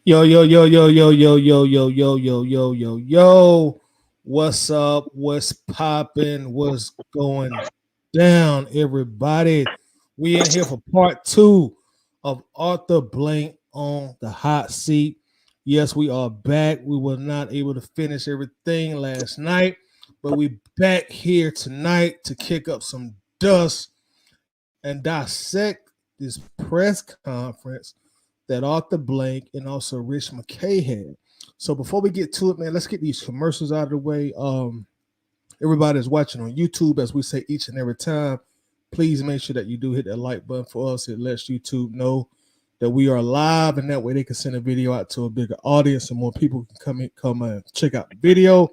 Yo, yo, yo, yo, yo, yo, yo, yo, yo, yo, yo, yo, yo. What's up? What's popping? What's going down, everybody? We in here for part two of Arthur Blank on the hot seat. Yes, we are back. We were not able to finish everything last night, but we back here tonight to kick up some dust and dissect this press conference that Arthur Blank and also Rich McKay had. So before we get to it, man, let's get these commercials out of the way. Everybody that's watching on YouTube, as we say each and every time, please make sure that you do hit that like button for us. It lets YouTube know that we are live, and that way they can send a video out to a bigger audience, and more people can come and check out the video.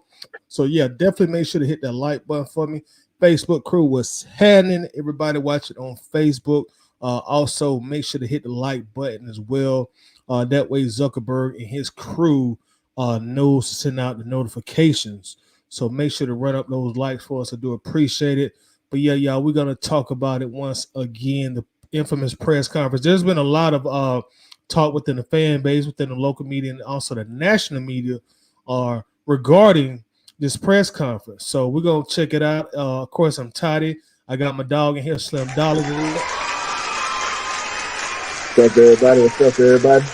So yeah, definitely make sure to hit that like button for me. Facebook crew was happening. Everybody watching on Facebook. Also, make sure to hit the like button as well. That way, Zuckerberg and his crew knows to send out the notifications. So make sure to run up those likes for us. I do appreciate it. But yeah, y'all, we're gonna talk about it once again. The infamous press conference. There's been a lot of talk within the fan base, within the local media, and also the national media regarding this press conference. So we're gonna check it out. Of course, I'm Toddy. I got my dog in here, Slim Dollar. What's up, everybody? What's up, everybody?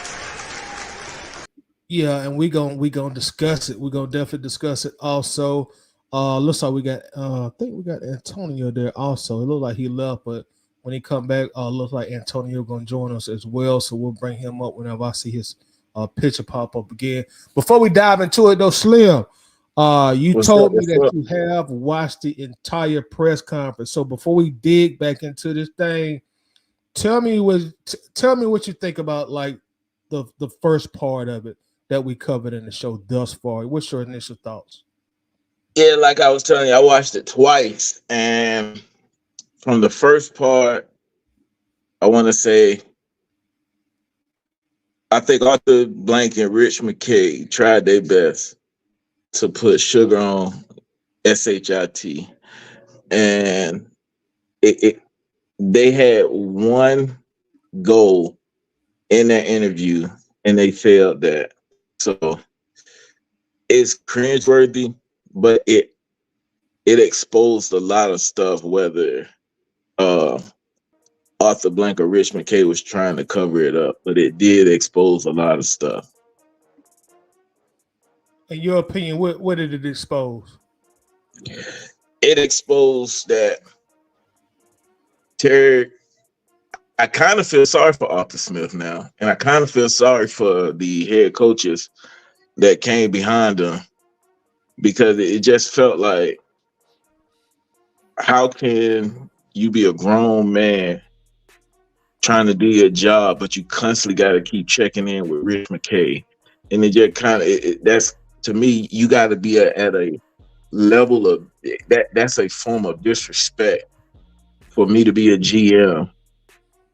Yeah, and we gonna discuss it. We're gonna definitely discuss it. Also, looks like we got I think we got Antonio there also. It looked like he left, but when he come back, looks like Antonio gonna join us as well. So we'll bring him up whenever I see his picture pop up again. Before we dive into it though, Slim, you told me that you have watched the entire press conference. So before we dig back into this thing, tell me what you think about like the first part of it that we covered in the show thus far. What's your initial thoughts? Yeah, like I was telling you, I watched it twice, and from the first part, I want to say I think Arthur Blank and Rich McKay tried their best to put sugar on SHIT, and they had one goal in that interview, and they failed that. So it's cringeworthy, but it exposed a lot of stuff, whether Arthur Blank or Rich McKay was trying to cover it up, but it did expose a lot of stuff. In your opinion, what did it expose? It exposed that Terry, I kind of feel sorry for Arthur Smith now, and I kind of feel sorry for the head coaches that came behind him, because it just felt like, how can you be a grown man trying to do your job, but you constantly got to keep checking in with Rich McKay? And it just kind of, that's, to me, you got to be at a level of that's a form of disrespect for me to be a GM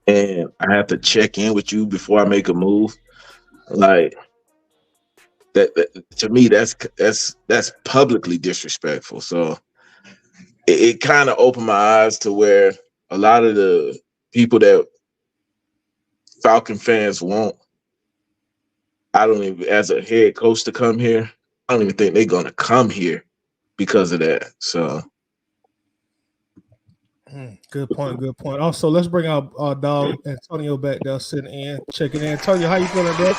and I have to check in with you before I make a move. Like that to me, that's publicly disrespectful. So it kind of opened my eyes to where a lot of the people that Falcon fans want, I don't even, as a head coach, to come here, I don't even think they're gonna come here because of that. So good point. Good point. Also, let's bring our dog Antonio back there, sitting in, checking in. Antonio, how you feeling, bro?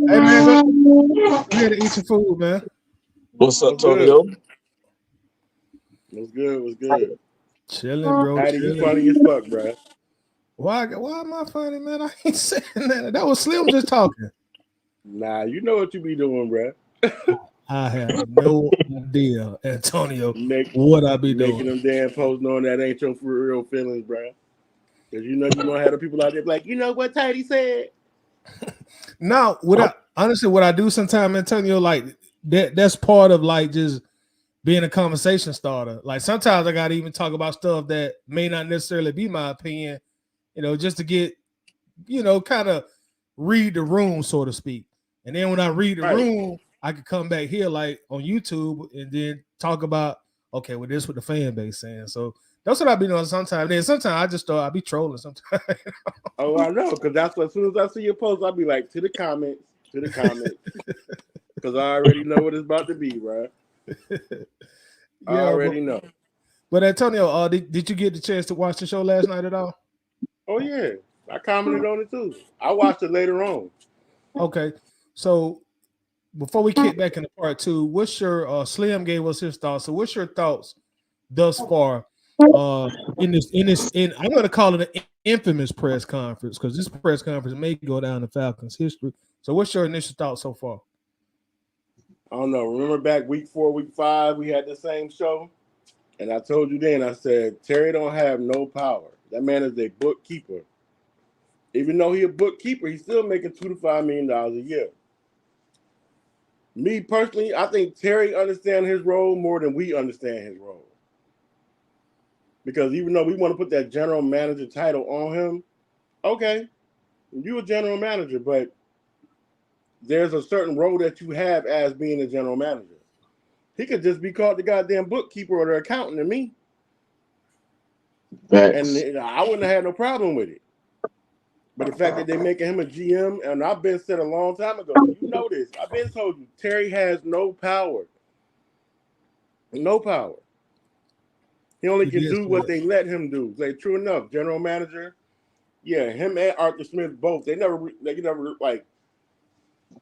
Hey man, go ahead and eat your food, man. What's up, Antonio? What's good? What's good? Chilling, bro. How do you funny as fuck, bro? Why am I funny, man? I ain't saying that. That was Slim just talking. Nah, you know what you be doing, bro. I have no idea, Antonio, what I be doing. Making them damn posts knowing that ain't your for real feelings, bro. Because you know how the people out there be like, you know what Tidy said? No, honestly, what I do sometimes, Antonio, like that's part of like just being a conversation starter. Like sometimes I gotta even talk about stuff that may not necessarily be my opinion, just to get, kind of read the room, so to speak. And then when I read the room, I could come back here like on YouTube and then talk about, okay, well, this what the fan base saying. So That's what I be doing sometimes. Then sometimes I just I be trolling sometimes. Oh, I know, because that's what, as soon as I see your post, I'll be like, to the comments, because I already know what it's about to be, bro. I Yeah, already know. but Antonio, did you get the chance to watch the show last night at all? Oh yeah, I commented on it too. I watched it later on. Okay, so before we kick back into part two, what's your Slim gave us his thoughts. So what's your thoughts thus far in I'm going to call it an infamous press conference because this press conference may go down in Falcons history. So what's your initial thoughts so far? I don't know. Remember back week 4, week 5, we had the same show, and I told you then. I said Terry don't have no power. That man is a bookkeeper. Even though he's a bookkeeper, he's still making $2 to $5 million a year. Me personally, I think Terry understands his role more than we understand his role. Because even though we want to put that general manager title on him, okay, you're a general manager, but there's a certain role that you have as being a general manager. He could just be called the goddamn bookkeeper or the accountant to me. Facts. And I wouldn't have had no problem with it. But the fact that they're making him a GM, and I've been said a long time ago, you know this. I've been told you, Terry has no power. No power. He only can do what they let him do. Like, true enough, general manager, yeah, him and Arthur Smith both. They never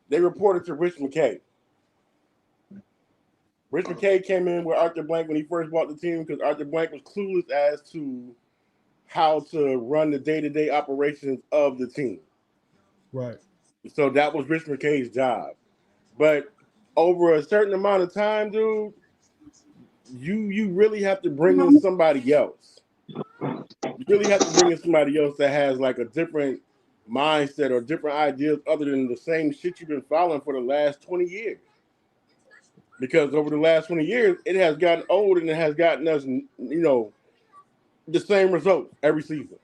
they reported to Rich McKay. Rich McKay came in with Arthur Blank when he first bought the team because Arthur Blank was clueless as to how to run the day-to-day operations of the team. Right. So that was Rich McKay's job. But over a certain amount of time, dude, you really have to bring in somebody else. You really have to bring in somebody else that has like a different mindset or different ideas other than the same shit you've been following for the last 20 years. Because over the last 20 years, it has gotten old and it has gotten us, the same results every season.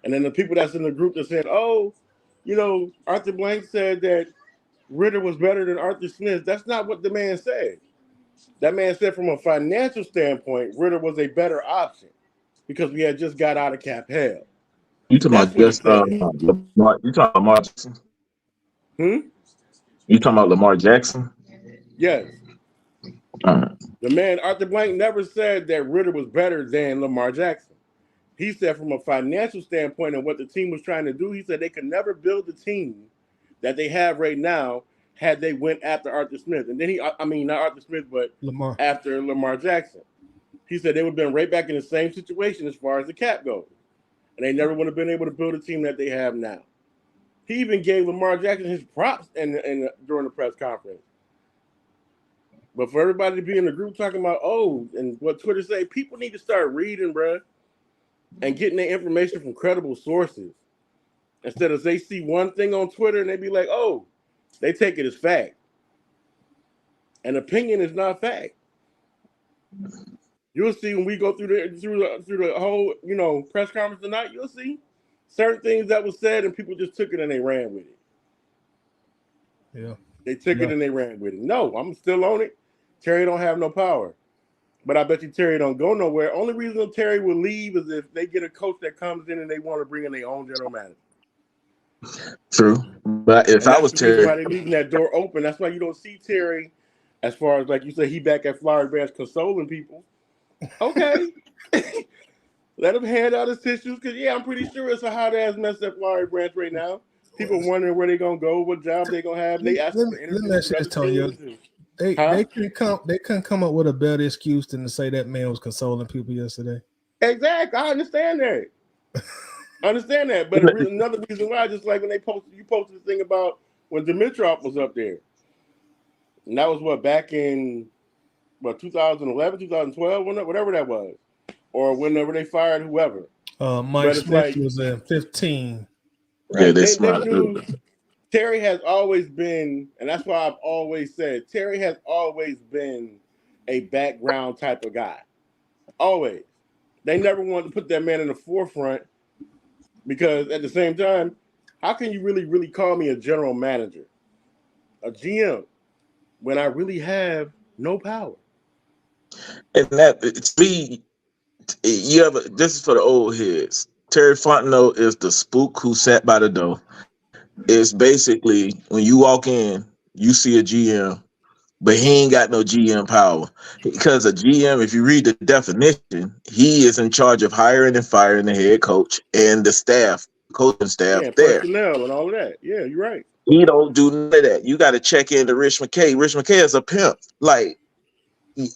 And then the people that's in the group that said, Arthur Blank said that Ritter was better than Arthur Smith. That's not what the man said. That man said from a financial standpoint, Ritter was a better option because we had just got out of cap hell. You talking That's about what he just said. Lamar, you talking about Lamar Jackson? You talking about Lamar Jackson? Yes. The man, Arthur Blank, never said that Ritter was better than Lamar Jackson. He said from a financial standpoint and what the team was trying to do, he said they could never build the team that they have right now had they went after Arthur Smith. And then not Arthur Smith, but Lamar. After Lamar Jackson. He said they would have been right back in the same situation as far as the cap goes. And they never would have been able to build a team that they have now. He even gave Lamar Jackson his props during the press conference. But for everybody to be in the group talking about, and what Twitter say, people need to start reading, bro, and getting their information from credible sources. Instead of they see one thing on Twitter and they be like, they take it as fact. And opinion is not fact. You'll see when we go through the whole, press conference tonight, you'll see certain things that was said and people just took it and they ran with it. Yeah. They took it and they ran with it. No, I'm still on it. Terry don't have no power. But I bet you Terry don't go nowhere. Only reason Terry will leave is if they get a coach that comes in and they want to bring in their own general manager. True. But if I was Terry, that's why they're leaving that door open. That's why you don't see Terry, as far as like you said, he back at Flowery Branch consoling people. Okay. Let him hand out his tissues because, I'm pretty sure it's a hot ass mess at Flowery Branch right now. People wondering where they're going to go, what job they're going to have. They ask for interviews. They couldn't come up with a better excuse than to say that man was consoling people yesterday. Exactly. I understand that. But another reason why, just like when you posted the thing about when Dimitrov was up there. And that was back in 2011, 2012, whatever that was. Or whenever they fired whoever. Mike Smith was in 15. Right? Yeah, Terry has always been, and that's why I've always said, Terry has always been a background type of guy. Always. They never wanted to put that man in the forefront because at the same time, how can you really, really call me a general manager, a GM, when I really have no power? And that to me, you ever this is for the old heads. Terry Fontenot is the spook who sat by the door. It's basically when you walk in, you see a GM, but he ain't got no GM power. Because a GM, if you read the definition, he is in charge of hiring and firing the head coach and the staff, coaching staff Yeah, there. personnel and all of that. Yeah, you're right. He don't do none of that. You got to check into Rich McKay. Rich McKay is a pimp. Like,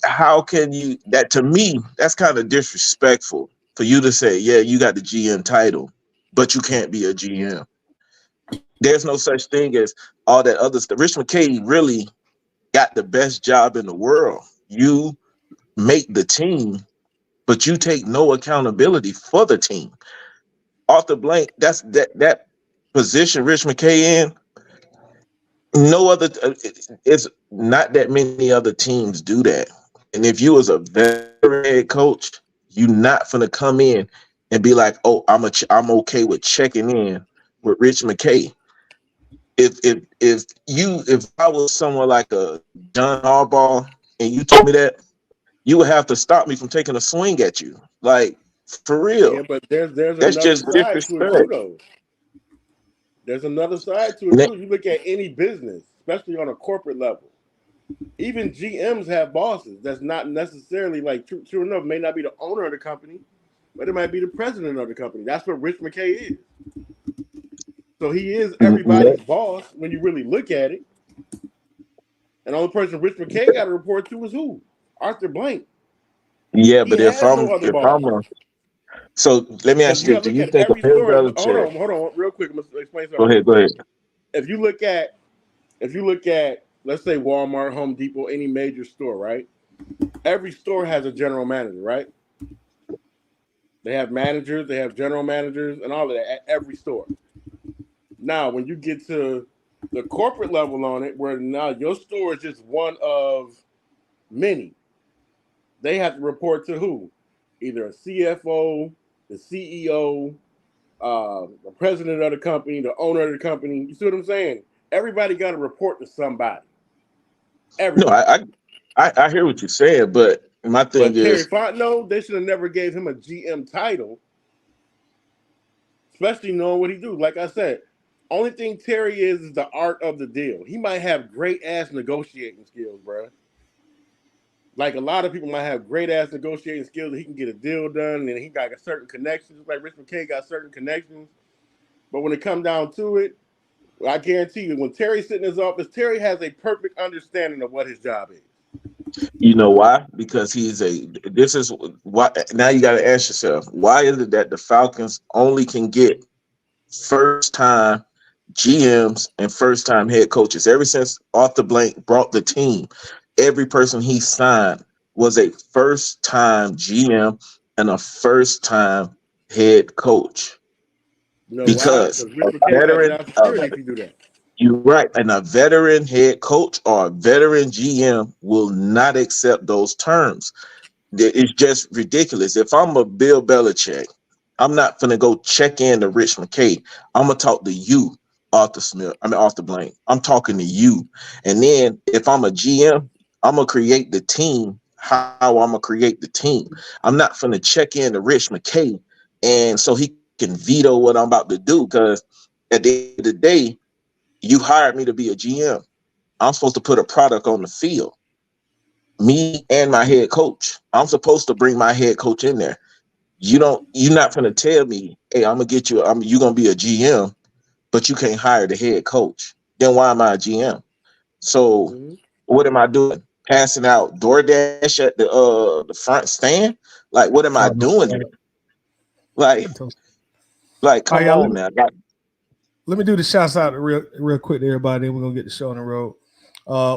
how can you? That to me, that's kind of disrespectful for you to say, yeah, you got the GM title, but you can't be a GM. There's no such thing as all that other stuff. Rich McKay really got the best job in the world. You make the team, but you take no accountability for the team. Arthur Blank, that position Rich McKay in. No other, it's not that many other teams do that. And if you was a veteran head coach, you not gonna come in and be like, oh, I'm okay with checking in with Rich McKay. If I was someone like a John Harbaugh and you told me that, you would have to stop me from taking a swing at you. Like, for real. Yeah, but there's That's another just side to it too, disrespect. though. There's another side to And it that- too. You look at any business, especially on a corporate level. Even GMs have bosses. That's not necessarily like true enough. May not be the owner of the company, but it might be the president of the company. That's what Rich McKay is. So he is everybody's boss when you really look at it. And the only person Rich McKay got to report to is who? Arthur Blank. yeah, He but has no other boss. So let me Because ask you you got this: to do look you at think of every Bill story. Belichick? Hold on, real quick. I'm gonna explain Go something. ahead, go ahead. If you look at, let's say Walmart, Home Depot, any major store, right? Every store has a general manager, right? They have managers, they have general managers, and all of that at every store. Now, when you get to the corporate level on it, where now your store is just one of many, they have to report to who? Either a CFO, the CEO, the president of the company, the owner of the company. You see what I'm saying? Everybody got to report to somebody. No, Everybody. I hear what you're saying, but my thing But Terry is, Fontenot, they should have never gave him a GM title, especially knowing what he do. Like I said, only thing Terry is the art of the deal. He might have great ass negotiating skills, bro. Like a lot of people might have great ass negotiating skills. He can get a deal done, and he got certain connections. Like Rich McKay got certain connections. But when it comes down to it, I guarantee you, when Terry's sitting in his office, Terry has a perfect understanding of what his job is. you know why? Because this is why. Now you got to ask yourself, why is it that the Falcons only can get first time GMs and first time head coaches? Ever since Arthur Blank brought the team, every person he signed was a first time GM and a first time head coach. You know why? Because Because a Rich McKay got veteran, job security if you do that. you're right, and a veteran head coach or a veteran GM will not accept those terms. It's just ridiculous. If I'm a Bill Belichick, I'm not gonna go check in to Rich McKay. I'm gonna talk to you, Arthur Blank. I'm talking to you. And then if I'm a GM, I'm gonna create the team how I'm gonna create the team. I'm not gonna check in to Rich McKay and so he can veto what I'm about to do. Because at the end of the day, you hired me to be a GM. I'm supposed to put a product on the field. Me and my head coach. I'm supposed to bring my head coach in there. You're not gonna tell me, hey, I'm gonna get you, you're gonna be a GM, but you can't hire the head coach. Then why am I a GM? So Mm-hmm. what am I doing? Passing out DoorDash at the front stand? Like, what am I Oh, no. doing here? Like, All right, come y'all. on now. Like, Let me do the shouts out real quick to everybody. Then we're gonna get the show on the road.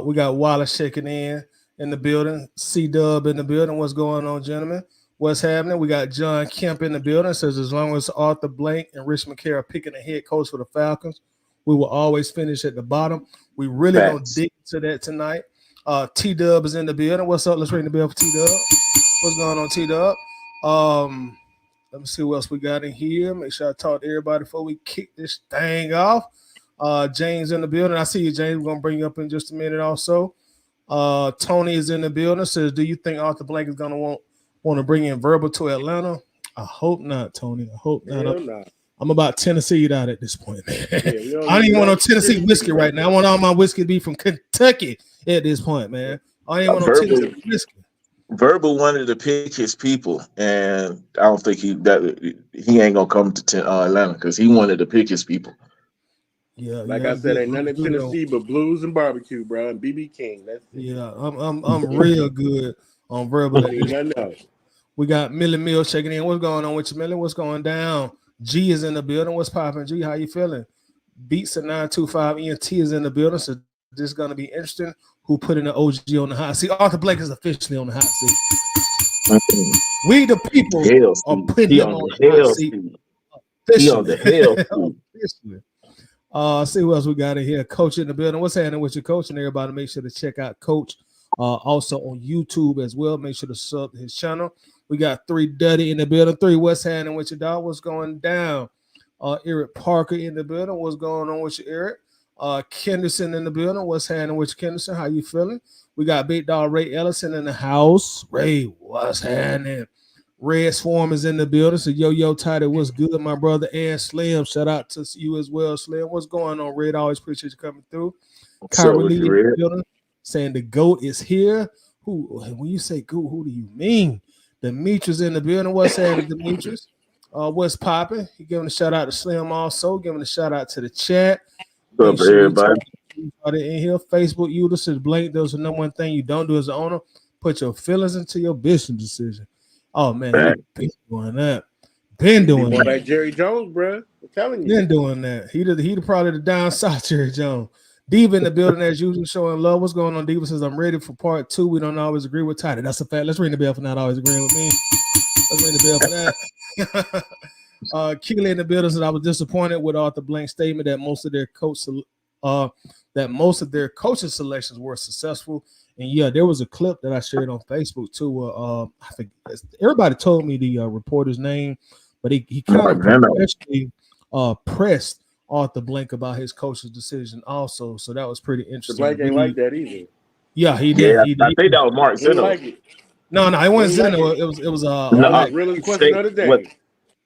We got Wallace checking in the building. C Dub in the building. What's going on, gentlemen? What's happening? We got John Kemp in the building. Says as long as Arthur Blank and Rich McKay are picking a head coach for the Falcons, we will always finish at the bottom. We really gonna facts. dig into that tonight. T Dub is in the building. What's up? Let's ring the bell for T Dub. What's going on, T Dub? Let me see what else we got in here. Make sure I talk to everybody before we kick this thing off. James in the building. I see you, James. We're gonna bring you up in just a minute also. Tony is in the building. Says, do you think Arthur Blank is gonna want to bring in Verbal to Atlanta? I hope not, Tony. I hope not. Hell nah. I'm about Tennessee out at this point, man. Yeah, we don't I don't need even want no no Tennessee Tennessee whiskey right right now. I want all my whiskey to be from Kentucky at this point, man. I ain't want no Tennessee whiskey. Verbal wanted to pick his people, and I don't think he ain't gonna come to Atlanta because he wanted to pick his people. Yeah, like yeah, I said, good, ain't nothing in good, Tennessee but blues and barbecue, bro, and BB King. That's it. Yeah, I'm real good on Verbal. Ain't nothing else. We got Millie Mill checking in. What's going on with you, Millie? What's going down? G is in the building. What's popping, G? How you feeling? Beats at 925 ENT is in the building. So this is gonna be interesting. Who put in the OG on the hot seat? Arthur Blake is officially on the hot seat. We the people are putting him on the hot seat. He on the hell seat. See who else we got in here. Coach in the building. What's happening with your coach? And everybody, make sure to check out Coach. Also on YouTube as well. Make sure to sub his channel. We got 3 Duddy in the building. 3, what's happening with your dog? What's going down? Eric Parker in the building. What's going on with you, Eric? Kenderson in the building. What's happening with you, Kenderson? How you feeling? We got Big Dog Ray Ellison in the house. Ray, what's happening? Red Swarm is in the building. So yo, Tidy, what's good, my brother? And Slim, shout out to you as well, Slim. What's going on, Red? Always appreciate you coming through. Kyrie Lee in the building, saying the GOAT is here. When you say GOAT, who do you mean? Demetrius in the building. What's happening, Demetrius? What's popping? He giving a shout out to Slim also, giving a shout out to the chat. What's up, everybody? In here, Facebook users is blank. There's the number one thing you don't do as an owner: put your feelings into your business decision. Oh man, been doing that. Been doing that. Like Jerry Jones, bro. I'm telling you. Been doing that. He probably the down south Jerry Jones. Diva in the building as usual, showing love. What's going on? Diva says I'm ready for part 2. We don't always agree with Tidy. That's a fact. Let's ring the bell for not always agreeing with me. Let's ring the bell for that. Keely in the building said I was disappointed with Arthur Blank's statement that most of their coaching selections were successful. And yeah, there was a clip that I shared on Facebook too. I think everybody told me the reporter's name, but he kind of professionally pressed Arthur Blank about his coach's decision also. So that was pretty interesting. Blank ain't like that either. Yeah, he did. Yeah, I think that was Mark Zeno. No, it wasn't Zeno. It was realest question of the day.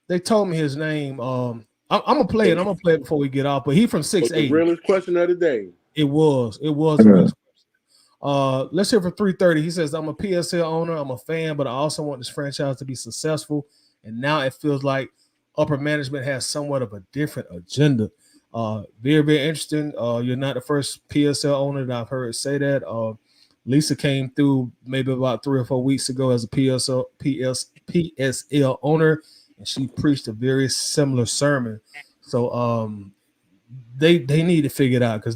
They told me his name. I'm gonna play it. I'm gonna play it before we get off. But he from 6'8". The realest question of the day. It was. The realest question. Let's hear from 330. He says, I'm a PSL owner, I'm a fan, but I also want this franchise to be successful. And now it feels like upper management has somewhat of a different agenda. Very, very interesting. You're not the first PSL owner that I've heard say that. Lisa came through maybe about 3 or 4 weeks ago as a PSL owner, and she preached a very similar sermon. So they need to figure it out because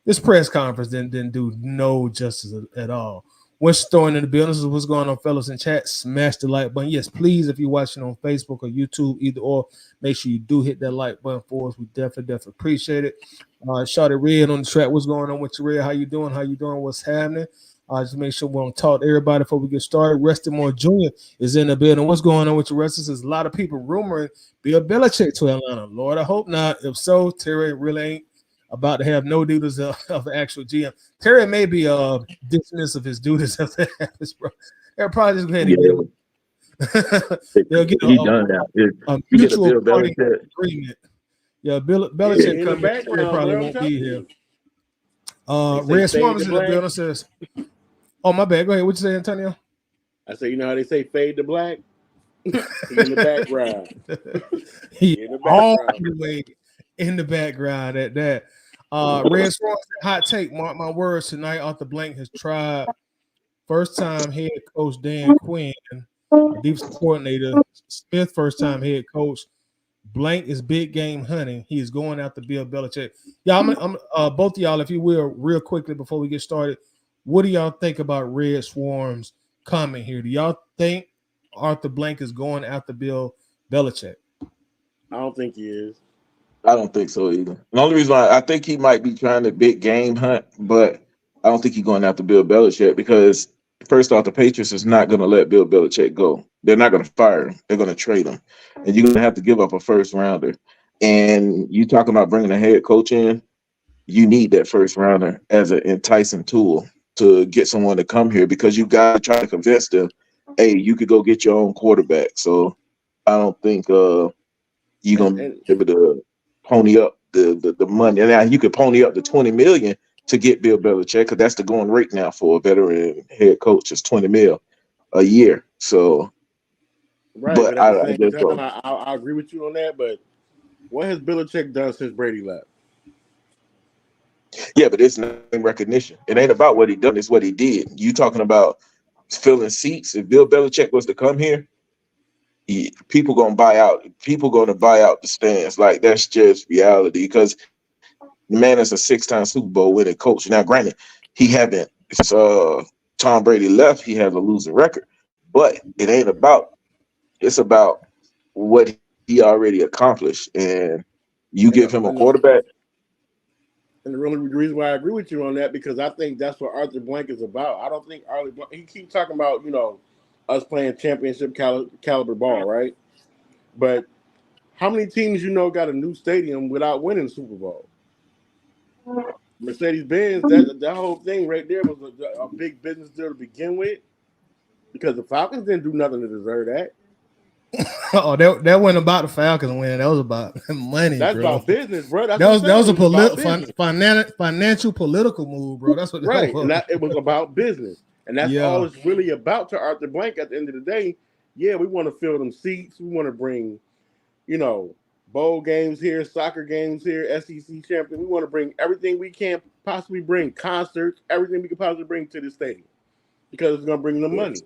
this press conference didn't do no justice at all. What's throwing in the business? What's going on, fellas in chat? Smash the like button. Yes, please, if you're watching on Facebook or YouTube, either or, make sure you do hit that like button for us. We definitely appreciate it. Shawty Red on the track. What's going on with you, Red? How you doing? What's happening? Just make sure we want to talk to everybody before we get started. Reston Jr. is in the building. What's going on with you, Reston? There's a lot of people rumoring Bill Belichick to Atlanta. Lord, I hope not. If so, Terry really ain't about to have no duties of the actual GM. Terry may be dismissive of his duties of the office, bro. They're probably just going to get him. They'll get a mutual party agreement. Yeah, Bill Belichick coming back. Probably won't be here. Red Swarm is in the building. Says, "Oh my bad. Go ahead. What you say, Antonio?" I say, you know how they say fade to black? He in the background. He in the background. All the way in the background at that. Red Swarm, hot take. Mark my words tonight. Arthur Blank has tried. First time head coach Dan Quinn, defensive coordinator Smith. First time head coach Blank is big game hunting. He is going after Bill Belichick. Yeah, I'm both of y'all, if you will, real quickly before we get started. What do y'all think about Red Swarm's comment here? Do y'all think Arthur Blank is going after Bill Belichick? I don't think he is. I don't think so either. The only reason why I think he might be trying to big game hunt, but I don't think he's going after Bill Belichick because first off, the Patriots is not going to let Bill Belichick go. They're not going to fire him. They're going to trade him, and you're going to have to give up a first rounder. And you talking about bringing a head coach in? you need that first rounder as an enticing tool to get someone to come here because you got to try to convince them, hey, you could go get your own quarterback. So I don't think you're gonna be And able to pony up the money. And now you could pony up the 20 million to get Bill Belichick because that's the going rate now for a veteran head coach is 20 mil a year. So, right, but but at the I same just time, don't. I agree with you on that. But what has Belichick done since Brady left? Yeah, but it's name recognition. It ain't about what he done; it's what he did. You talking about filling seats? If Bill Belichick was to come here, people gonna buy out. People gonna buy out the stands. Like that's just reality. Because the man is a 6-time Super Bowl winning coach. Now, granted, he haven't. Since Tom Brady left, he has a losing record. But it ain't about. It's about what he already accomplished, and you give And him a the, and the, quarterback. and the only reason why I agree with you on that because I think that's what Arthur Blank is about. I don't think Arthur Blank. He keeps talking about us playing championship caliber ball, right? But how many teams got a new stadium without winning the Super Bowl? Mercedes Benz, that whole thing right there was a big business deal to begin with because the Falcons didn't do nothing to deserve that. Oh, that wasn't about the Falcons winning. That was about money, That's bro. about business, bro. That's That what I'm was that saying. was It a was about business, financial political move, bro. That's what that right? And was. it was about business, and that's all Yeah, it's really about to Arthur Blank. At the end of the day, yeah, we want to fill them seats. We want to bring, you know, bowl games here, soccer games here, SEC champion. We want to bring everything we can possibly bring, concerts, everything we can possibly bring to the stadium because it's going to bring them money.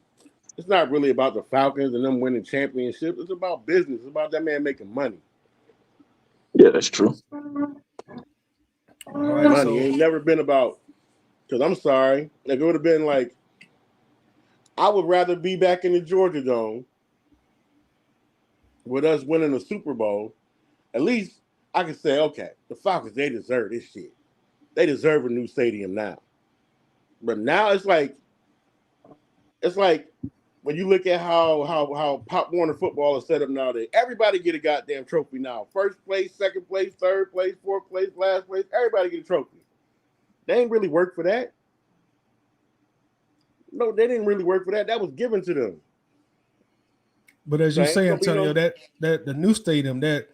It's not really about the Falcons and them winning championships. It's about business. It's about that man making money. Yeah, that's true. all right. Money So ain't never been about. Because I'm sorry, if it would have been like, I would rather be back in the Georgia Dome with us winning the Super Bowl. At least I can say, okay, the Falcons, they deserve this shit. They deserve a new stadium now. But now it's like when you look at how Pop Warner football is set up nowadays, everybody get a goddamn trophy now. First place, second place, third place, fourth place, last place, everybody get a trophy. They ain't really work for that. No, they didn't really work for that. That was given to them. but as So you ain't say, gonna be Antonio, no. that the new stadium that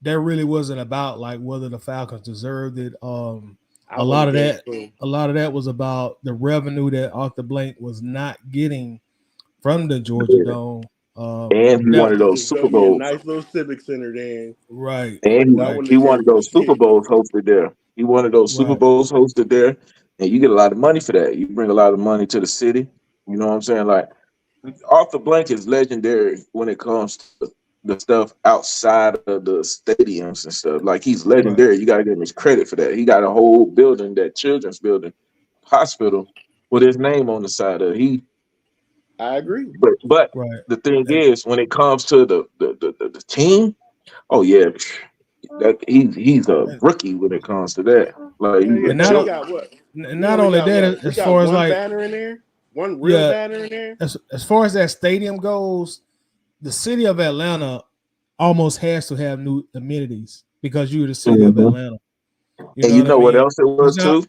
really wasn't about like whether the Falcons deserved it. I A lot wouldn't of give that, it to them. a lot of that was about the revenue that Arthur Blank was not getting from the Georgia Yeah. Dome. And he That wanted This those is Super gonna be a Bowls. nice little civic center then. right, And I right, wouldn't he have gave wanted him those Super shit. Bowls hosted there. He wanted those Super right, Bowls hosted there, and you get a lot of money for that. You bring a lot of money to the city. You know what I'm saying? Like Arthur Blank is legendary when it comes to the stuff outside of the stadiums and stuff. Like he's right, legendary. You got to give him his credit for that. He got a whole building, that children's building, hospital, with his name on the side of it. I agree. But right. the thing And, is, when it comes to the team, oh yeah, that he's a and, rookie when it comes to that. Like Yeah, he's a yeah, and but not we joke. got what? and We not only only got that, what? We as got far as one like banner in there, one real yeah, banner in there. as far as that stadium goes, the city of Atlanta almost has to have new amenities because you're the city of Mhm. Atlanta. You And know you what I know what mean? else it It's was not too?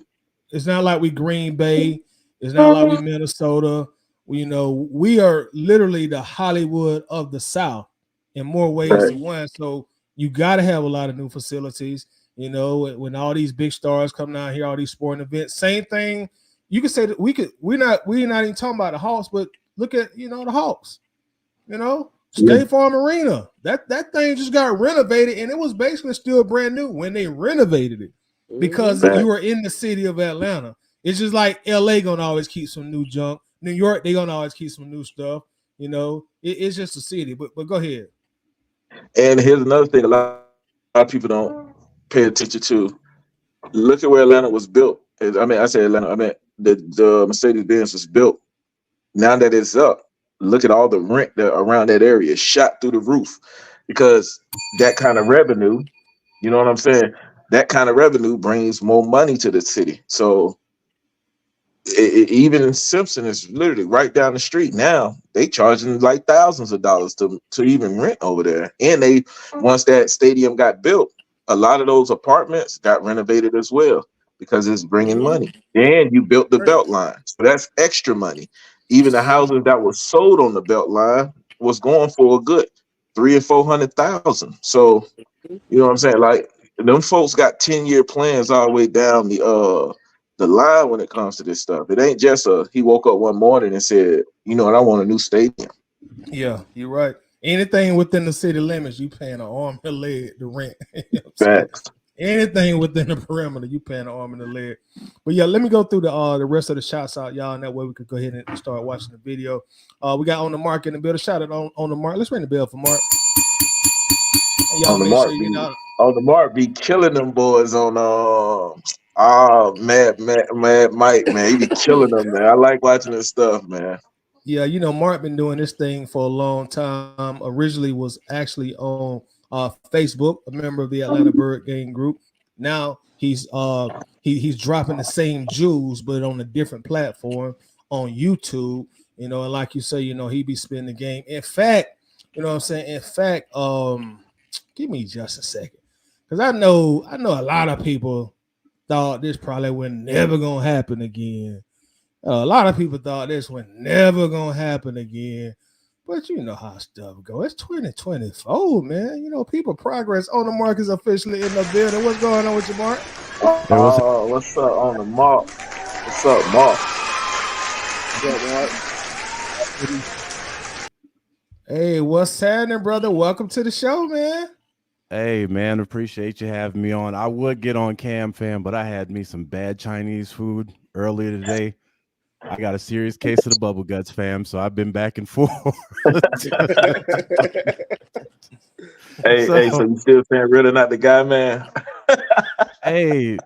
it's not like we Green Bay. It's not like we Minnesota. We are literally the Hollywood of the South in more ways Right. than one. So you got to have a lot of new facilities. When all these big stars come down here, all these sporting events. Same thing. You could say that we're not even talking about the Hawks, but look at the Hawks. Yeah. State Farm Arena. That thing just got renovated, and it was basically still brand new when they renovated it Mm-hmm. because Right. you were in the city of Atlanta. It's just like LA gonna always keep some new junk. New York, they gonna always keep some new stuff. It's just a city. But go ahead. And here's another thing: a lot of people don't pay attention to. Look at where Atlanta was built. I mean, I say Atlanta. I mean the Mercedes Benz was built. Now that it's up, look at all the rent that around that area shot through the roof because that kind of revenue, you know what I'm saying? That kind of revenue brings more money to the city. So even Simpson is literally right down the street now. They charging like thousands of dollars to even rent over there. And they once that stadium got built, a lot of those apartments got renovated as well. because it's bringing money. And you built the belt line, so that's extra money. Even the houses that were sold on the belt line was going for a good 300,000 and 400,000. So you know what I'm saying? Like them folks got 10-year plans all the way down the line when it comes to this stuff. It ain't just he woke up one morning and said, you know what, I want a new stadium. Yeah, you're right. Anything within the city limits, you paying an arm and a leg to rent. You know what I'm saying? Facts. Anything within the perimeter, you paying an arm and a leg. But yeah, let me go through the rest of the shots out, y'all, and that way we could go ahead and start watching the video. We got On the Mark in the building. Shout out on the Mark. Let's ring the bell for Mark. And y'all On the make mark, sure you know. on the mark, be killing them boys on Mad Mike, man. He be killing them, man. I like watching this stuff, man. Yeah, you know, Mark been doing this thing for a long time. Originally was actually on Facebook, a member of the Atlanta Bird Gang group. Now he's dropping the same jewels, but on a different platform on YouTube. You know, and like you say, you know, he be spinning the game. In fact, you know what I'm saying? In fact, give me just a second. Because I know a lot of people thought this probably was never gonna happen again. A lot of people thought this was never gonna happen again, but you know how stuff go. It's 2024, man. You know, people progress. On the Mark is officially in the building. What's going on with you, Mark? What's up on the mark? What's up, Mark? Hey, what's happening, brother? Welcome to the show, man. Hey, man, appreciate you having me on. I would get on Cam, fam, but I had me some bad Chinese food earlier today. I got a serious case of the bubble guts, fam, so I've been back and forth. So you still saying really not the guy, man? hey,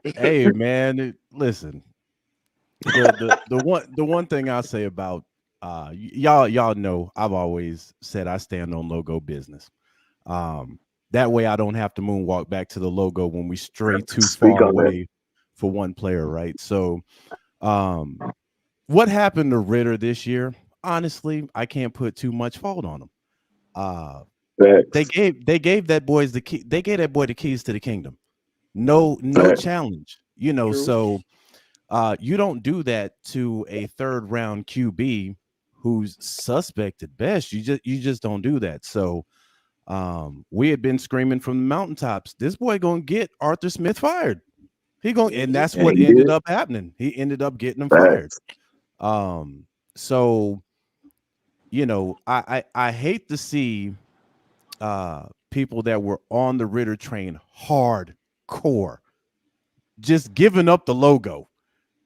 man, listen. The one thing I'll say about y'all know I've always said I stand on logo business. That way I don't have to moonwalk back to the logo when we stray too far away for one player, right? So what happened to Ritter this year? Honestly, I can't put too much fault on him. They gave that boy the key. They gave that boy the keys to the kingdom. No challenge. You know, True. so you don't do that to a third round QB who's suspect at best. You just don't do that. So we had been screaming from the mountaintops, this boy gonna get Arthur Smith fired. And that's what ended up happening. He ended up getting him fired. So you know, I hate to see people that were on the Ritter train hardcore just giving up the logo,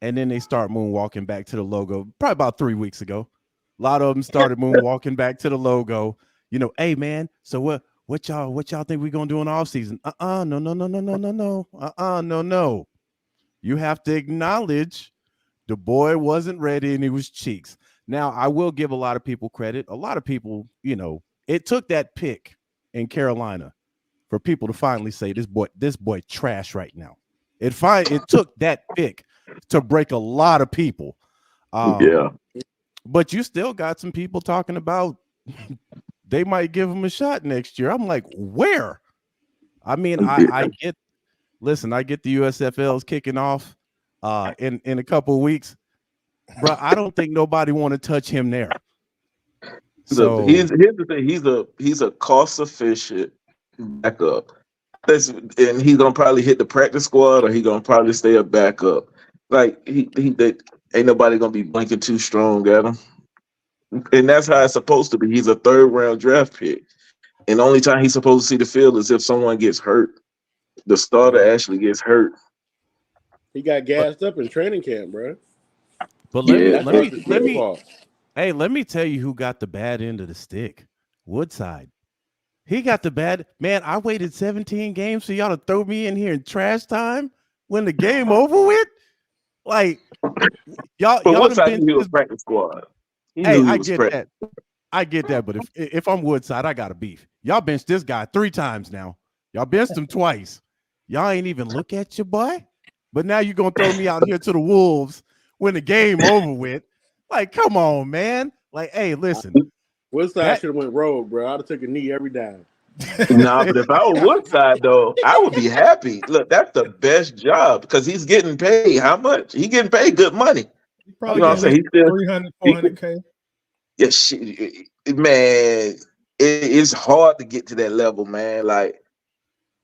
and then they start moonwalking back to the logo. Probably about 3 weeks ago, a lot of them started moonwalking back to the logo. You know, hey man, so what y'all think we're gonna do in the offseason? No. You have to acknowledge the boy wasn't ready and he was cheeks. Now, I will give a lot of people credit. A lot of people, you know, it took that pick in Carolina for people to finally say this boy trash right now. It took that pick to break a lot of people. But you still got some people talking about they might give him a shot next year. I'm like, where? I mean, I get the USFL's kicking off in a couple of weeks. Bro, I don't think nobody want to touch him there. So here's the thing. He's a cost efficient backup. And he's gonna probably hit the practice squad, or he's gonna probably stay a backup. Like ain't nobody gonna be blinking too strong at him. And that's how it's supposed to be. He's a third round draft pick. And the only time he's supposed to see the field is if someone gets hurt. The starter actually gets hurt. He got gassed up in training camp, bro. But let me tell you who got the bad end of the stick. Woodside. He got the bad man. I waited 17 games for y'all to throw me in here in trash time when the game over with. Like y'all Woodside knew he was practice squad. I get that. But if I'm Woodside, I got a beef. Y'all benched this guy 3 times now. Y'all benched him twice. Y'all ain't even look at your boy. But now you're gonna throw me out here to the wolves when the game over with. Like, come on, man. Like, hey, listen. Woodside should have went rogue, bro. I'd have took a knee every time. Nah, but if I was Woodside though, I would be happy. Look, that's the best job because he's getting paid. How much? He getting paid good money. You Oh probably You know get what at I'm yeah, saying? least He still 300, he 400K. yeah, shit, man. It's hard to get to that level, man. Like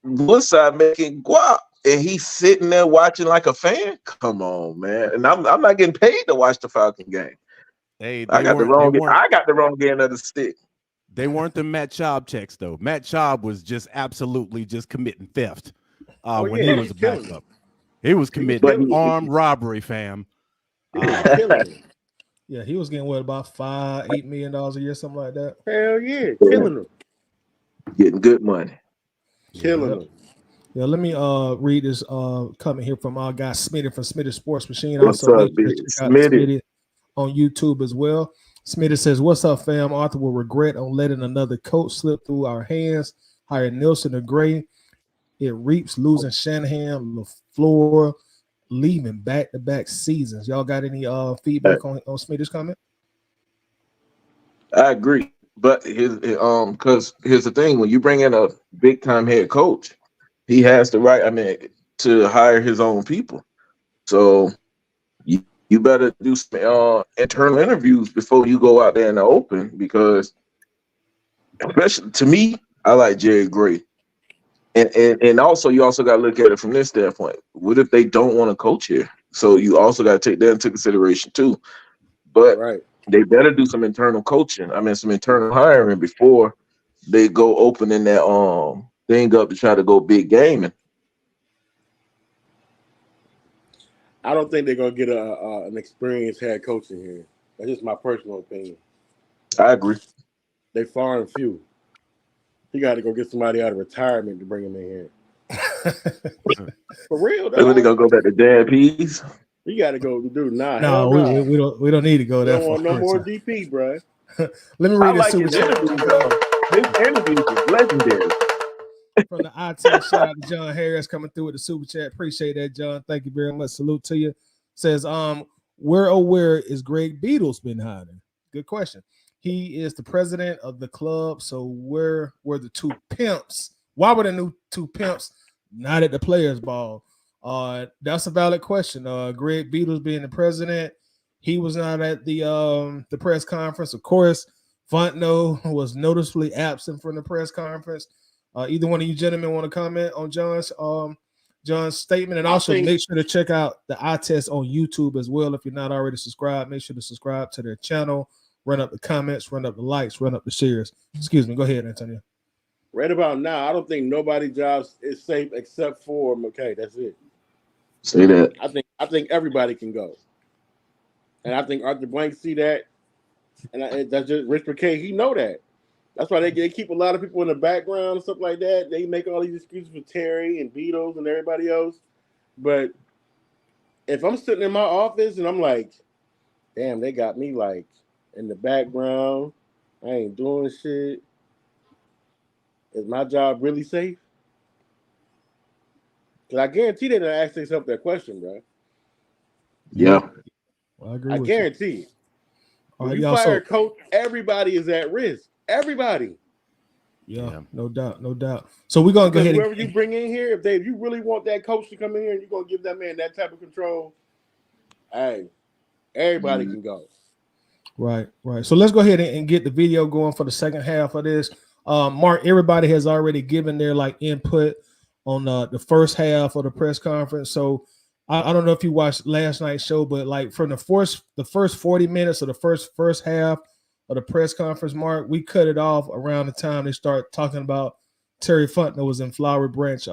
Woodside making guap, and he's sitting there watching like a fan. Come on, man. And I'm not getting paid to watch the Falcon game. Hey, I they got the weren't they wrong. weren't I got the wrong end of the stick. they weren't the Matt Schaub checks though. Matt Schaub was just absolutely just committing theft oh when yeah, he he was was a killing backup. them. He was He was committing But killing them. armed robbery, fam. He was Uh, killing them. Yeah, he was getting what about $5-8 million a year, something like that. Hell yeah, yeah, killing them, getting good money. killing Yep. them. Yeah, let me read this comment here from our guy Smitty from Smitty Sports Machine. What's Also, up, make sure to Big check out Smitty? Smitty on YouTube as well. Smitty says, "What's up, fam? Arthur will regret on letting another coach slip through our hands. Hired Nielsen and Gray. It reaps losing Shanahan, LaFleur, leaving back-to-back seasons. Y'all got any feedback on Smitty's comment? I agree, but because here's the thing: when you bring in a big time head coach, he has the right. I mean, to hire his own people. So you better do some internal interviews before you go out there in the open. Because, especially to me, I like Jerry Gray, and also you also got to look at it from this standpoint. What if they don't want to coach here? So you also got to take that into consideration too. But Right. they better do some internal coaching. I mean, some internal hiring before they go opening that thing up to try to go big gaming. I don't think they're gonna get an experienced head coach in here. That's just my personal opinion. I agree. They far and few. He got to go get somebody out of retirement to bring him in here. For real, They're really dog. gonna go back to Dan Pease. You got to go, dude. Nah, hell No, nah. we don't need to go We that don't far. want no more DP, bro. Let me I read this like super his chat interviews though. His interviews is legendary. from the IT. Shout out to John Harris coming through with the super chat. Appreciate that, John. Thank you very much. Salute to you. Says, where is Greg Beadle's been hiding? Good question. He is the president of the club. So where were the two pimps? Why were the new two pimps not at the players' ball? That's a valid question. Greg Beadle's being the president. He was not at the press conference. Of course, Fontenot was noticeably absent from the press conference. Either one of you gentlemen want to comment on John's statement, and also make sure to check out the eye test on YouTube as well. If you're not already subscribed, make sure to subscribe to their channel. Run up the comments, run up the likes, run up the shares. Excuse me. Go ahead, Antonio. Right about now, I don't think nobody's job is safe except for McKay. That's it. Say that. I think everybody can go, and I think Arthur Blank see that, and that's just Rich McKay. He know that. That's why they keep a lot of people in the background and stuff like that. They make all these excuses for Terry and Beatles and everybody else. But if I'm sitting in my office and I'm like, damn, they got me like in the background, I ain't doing shit. Is my job really safe? Because I guarantee they didn't ask themselves that question, bro. Yeah. Well, I agree I with you. guarantee it. All When right, you y'all. fire So a coach, everybody is at risk. Everybody. yeah, no doubt, no doubt. So we're gonna Because go ahead whoever and you bring in here, if you really want that coach to come in here and you're gonna give that man that type of control, hey, everybody can go. right. So let's go ahead and get the video going for the second half of this. Mark, everybody has already given their like input on the first half of the press conference. So I don't know if you watched last night's show, but like from the first 40 minutes of the first half of the press conference, Mark, we cut it off around the time they start talking about Terry Fontenot was in Flowery Branch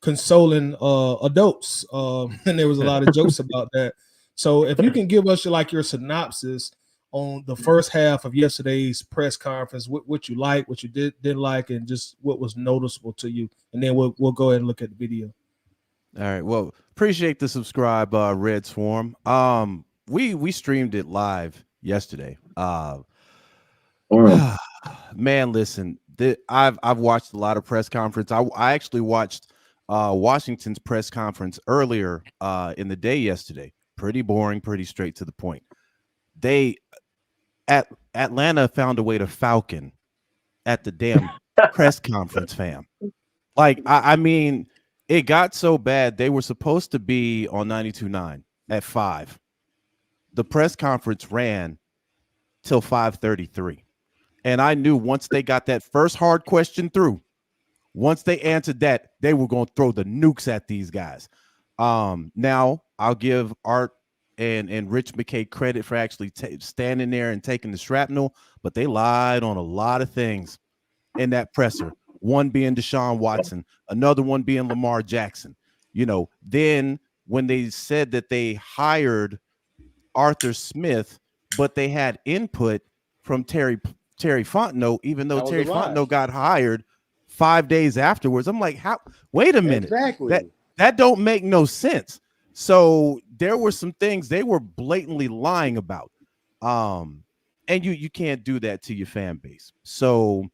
consoling adults. And there was a lot of jokes about that. So if you can give us your synopsis on the first half of yesterday's press conference, what you like, what you didn't like, and just what was noticeable to you, and then we'll go ahead and look at the video. All right. Well, appreciate the subscribe, Red Swarm. We streamed it live yesterday. Man, listen, I've watched a lot of press conference. I actually watched Washington's press conference earlier in the day yesterday. Pretty boring, pretty straight to the point. Atlanta found a way to Falcon at the damn press conference, fam. Like, I mean, it got so bad. They were supposed to be on 92.9 at 5. The press conference ran till 5:33. And I knew once they got that first hard question through, once they answered that, they were going to throw the nukes at these guys. Now I'll give Art and Rich McKay credit for actually standing there and taking the shrapnel, but they lied on a lot of things in that presser. One being Deshaun Watson, another one being Lamar Jackson. Then when they said that they hired Arthur Smith, but they had input from Terry Fontenot, even though Terry Fontenot got hired 5 days afterwards. I'm like, how? Wait a minute. Exactly. That don't make no sense. So there were some things they were blatantly lying about. And you can't do that to your fan base. So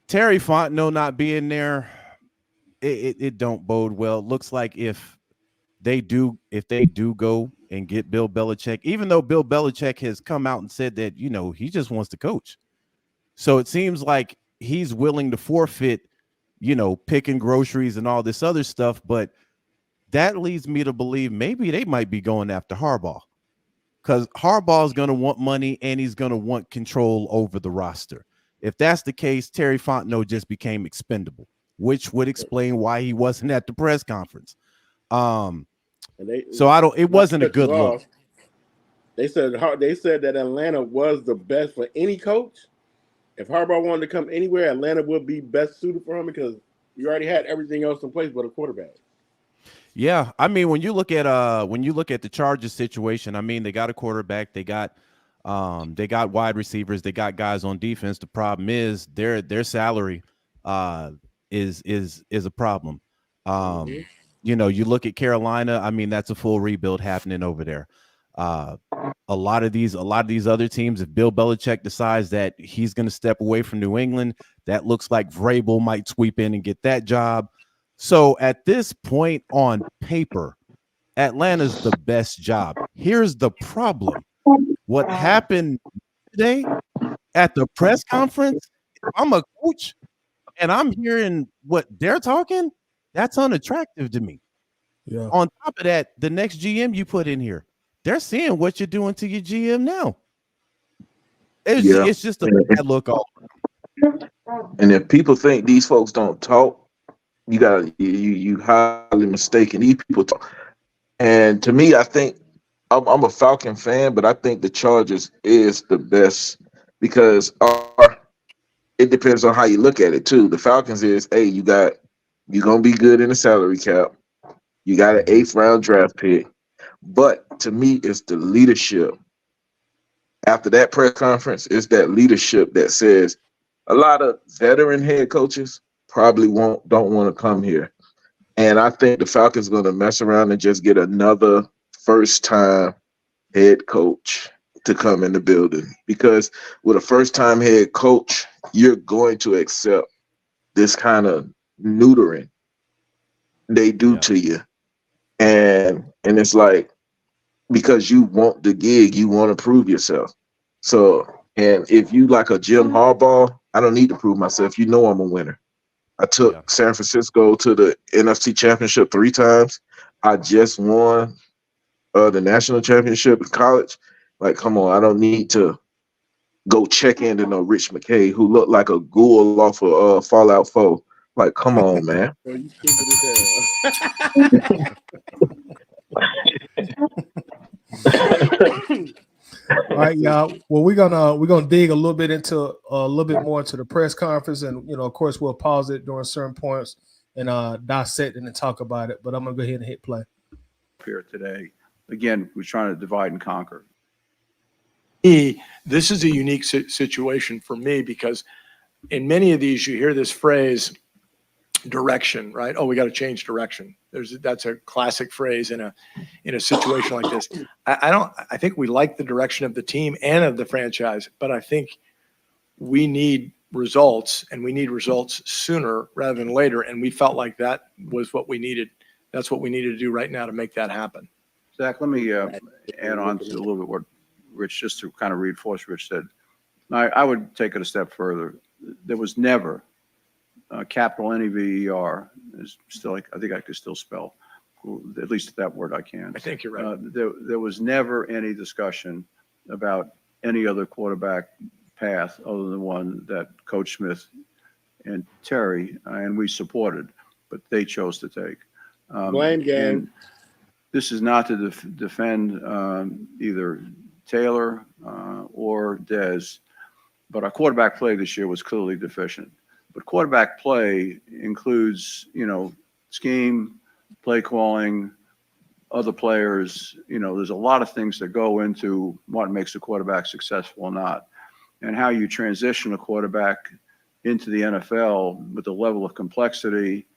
Terry Fontenot not being there, it don't bode well. It looks like if they do go and get Bill Belichick, even though Bill Belichick has come out and said that, he just wants to coach. So it seems like he's willing to forfeit, picking groceries and all this other stuff. But that leads me to believe maybe they might be going after Harbaugh, because Harbaugh is going to want money and he's going to want control over the roster. If that's the case, Terry Fontenot just became expendable, which would explain why he wasn't at the press conference. It wasn't a good look. They said that Atlanta was the best for any coach. If Harbaugh wanted to come anywhere, Atlanta would be best suited for him because you already had everything else in place but a quarterback. Yeah, I mean, when you look at the Chargers situation, I mean, they got a quarterback, they got wide receivers, they got guys on defense. The problem is their salary is a problem. You look at Carolina, I mean, that's a full rebuild happening over there. A lot of these other teams, if Bill Belichick decides that he's going to step away from New England, that looks like Vrabel might sweep in and get that job. So at this point on paper, Atlanta's the best job. Here's the problem. What happened today at the press conference, if I'm a coach and I'm hearing what they're talking, that's unattractive to me. Yeah. On top of that, the next GM you put in here, they're seeing what you're doing to your GM now. It's just a bad look all around. And if people think these folks don't talk, you highly mistaken. These people talk. And to me, I think I'm a Falcon fan, but I think the Chargers is the best because it depends on how you look at it too. The Falcons is, hey, you're gonna be good in the salary cap. You got an 8th round draft pick. But to me, it's the leadership. After that press conference, it's that leadership that says a lot of veteran head coaches probably don't want to come here. And I think the Falcons going to mess around and just get another first-time head coach to come in the building. Because with a first-time head coach, you're going to accept this kind of neutering they do to you. And it's like, because you want the gig, you want to prove yourself. So, and if you like a Jim Harbaugh, I don't need to prove myself. You know I'm a winner. I took San Francisco to the NFC Championship 3 times. I just won the national championship in college. Like, come on, I don't need to go check into no Rich McKay who looked like a ghoul off of Fallout 4. Like, come on, man. Oh, you stupid as hell. All right, y'all. Well, we're gonna dig a little bit more into the press conference, and of course, we'll pause it during certain points and dissect it and talk about it. But I'm gonna go ahead and hit play. Here today, again, we're trying to divide and conquer. This is a unique situation for me because in many of these, you hear this phrase, direction, right? Oh, we got to change direction. That's a classic phrase in a situation like this. I think we like the direction of the team and of the franchise, but I think we need results, and we need results sooner rather than later. And we felt like that was what we needed. That's what we needed to do right now to make that happen. Zach, let me add on to a little bit what Rich, just to kind of reinforce Rich said. I would take it a step further. There was never capital NEVER is still, I think I could still spell, at least that word I can. I think you're right. There was never any discussion about any other quarterback path other than the one that Coach Smith and Terry and we supported, but they chose to take. Blame game. And this is not to defend either Taylor or Dez, but our quarterback play this year was clearly deficient. But quarterback play includes, scheme, play calling, other players. There's a lot of things that go into what makes a quarterback successful or not, and how you transition a quarterback into the NFL with the level of complexity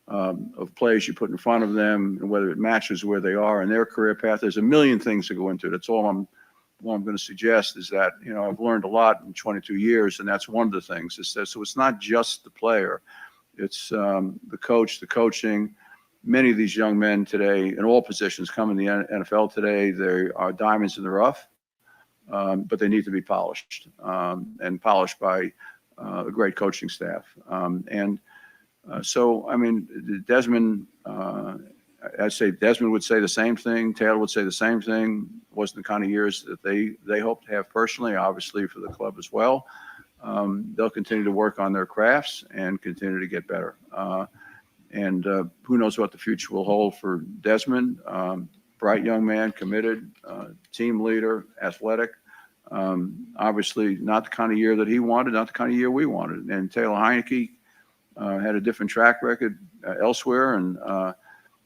of plays you put in front of them, and whether it matches where they are in their career path. There's a million things that go into it. That's all I'm going to suggest is that, I've learned a lot in 22 years, and that's one of the things. So it's not just the player. It's the coach, the coaching. Many of these young men today in all positions come in the NFL today. They are diamonds in the rough, but they need to be polished and polished by a great coaching staff. So, I mean, Desmond, I'd say Desmond would say the same thing. Taylor would say the same thing. Wasn't the kind of years that they hope to have personally, obviously for the club as well. They'll continue to work on their crafts and continue to get better. And who knows what the future will hold for Desmond. Bright young man, committed, team leader, athletic. Obviously not the kind of year that he wanted, not the kind of year we wanted. And Taylor Heineke had a different track record elsewhere and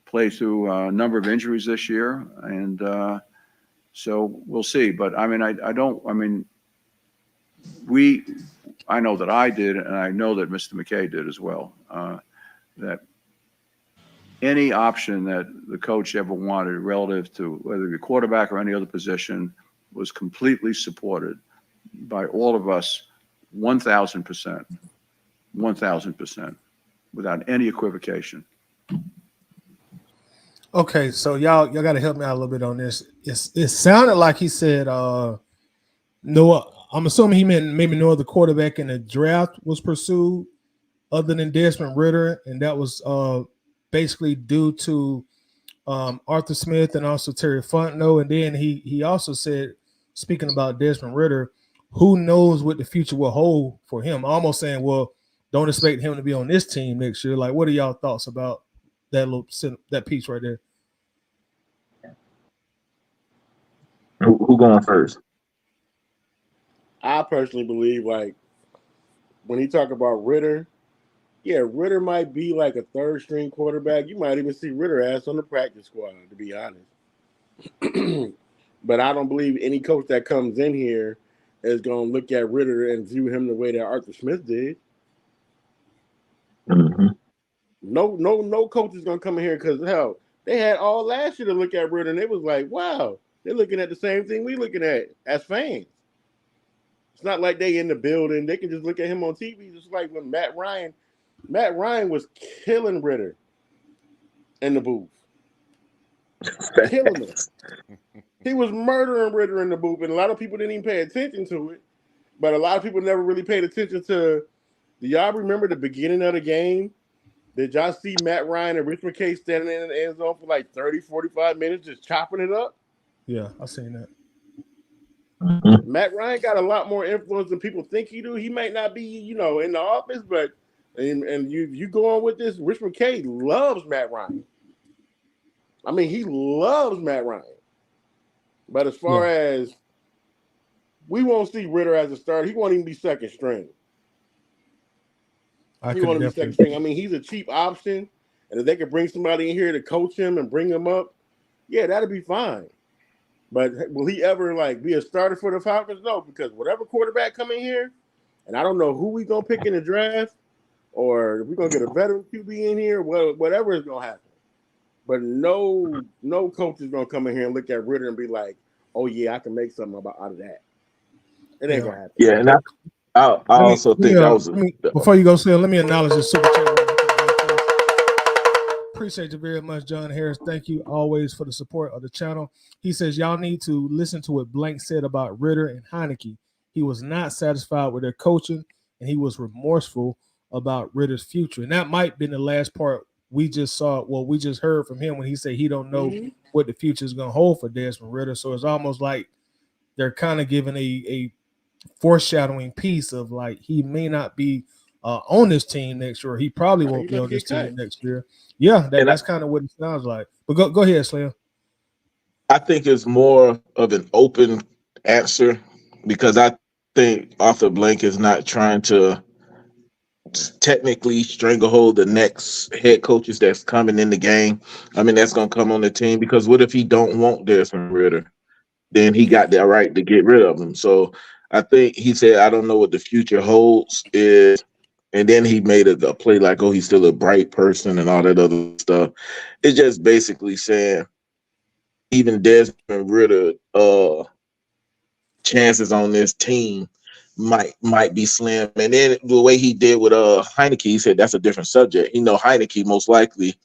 played through a number of injuries this year. And so we'll see. But I mean, I know that I did, and I know that Mr. McKay did as well, that any option that the coach ever wanted relative to whether it be quarterback or any other position was completely supported by all of us 1,000%, 1,000%, without any equivocation. Okay, so y'all got to help me out a little bit on this. It sounded like he said Noah. I'm assuming he meant maybe no other quarterback in the draft was pursued other than Desmond Ridder, and that was basically due to Arthur Smith and also Terry Fontenot. And then he also said, speaking about Desmond Ridder, who knows what the future will hold for him? Almost saying, well, don't expect him to be on this team next year. Like, what are y'all thoughts about that piece right there? Who going first? I personally believe, like, when he talk about Ridder, yeah, Ridder might be like a third string quarterback. You might even see Ridder ass on the practice squad, to be honest. But I don't believe any coach that comes in here is going to look at Ridder and view him the way that Arthur Smith did. Mm-hmm. No coach is going to come in here because, hell, they had all last year to look at Ridder, and it was like, wow, they're looking at the same thing we looking at as fans. It's not like they in the building. They can just look at him on TV. Just like when Matt Ryan was killing Ridder in the booth. Killing him. He was murdering Ridder in the booth, and a lot of people didn't even pay attention to it. But a lot of people never really paid attention to. Do y'all remember the beginning of the game? Did y'all see Matt Ryan and Rich McKay standing in the end zone for like 30, 45 minutes just chopping it up? Yeah, I seen that. Mm-hmm. Matt Ryan got a lot more influence than people think he do. He might not be, in the office, but and you go on with this, Rich McKay loves Matt Ryan. I mean, he loves Matt Ryan. But as far as we won't see Ridder as a starter, he won't even be second string. He won't be second string. I mean, he's a cheap option, and if they could bring somebody in here to coach him and bring him up, yeah, that'd be fine. But will he ever be a starter for the Falcons? No, because whatever quarterback come in here, and I don't know who we gonna pick in the draft, or if we're gonna get a veteran QB in here, whatever is gonna happen. But no coach is gonna come in here and look at Ridder and be like, "Oh yeah, I can make something out of that." It ain't gonna happen. Yeah, and I also think that was before you go, Slim, let me acknowledge the super chat. Appreciate you very much, John Harris. Thank you always for the support of the channel. He says y'all need to listen to what Blank said about Ridder and Heineke. He was not satisfied with their coaching, and he was remorseful about Ritter's future. And that might be the last part we just saw. Well, we just heard from him when he said he don't know what the future is going to hold for Desmond Ritter. So it's almost like they're kind of giving a foreshadowing piece of like he may not be on this team next year. He probably won't be on this team next year. Yeah, that's kind of what it sounds like. But go ahead, Slim. I think it's more of an open answer because I think Arthur Blank is not trying to technically stranglehold the next head coaches that's coming in the game. I mean, that's going to come on the team because what if he don't want Desmond Ritter? Then he got the right to get rid of him. So I think he said, I don't know what the future holds is. And then he made a play like, oh, he's still a bright person and all that other stuff. It's just basically saying even Desmond Ritter chances on this team might be slim. And then the way he did with Heineke, he said that's a different subject. You know, Heineke most likely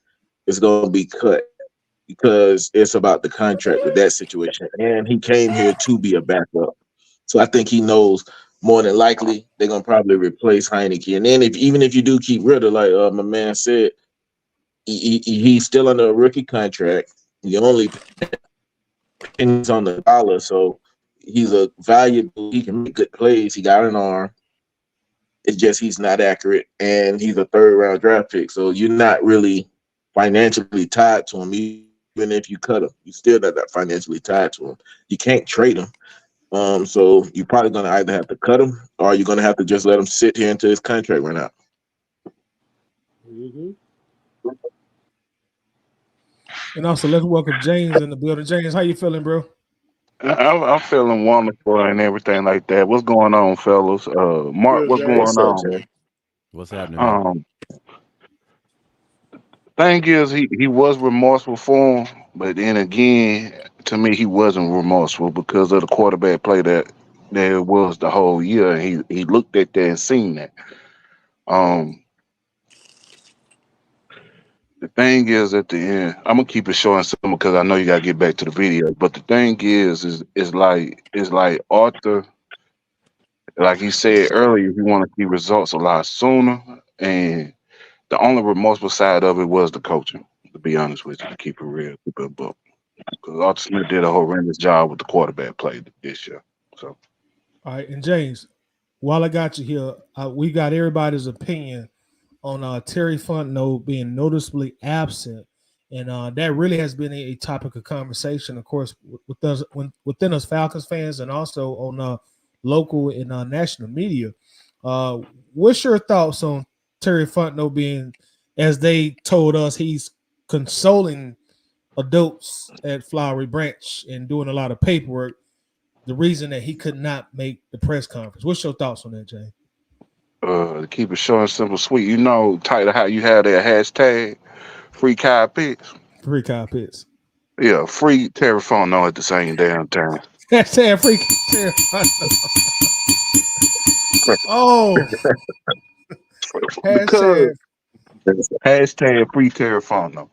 is going to be cut because it's about the contract with that situation. And he came here to be a backup. So I think he knows more than likely they're going to probably replace Heineke. And then even if you do keep Ritter, like my man said, he's still under a rookie contract. The only pennies on the dollar. So he's a valuable, he can make good plays. He got an arm. It's just he's not accurate. And he's a third-round draft pick. So you're not really financially tied to him. Even if you cut him, you're still not that financially tied to him. You can't trade him. So you're probably going to either have to cut him or you're going to have to just let him sit here until his contract run out. Mm-hmm. And also, let's welcome James in the building. James, how you feeling, bro? I'm feeling wonderful and everything like that. What's going on, fellas? Mark, Good, what's James. going What's up, on? Jay? What's happening, man? Thing is, he was remorseful for him, but then again, to me, he wasn't remorseful because of the quarterback play that there was the whole year. He looked at that and seen that. Um, the thing is, at the end, I'm gonna keep it short and simple because I know you gotta get back to the video. But the thing is like Arthur, like he said earlier, he want to see results a lot sooner, and the only remorseful side of it was the coaching. To be honest with you, to keep it real, keep it a book. Because Arthur Smith did a horrendous job with the quarterback play this year. So, All right, and James, while I got you here, we got everybody's opinion on Terry Fontenot being noticeably absent, and that really has been a topic of conversation, of course, with us within us Falcons fans, and also on local and national media. What's your thoughts on Terry Fontenot being, as they told us, he's consoling adults at Flowery Branch and doing a lot of paperwork? The reason that he could not make the press conference. What's your thoughts on that, Jay? to keep it short and simple, sweet, you know, title how you have that hashtag free Kyle Pitts. Free Kyle Pitts. Yeah, free Terry Fontenot at the same damn time. Hashtag free Terry. Oh, Because hashtag free Terry Fontenot.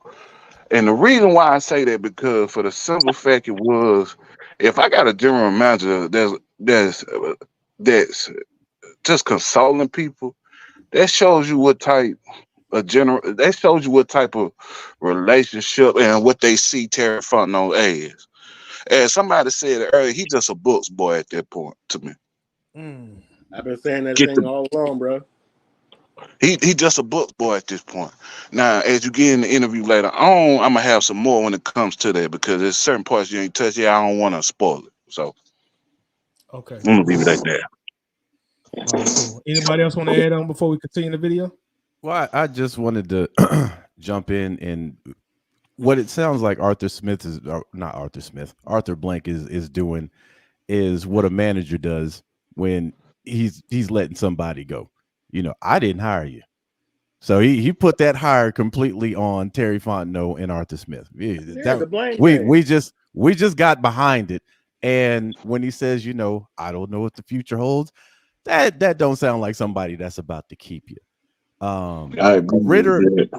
And the reason why I say that because for the simple fact it was, if I got a general manager that's just consoling people, that shows you what type that shows you what type of relationship and what they see Terry Fontenot as. As somebody said earlier, he's just a books boy at that point to me. I've been saying that Get thing all along, bro. He just a book boy at this point. Now, as you get in the interview later on, I'm gonna have some more when it comes to that because there's certain parts you ain't touch. Yeah, I don't want to spoil it. So Okay. I'm gonna leave it at that. All right, cool. Anybody else want to add on before we continue the video? Well, I just wanted to jump in and what it sounds like Arthur Smith is not Arthur Smith. Arthur Blank is doing is what a manager does when he's letting somebody go. You know, I didn't hire you. So he put that hire completely on Terry Fontenot and Arthur Smith. The blame we just got behind it. And when he says, you know, I don't know what the future holds, that don't sound like somebody that's about to keep you. I agree.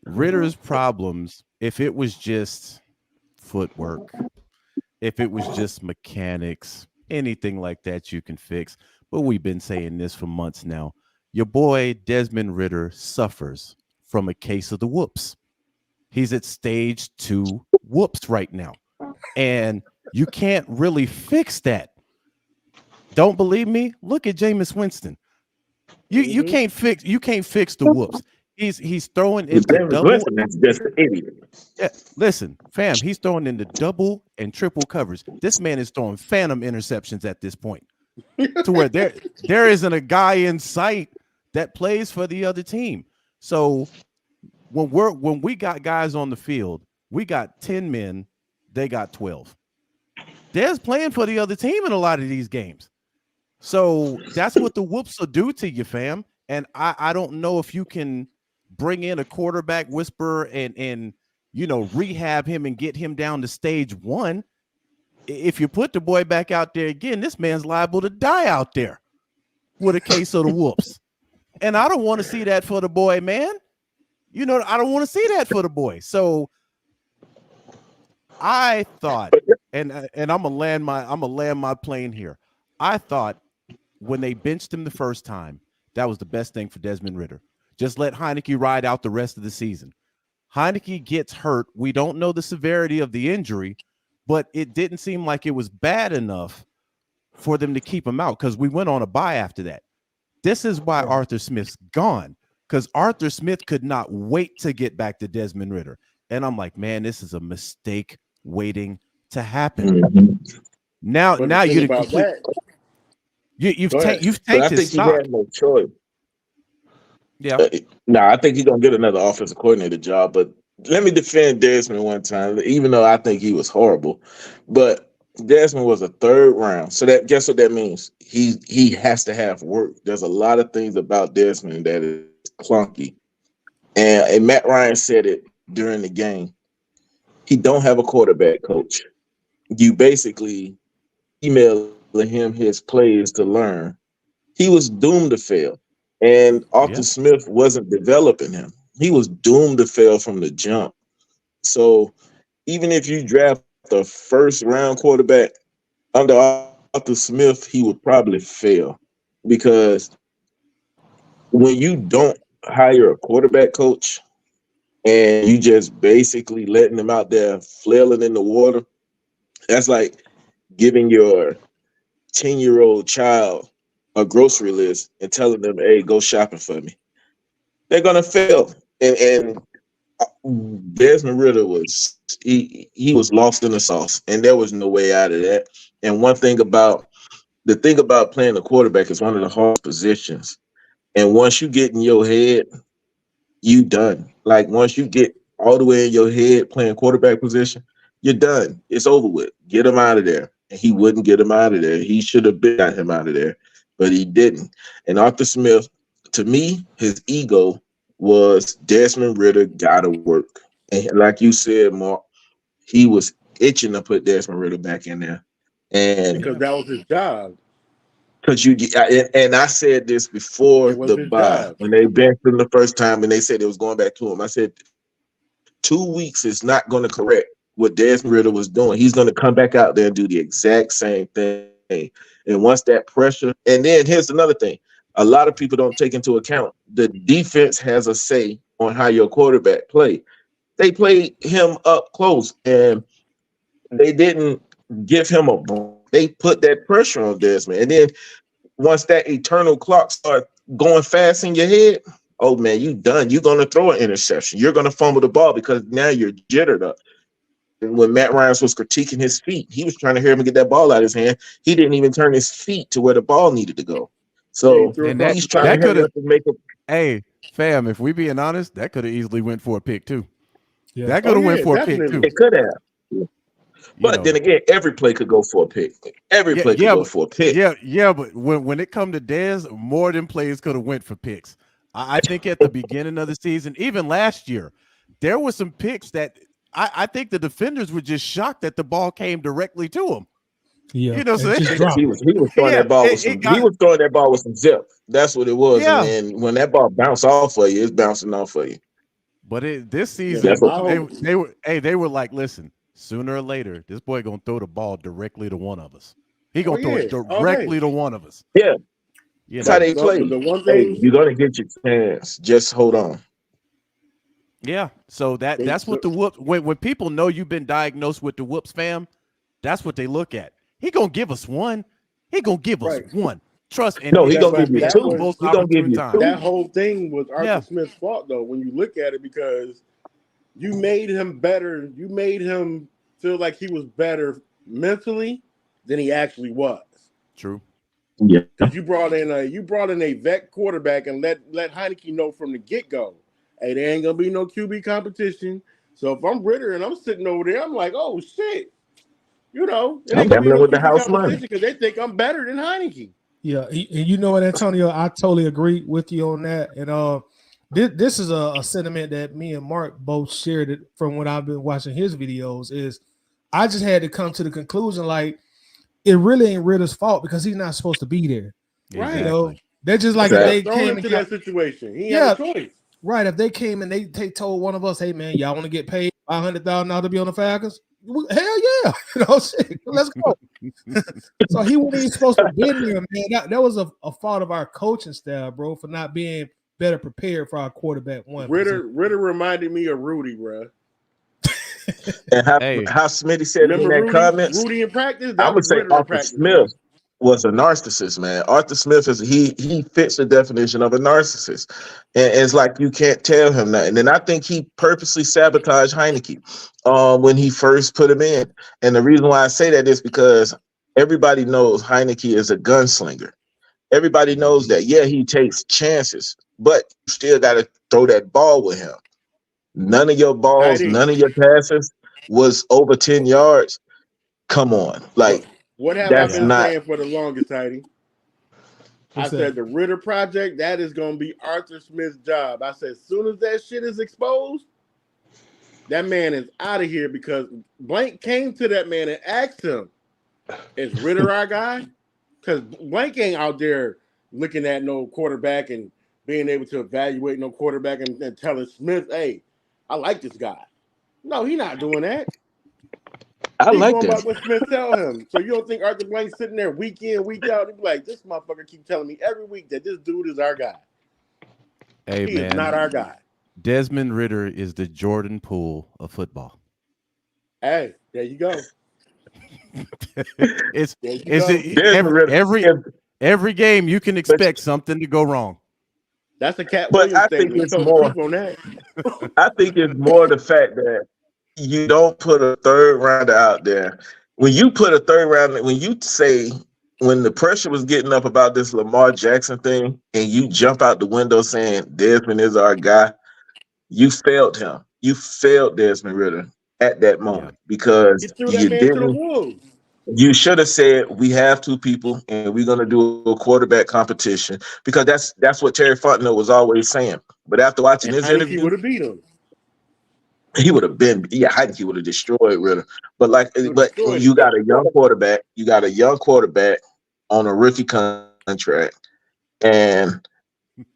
Ritter's problems, if it was just footwork, if it was just mechanics, anything like that you can fix. But we've been saying this for months now. your boy Desmond Ritter suffers from a case of the whoops. He's at stage 2 whoops right now. And you can't really fix that. Don't believe me? Look at Jameis Winston. You can't fix the whoops. He's throwing into James double. Winston is just an idiot. Yeah, listen, fam, he's throwing into double and triple coverage. This man is throwing phantom interceptions at this point, to where there isn't a guy in sight that plays for the other team. So when we got guys on the field, we got 10 men, they got 12. There's playing for the other team in a lot of these games. So that's what the whoops will do to you, fam. And I don't know if you can bring in a quarterback whisperer and rehab him and get him down to stage 1. If you put the boy back out there again, this man's liable to die out there with a case of the whoops. And I don't want to see that for the boy, man. I don't want to see that for the boy. So I thought, and I'm gonna land my plane here. I thought when they benched him the first time, that was the best thing for Desmond Ritter. Just let Heineke ride out the rest of the season. Heineke gets hurt. We don't know the severity of the injury, but it didn't seem like it was bad enough for them to keep him out because we went on a bye after that. This is why Arthur Smith's gone, because Arthur Smith could not wait to get back to Desmond Ritter. And I'm like, man, this is a mistake waiting to happen. Now you've tanked his stock. He had no choice. Yeah. I think he's gonna get another offensive coordinator job. But let me defend Desmond one time, even though I think he was horrible. But Desmond was a 3rd round, so that guess what that means? He has to have work. There's a lot of things about Desmond that is clunky, and Matt Ryan said it during the game. He don't have a quarterback coach. You basically emailing him his plays to learn. He was doomed to fail. And Arthur Smith wasn't developing him. He was doomed to fail from the jump. So even if you draft the 1st round quarterback under Arthur Smith, he would probably fail. Because when you don't hire a quarterback coach and you just basically letting them out there flailing in the water, that's like giving your 10-year-old child a grocery list and telling them, hey, go shopping for me. They're going to fail. And Desmond Ritter was lost in the sauce, and there was no way out of that. And the thing about playing the quarterback is one of the hardest positions. And once you get in your head, you done. Like once you get all the way in your head playing quarterback position, you're done. It's over with. Get him out of there. And he wouldn't get him out of there. He should have got him out of there, but he didn't. And Arthur Smith, to me, his ego was Desmond Ritter gotta work. And like you said, Mark, he was itching to put Desmond Ritter back in there. And because that was his job. Because and I said this before the bye when they benched him the first time and they said it was going back to him. I said 2 weeks is not going to correct what Desmond Ritter was doing. He's going to come back out there and do the exact same thing. And once that pressure, and then here's another thing. A lot of people don't take into account the defense has a say on how your quarterback play. They played him up close and they didn't give him a ball. They put that pressure on Desmond. And then once that eternal clock starts going fast in your head, oh man, you done. You're going to throw an interception. You're going to fumble the ball because now you're jittered up. And when Matt Ryan was critiquing his feet, he was trying to hear him get that ball out of his hand. He didn't even turn his feet to where the ball needed to go. So he's trying to hurry up and make a. Hey, fam, if we being honest, that could have easily went for a pick too. Yeah. That could have went for a pick too. It could have. But then again, every play could go for a pick. Every play could go for a pick. Yeah, but when it come to Dez, more than plays could have went for picks. I think at the beginning of the season, even last year, there were some picks that I think the defenders were just shocked that the ball came directly to him. Yeah, he was throwing that ball with he was throwing that ball with some zip. That's what it was. Yeah. And when that ball bounced off for you, it's bouncing off for you. But this season, they were like, listen. Sooner or later, this boy gonna throw the ball directly to one of us. He gonna throw it directly to one of us. Yeah. You That's how know, they play. The one Hey, thing you're gonna get your chance. Just hold on. yeah. So that's what the whoop when people know you've been diagnosed with the whoops, fam, that's what they look at. He gonna give us one. He gonna give us right. one. Trust, and No, he it's That gonna gonna give but you be that at the two. was most He gonna give opportune you time. that two. whole thing was Arthur Yeah. Smith's fault though, when you look at it, because you made him better. You made him feel like he was better mentally than he actually was. True. Yeah. Because you brought in a vet quarterback and let Heineke know from the get-go, hey, there ain't gonna be no QB competition. So if I'm Ritter and I'm sitting over there, I'm like, oh shit, it I'm ain't gonna be gambling no with the QB house money. competition because they think I'm better than Heineke. Yeah, and you know what, Antonio, I totally agree with you on that. And this is a sentiment that me and Mark both shared it from when I've been watching his videos. Is I just had to come to the conclusion like it really ain't Ritter's fault because he's not supposed to be there. Right. You know, Exactly. they're just But like you if Exactly. they just thrown came and into got that situation. He had a yeah, choice. right. If they came and they told one of us, hey man, y'all want to get paid $500,000 to be on the Falcons? Hell yeah, shit, let's go. So he wasn't even supposed to be there, man. That was a fault of our coaching staff, bro, for not being better prepared for our quarterback one position. Ritter reminded me of Rudy, bro. And Hey, how Smitty said it in Remember that Rudy? comments. Rudy in practice? I'm That gonna was say Ritter in Arthur practice, man. Smith was a narcissist, man. Arthur Smith is he fits the definition of a narcissist, and it's like you can't tell him that. And then I think he purposely sabotaged Heineke when he first put him in. And the reason why I say that is because everybody knows Heineke is a gunslinger. Everybody knows that. Yeah, he takes chances, but you still got to throw that ball with him. None of your balls, Tidy. none of your passes was over 10 yards. Come on, What like what have I that's been Yeah. not. saying for the longest, Tidy? I What's said that? the Ritter project, that is gonna be Arthur Smith's job. I said as soon as that shit is exposed, that man is out of here because Blank came to that man and asked him, is Ritter our guy? Because Blank ain't out there looking at no quarterback and being able to evaluate no quarterback and telling Smith, hey, I like this guy. No, he's not doing that. I He's like going by that. what Smith tell him. So you don't think Arthur Blank's sitting there week in, week out? He'd be like, this motherfucker keep telling me every week that this dude is our guy. hey, He is not our man. guy. Desmond Ritter is the Jordan Poole of football. Hey, there you go. it's There you it's go. Desmond Ritter. every game you can But expect something to go wrong. That's a Cat but Williams I think statement. He it's told the more. truth on that. I think it's more the fact that you don't put a third rounder out there. When you put a third rounder, when you say when the pressure was getting up about this Lamar Jackson thing, and you jump out the window saying Desmond is our guy, you failed him. You failed Desmond Ritter at that Yeah. moment because He threw that you man to the didn't. wolves. You should have said we have two people and we're going to do a quarterback competition because that's what Terry Fontenot was always saying. But after watching And his Heineke interview, would have beat him. he would have been, yeah, Heineke would have destroyed Ritter. He would have But destroyed you him. got a young quarterback, on a rookie contract, and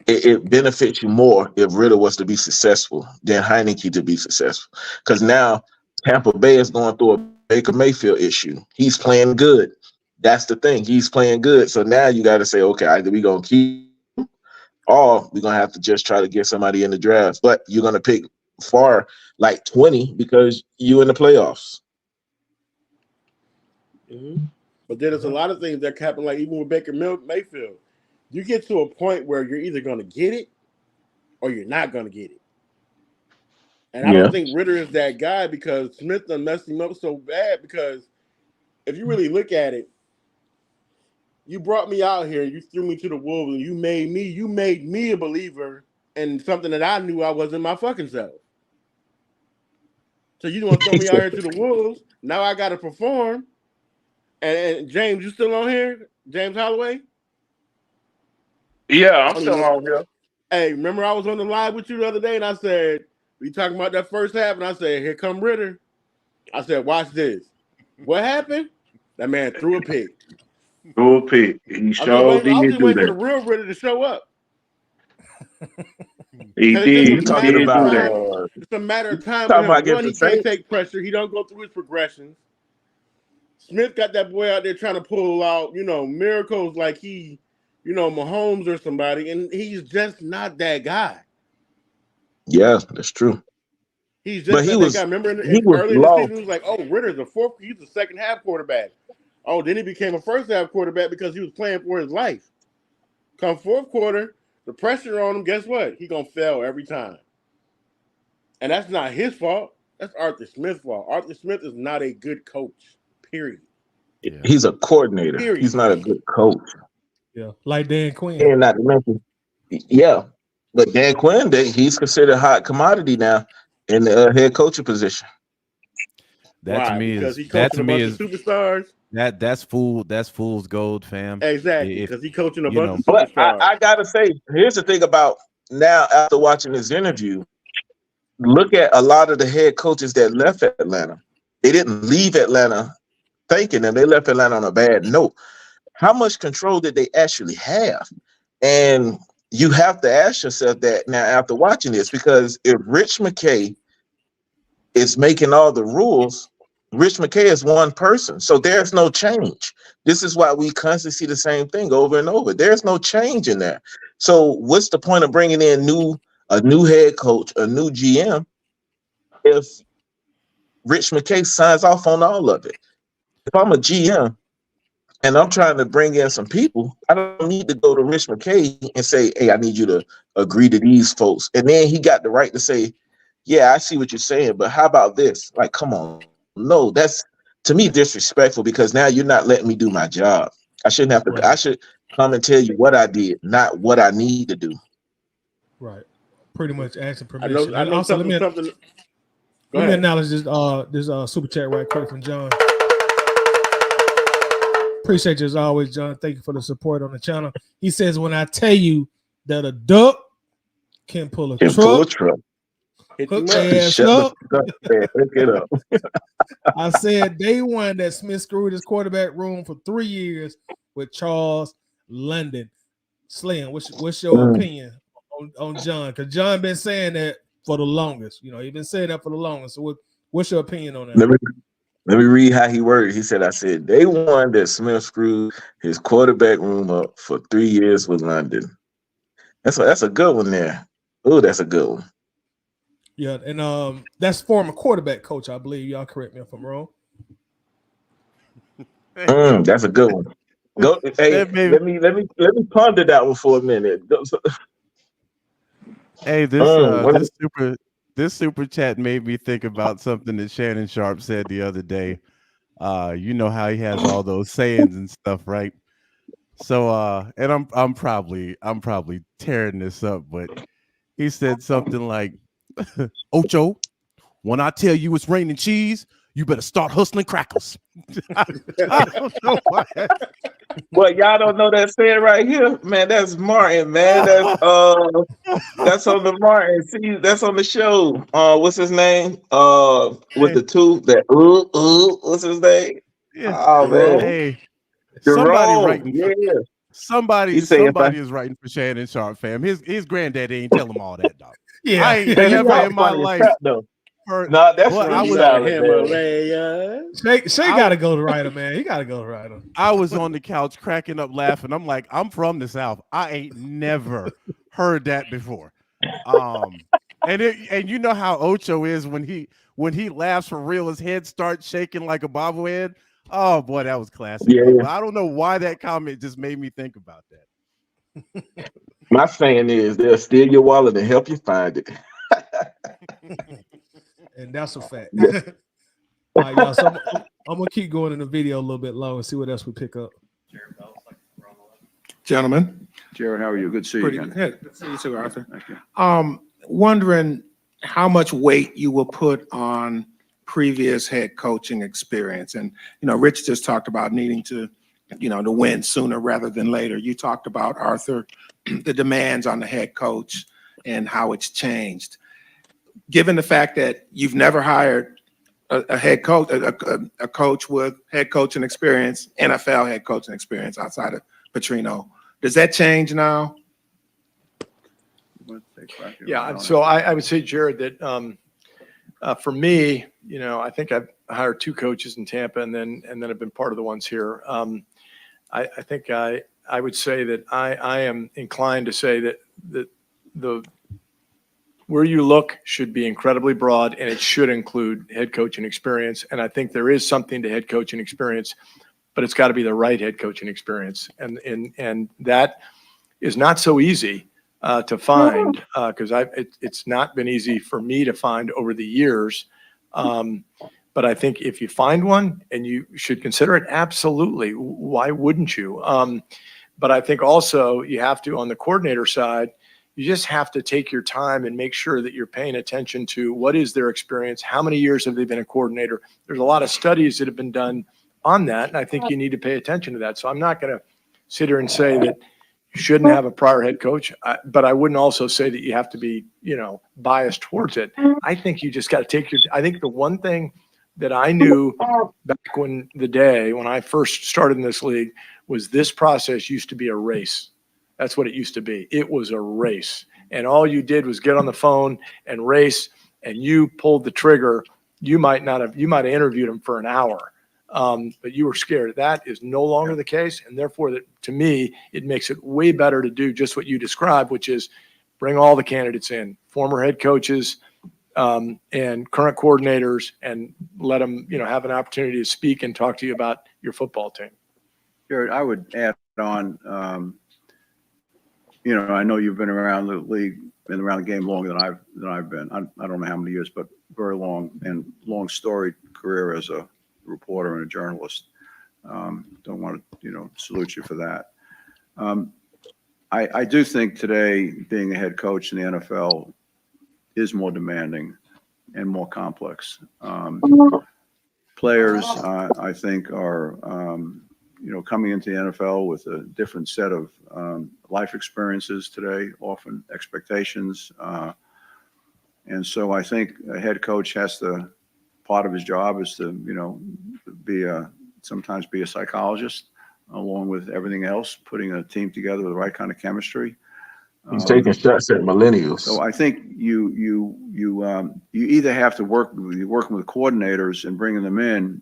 it benefits you more if Ritter was to be successful than Heineke to be successful. Because now Tampa Bay is going through a Baker Mayfield issue. He's playing good. That's the thing. He's playing good. So now you got to say, okay, either we gonna keep him or we're gonna have to just try to get somebody in the draft. But you're gonna pick far like 20 because you in the playoffs. Mm-hmm. But then there's a lot of things that happen, like even with Baker Mayfield. You get to a point where you're either going to get it or you're not going to get it. And I Yeah. don't think Ritter is that guy because Smith done messed him up so bad. Because if you really look at it, you brought me out here and you threw me to the wolves and you made me a believer in something that I knew I wasn't my fucking self. So you want to throw me out here to the wolves? Now I got to perform. And James, you still on here? James Holloway? Yeah, I I'm don't even still know. on here. Hey, remember I was on the live with you the other day and I said, we talking about that first half, and I said, here come Ritter. I said, watch this. What happened? That man threw a pick. Go pick. He I was just sure waiting, I was did just do waiting for the that. real Ritter to show up. He Because it's just did. a You He talking matter did of do about that. time. It's a matter you of time with talking about him. against One, the he can't Saints? take pressure. He don't go through his progressions. Smith got that boy out there trying to pull out, miracles like he, Mahomes or somebody, and he's just not that guy. Yeah, that's true. He's But just not that guy. Remember he was early in the lost. season, he was like, "Oh, Ritter's he's a second half quarterback." Oh, then he became a first half quarterback because he was playing for his life. Come fourth quarter, the pressure on him, guess what? He gonna fail every time. And that's not his fault. That's Arthur Smith's fault. Arthur Smith is not a good coach. Period. Yeah. He's a coordinator. Period. He's not a good coach. Yeah, like Dan Quinn. And not to mention, yeah. But Dan Quinn, he's considered a hot commodity now in the head coaching position. That to Why? me Because is he that coaching to a me bunch is of superstars. that's fool's gold, fam. Exactly, If because he coaching a you bunch know, of But superstars. I gotta say, here's the thing about now after watching this interview, look at a lot of the head coaches that left Atlanta. They didn't leave Atlanta thanking them. They left Atlanta on a bad note. How much control did they actually have? And you have to ask yourself that now after watching this, because if Rich McKay is making all the rules, Rich McKay is one person. So there's no change. This is why we constantly see the same thing over and over. There's no change in there. So what's the point of bringing in a new head coach, a new GM, if Rich McKay signs off on all of it? If I'm a GM and I'm trying to bring in some people, I don't need to go to Rich McKay and say, hey, I need you to agree to these folks. And then he got the right to say, yeah, I see what you're saying, but how about this? Like, come on. No, that's to me disrespectful because now you're not letting me do my job. I shouldn't have to, Right. I should come and tell you what I did, not what I need to do. Right. Pretty much asking I permission. know And also, something. Go let me ahead. acknowledge this super chat right quick from John. Appreciate you as always, John. Thank you for the support on the channel. He says, when I tell you that a duck can pull a Can truck, pull a truck. Hit hook him up. their ass Shut up. the man, hook it up. I said day one that Smith screwed his quarterback room for 3 years with Charles London. Slim, what's your opinion on John? Because John been saying that for the longest. He's been saying that for the longest. So what's your opinion on that? Let me read how he worded. He said, I said, day one that Smith screwed his quarterback room up for 3 years with London. That's a good one there. Oh, that's a good one. Yeah, and that's former quarterback coach, I believe. Y'all correct me if I'm wrong. That's a good one. Go, hey, let me ponder that one for a minute. Hey, this super chat made me think about something that Shannon Sharp said the other day. You know how he has all those sayings and stuff, right? So and I'm probably tearing this up, but he said something like, Ocho, when I tell you it's raining cheese, you better start hustling crackers. I don't know why. Well, y'all don't know that saying right here, man. That's Martin, man. That's on the Martin. See, that's on the show. What's his name? With the two that what's his name? Yeah. Oh man, Hey, somebody Jerome. writing Yeah. somebody He say is writing for Shannon Sharp, fam. His granddaddy ain't tell him all that, dog. Yeah, I ain't man, you never know in my funny as life crap, though. heard. No, that's But I funny was solid, man. Himalayas. Shay got to go to writer, man. He got to go to writer. I was on the couch cracking up laughing. I'm like, I'm from the South. I ain't never heard that before. And you know how Ocho is when he laughs for real, his head starts shaking like a bobblehead. Oh boy, that was classic. Yeah. But I don't know why that comment just made me think about that. My saying is they'll steal your wallet and help you find it. And that's a fact. All right, y'all. So I'm gonna keep going in the video a little bit longer and see what else we pick up. Gentlemen, Jared, how are you? Good to see you pretty again. good. Good to see you too, Arthur. Thank you. Wondering how much weight you will put on previous head coaching experience. And, Rich just talked about needing to, to win sooner rather than later. You talked about, Arthur, the demands on the head coach and how it's changed. Given the fact that you've never hired a head coach, a coach with head coaching experience, NFL head coaching experience outside of Petrino, does that change now? Yeah, so I would say, Jared, that for me, I think I've hired 2 coaches in Tampa, and then I've been part of the ones here. I think I I would say that I am inclined to say that the where you look should be incredibly broad, and it should include head coaching experience. And I think there is something to head coaching experience, but it's got to be the right head coaching experience. And that is not so easy to find because it's not been easy for me to find over the years. But I think if you find one and you should consider it, absolutely. Why wouldn't you? But I think also you have to, on the coordinator side, you just have to take your time and make sure that you're paying attention to what is their experience, how many years have they been a coordinator. There's a lot of studies that have been done on that, and I think you need to pay attention to that. So I'm not going to sit here and say that you shouldn't have a prior head coach, but I wouldn't also say that you have to be, biased towards it. I think you just got to take I think the one thing that I knew back when I first started in this league was this process used to be a race. That's what it used to be. It was a race. And all you did was get on the phone and race, and you pulled the trigger. You might have interviewed him for an hour, but you were scared. That is no longer the case. And therefore, to me, it makes it way better to do just what you described, which is bring all the candidates in, former head coaches and current coordinators, and let them, have an opportunity to speak and talk to you about your football team. Jared, I would add on, I know you've been around the league, been around the game longer than I've been. I don't know how many years, but very long storied career as a reporter and a journalist. Don't want to, salute you for that. I do think today being a head coach in the NFL is more demanding and more complex. Players, I think, are coming into the NFL with a different set of life experiences today, often expectations. And so I think a head coach part of his job is to, sometimes be a psychologist along with everything else, putting a team together with the right kind of chemistry. He's taking shots at millennials. So I think you either have to working with coordinators and bringing them in.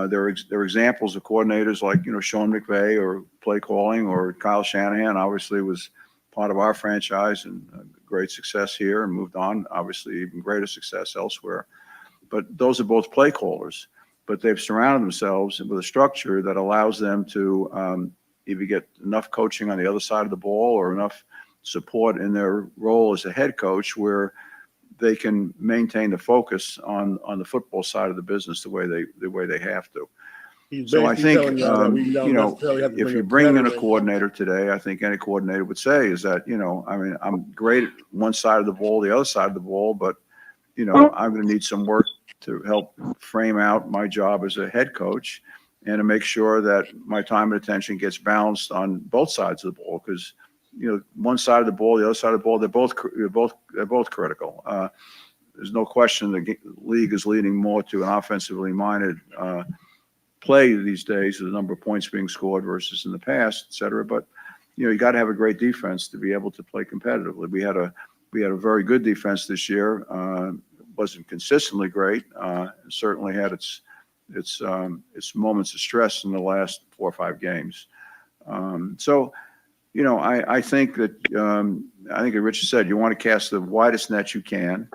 There are examples of coordinators like Sean McVay or play calling, or Kyle Shanahan. Obviously was part of our franchise and great success here, and moved on. Obviously even greater success elsewhere. But those are both play callers. But they've surrounded themselves with a structure that allows them to either get enough coaching on the other side of the ball or enough support in their role as a head coach where they can maintain the focus on the football side of the business the way they have to. So I think if you bring in a coordinator today, I think any coordinator would say is that I'm great at one side of the ball, the other side of the ball, but I'm going to need some work to help frame out my job as a head coach and to make sure that my time and attention gets balanced on both sides of the ball, because one side of the ball, the other side of the ball, they're both critical. There's no question the league is leaning more to an offensively minded play these days, the number of points being scored versus in the past, et cetera. But you got to have a great defense to be able to play competitively. We had a very good defense this year. Wasn't consistently great. Certainly had its moments of stress in the last 4 or 5 games. I think that I think as Richard said, you want to cast the widest net you can,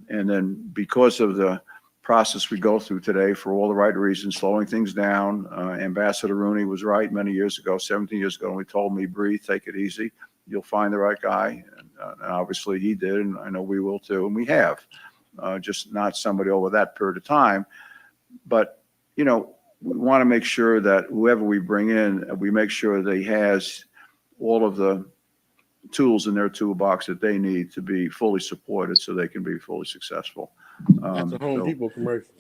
and then because of the process we go through today, for all the right reasons, slowing things down. Ambassador Rooney was right many years ago, 17 years ago, when he told me, breathe, take it easy. You'll find the right guy, and obviously he did, and I know we will too, and we have. Just not somebody over that period of time, but we want to make sure that whoever we bring in, we make sure that he has all of the tools in their toolbox that they need to be fully supported so they can be fully successful. That's a Home Depot commercial.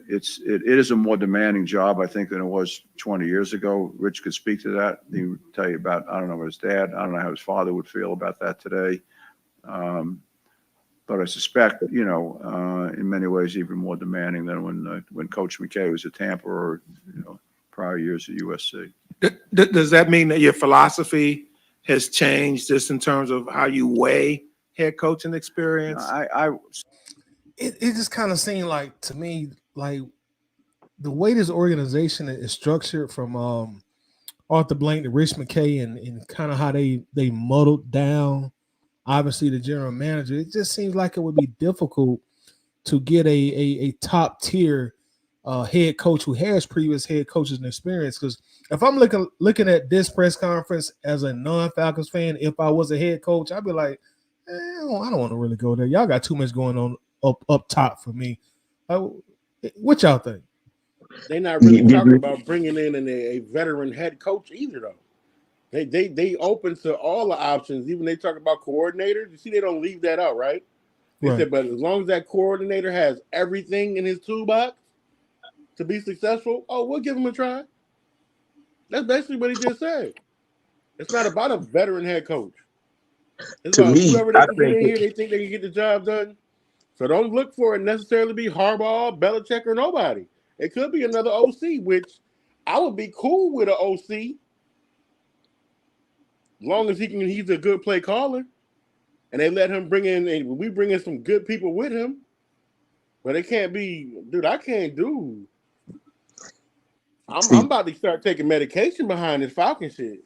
It is a more demanding job, I think, than it was 20 years ago. Rich could speak to that. He would tell you about, I don't know what his dad, I don't know how his father would feel about that today. But I suspect, in many ways, even more demanding than when Coach McKay was at Tampa or, prior years at USC. Does that mean that your philosophy has changed just in terms of how you weigh head coaching experience? It just kind of seemed like to me, like the way this organization is structured from Arthur Blank to Rich McKay and kind of how they muddled down, obviously, the general manager, it just seems like it would be difficult to get a top tier head coach who has previous head coaches and experience. Because if I'm looking at this press conference as a non-Falcons fan, if I was a head coach, I'd be like, I don't want to really go there. Y'all got too much going on up top for me. What y'all think? They're not really talking about bringing in a veteran head coach either, though. They open to all the options. Even they talk about coordinators. You see, they don't leave that out, right? They said, but as long as that coordinator has everything in his toolbox to be successful, we'll give him a try. That's basically what he just said. It's not about a veteran head coach. It's about whoever they can get in here, they think they can get the job done. So don't look for it necessarily be Harbaugh, Belichick, or nobody. It could be another OC, which I would be cool with an OC, as long as he's a good play caller, and they let him bring in some good people with him. But it can't be, dude. I can't do. I'm about to start taking medication behind this Falcon shit.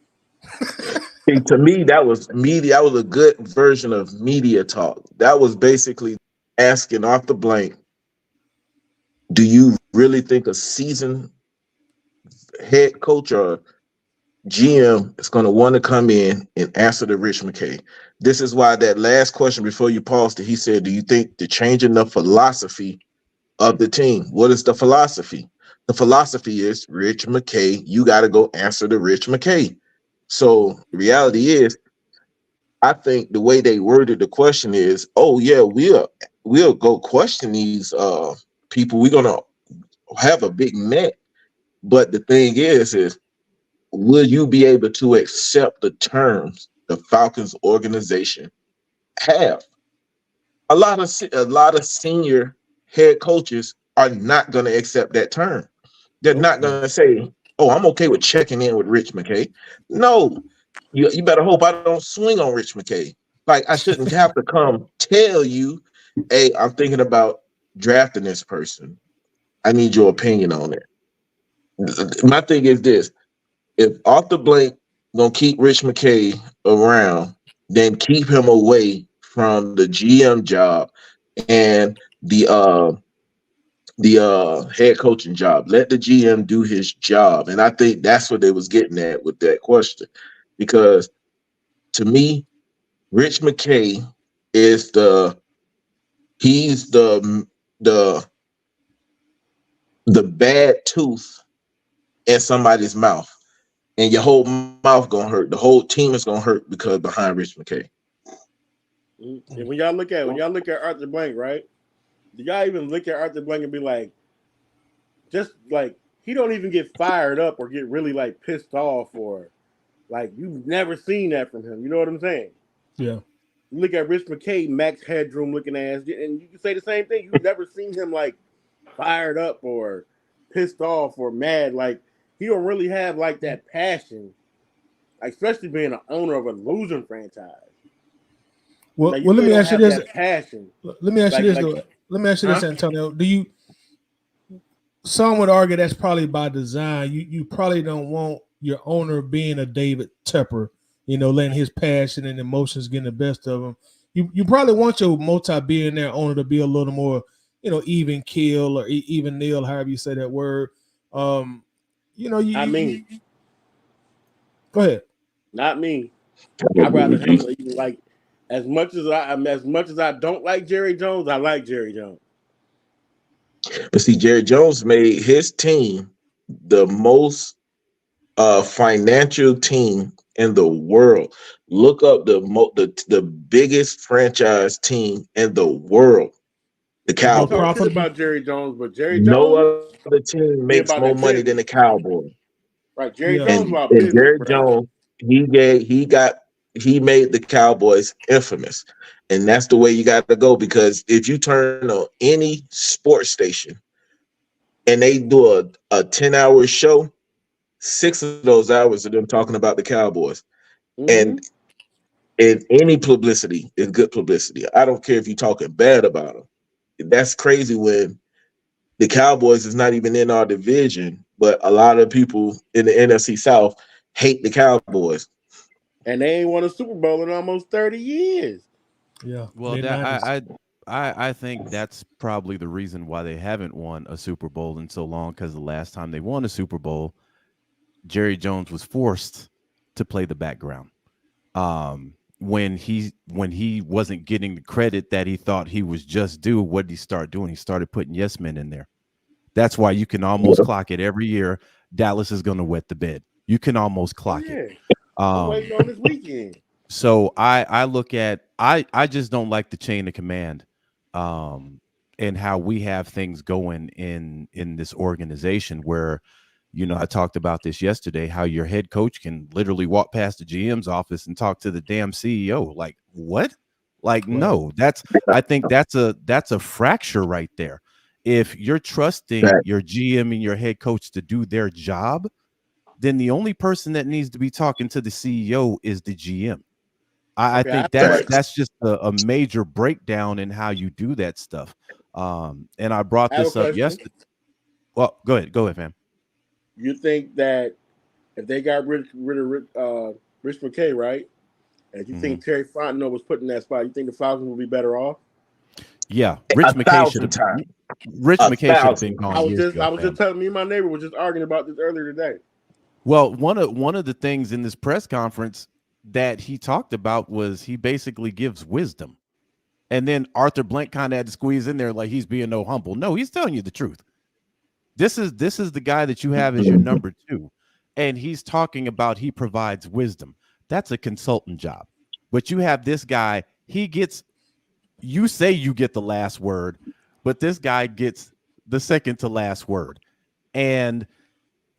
To me, that was media. That was a good version of media talk. That was basically asking Arthur Blank, do you really think a seasoned head coach or GM is going to want to come in and answer to Rich McKay? This is why that last question before you paused it, he said, do you think the changing the philosophy of the team? What is the philosophy? The philosophy is Rich McKay, you got to go answer to Rich McKay. So the reality is, I think the way they worded the question is, oh yeah, we'll go question these people. We're gonna have a big net, but the thing is, will you be able to accept the terms the Falcons organization have? A lot of senior head coaches are not going to accept that term. They're not going to say, "Oh, I'm okay with checking in with Rich McKay." No, you better hope I don't swing on Rich McKay. Like, I shouldn't have to come tell you, "Hey, I'm thinking about drafting this person. I need your opinion on it." My thing is this: if Arthur Blank gonna keep Rich McKay around, then keep him away from the GM job and the head coaching job. Let the GM do his job. And I think that's what they was getting at with that question. Because to me, Rich McKay is he's the bad tooth in somebody's mouth. And your whole mouth gonna hurt. The whole team is gonna hurt because behind Rich McKay. And when y'all look at Arthur Blank, right? Do y'all even look at Arthur Blank and be like, just like, he don't even get fired up or get really like pissed off, or like, you've never seen that from him. You know what I'm saying? Yeah. You look at Rich McKay, Max Headroom looking ass, and you can say the same thing. You've never seen him like fired up or pissed off or mad. Like, he don't really have like that passion, especially being an owner of a losing franchise. Well, like, let me ask you this. Passion. Let me ask you this, though. Let me ask you this, Antonio. Some would argue that's probably by design. You probably don't want your owner being a David Tepper, letting his passion and emotions get the best of him. You probably want your multi-billionaire owner to be a little more, even keel or even nil, however you say that word. Go ahead. Not me. I'd rather him like, as much as I don't like Jerry Jones, I like Jerry Jones. But see, Jerry Jones made his team the most financial team in the world. Look up the biggest franchise team in the world. The Cowboys. Talk shit about Jerry Jones, but Jerry Jones, no other team makes more money than the Cowboys. Right, Jerry Jones about business. Jerry bro. Jones, he made the Cowboys infamous, and that's the way you got to go. Because if you turn on any sports station and they do a 10-hour show, 6 of those hours are them talking about the Cowboys. And any publicity is good publicity. I don't care if you're talking bad about them. That's crazy when the Cowboys is not even in our division, but a lot of people in the NFC South hate the Cowboys. And they ain't won a Super Bowl in almost 30 years. Yeah. Well, mid-90s. I think that's probably the reason why they haven't won a Super Bowl in so long, because the last time they won a Super Bowl, Jerry Jones was forced to play the background. When he wasn't getting the credit that he thought he was just due, what did he start doing? He started putting yes men in there. That's why you can almost clock it every year. Dallas is going to wet the bed. You can almost clock it. I'm waiting on this weekend. So I look at I just don't like the chain of command, and how we have things going in this organization where, I talked about this yesterday, how your head coach can literally walk past the GM's office and talk to the damn CEO. Like, what? Like, no, I think that's a fracture right there. If you're trusting your GM and your head coach to do their job, then the only person that needs to be talking to the CEO is the GM. I think that's just a major breakdown in how you do that stuff. And I brought this up yesterday. Well, go ahead, fam. You think that if they got rid of Rich McKay, right? And you think Terry Fontenot was put in that spot, you think the Falcons would be better off? Yeah, Rich McKay should have been gone. I was just telling me, my neighbor was just arguing about this earlier today. Well, one of the things in this press conference that he talked about was he basically gives wisdom. And then Arthur Blank kind of had to squeeze in there like he's being no humble. No, he's telling you the truth. This is the guy that you have as your number 2. And he's talking about he provides wisdom. That's a consultant job. But you have this guy, you say you get the last word, but this guy gets the second to last word. And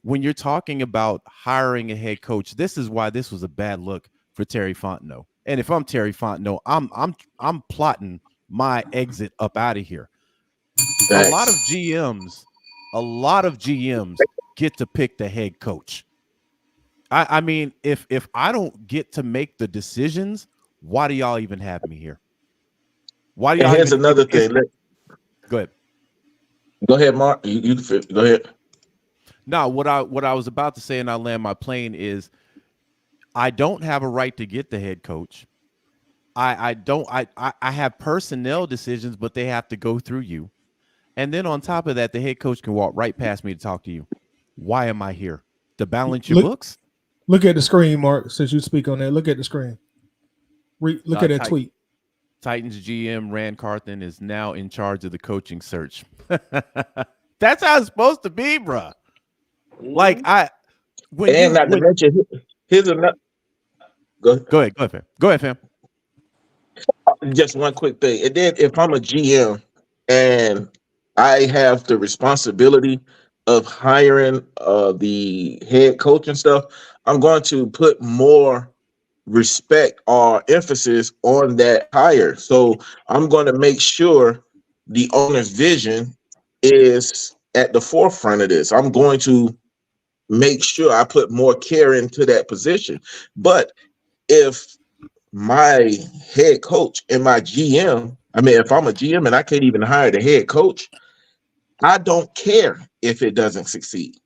when you're talking about hiring a head coach, this is why this was a bad look for Terry Fontenot. And if I'm Terry Fontenot, I'm plotting my exit up out of here. A lot of GMs get to pick the head coach. I mean, if I don't get to make the decisions, why do y'all even have me here? Why do y'all? Here's another thing. Go ahead. Go ahead, Mark. You go ahead. No, what I was about to say, and I land my plane, is I don't have a right to get the head coach. I have personnel decisions, but they have to go through you. And then on top of that, the head coach can walk right past me to talk to you. Why am I here? To balance your books? Look at the screen, Mark, since you speak on that. Look at the screen. Look at that tweet. Titans GM Rand Carthen is now in charge of the coaching search. That's how it's supposed to be, bro. Like here's another. Go ahead, fam. Just one quick thing. And then if I'm a GM and I have the responsibility of hiring the head coach and stuff, I'm going to put more respect or emphasis on that hire. So I'm going to make sure the owner's vision is at the forefront of this. I'm going to make sure I put more care into that position. But if my head coach and my GM, if I'm a GM and I can't even hire the head coach, I don't care if it doesn't succeed.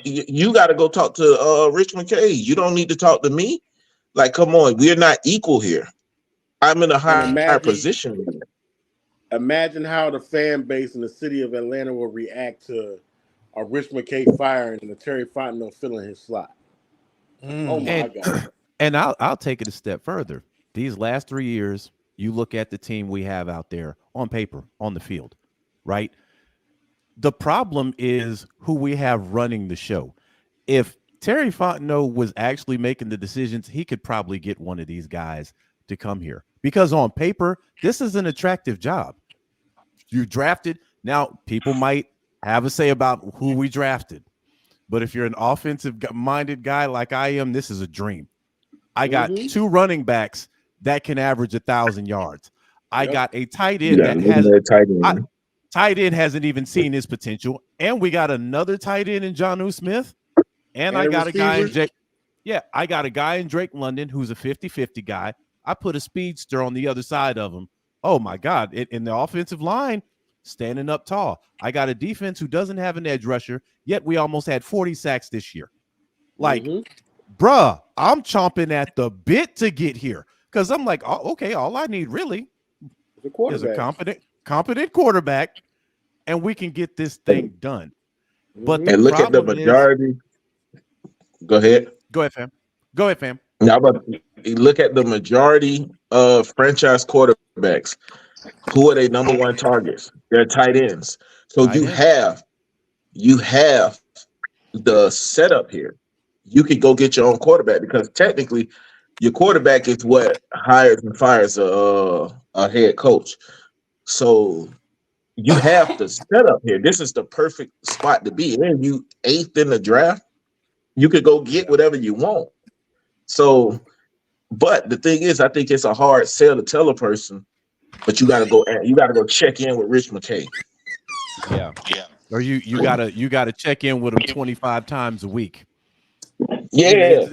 You got to go talk to Rich McKay. You don't need to talk to me. Like, come on, we're not equal here. I'm in a higher position. Imagine how the fan base in the city of Atlanta will react to a Rich McKay firing and a Terry Fontenot filling his slot. Oh my God. And I'll take it a step further. These last 3 years, you look at the team we have out there on paper, on the field, right? The problem is who we have running the show. If Terry Fontenot was actually making the decisions, he could probably get one of these guys to come here. Because on paper, this is an attractive job. You drafted. Now, people might have a say about who we drafted. But if you're an offensive-minded guy like I am, this is a dream. I got 2 running backs that can average 1,000 yards. I got a tight end tight end hasn't even seen his potential. And we got another tight end in Jonnu Smith. And I got a guy in Jake. Yeah, I got a guy in Drake London who's a 50-50 guy. I put a speedster on the other side of him. Oh, my God. In the offensive line, standing up tall. I got a defense who doesn't have an edge rusher, yet we almost had 40 sacks this year. Like, bruh, I'm chomping at the bit to get here because I'm like, oh, okay, all I need really is a competent quarterback, and we can get this thing done. But the And look at the problem is, majority. Go ahead. Go ahead, fam. Now, but you look at the majority of franchise quarterbacks. Who are their number one targets? They're tight ends. So Tight you have the setup here. You could go get your own quarterback because technically your quarterback is what hires and fires a head coach. So you have the setup here. This is the perfect spot to be. And you 8th in the draft, you could go get whatever you want. So, but the thing is, I think it's a hard sell to tell a person, but you gotta go check in with Rich McKay. Yeah. Or you gotta check in with him 25 times a week. Yeah.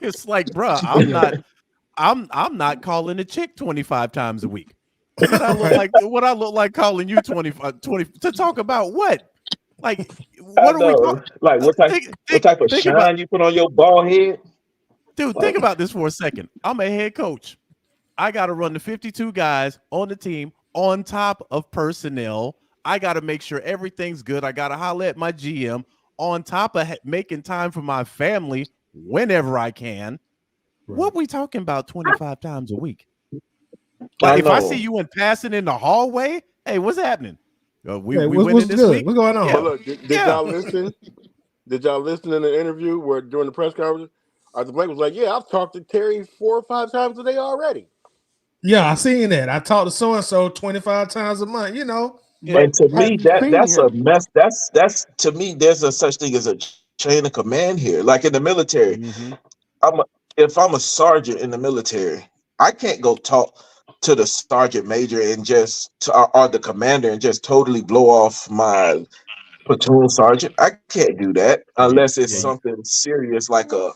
It's like, bro, I'm not calling a chick 25 times a week. What I look like calling you 20 to talk about what? Like, what are we talking? Like what type of shine you put on your bald head? Dude, think about this for a second. I'm a head coach. I got to run the 52 guys on the team on top of personnel. I got to make sure everything's good. I got to holler at my GM on top of making time for my family whenever I can. Right. What we talking about 25 times a week? Like if I see you in passing in the hallway, hey, what's happening? We winning this week. What's going on? Yeah. Look, did y'all listen? Did y'all listen in the interview where during the press conference, Arthur Blank was like, "Yeah, I've talked to Terry 4 or 5 times a day already." Yeah, I seen that. I talked to so and so 25 times a month. You know. And to me, that's a mess. That's to me, there's a such thing as a chain of command here. Like in the military, if I'm a sergeant in the military, I can't go talk to the sergeant major and or the commander and just totally blow off my platoon sergeant. I can't do that unless it's something serious like a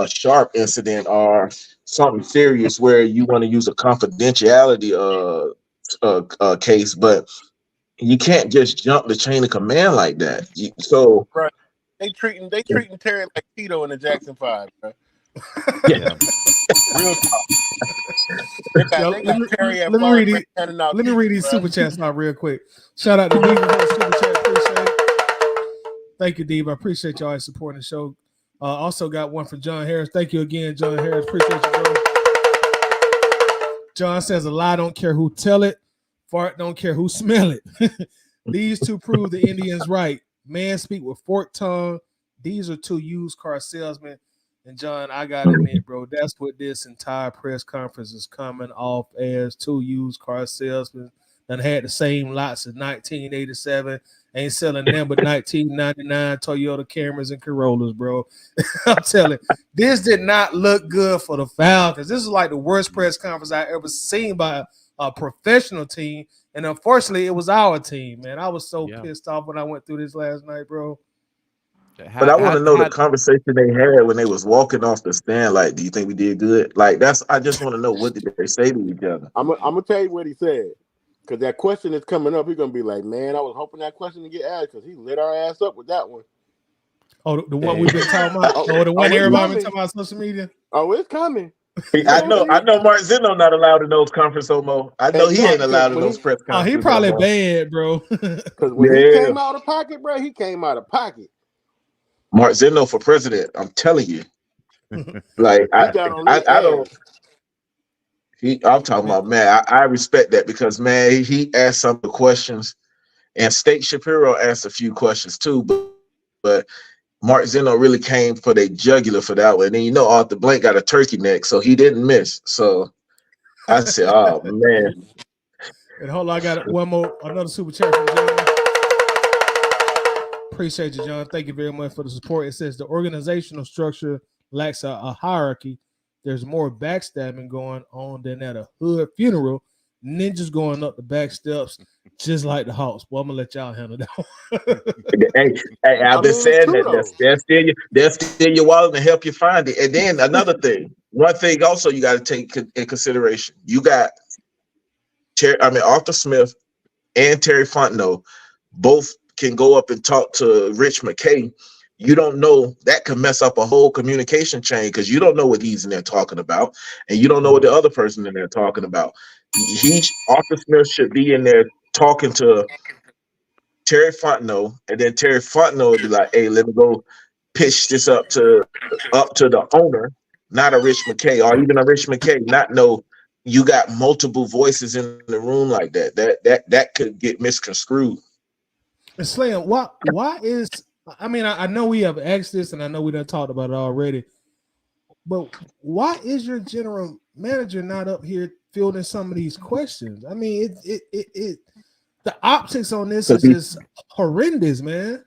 sharp incident or something serious where you want to use a confidentiality case, but you can't just jump the chain of command like that. Right. They treating Terry like Tito in the Jackson 5, bro. Yeah. Real talk. Let me read these super chats out real quick. Shout out to Dave for the super chat. Appreciate it. Thank you, Dave. I appreciate y'all supporting the show. Also got one from John Harris. Thank you again, John Harris. Appreciate you, bro. John says a lie don't care who tell it. Fart don't care who smell it. These two prove the Indians right. Man speak with forked tongue. These are two used car salesmen. And John, I gotta admit, bro, that's what this entire press conference is coming off as. Two used car salesmen that had the same lots as 1987. Ain't selling them but 1999 Toyota Camrys and Corollas, bro. I'm telling you, this did not look good for the Falcons. This is like the worst press conference I ever seen by a professional team. And unfortunately, it was our team, man. I was so pissed off when I went through this last night, bro. But I want to know the conversation they had when they was walking off the stand. Like, do you think we did good? Like, I just want to know, what did they say to each other? I'm gonna tell you what he said, because that question is coming up. He's gonna be like, man, I was hoping that question to get asked because he lit our ass up with that one. Oh, the one we've been talking about. Oh, the one everybody been talking about on social media. Oh, it's coming. I know Mark Zeno not allowed in those conference Omo. I know he ain't allowed in those press conferences. Oh, he probably banned, bro. Because when he came out of pocket, bro, he came out of pocket. Mark Zeno for president, I'm telling you. Like I don't. I'm talking about, man. I respect that because, man, he asked some of the questions, and State Shapiro asked a few questions too, but Mark Zeno really came for the jugular for that one. And then Arthur Blank got a turkey neck, so he didn't miss. So I said, oh man. And hold on, I got another super chat from John. Appreciate you, John. Thank you very much for the support. It says the organizational structure lacks a hierarchy. There's more backstabbing going on than at a hood funeral. Ninjas going up the back steps, just like the Hawks. Well, I'm gonna let y'all handle that. Hey, I've been saying that they'll steal your wallet and help you find it. And then another thing, one thing also you got to take in consideration. You got Arthur Smith and Terry Fontenot both can go up and talk to Rich McKay you don't know, that could mess up a whole communication chain because you don't know what he's in there talking about, and you don't know what the other person in there talking about. Arthur Smith should be in there talking to Terry Fontenot, and then Terry Fontenot would be like, "Hey, let me go pitch this up to the owner, not a Rich McKay, or even a Rich McKay, not know you got multiple voices in the room like that. That could get misconstrued." And Slam, why is, I mean, I know we have asked this, and I know we done talked about it already, but why is your general manager not up here fielding some of these questions? I mean, it the optics on this is just horrendous, man.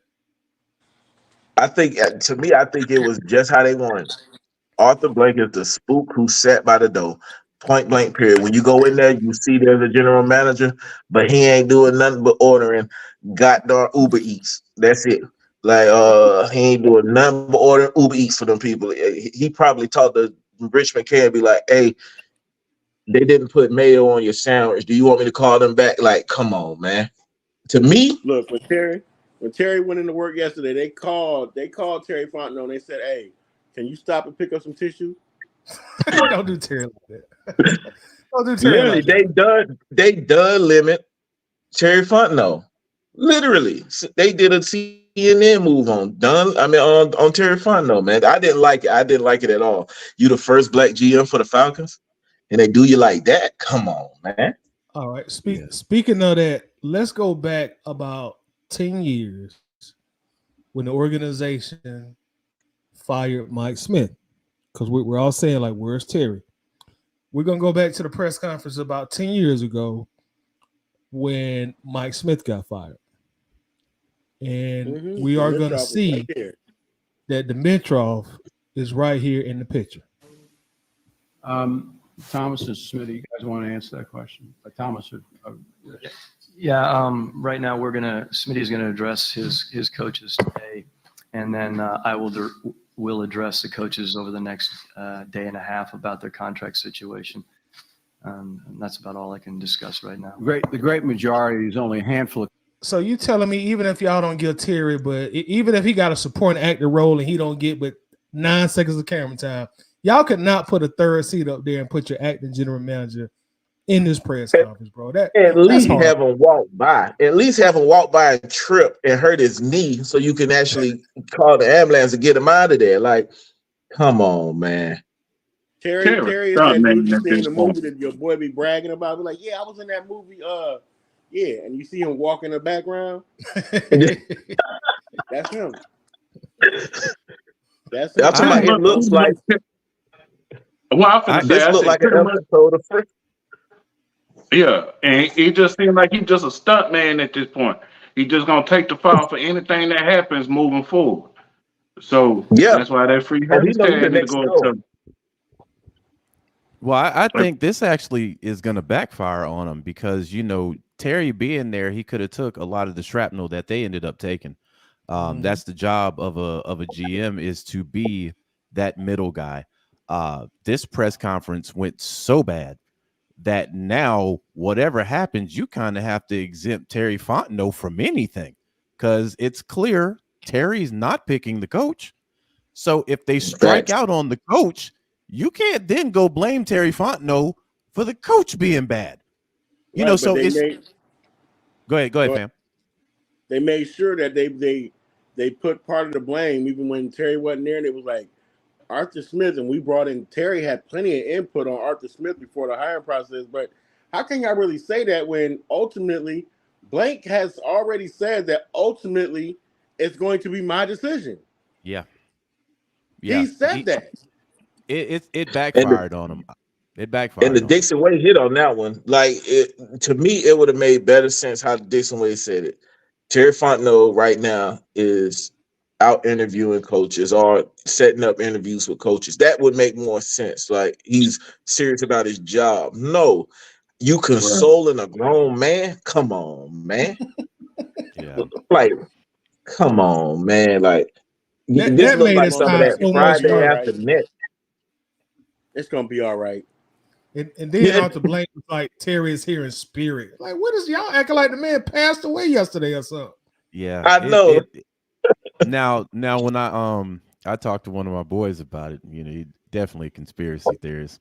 I think, to me, I think it was just how they wanted. Arthur Blank is the spook who sat by the door. Point blank period. When you go in there, you see there's a general manager, but he ain't doing nothing but ordering goddamn Uber Eats. That's it. Like he ain't doing nothing but ordering Uber Eats for them people. He probably talked to Rich McKay and be like, "Hey, they didn't put mayo on your sandwich. Do you want me to call them back?" Like, come on, man. To me, look, when Terry went into work yesterday, they called Terry Fontenot and they said, "Hey, can you stop and pick up some tissue?" Don't do Terry like that. Don't do Terry literally, like that. they done limit Terry Fontenot. Literally, they did a CNN move on Terry Fontenot, man. I didn't like it. I didn't like it at all. You the first black GM for the Falcons, and they do you like that? Come on, man. All right. Speaking of that, let's go back about 10 years when the organization fired Mike Smith. Because we're all saying, like, where's Terry? We're going to go back to the press conference about 10 years ago when Mike Smith got fired. And we are going to see that Dimitrov is right here in the picture. Thomas and Smith, you guys want to answer that question? Thomas. Yeah. Right now, Smitty's going to address his coaches today, and then I will address the coaches over the next day and a half about their contract situation. And that's about all I can discuss right now. The great majority is only a handful of. So you telling me even if y'all don't give Terry, but even if he got a supporting actor role and he don't get but 9 seconds of camera time, y'all could not put a third seat up there and put your acting general manager in this press conference, bro. At least have him walk by. At least have him walk by and trip and hurt his knee so you can actually call the ambulance and get him out of there. Like, come on, man. Terry is that dude you see in the movie that your boy be bragging about. Be like, yeah, I was in that movie. Yeah, and you see him walk in the background. That's him. That's him. It looks like. Well, this look like an episode of Friends. Yeah, and it just seems like he's just a stunt man at this point. He's just gonna take the fall for anything that happens moving forward. So that's why that free had to go to. Well, I think this actually is going to backfire on him because, Terry being there, he could have took a lot of the shrapnel that they ended up taking. That's the job of a GM, is to be that middle guy. This press conference went so bad that now whatever happens, you kind of have to exempt Terry Fontenot from anything because it's clear Terry's not picking the coach. So if they strike out on the coach, you can't then go blame Terry Fontenot for the coach being bad. Go ahead, fam. They made sure that they put part of the blame even when Terry wasn't there, and it was like Arthur Smith, and we brought in Terry had plenty of input on Arthur Smith before the hiring process. But how can y'all really say that when ultimately Blank has already said that ultimately it's going to be my decision? Yeah. He said that. It backfired on him. It backfired. And the Dixon Way hit on that one. Like, to me, it would have made better sense how Dixon Way said it. Terry Fontenot right now is out interviewing coaches or setting up interviews with coaches. That would make more sense. Like, he's serious about his job. No, you consoling a grown man? Come on, man. Yeah. Like, come on, man. Like, this looks like some of that Friday after net. It's gonna be all right. And then Arthur Blank was like, Terry is here in spirit. Like, what is y'all acting like the man passed away yesterday or something? Yeah, I know. Now when I talked to one of my boys about it, he definitely a conspiracy theorist.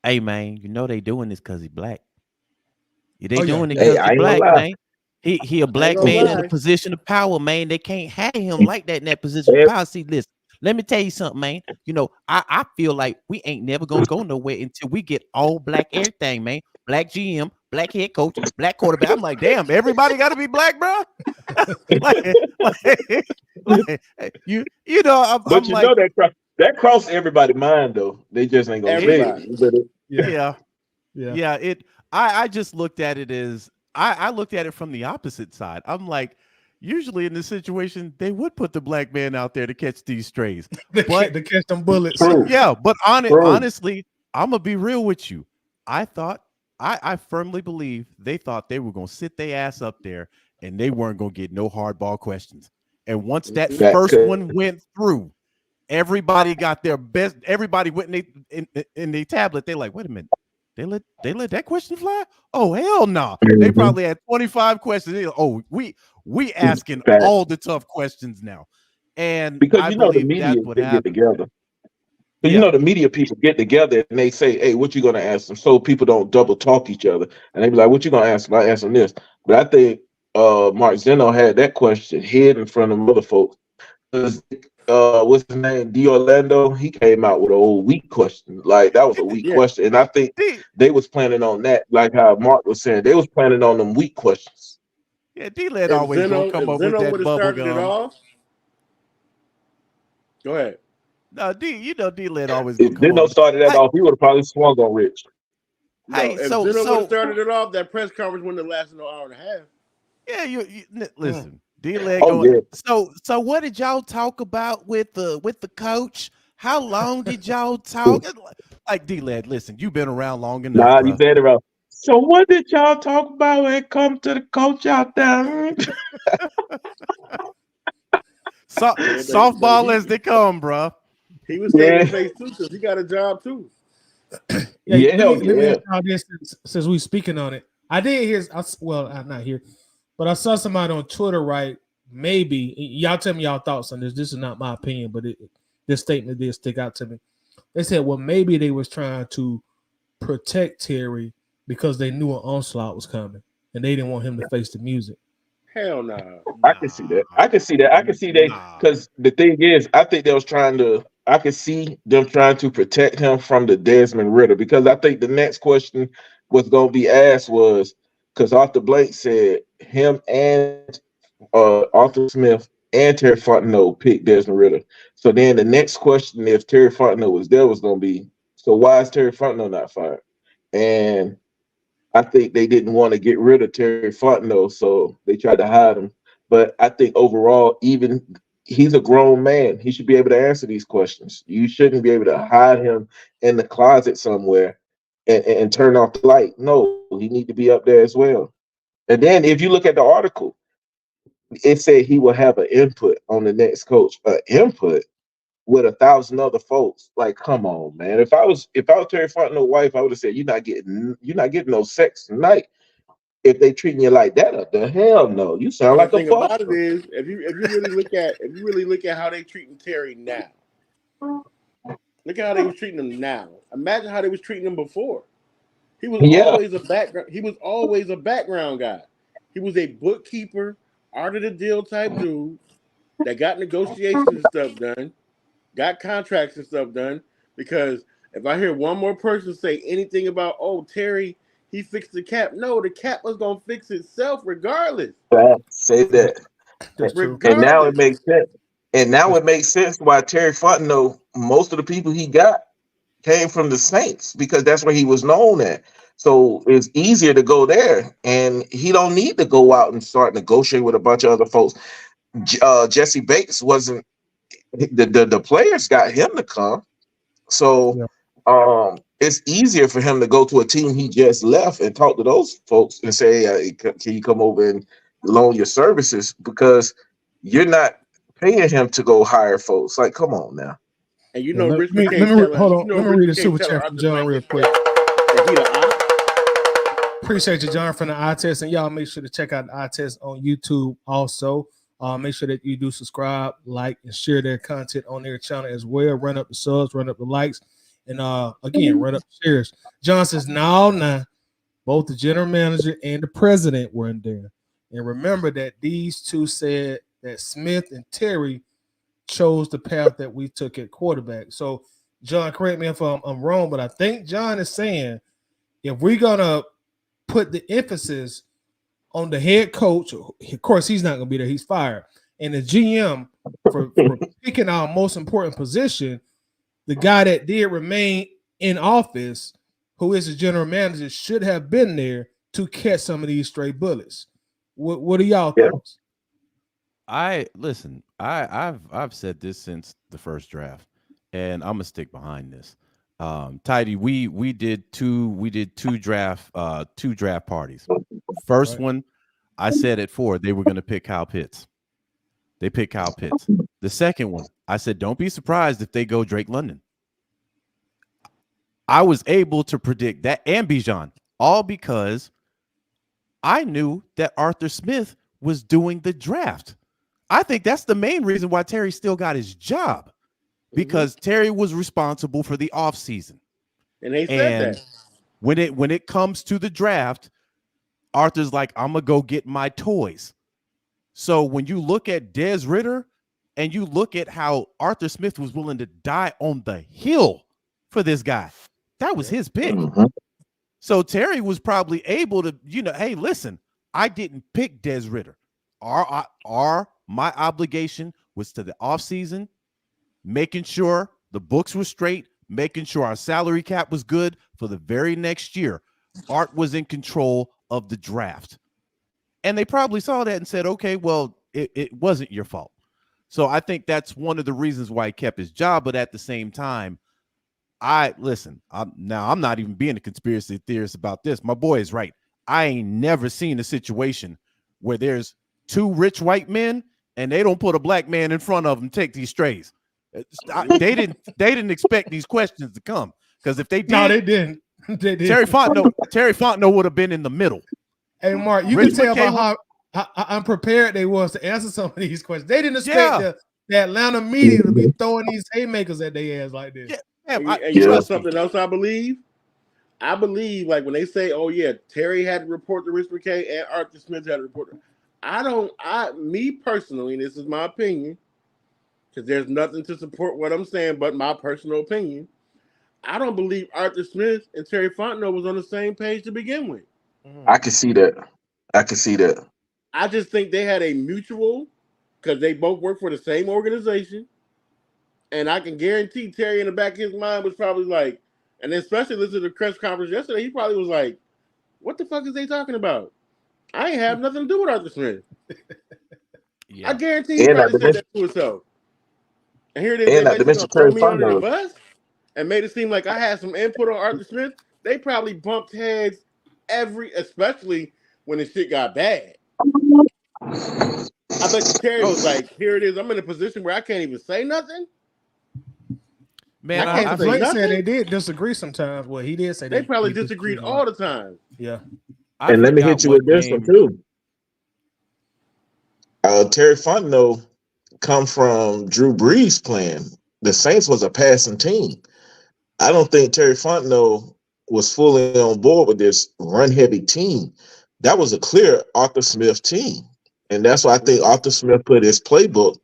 Hey man, they doing this because he black. They Oh yeah, doing it Hey, because he I ain't gonna black, lie. man. He a I ain't black gonna man in a lie. position of power, man. They can't have him like that in that position of power. See, listen, let me tell you something, man. I feel like we ain't never gonna go nowhere until we get all black everything, man. Black GM, black head coach, black quarterback. I'm like, damn, everybody got to be black, bro. like, like, But I'm like, that crossed everybody's mind though. They just ain't gonna say Everybody. it. But yeah. yeah. Yeah, I just looked at it as I looked at it from the opposite side. I'm like, usually in this situation, they would put the black man out there to catch these strays. But To catch them bullets. true, yeah, but true. honestly, I'm gonna be real with you. I firmly believe they thought they were gonna sit their ass up there and they weren't gonna get no hardball questions. And once that Mhm. That first could one went through, everybody got their best. Everybody went in their tablet. They're like, wait a minute. They let that question fly? Oh hell no! Nah. They Mhm. probably had 25 questions. Oh, we asking Fact. all the tough questions now, and Because I the believe media that's what they get happened. together. Because Yeah, the media people get together and they say, "Hey, what you gonna ask them?" So people don't double talk each other, and they be like, "What you gonna ask them?" I ask them this, but I think Mark Zeno had that question hid in front of other folks. 'Cause, what's his name? D Orlando. He came out with a old weak question. Like that was a weak Yeah. question, and I think D they was planning on that. Like how Mark was saying, they was planning on them weak questions. yeah, D-Led always gonna come If up with Zeno that would have bubble started it gum. off, go ahead. No, D-Led always gonna If come up Zeno with. started that Hey, off, he would have probably swung on Rich. No, hey, if so Zeno would have so started it off, that press conference wouldn't have lasted no hour and a half. yeah, Mm. listen, D-Led Oh going. yeah, So what did y'all talk about with the coach? How long did y'all talk? Like D-Led, listen, you've been around long enough, nah, you bro. said it wrong. So what did y'all talk about when it come to the coach out there? Yeah, but Softball as they come, bro. he was saving Yeah, face too because he got a job too. Yeah, yeah, hell let me yeah. ask y'all this since we speaking on it. I did hear, well, I'm not here, but I saw somebody on Twitter, right? Maybe y'all tell me y'all thoughts on this. This is not my opinion, but this statement did stick out to me. They said, well, maybe they was trying to protect Terry because they knew an onslaught was coming and they didn't want him to face the music. Hell nah. I can see that. I can see that. I can see that Nah. because the thing is, I think they was trying to. I can see them trying to protect him from the Desmond Ritter because I think the next question was going to be asked was because Arthur Blank said him and Arthur Smith and Terry Fontenot picked Desmond Ritter. So then the next question, if Terry Fontenot was there, was going to be, so why is Terry Fontenot not fired? And I think they didn't want to get rid of Terry Fontenot, so they tried to hide him. But I think overall, even he's a grown man. He should be able to answer these questions. You shouldn't be able to hide him in the closet somewhere and turn off the light. No, he need to be up there as well. And then if you look at the article, it said he will have an input on the next coach. Input with 1,000 other folks. Like, come on, man. If I was Terry Fontenot's wife, I would have said, you're not getting no sex tonight. If they treating you like that up there, hell no. You sound And the like a thing about it buster. is, if you really look at how they treating Terry now, look at how they was treating him now. Imagine how they was treating him before. He was Yeah. always a background. He was always a background guy. He was a bookkeeper, art of the deal type dude that got negotiations and stuff done, got contracts and stuff done. Because if I hear one more person say anything about, oh, Terry, he fixed the cap. No, the cap was gonna fix itself regardless. Say that. That's true. And now it Regardless. makes sense. And now That's it makes sense why Terry Fontenot, most of the people he got came from the Saints because that's where he was known at. So it's easier to go there, and he don't need to go out and start negotiating with a bunch of other folks. Jesse Bates wasn't the players got him to come. So yeah. it's easier for him to go to a team he just left and talk to those folks and say, hey, can you come over and loan your services? Because you're not paying him to go hire folks. Like, come on now. And you Yeah, know, let me hold on. Let me Rich read a McKay super telling chat from Arthur John Blank real quick. that he the op. Appreciate you, John, from the eye test, and y'all make sure to check out the eye test on YouTube also. Make sure that you do subscribe, like, and share their content on their channel as well. Run up the subs, run up the likes, and again, run up the shares. John says, now, both the general manager and the president were in there. And remember that these two said that Smith and Terry chose the path that we took at quarterback. So, John, correct me if I'm wrong, but I think John is saying if we're going to put the emphasis on the head coach, of course, he's not going to be there. He's fired. And the GM for picking our most important position, the guy that did remain in office, who is the general manager, should have been there to catch some of these stray bullets. What are y'all thoughts? I've said this since the first draft, and I'm gonna stick behind this. Tidy, we did two draft parties. First one, I said at 4 they were gonna pick Kyle Pitts. They picked Kyle Pitts. The second one, I said, don't be surprised if they go Drake London. I was able to predict that and Bijan, all because I knew that Arthur Smith was doing the draft. I think that's the main reason why Terry still got his job, because Terry was responsible for the offseason. And they said that. When it comes to the draft, Arthur's like, I'm going to go get my toys. So when you look at Des Ridder and you look at how Arthur Smith was willing to die on the hill for this guy, that was his pick. So Terry was probably able to, hey, listen, I didn't pick Des Ridder. My obligation was to the offseason, making sure the books were straight, making sure our salary cap was good for the very next year. Art was in control of the draft. And they probably saw that and said, okay, well, it wasn't your fault. So I think that's one of the reasons why he kept his job. But at the same time, I'm not even being a conspiracy theorist about this. My boy is right. I ain't never seen a situation where there's 2 rich white men and they don't put a black man in front of them, take these strays. They didn't expect these questions to come, because if they did, no, they didn't. Terry Fontenot would have been in the middle. Hey, Mark, you can tell by how unprepared they was to answer some of these questions. They didn't expect the Atlanta media to be throwing these haymakers at their ass like this. You know something else I believe? I believe, like, when they say, oh, yeah, Terry had to report to Rich McKay and Arthur Smith had to report. Me personally, and this is my opinion, because there's nothing to support what I'm saying but my personal opinion, I don't believe Arthur Smith and Terry Fontenot was on the same page to begin with. I can see that. I just think they had a mutual, because they both work for the same organization. And I can guarantee Terry in the back of his mind was probably like, and especially listening to the press conference yesterday, he probably was like, what the fuck is they talking about? I ain't have nothing to do with Arthur Smith. I guarantee he probably said that to himself. And here it is, they going to throw me under the bus and made it seem like I had some input on Arthur Smith. They probably bumped heads especially when the shit got bad. I bet Terry was like, here it is, I'm in a position where I can't even say nothing. Man, I said they did disagree sometimes. Well, he did say they probably disagreed all the time. Yeah. And let me hit you with this one too. Terry Fontenot come from Drew Brees' plan. The Saints was a passing team. I don't think Terry Fontenot was fully on board with this run-heavy team. That was a clear Arthur Smith team. And that's why I think Arthur Smith put his playbook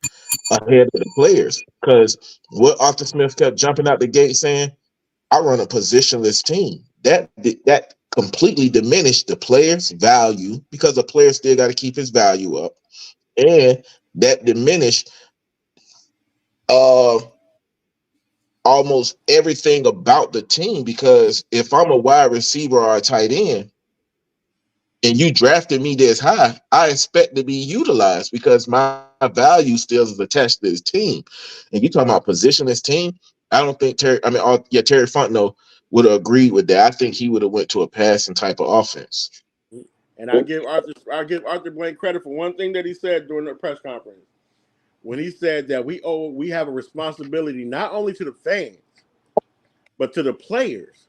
ahead of the players, because what Arthur Smith kept jumping out the gate saying, I run a positionless team. That completely diminished the player's value, because the player still got to keep his value up. And that diminished almost everything about the team, because if I'm a wide receiver or a tight end and you drafted me this high, I expect to be utilized because my value still is attached to this team. And you talking about positionless team, I don't think Terry Fontenot would have agreed with that. I think he would have went to a passing type of offense. And I give Arthur Blank credit for one thing that he said during the press conference, when he said that we have a responsibility not only to the fans, but to the players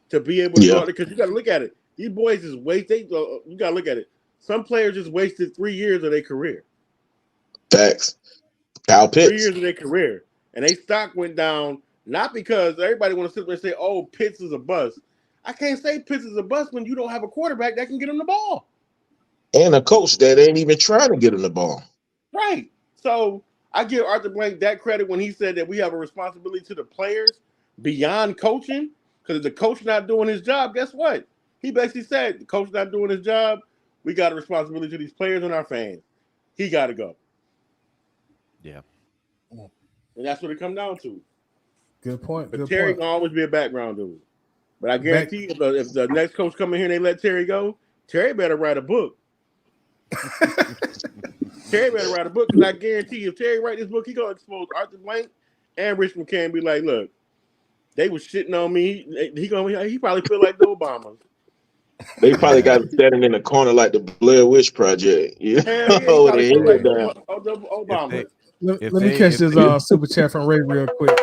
to be able to go out there, because you got to look at it. These boys just wasted. You got to look at it. Some players just wasted 3 years of their career. Facts. Kyle 3 Pitts. years of their career, and their stock went down not because everybody want to sit there and say, "Oh, Pitts is a bust." I can't say Pitts is a bust when you don't have a quarterback that can get him the ball. And a coach that ain't even trying to get him the ball. Right. So I give Arthur Blank that credit when he said that we have a responsibility to the players beyond coaching. Because if the coach not doing his job, guess what? He basically said the coach not doing his job. We got a responsibility to these players and our fans. He got to go. Yeah. And that's what it comes down to. Good point. But Terry can always be a background dude. But I guarantee if the next coach come in here and they let Terry go, Terry better write a book. Terry better write a book because I guarantee if Terry write this book, he gonna expose Arthur Blank and Rich McKay and be like, look, they was shitting on me. He probably feel like the Obamas. They probably got him standing in the corner like the Blair Witch Project. Yeah. Probably feel like the Obamas. Let me catch this super chat from Ray real quick.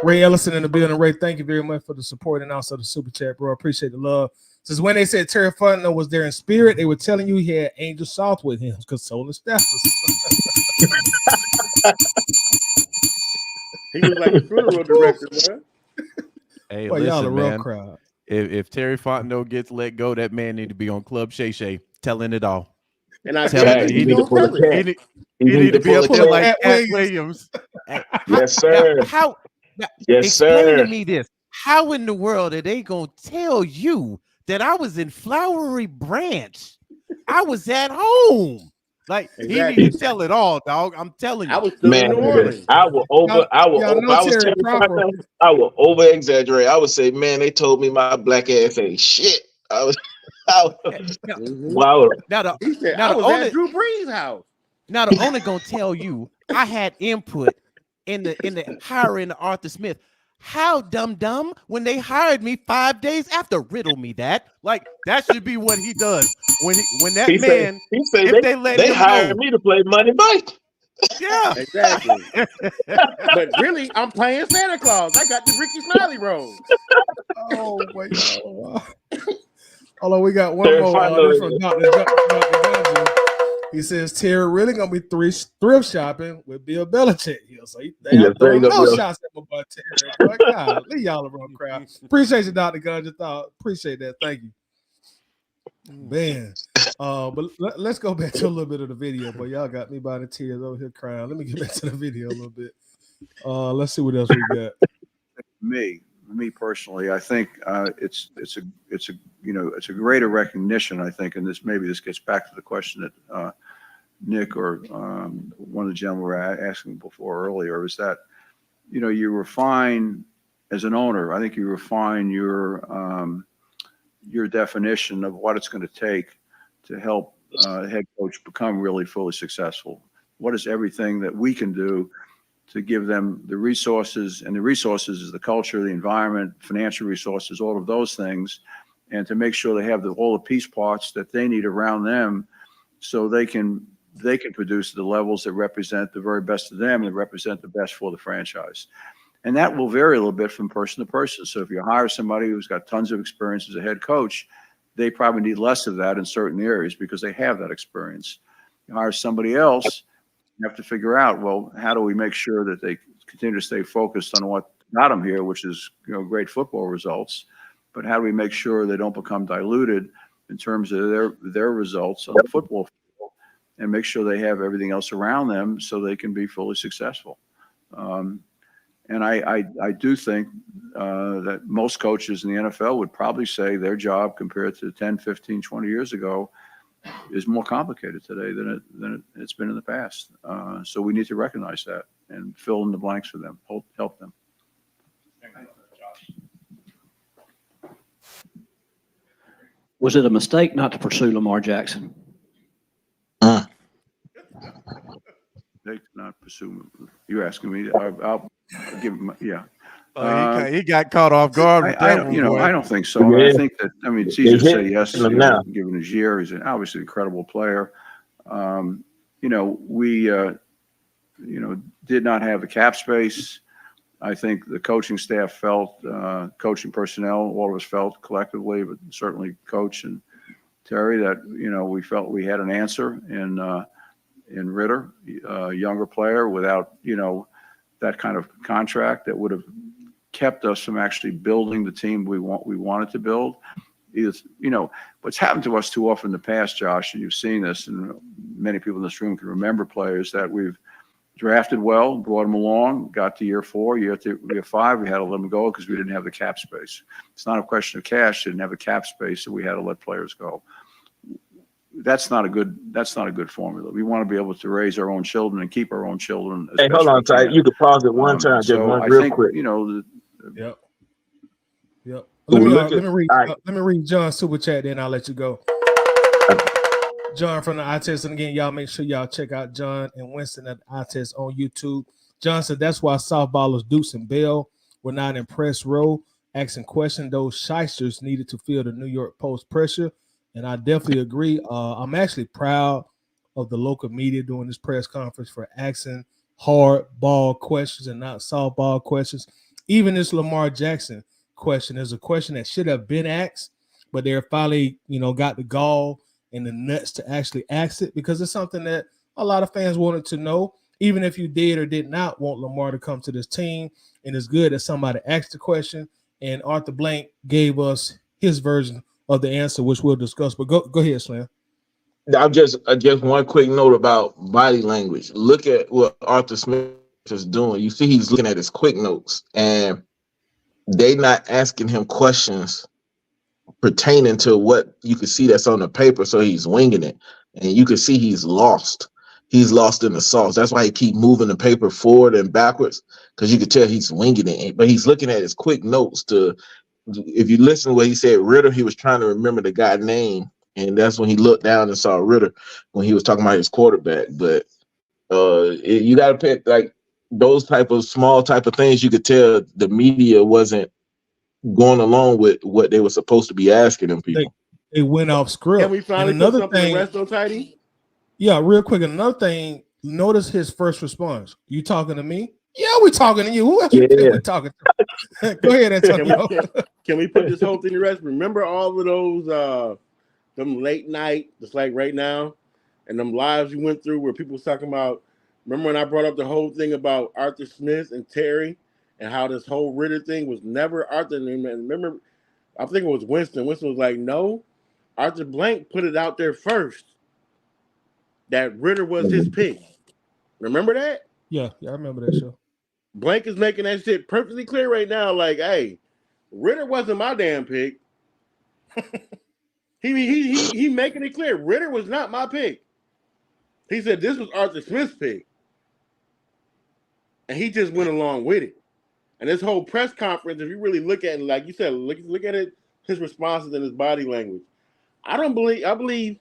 Ray Ellison in the building. Ray, thank you very much for the support and also the super chat, bro. Appreciate the love. Since when they said Terry Fontenot was there in spirit, they were telling you he had Angel South with him because Solar Stafford. He was like the funeral director, man. Hey, boy, listen, y'all a real man. crowd. If Terry Fontenot gets let go, that man need to be on Club Shay Shay telling it all. And I Tell he need to pull a cat. He need to be up there like Cat Williams. Yes, sir. Explain to me this. How in the world are they gonna tell you that I was in Flowery Branch? I was at home. Like exactly. He need to tell it all, dog. I'm telling you. I was still in New Orleans. I will over exaggerate. I would say, man, they told me my black ass ain't shit. I was wow. He said I was at Drew Brees' house. Now the owner gonna tell you I had input in the hiring of Arthur Smith. How dumb when they hired me 5 days after. Riddle me that. Like that should be what he does when that man. He said they hired me to play Money Mike. Yeah, exactly. But really, I'm playing Santa Claus. I got the Ricky Smiley role. Oh my God! Hold on, we got one more. This from Dr. Gunja. He says Terry really gonna be thrift shopping with Bill Belichick here, so they have throwing no shots at my boy Terry. Boy, God, leave y'all around crowd. Appreciate you, Dr. Gunja. Appreciate that. Thank you, man. But let's go back to a little bit of the video. But y'all got me by the tears over here crying. Let me get back to the video a little bit. Let's see what else we got. Me personally, I think it's a greater recognition. I think, and this gets back to the question that Nick or one of the gentlemen were asking before earlier, is that you refine as an owner. I think you refine your definition of what it's going to take to help a head coach become really fully successful. What is everything that we can do to give them the resources, and the resources is the culture, the environment, financial resources, all of those things, and to make sure they have all the piece parts that they need around them so they can produce the levels that represent the very best of them and represent the best for the franchise. And that will vary a little bit from person to person. So if you hire somebody who's got tons of experience as a head coach, they probably need less of that in certain areas because they have that experience. You hire somebody else, you have to figure out, well, how do we make sure that they continue to stay focused on what got them here, which is great football results, but how do we make sure they don't become diluted in terms of their results on the football field, and make sure they have everything else around them so they can be fully successful. And I do think that most coaches in the NFL would probably say their job compared to 10, 15, 20 years ago is more complicated today than it's been in the past. So we need to recognize that and fill in the blanks for them, help them. Was it a mistake not to pursue Lamar Jackson? They did not pursue. You're asking me. I'll give him. Yeah. He got caught off guard. I don't think so. Yeah. I think that. I mean, it's easy to say yes. Given his year, he's obviously an incredible player. We did not have the cap space. I think the coaching staff felt, coaching personnel, all of us felt collectively, but certainly Coach and Terry, that we felt we had an answer in in Ritter, a younger player without, that kind of contract that would have kept us from actually building the team we wanted to build. What's happened to us too often in the past, Josh, and you've seen this, and many people in this room can remember players that we've drafted well, brought them along, got to year 4, year 5, we had to let them go because we didn't have the cap space. It's not a question of cash; didn't have the cap space, so we had to let players go. That's not a good formula. We want to be able to raise our own children and keep our own children. Hey, hold on, Ty. You could pause it one time, just one real quick. Yep. Let me read John's super chat, then I'll let you go. John from the eye test, and again, y'all make sure y'all check out John and Winston at the eye test on YouTube. John said that's why softballers Deuce and Bell were not in press row asking questions. Those shysters needed to feel the New York Post pressure, and I definitely agree. I'm actually proud of the local media doing this press conference for asking hard ball questions and not softball questions. Even this Lamar Jackson question is a question that should have been asked, but they're finally, got the gall and the nuts to actually ask it, because it's something that a lot of fans wanted to know, even if you did or did not want Lamar to come to this team. And it's good that somebody asked the question, and Arthur Blank gave us his version of the answer, which we'll discuss. But go ahead, Slam. I'm just one quick note about body language. Look at what Arthur Smith is doing. You see he's looking at his quick notes, and they not asking him questions pertaining to what you can see that's on the paper, so he's winging it, and you can see he's lost in the sauce. That's why he keep moving the paper forward and backwards, because you can tell he's winging it, but he's looking at his quick notes. If you listen to what he said, Ritter, he was trying to remember the guy's name, and that's when he looked down and saw Ritter when he was talking about his quarterback. But you got to pick like those type of small type of things. You could tell the media wasn't going along with what they were supposed to be asking them people. They went off script. Can we finally put something to rest on Tidy? Yeah, real quick. Another thing, notice his first response. You talking to me? Yeah, we talking to you. Who else we talking to? Go ahead, Antonio. Can we put this whole thing to rest? Remember all of those them late night, just like right now, and them lives you went through where people was talking about, remember when I brought up the whole thing about Arthur Smith and Terry, and how this whole Ritter thing was never Arthur. And remember, I think it was Winston. Winston was like, no, Arthur Blank put it out there first that Ritter was his pick. Remember that? Yeah, I remember that show. Blank is making that shit perfectly clear right now. Like, hey, Ritter wasn't my damn pick. He making it clear. Ritter was not my pick. He said this was Arthur Smith's pick. And he just went along with it. And this whole press conference, if you really look at it, like you said, look at it, his responses and his body language. I believe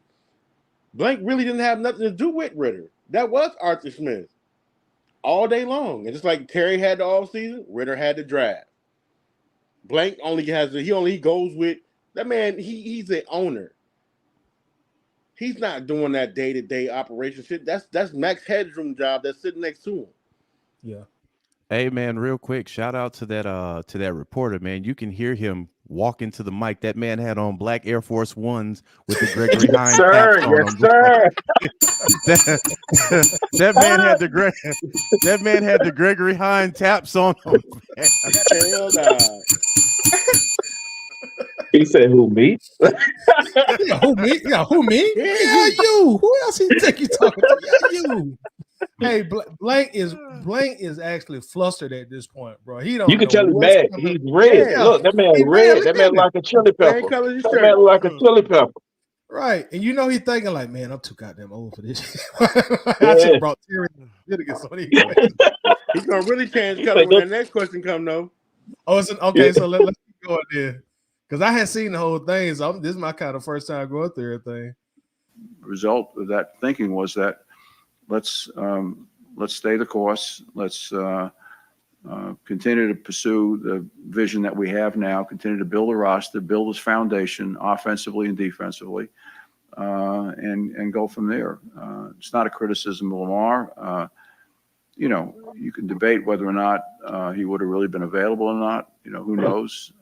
Blank really didn't have nothing to do with Ritter. That was Arthur Smith all day long. And just like Terry had the offseason, Ritter had the draft. Blank only goes with that man. He's the owner. He's not doing that day-to-day operation shit. That's Max Headroom job that's sitting next to him. Yeah. Hey man, real quick, shout out to that reporter, man. You can hear him walk into the mic. That man had on black Air Force Ones with the Gregory Hines caps on them. That man had the Gregory Hines taps on him. Hell nah. He said, "Who, me? Yeah, who me? Yeah, you. Who else he think you talking to? Yeah, you." Hey, Blank is actually flustered at this point, bro. He don't. You can tell he's mad. He's red. Yeah. Look, that man red. That man like a chili pepper. That man like a chili pepper. Right, and he's thinking like, man, I'm too goddamn old for this. I should have brought Terry to get some of these. He's gonna really change color when the next question come though. Oh, okay. So let's keep going there, because I hadn't seen the whole thing. So this is my kind of first time going through everything. Result of that thinking was that let's stay the course. Let's continue to pursue the vision that we have now. Continue to build a roster, build this foundation, offensively and defensively, and go from there. It's not a criticism of Lamar. You can debate whether or not he would have really been available or not. Who knows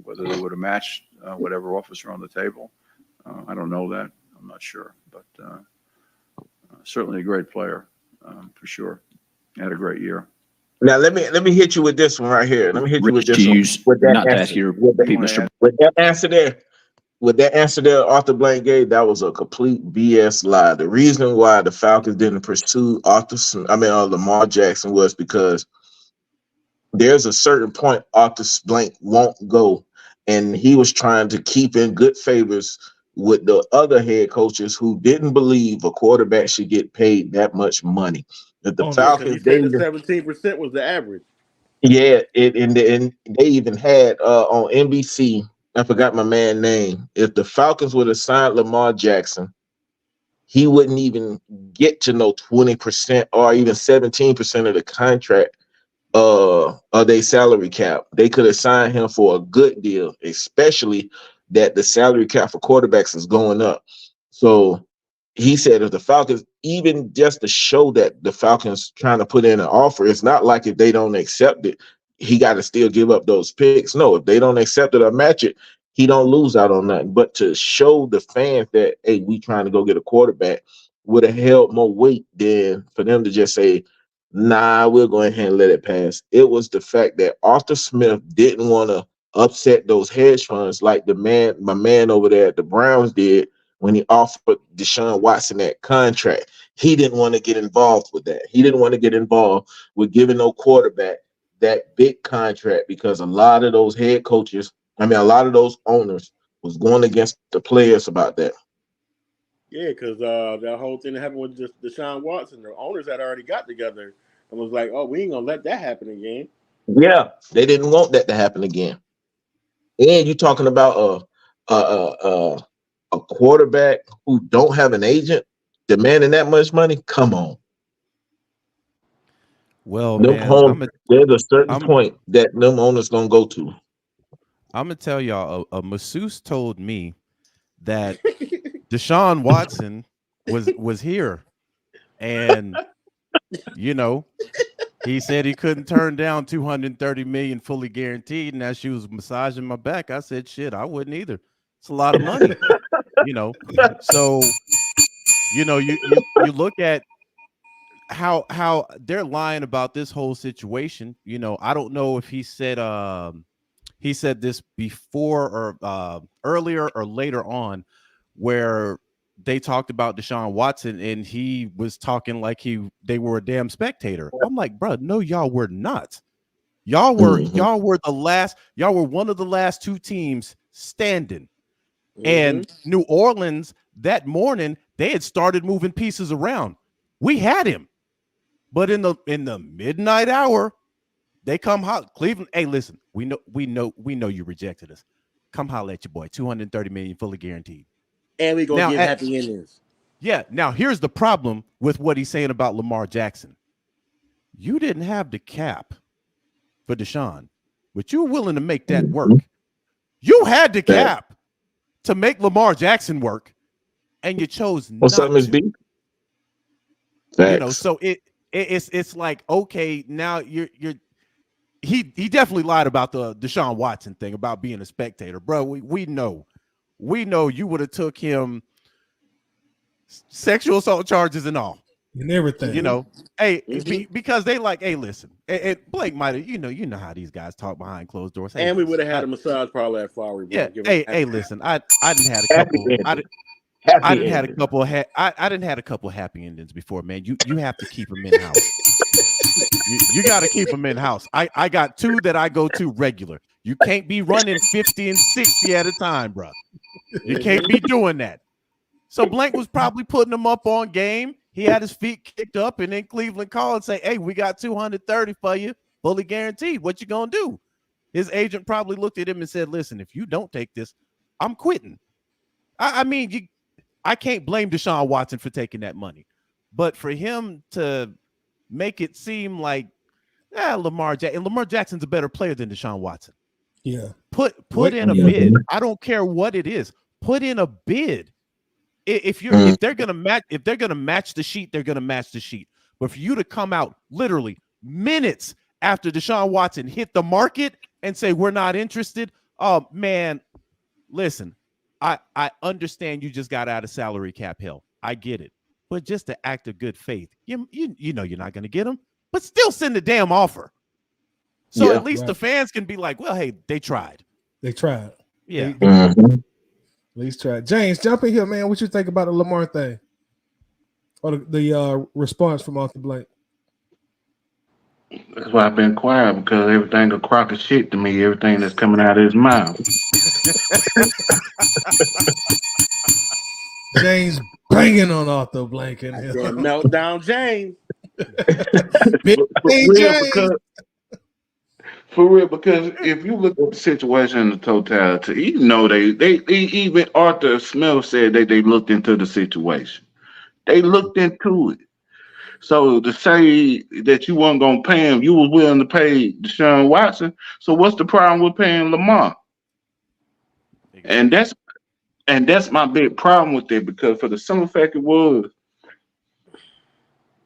whether they would have matched whatever offers are on the table. I don't know that. I'm not sure, but certainly a great player for sure. Had a great year. Now let me hit you with this one right here. Let me hit you with Rich, this to one. use, With that not to ask answer, you to with repeat, that, Mr. with that answer there, Arthur Blank gave, that was a complete BS lie. The reason why the Falcons didn't pursue Lamar Jackson was because there's a certain point Arthur Blank won't go, and he was trying to keep in good favors with the other head coaches who didn't believe a quarterback should get paid that much money. If the Oh, Yeah, because he Falcons, they said that 17% was the average. yeah, and they even had on NBC, I forgot my man's name. If the Falcons would have signed Lamar Jackson, he wouldn't even get to no 20% or even 17% of the contract of their salary cap. They could have signed him for a good deal, especially that the salary cap for quarterbacks is going up. So he said if the Falcons, even just to show that the Falcons trying to put in an offer, it's not like if they don't accept it, he got to still give up those picks. No, if they don't accept it or match it, he don't lose out on nothing. But to show the fans that, hey, we trying to go get a quarterback would have held more weight than for them to just say, nah, we'll go ahead and let it pass. It was the fact that Arthur Smith didn't want to upset those hedge funds like my man over there at the Browns did when he offered Deshaun Watson that contract. He didn't want to get involved with that. He didn't want to get involved with giving no quarterback that big contract because a lot of those head coaches, a lot of those owners was going against the players about that. Yeah, because that whole thing that happened with Deshaun Watson, the owners had already got together and was like, "Oh, we ain't gonna let that happen again." Yeah, they didn't want that to happen again. And you're talking about a quarterback who don't have an agent demanding that much money. Come on, Well, them man, home. There's a certain I'm point that them owners gonna go to. I'm gonna tell y'all. A masseuse told me that Deshaun Watson was here, and he said he couldn't turn down 230 million fully guaranteed. And as she was massaging my back, I said, "Shit, I wouldn't either. It's a lot of money." So you look at how they're lying about this whole situation. I don't know if he said this before or earlier or later on, where they talked about Deshaun Watson and he was talking like they were a damn spectator. I'm like, bro, no, y'all were not. Y'all were one of the last two teams standing. And New Orleans that morning, they had started moving pieces around. We had him. But in the midnight hour, they come Cleveland. Hey, listen, we know you rejected us. Come holler at your boy. 230 million fully guaranteed. And we gonna give happy endings. Yeah. Now here's the problem with what he's saying about Lamar Jackson. You didn't have the cap for Deshaun, but you were willing to make that work. You had the cap to make Lamar Jackson work, and you chose not What's up, Miss B? So it's like, okay, now he definitely lied about the Deshaun Watson thing about being a spectator, bro. We know you would have took him sexual assault charges and all and everything. Hey, because they like, hey, listen, and Blake might have, you know how these guys talk behind closed doors. Hey, and we would have had a massage parlor at Flowery. Yeah. Hey, listen, I didn't had a couple. I didn't had a couple. I didn't had a couple of happy endings before, man. You have to keep them in house. You got to keep them in house. I got two that I go to regular. You can't be running 50 and 60 at a time, bro. You can't be doing that. So Blank was probably putting him up on game. He had his feet kicked up, and then Cleveland called and say, "Hey, we got 230 for you, fully guaranteed. What you gonna do?" His agent probably looked at him and said, "Listen, if you don't take this, I'm quitting." I can't blame Deshaun Watson for taking that money, but for him to make it seem like Lamar Jackson's a better player than Deshaun Watson. Yeah. Put in a bid. I don't care what it is. Put in a bid. If they're gonna match the sheet, they're gonna match the sheet. But for you to come out literally minutes after Deshaun Watson hit the market and say we're not interested, oh man, listen, I understand you just got out of salary cap hell. I get it. but just to act of good faith. You know you're not going to get them, but still send the damn offer. So at least the fans can be like, well, hey, they tried. They tried. Yeah. At least tried. James, jump in here, man. What you think about the Lamar thing? Or the response from Arthur Blank? That's why I've been quiet, because everything a crock of shit to me, everything that's coming out of his mouth. James banging on Arthur Blank in here. Meltdown James. For real, because if you look at the situation in the totality, you know they even Arthur Smith said that they looked into the situation. They looked into it. So to say that you weren't gonna pay him, you was willing to pay Deshaun Watson. So what's the problem with paying Lamar? And that's my big problem with it, because for the simple fact it was,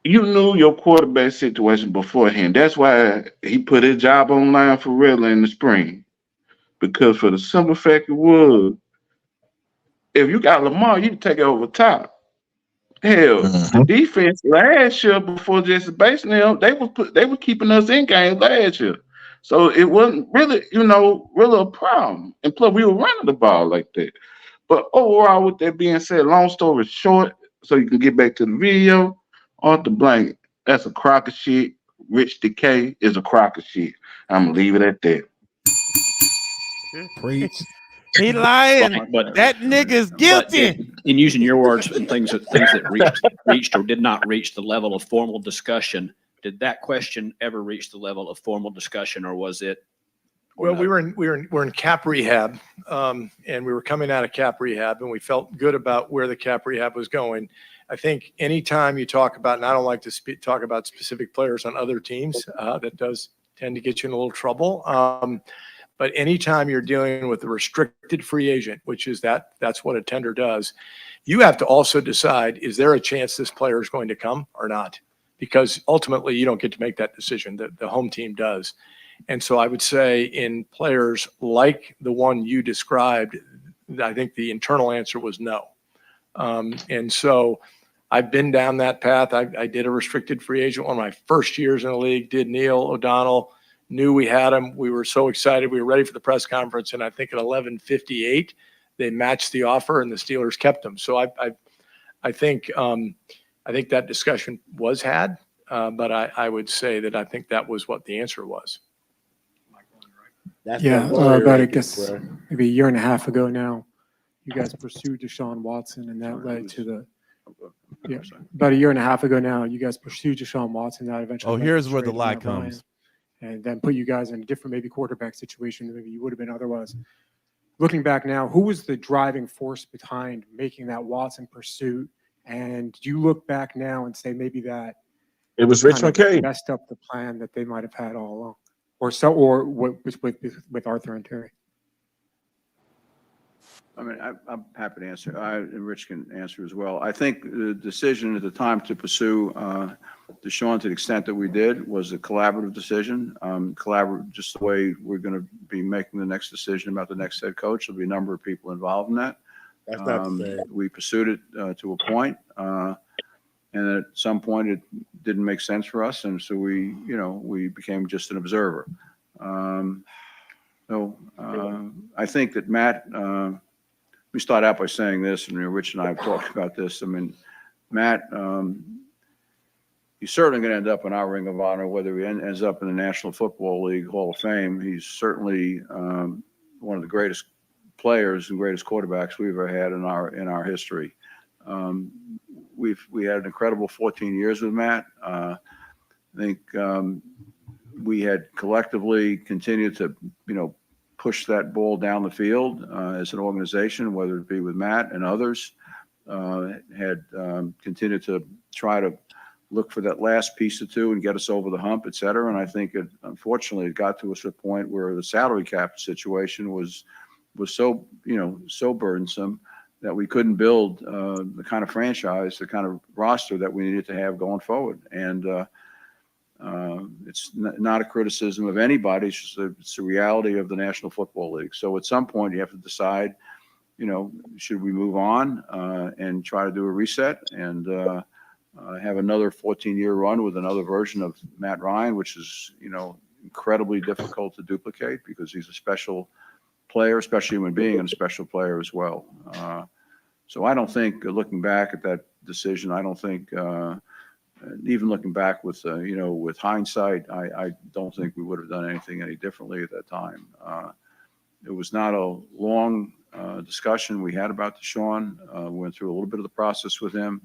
you knew your quarterback situation beforehand. That's why he put his job online for real in the spring. Because for the simple fact it was, if you got Lamar, you can take it over top. Hell, the defense last year before Jesse Bates now, they were keeping us in games last year. So it wasn't really, really a problem. And plus we were running the ball like that. But overall, with that being said, long story short, so you can get back to the video, Arthur Blank, that's a crock of shit. Rich Decay is a crock of shit. I'm gonna leave it at that. Preach. He lying. But that nigga's guilty. In using your words, and things that reached or did not reach the level of formal discussion, did that question ever reach the level of formal discussion, or was it? Well, we're in cap rehab, and we were coming out of cap rehab, and we felt good about where the cap rehab was going. I think anytime you talk about, and I don't like to talk about specific players on other teams, that does tend to get you in a little trouble. But anytime you're dealing with a restricted free agent, which is that's what a tender does, you have to also decide, is there a chance this player is going to come or not? Because ultimately you don't get to make that decision. The home team does. And so I would say in players like the one you described, I think the internal answer was no. And so I've been down that path. I did a restricted free agent one of my first years in the league, did Neil O'Donnell, knew we had him. We were so excited. We were ready for the press conference. And I think at 11:58, they matched the offer and the Steelers kept him. So I think that discussion was had, but I would say that I think that was what the answer was. About I guess maybe a year and a half ago now, you guys pursued Deshaun Watson, and that led to the about a year and a half ago now, you guys pursued Deshaun Watson. That eventually. Oh, here's where the lie comes. And then put you guys in a different maybe quarterback situation than maybe you would have been otherwise. Looking back now, who was the driving force behind making that Watson pursuit? And do you look back now and say maybe that it was Rich McKay messed up the plan that they might have had all along, or with Arthur and Terry? I mean, I'm happy to answer. And Rich can answer as well. I think the decision at the time to pursue Deshaun to the extent that we did was a collaborative decision. Collaborative, just the way we're going to be making the next decision about the next head coach. There'll be a number of people involved in that. That's not to say. We pursued it to a point, and at some point it didn't make sense for us, and so we became just an observer. I think that Matt. Let me start out by saying this, and Rich and I have talked about this. I mean, Matt, he's certainly going to end up in our Ring of Honor, whether he ends up in the National Football League Hall of Fame. He's certainly one of the greatest players and greatest quarterbacks we've ever had in our history. We had an incredible 14 years with Matt. I think we had collectively continued to, push that ball down the field as an organization, whether it be with Matt and others, had continued to try to look for that last piece or two and get us over the hump, et cetera. And I think unfortunately it got to us a point where the salary cap situation was so, so burdensome that we couldn't build the kind of franchise, the kind of roster that we needed to have going forward. And it's not a criticism of anybody. It's a reality of the National Football League. So at some point you have to decide, should we move on and try to do a reset and have another 14-year run with another version of Matt Ryan, which is, incredibly difficult to duplicate because he's a special player, special human being, and a special player as well. So I don't think, looking back at that decision, I don't think, even looking back with, with hindsight, I don't think we would have done anything any differently at that time. It was not a long discussion we had about Deshaun. We went through a little bit of the process with him.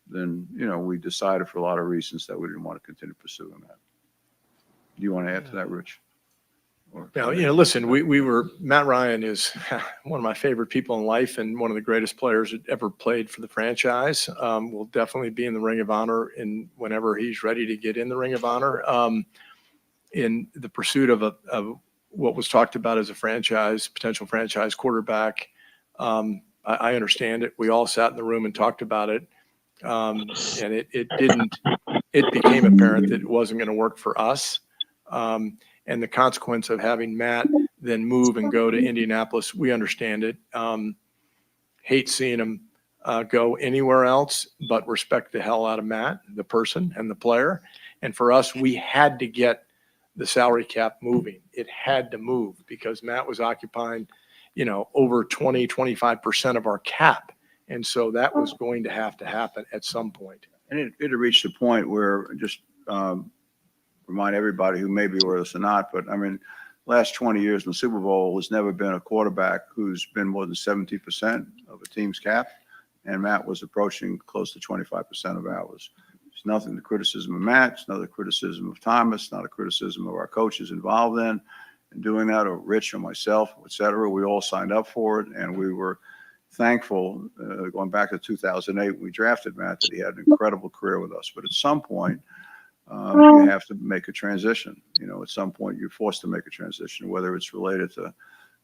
Then, we decided for a lot of reasons that we didn't want to continue pursuing that. Do you want to add to that, Rich? Now, listen, Matt Ryan is one of my favorite people in life and one of the greatest players that ever played for the franchise. Will definitely be in the Ring of Honor whenever he's ready to get in the Ring of Honor. In the pursuit of what was talked about as a potential franchise quarterback. I understand it. We all sat in the room and talked about it. And it became apparent that it wasn't going to work for us. And the consequence of having Matt then move and go to Indianapolis, we understand it. Hate seeing him go anywhere else, but respect the hell out of Matt, the person and the player. And for us, we had to get the salary cap moving. It had to move because Matt was occupying, over 20, 25% of our cap. And so that was going to happen at some point. And it had reached a point where just remind everybody who may be aware of this or not, but I mean, last 20 years in the Super Bowl has never been a quarterback who's been more than 70% of a team's cap, and Matt was approaching close to 25% of ours. It's nothing to criticism of Matt, it's not a criticism of Thomas, not a criticism of our coaches involved in doing that, or Rich or myself, et cetera. We all signed up for it, and we were thankful, going back to 2008 when we drafted Matt, that he had an incredible career with us. But at some point, you have to make a transition. At some point, you're forced to make a transition, whether it's related to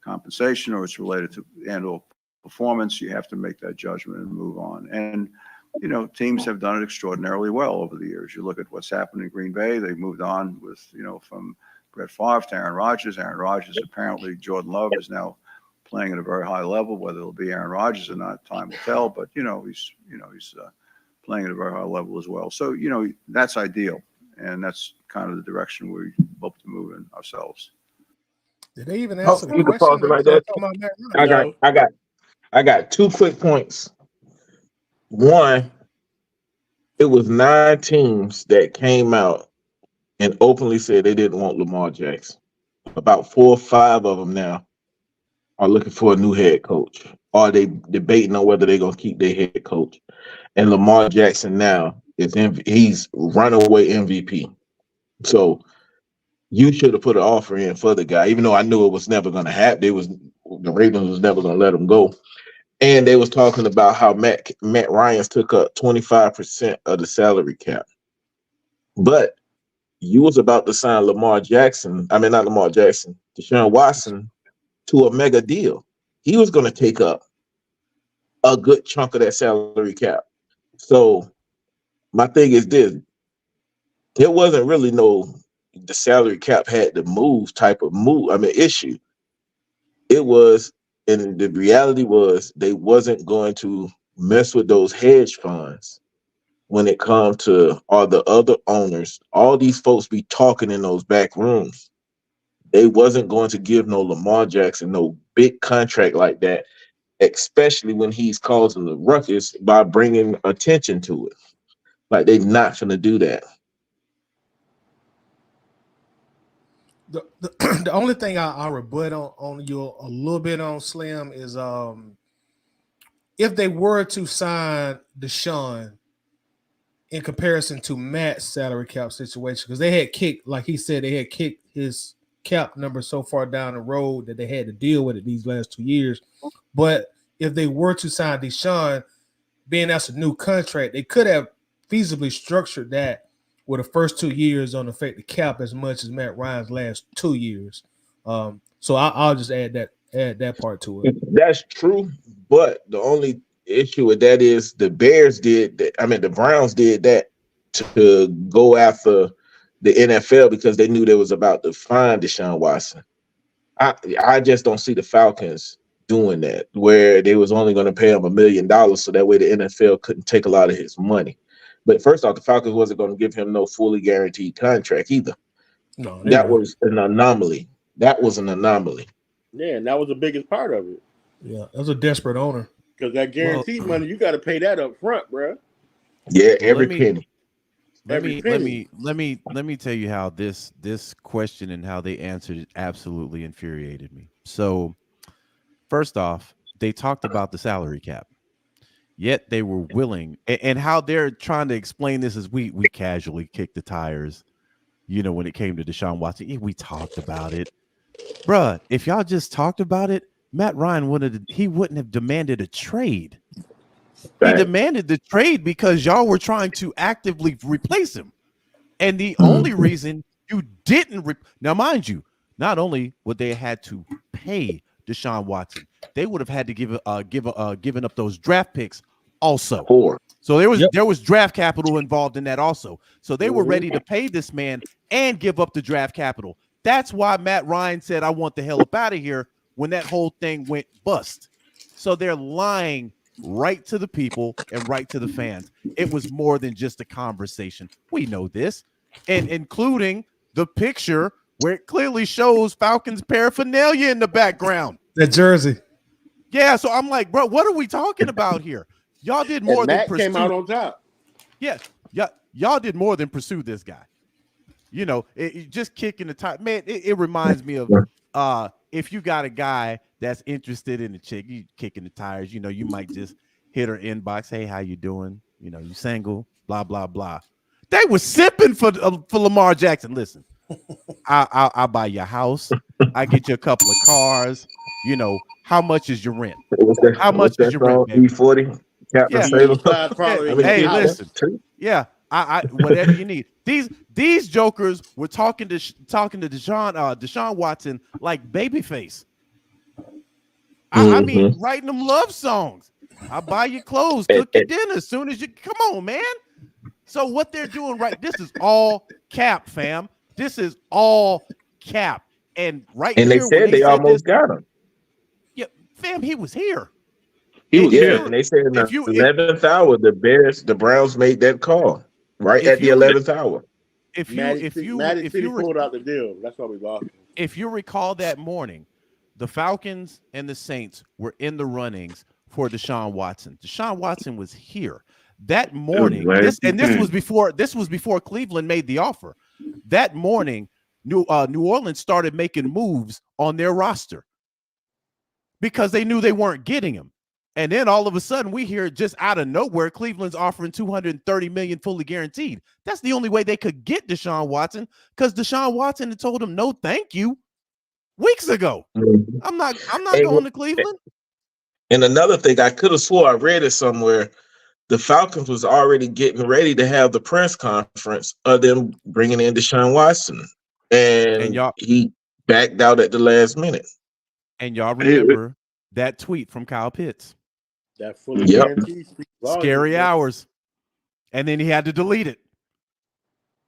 compensation or it's related to annual performance. You have to make that judgment and move on. And, teams have done it extraordinarily well over the years. You look at what's happened in Green Bay. They've moved on with, from Brett Favre to Aaron Rodgers. Aaron Rodgers, apparently Jordan Love is now playing at a very high level. Whether it'll be Aaron Rodgers or not, time will tell. But, he's playing at a very high level as well. So, that's ideal. And that's kind of the direction we hope to move in ourselves. Did they even answer the You can pause it question? like that. I got 2 quick points. One, it was 9 teams that came out and openly said they didn't want Lamar Jackson. About 4 or 5 of them now are looking for a new head coach. Or they debating on whether they're going to keep their head coach. And Lamar Jackson now he's runaway MVP. So you should have put an offer in for the guy, even though I knew it was never going to happen. The Ravens was never going to let him go. And they was talking about how Matt Ryan's took up 25% of the salary cap. But you was about to sign Deshaun Watson to a mega deal. He was going to take up a good chunk of that salary cap. So my thing is this: there wasn't really the salary cap had to move type of issue. It was, and the reality was they wasn't going to mess with those hedge funds when it comes to all the other owners. All these folks be talking in those back rooms. They wasn't going to give no Lamar Jackson no big contract like that, especially when he's causing the ruckus by bringing attention to it. Like, they're not going to do that. The only thing I'll rebut on you a little bit on, Slim, is if they were to sign Deshaun in comparison to Matt's salary cap situation, because they had kicked, like he said, they had kicked his cap number so far down the road that they had to deal with it these last 2 years. But if they were to sign Deshaun, being that's a new contract, they could have feasibly structured that where the first 2 years don't affect the cap as much as Matt Ryan's last 2 years. So I'll just add that part to it. That's true, but the only issue with that is the Bears did that. I mean, the Browns did that to go after the NFL because they knew they was about to find Deshaun Watson. I just don't see the Falcons doing that, where they was only going to pay him $1 million, so that way the NFL couldn't take a lot of his money. But first off, the Falcons wasn't going to give him no fully guaranteed contract either. No, That was an anomaly. That was an anomaly. Yeah, and that was the biggest part of it. Yeah, that was a desperate owner. Because that guaranteed money, you got to pay that up front, bro. Yeah, every penny. Let me tell you how this question and how they answered it absolutely infuriated me. So, first off, they talked about the salary cap, yet they were willing, and how they're trying to explain this is we casually kicked the tires, when it came to Deshaun Watson. Yeah, we talked about it, bruh. If y'all just talked about it, Matt Ryan wouldn't have demanded a trade. He demanded the trade because y'all were trying to actively replace him. And the only reason you didn't now, mind you, not only would they have had to pay Deshaun Watson, they would have had to given up those draft picks also. So there was draft capital involved in that also. So they were ready to pay this man and give up the draft capital. That's why Matt Ryan said, "I want the hell up out of here," when that whole thing went bust. So they're lying right to the people and right to the fans. It was more than just a conversation. We know this, and including the picture where it clearly shows Falcons paraphernalia in the background. That jersey. Yeah, so I'm like, bro, what are we talking about here? Y'all did more and than Matt pursue. Came out on top. Yeah, y'all did more than pursue this guy. It just kicking the tire. Man, it reminds me of if you got a guy that's interested in a chick, you kicking the tires, you might just hit her inbox. Hey, how you doing? You single, blah, blah, blah. They were sipping for Lamar Jackson. Listen, I'll buy your house. I get you a couple of cars. How much is your rent? How much is your rent, baby? E40. Hey, listen. Yeah, I whatever you need. These jokers were talking to Deshaun Watson like Babyface. I mean, writing them love songs. I'll buy you clothes, cook your dinner as soon as you come on, man. So what they're doing this is all cap, fam. This is all cap. And they said they almost got him. Yeah, fam, he was here. He was here. And they said in the 11th hour, the Browns made that call right at the 11th hour. If you pulled out the deal, that's why we lost. If you recall that morning, the Falcons and the Saints were in the runnings for Deshaun Watson. Deshaun Watson was here that morning. This was before Cleveland made the offer. That morning, New Orleans started making moves on their roster because they knew they weren't getting him. And then all of a sudden, we hear just out of nowhere, Cleveland's offering $230 million fully guaranteed. That's the only way they could get Deshaun Watson, because Deshaun Watson had told him no, thank you, weeks ago. I'm not going to Cleveland. And another thing, I could have swore I read it somewhere. The Falcons was already getting ready to have the press conference of them bringing in Deshaun Watson, and he backed out at the last minute. And y'all remember that tweet from Kyle Pitts? That fully guaranteed. Scary hours. And then he had to delete it.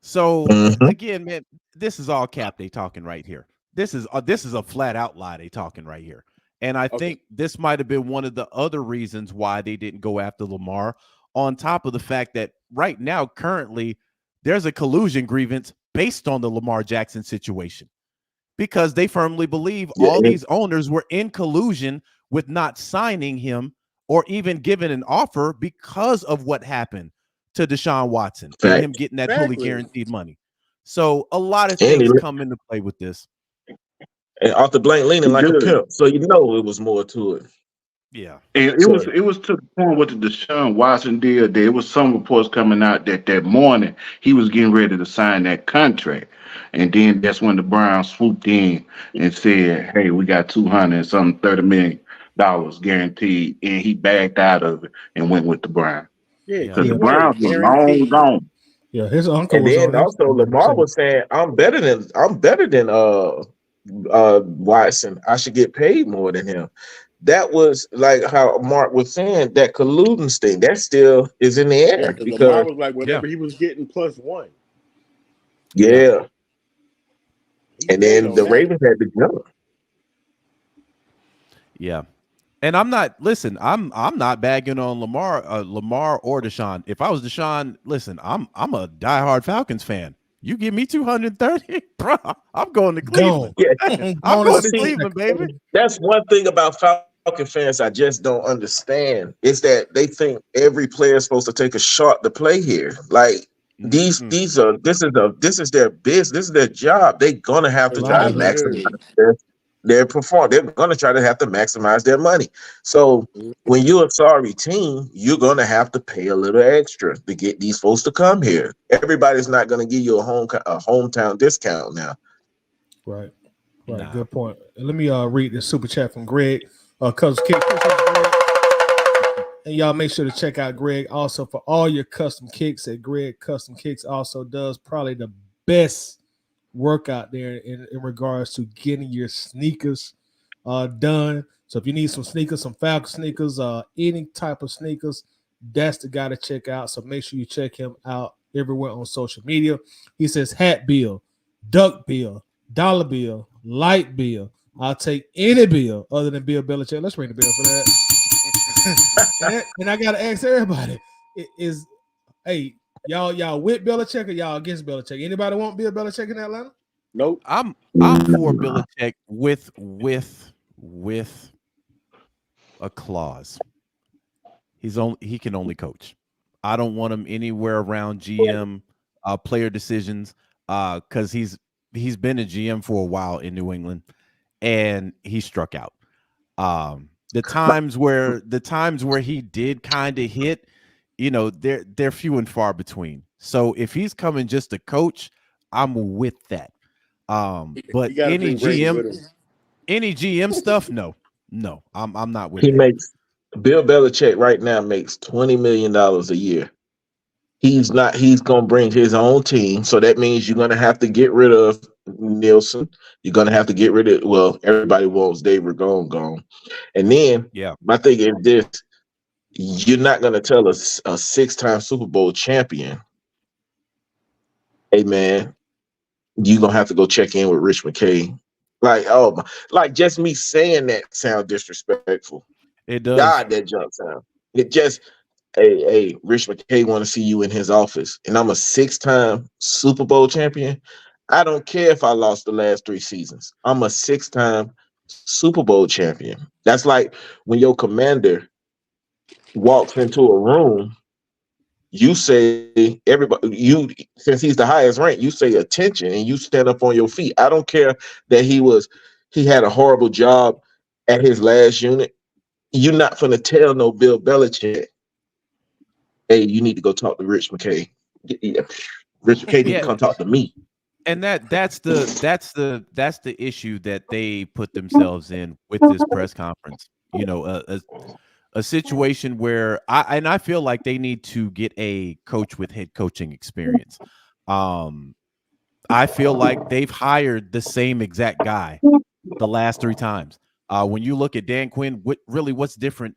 So again, man, this is all cap they talking right here. This is a flat out lie they talking right here. And I think this might have been one of the other reasons why they didn't go after Lamar, on top of the fact that right now, currently, there's a collusion grievance based on the Lamar Jackson situation, because they firmly believe all these owners were in collusion with not signing him or even giving an offer because of what happened to Deshaun Watson and him getting that fully guaranteed money. So a lot of things come into play with this. And Arthur Blank leaning like a pimp, so it was more to it. Yeah, and it was to the point with the Deshaun Watson deal. There was some reports coming out that morning he was getting ready to sign that contract, and then that's when the Browns swooped in and said, "Hey, we got $230 million guaranteed," and he backed out of it and went with the Browns. Yeah, because the Browns were long gone. Yeah, his uncle. And then also Lamar was saying, "I'm better than Watson. I should get paid more than him." That was like how Mark was saying, that colluding thing that still is in the air, because Lamar was like whatever he was getting +1. Yeah. And then the Ravens had to jump. Yeah. And I'm not not bagging on Lamar or Deshaun. If I was Deshaun, listen, I'm a diehard Falcons fan. You give me 230, bro, I'm going to Cleveland. I'm going to Cleveland, baby. That's one thing about Falcon fans I just don't understand is that they think every player is supposed to take a shot to play here. Like this is their business, this is their job. They're gonna have to try to maximize their performance. They're gonna try to have to maximize their money. So when you're a sorry team, you're gonna have to pay a little extra to get these folks to come here. Everybody's not gonna give you a hometown discount now. Right. Right. Good point. Let me read this super chat from Greg. Custom Kick. And y'all make sure to check out Greg also for all your custom kicks at Greg Custom Kicks. Also does probably the best work out there in regards to getting your sneakers done. So if you need some sneakers, some Falcon sneakers, any type of sneakers, that's the guy to check out. So make sure you check him out everywhere on social media. He says hat bill, duck bill, dollar bill, light bill. I'll take any bill other than Bill Belichick. Let's ring the bill for that. and I gotta ask everybody: hey, y'all with Belichick or y'all against Belichick? Anybody want Bill Belichick in Atlanta? Nope. I'm for Belichick with a clause. He can only coach. I don't want him anywhere around GM player decisions because he's been a GM for a while in New England and he struck out. The times where he did kind of hit, they're few and far between. So if he's coming just to coach, I'm with that. But any GM stuff, no, I'm not with that. Bill Belichick right now makes $20 million a year. He's gonna bring his own team, so that means you're gonna have to get rid of Nielsen. You're gonna have to get rid of everybody wants David gone. And then my thing is this: you're not gonna tell a 6-time Super Bowl champion, hey man, you're gonna have to go check in with Rich McKay. Like just me saying that sounds disrespectful. It does. God, that jump sound. It just, hey, Rich McKay want to see you in his office, and I'm a 6-time Super Bowl champion. I don't care if I lost the last 3 seasons. I'm a 6-time Super Bowl champion. That's like when your commander walks into a room, you say since he's the highest rank, you say attention and you stand up on your feet. I don't care that he had a horrible job at his last unit. You're not going to tell no Bill Belichick, hey, you need to go talk to Rich McKay. Rich McKay need to come talk to me. And that's the issue that they put themselves in with this press conference. A situation where I feel like they need to get a coach with head coaching experience. I feel like they've hired the same exact guy the last 3 times. When you look at Dan Quinn, what's different?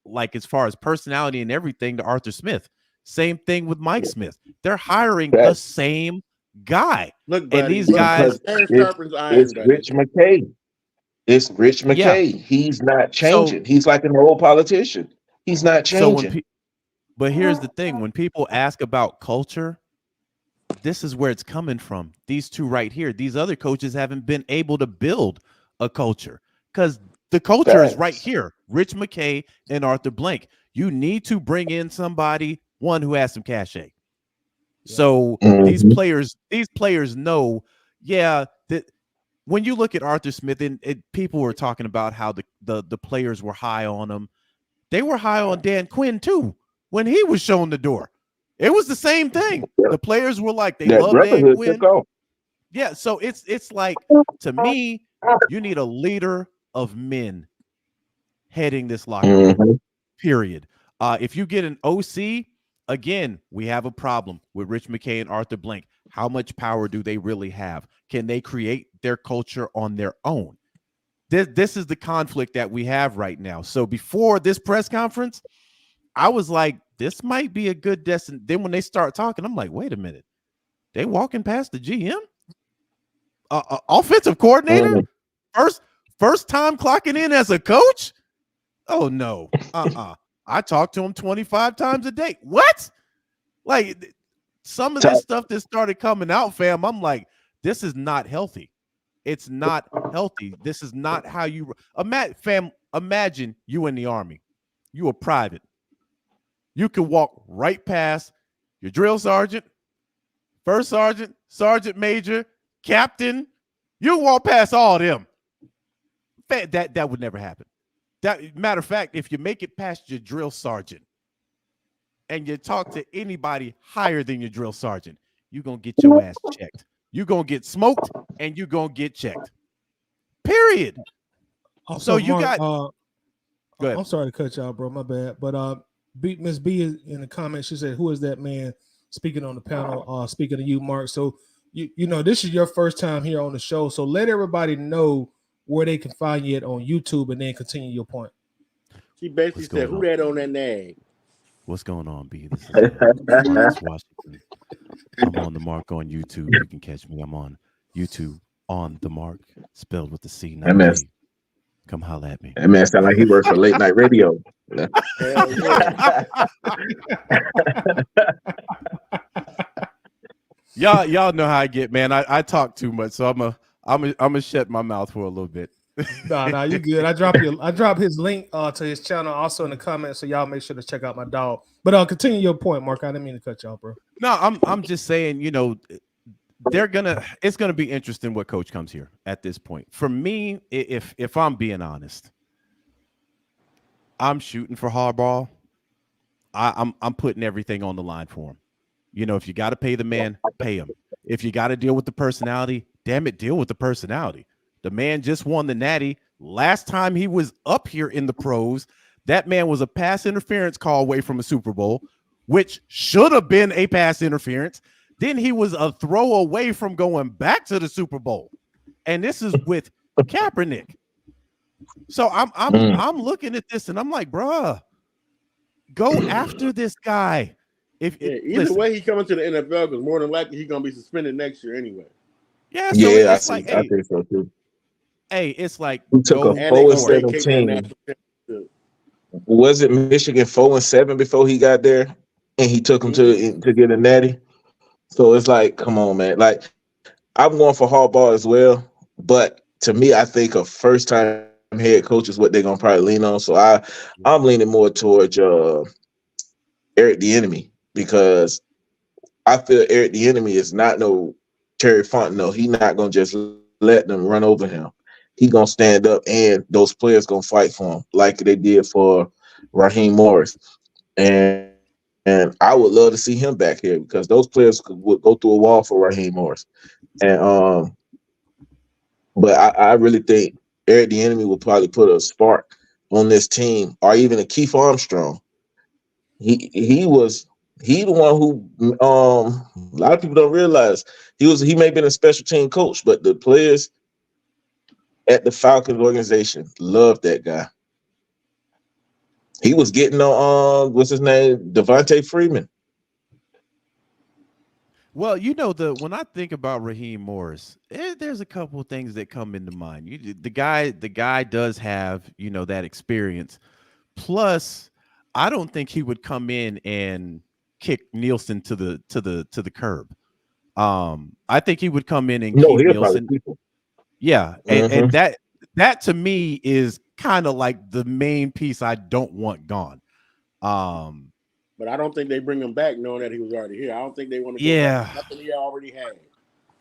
Like as far as personality and everything to Arthur Smith. Same thing with Mike Smith. They're hiring the same guy. Look, buddy, and these guys, it's Rich McKay. It's Rich McKay. He's not changing. He's like an old politician. He's not changing. But here's the thing: when people ask about culture, this is where it's coming from. These two right here. These other coaches haven't been able to build a culture because the culture is right here. Rich McKay and Arthur Blank. You need to bring in somebody, one who has some cachet. So these players know, that when you look at Arthur Smith, and people were talking about how the players were high on him. They were high on Dan Quinn too when he was shown the door. It was the same thing. The players were like, they love Dan Quinn. Yeah, so it's like, to me, you need a leader of men heading this locker room, period. If you get an OC, again, we have a problem with Rich McKay and Arthur Blank. How much power do they really have? Can they create their culture on their own? This is the conflict that we have right now. So before this press conference, I was like, this might be a good destination. Then when they start talking, I'm like, wait a minute. They walking past the GM? Offensive coordinator? First time clocking in as a coach? Oh no. I talk to him 25 times a day. What? Like some of this stuff that started coming out, fam, I'm like, this is not healthy. It's not healthy. This is not how you imagine you in the Army. You a private. You can walk right past your drill sergeant, first sergeant, sergeant major, captain. You walk past all of them. That would never happen. Matter of fact, if you make it past your drill sergeant and you talk to anybody higher than your drill sergeant, you're going to get your ass checked. You're going to get smoked and you're going to get checked. Period. Also, so you Mark, got. Go ahead. I'm sorry to cut y'all, bro. My bad. But Miss B is in the comments. She said, "Who is that man speaking on the panel? Speaking to you, Mark." So you know this is your first time here on the show. So let everybody know where they can find you at on YouTube, and then continue your point. She basically said, "Who that on that name?" What's going on, B? This is Washington. I'm on the Mark on YouTube. You can catch me. I'm on YouTube on the Mark, spelled with the C, not a K. Come holla at me. That man sound like he works for late night radio. Y'all know how I get, man. I talk too much, so I'm gonna shut my mouth for a little bit. Nah, you good. I drop his link to his channel also in the comments, so y'all make sure to check out my dog. But continue your point, Mark. I didn't mean to cut y'all, bro. No, I'm just saying, you know, it's gonna be interesting what coach comes here at this point. For me, if I'm being honest, I'm shooting for Harbaugh. I'm putting everything on the line for him. You know, if you got to pay the man, pay him. If you got to deal with the personality, damn it, deal with the personality. The man just won the Natty. Last time he was up here in the pros, that man was a pass interference call away from a Super Bowl, which should have been a pass interference. Then he was a throw away from going back to the Super Bowl. And this is with Kaepernick. So I'm looking at this and I'm like, bruh, go after this guy. Either way, he coming to the NFL because more than likely he's gonna be suspended next year anyway. Yeah, so I think so too. Hey, it's like we took a 4-17. Was it Michigan 4-7 before he got there, and he took him to get a natty? So it's like, come on, man. Like I'm going for Harbaugh as well, but to me, I think a first-time head coach is what they're gonna probably lean on. So I'm leaning more towards Eric Bieniemy because I feel Eric Bieniemy is not no Terry Fontenot. He's not gonna just let them run over him. He gonna stand up, and those players gonna fight for him like they did for Raheem Morris. And I would love to see him back here because those players would go through a wall for Raheem Morris. And but I really think Eric Bieniemy will probably put a spark on this team, or even a Keith Armstrong. He the one who a lot of people don't realize he may have been a special team coach, but the players at the Falcons organization loved that guy. He was getting on what's his name, Devontae Freeman. Well, you know, when I think about Raheem Morris, there's a couple of things that come into mind. The guy does have, you know, that experience. Plus, I don't think he would come in and kick Nielsen to the curb. I think he would come in and keep Nielsen. Yeah, and that to me is kind of like the main piece I don't want gone. But I don't think they bring him back knowing that he was already here. I don't think they want to go back. Nothing he already had.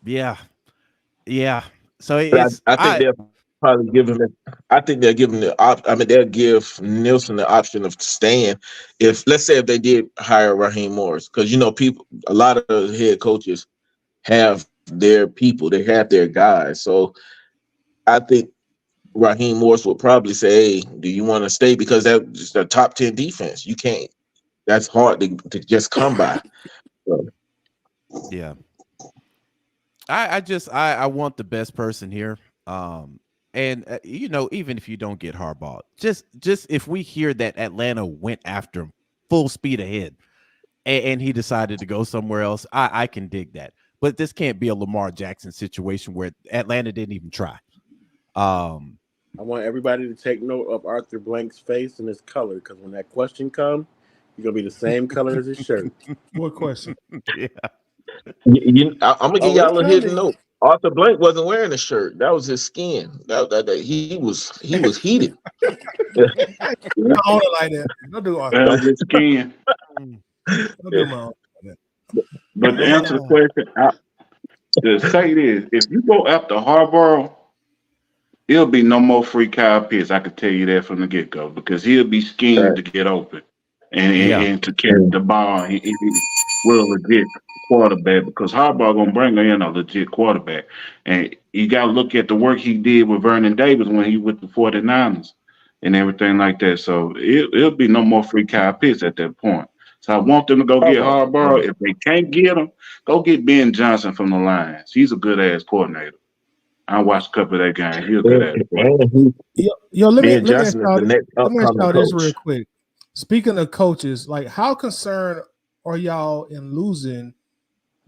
Yeah. So I think they'll probably give him. I think they'll give him they'll give Nielsen the option of staying. Let's say if they did hire Raheem Morris, because you know a lot of head coaches have their people, they have their guys. So I think Raheem Morris would probably say, "Hey, do you want to stay?" Because that's a top 10 defense. You can't. That's hard to just come by. So. Yeah. I want the best person here. And you know, even if you don't get Harbaugh, just if we hear that Atlanta went after him full speed ahead and he decided to go somewhere else, I can dig that. But this can't be a Lamar Jackson situation where Atlanta didn't even try. I want everybody to take note of Arthur Blank's face and his color, because when that question comes, he's gonna be the same color as his shirt. What question? Yeah. I'm gonna give Oh, it's y'all a hidden coming. note. Arthur Blank wasn't wearing a shirt. That was his skin. He was heated. Don't own it like that. Don't do Arthur. That was his skin. Don't do my own like But to answer the question, to say this, if you go after Harbaugh, it'll be no more free Kyle Pitts. I can tell you that from the get go because he'll be schemed to get open and to carry the ball. He will legit quarterback because Harbaugh gonna bring in a legit quarterback, and you got to look at the work he did with Vernon Davis when he with the 49ers and everything like that. So it'll be no more free Kyle Pitts at that point. So I want them to go get Harbaugh. If they can't get him, go get Ben Johnson from the Lions. He's a good ass coordinator. I watched a couple of that game. He's a good ass coordinator. Yo, let me ask Johnson is the next upcoming this coach. real quick. Speaking of coaches, like how concerned are y'all in losing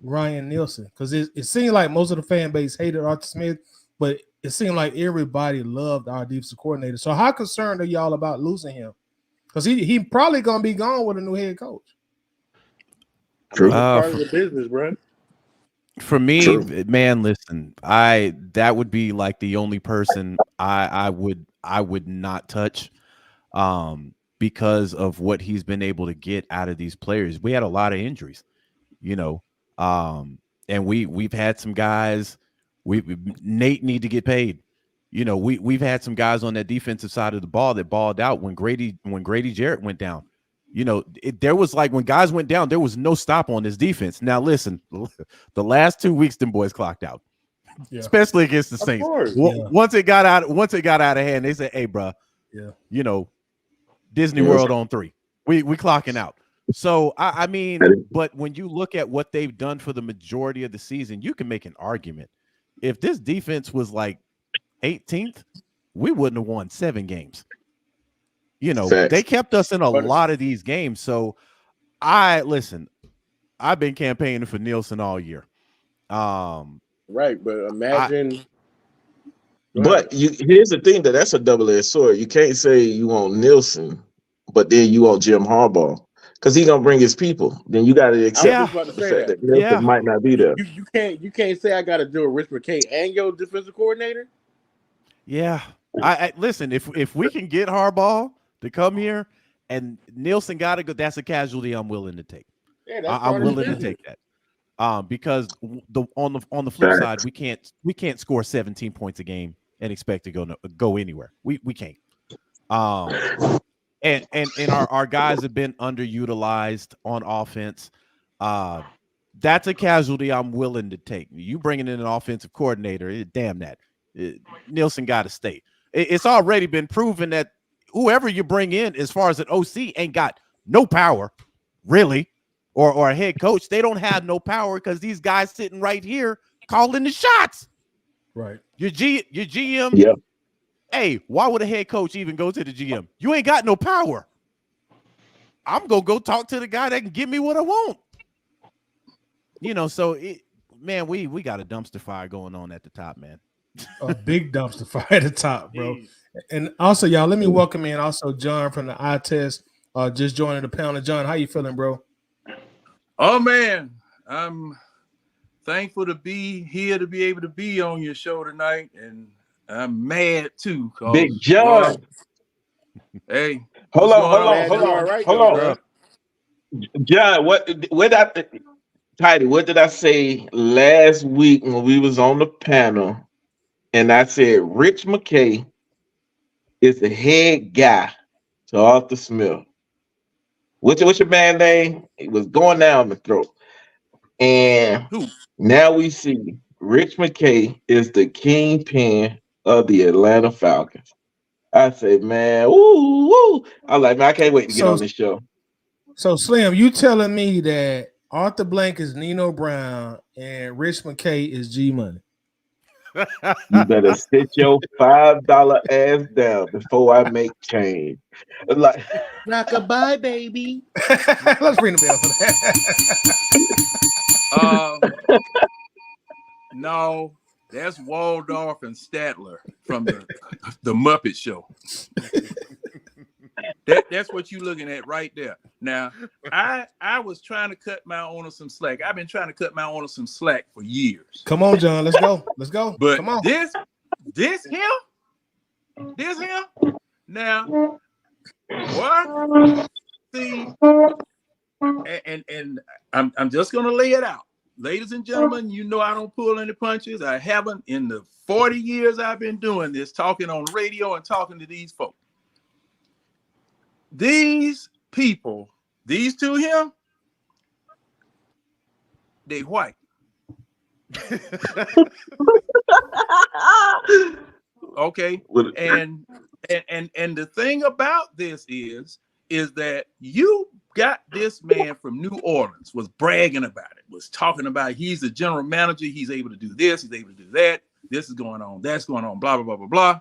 Ryan Nielsen? Because it seemed like most of the fan base hated Arthur Smith, but it seemed like everybody loved our defensive coordinator. So how concerned are y'all about losing him? Because he probably gonna be gone with a new head coach. True. Part of the business, bro. For me, man, listen, that would be like the only person I would not touch, because of what he's been able to get out of these players. We had a lot of injuries, and we've had some guys. Nate need to get paid. We've had some guys on that defensive side of the ball that balled out when Grady Jarrett went down. There was like when guys went down, there was no stop on this defense. Now, listen, the last 2 weeks, them boys clocked out, especially against the Saints. Once it got out of hand, they said, "Hey, bro, Disney World on 3. We clocking out." So I mean, but when you look at what they've done for the majority of the season, you can make an argument. If this defense was like 18th, we wouldn't have won 7 games. They kept us in a lot of these games. So I've been campaigning for Nielsen all year. Right, but imagine. Here's the thing that's a double-edged sword. You can't say you want Nielsen, but then you want Jim Harbaugh because he's gonna bring his people. Then you got to accept the fact that Nielsen might not be there. You can't say I got to do a Rich McKay and your defensive coordinator. Yeah, I listen. If we can get Harbaugh to come here and Nielsen got to go, that's a casualty I'm willing to take. Yeah, that's I'm willing to take that. Because on the flip side, we can't score 17 points a game and expect to go anywhere. We can't. And our guys have been underutilized on offense. That's a casualty I'm willing to take. You bringing in an offensive coordinator, damn that. Nielsen got to stay. It's already been proven that whoever you bring in as far as an OC ain't got no power, really, or a head coach. They don't have no power because these guys sitting right here calling the shots. Right. Your GM. Yep. Hey, why would a head coach even go to the GM? You ain't got no power. I'm going to go talk to the guy that can give me what I want. So man, we got a dumpster fire going on at the top, man. A big dumpster fire at the top, bro. And also, y'all, let me welcome in also John from the eye test, just joining the panel. John, how you feeling, bro? Oh man, I'm thankful to be here to be able to be on your show tonight, and I'm mad too. Big John. Hey, hold on. John, what did I say last week when we was on the panel? And I said Rich McKay is the head guy to Arthur Smith. What's your man name? It was going down the throat. And now we see Rich McKay is the kingpin of the Atlanta Falcons. I say, man, woo. I'm like, man, I can't wait to get on this show. So, Slim, you telling me that Arthur Blank is Nino Brown and Rich McKay is G Money? You better sit your $5 ass down before I make change. Like, rock-a-bye, baby. Let's ring the bell for that. No, That's Waldorf and Statler from the Muppet Show. That's what you're looking at right there. Now, I was trying to cut my owner some slack. I've been trying to cut my owner some slack for years. Come on, John. Let's go. Let's go. But come on. This him. Now, what? See, and I'm just gonna lay it out. Ladies and gentlemen, you know I don't pull any punches. I haven't in the 40 years I've been doing this, talking on radio and talking to these folks. These people, these two here, they white. Okay. And the thing about this is that you got this man from New Orleans, was bragging about it, was talking about he's the general manager, he's able to do this, he's able to do that, this is going on, that's going on, blah, blah, blah, blah, blah.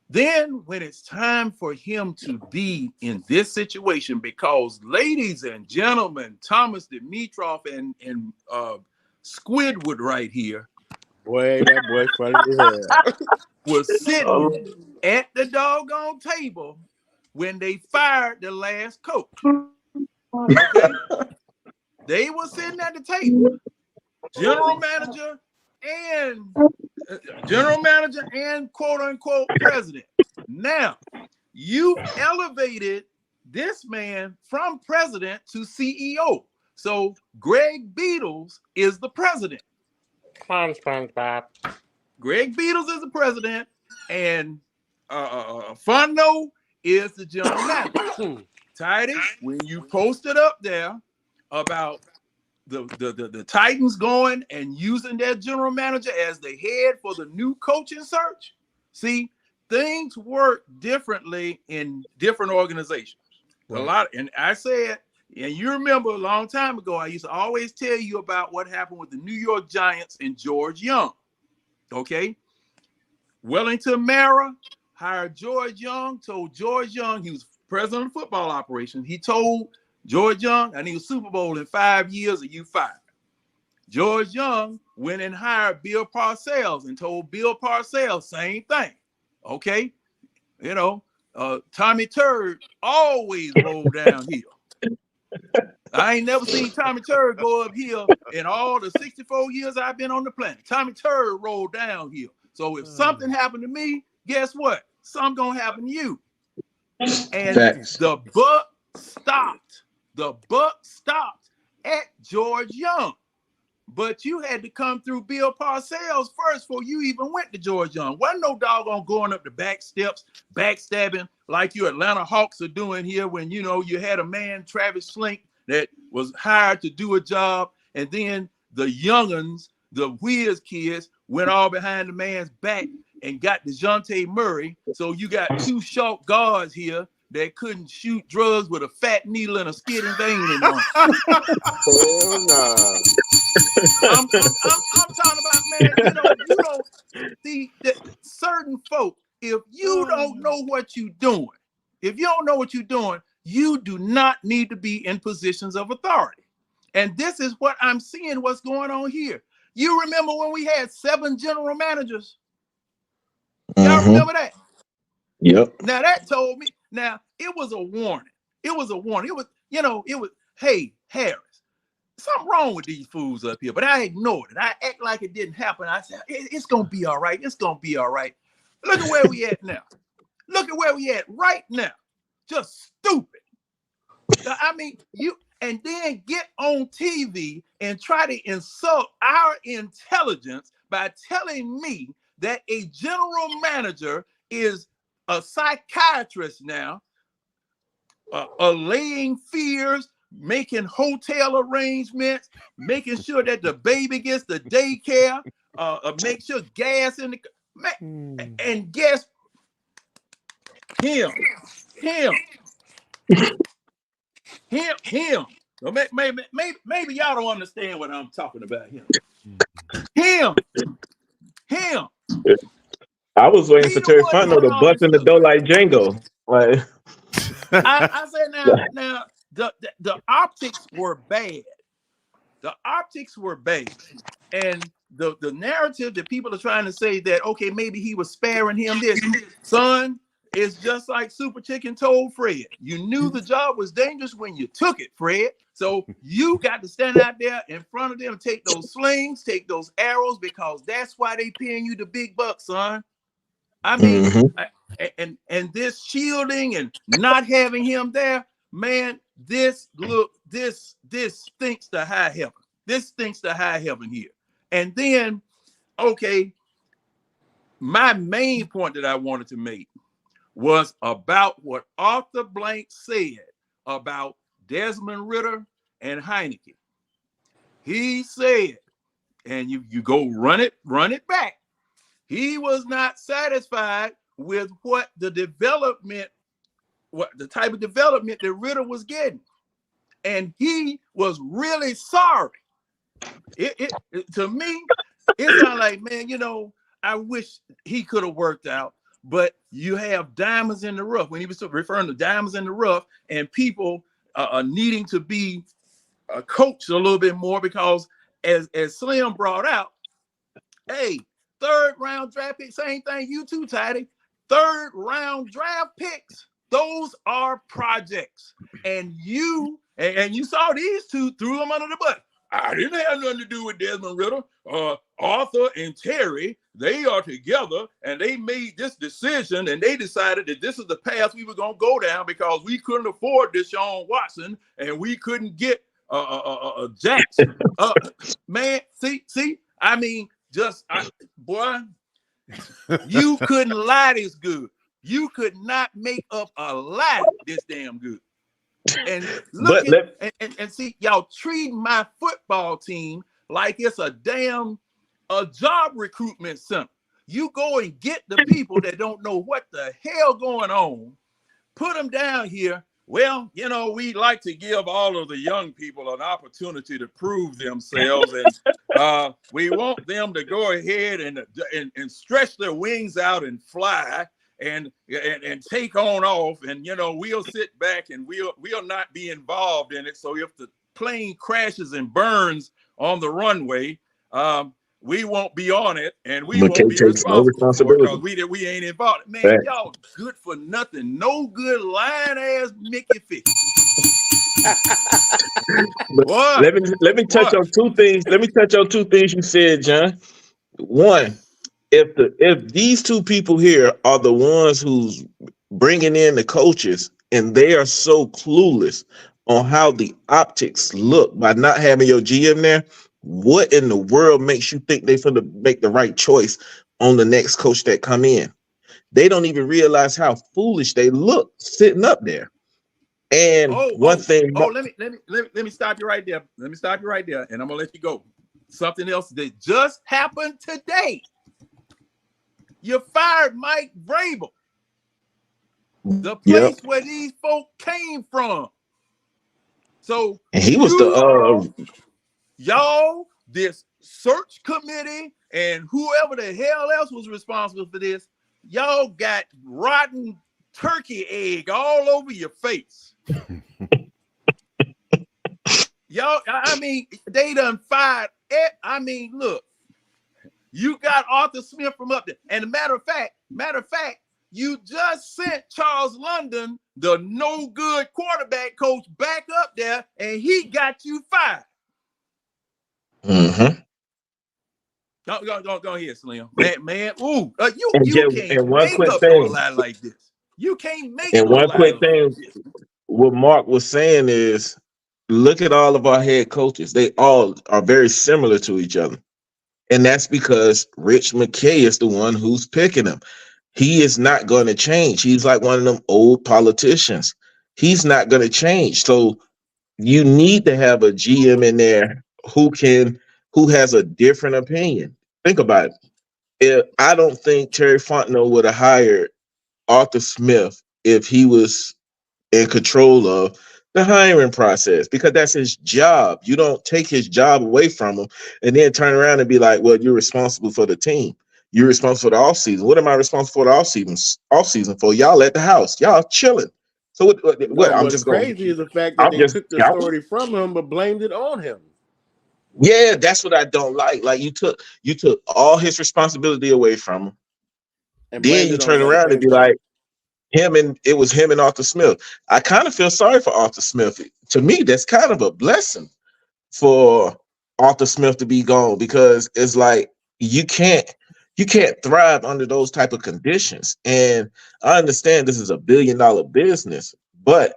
Then when it's time for him to be in this situation, because ladies and gentlemen, Thomas Dimitrov and Squidward right here, boy, that boy funny as hell, was sitting at the doggone table when they fired the last coach. Okay? They were sitting at the table, general manager and quote unquote president. Now, you elevated this man from president to CEO. So Greg Beatles is the president. SpongeBob. Greg Beatles is the president, and Fontenot is the general manager. Titus, when you posted up there about the Titans going and using their general manager as the head for the new coaching search, see, things work differently in different organizations. Right. And I said, and you remember a long time ago, I used to always tell you about what happened with the New York Giants and George Young. Okay. Wellington Mara hired George Young, told George Young, he was president of football operations. He told George Young, I need a Super Bowl in 5 years or you fired. George Young went and hired Bill Parcells and told Bill Parcells, same thing. Okay. You know, Tommy Turd always rolled downhill. I ain't never seen Tommy Turd go uphill in all the 64 years I've been on the planet. Tommy Turd rolled downhill. So if something happened to me, guess what? Something gonna happen to you. And Facts. the buck stopped. The buck stopped at George Young. But you had to come through Bill Parcells first before you even went to George Young. Wasn't no doggone going up the back steps, backstabbing like you Atlanta Hawks are doing here when, you know, you had a man, Travis Slink, that was hired to do a job, and then the young'uns, the Whiz kids, went all behind the man's back and got DeJounte Murray. So you got two short guards here that couldn't shoot drugs with a fat needle and a skidding vein in them. Oh, no. I'm talking about, man, you don't see that certain folk, if you don't know what you're doing, you do not need to be in positions of authority. And this is what I'm seeing what's going on here. You remember when we had 7 general managers? Y'all remember that? Yep. Now that told me, now it was a warning. It was, hey, Harris, something wrong with these fools up here. But I ignored it. I act like it didn't happen. I said, it's going to be all right. It's going to be all right. Look at where we at now. Look at where we at right now. Just stupid. I mean, and then get on TV and try to insult our intelligence by telling me that a general manager is a psychiatrist now, allaying fears, making hotel arrangements, making sure that the baby gets the daycare, make sure gas in the, and guess him. Well, maybe y'all don't understand what I'm talking about. Him. I was waiting for Terry Fontenot to bust in the door like Django. Like I said, now the optics were bad. The optics were bad, and the narrative that people are trying to say that, okay, maybe he was sparing him this, son, it's just like Super Chicken told Fred. You knew the job was dangerous when you took it, Fred. So you got to stand out there in front of them, take those slings, take those arrows, because that's why they paying you the big bucks, son. I mean, and this shielding and not having him there, man, this stinks to high heaven. This stinks to high heaven here. And then, okay, my main point that I wanted to make was about what Arthur Blank said about Desmond Ritter and Heineke. He said, and you go run it back. He was not satisfied with what the type of development that Ritter was getting. And he was really sorry. To me, it sounded like, man, I wish he could have worked out, but you have diamonds in the rough. When he was referring to diamonds in the rough and people are needing to be coached a little bit more, because as Slim brought out, hey, 3rd round draft pick, same thing you too, Tidy. 3rd round draft picks, those are projects. And you saw these two, threw them under the bus. I didn't have nothing to do with Desmond Ritter. Arthur and Terry, they are together, and they made this decision, and they decided that this is the path we were going to go down because we couldn't afford Deshaun Watson, and we couldn't get Jackson. Man, see, I mean, boy, you couldn't lie this good. You could not make up a lie this damn good. And look and see, y'all treat my football team like it's a damn job recruitment center. You go and get the people that don't know what the hell going on, put them down here. Well, we like to give all of the young people an opportunity to prove themselves, and we want them to go ahead and stretch their wings out and fly. And take on off, and we'll sit back and we'll not be involved in it. So if the plane crashes and burns on the runway, we won't be on it, and we won't be responsible for it because we ain't involved. Man, y'all good for nothing, no good lying ass Mickey Fish. Let me touch on 2 things. Let me touch on 2 things you said, John. One. If these 2 people here are the ones who's bringing in the coaches, and they are so clueless on how the optics look by not having your GM there, what in the world makes you think they're going to make the right choice on the next coach that come in? They don't even realize how foolish they look sitting up there. And let me stop you right there. Let me stop you right there, and I'm gonna let you go. Something else that just happened today. You fired Mike Vrabel, the place where these folk came from. So and he was y'all, this search committee and whoever the hell else was responsible for this, y'all got rotten turkey egg all over your face. Y'all, I mean, they done fired. Look. You got Arthur Smith from up there. And matter of fact, you just sent Charles London, the no good quarterback coach, back up there, and he got you fired. Mm-hmm. Go ahead, Slim. Man. Ooh, you can't make up a lie like this. You can't make up a lie. And one quick thing, what Mark was saying is, look at all of our head coaches. They all are very similar to each other. And that's because Rich McKay is the one who's picking him. He is not going to change. He's like one of them old politicians. He's not going to change. So you need to have a GM in there who has a different opinion. Think about it. I don't think Terry Fontenot would have hired Arthur Smith if he was in control of the hiring process, because that's his job. You don't take his job away from him and then turn around and be like, well, you're responsible for the team. You're responsible for the offseason. What am I responsible for the offseason for? Y'all at the house. Y'all chilling. So what I'm what's just crazy is the fact that they took the authority from him but blamed it on him. Yeah, that's what I don't like. Like you took all his responsibility away from him. And Then blamed you it on turn Young around and Penn be State. like, it was him and Arthur Smith. I kind of feel sorry for Arthur Smith. To me, that's kind of a blessing for Arthur Smith to be gone, because it's like you can't thrive under those type of conditions. And I understand this is $1 billion business, but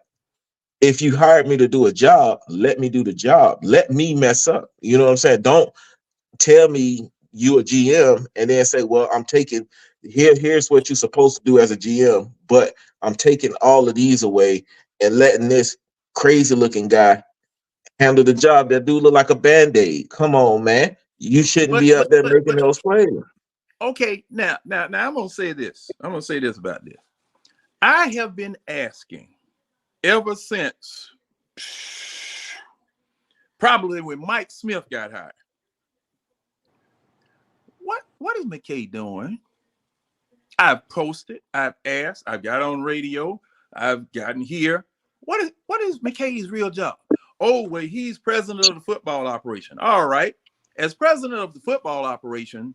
if you hired me to do a job, let me do the job. Let me mess up. You know what I'm saying? Don't tell me you a GM and then say, well, I'm taking here's what you're supposed to do as a GM, but I'm taking all of these away and letting this crazy looking guy handle the job. That dude look like a band-aid. Come on, man. You shouldn't be up there making those plays. Okay, now I'm gonna say this. I'm gonna say this about this. I have been asking ever since probably when Mike Smith got hired. What is McKay doing? I've posted, I've asked, I've got on radio, I've gotten here. What is McKay's real job? Oh, well, he's president of the football operation. All right. As president of the football operation,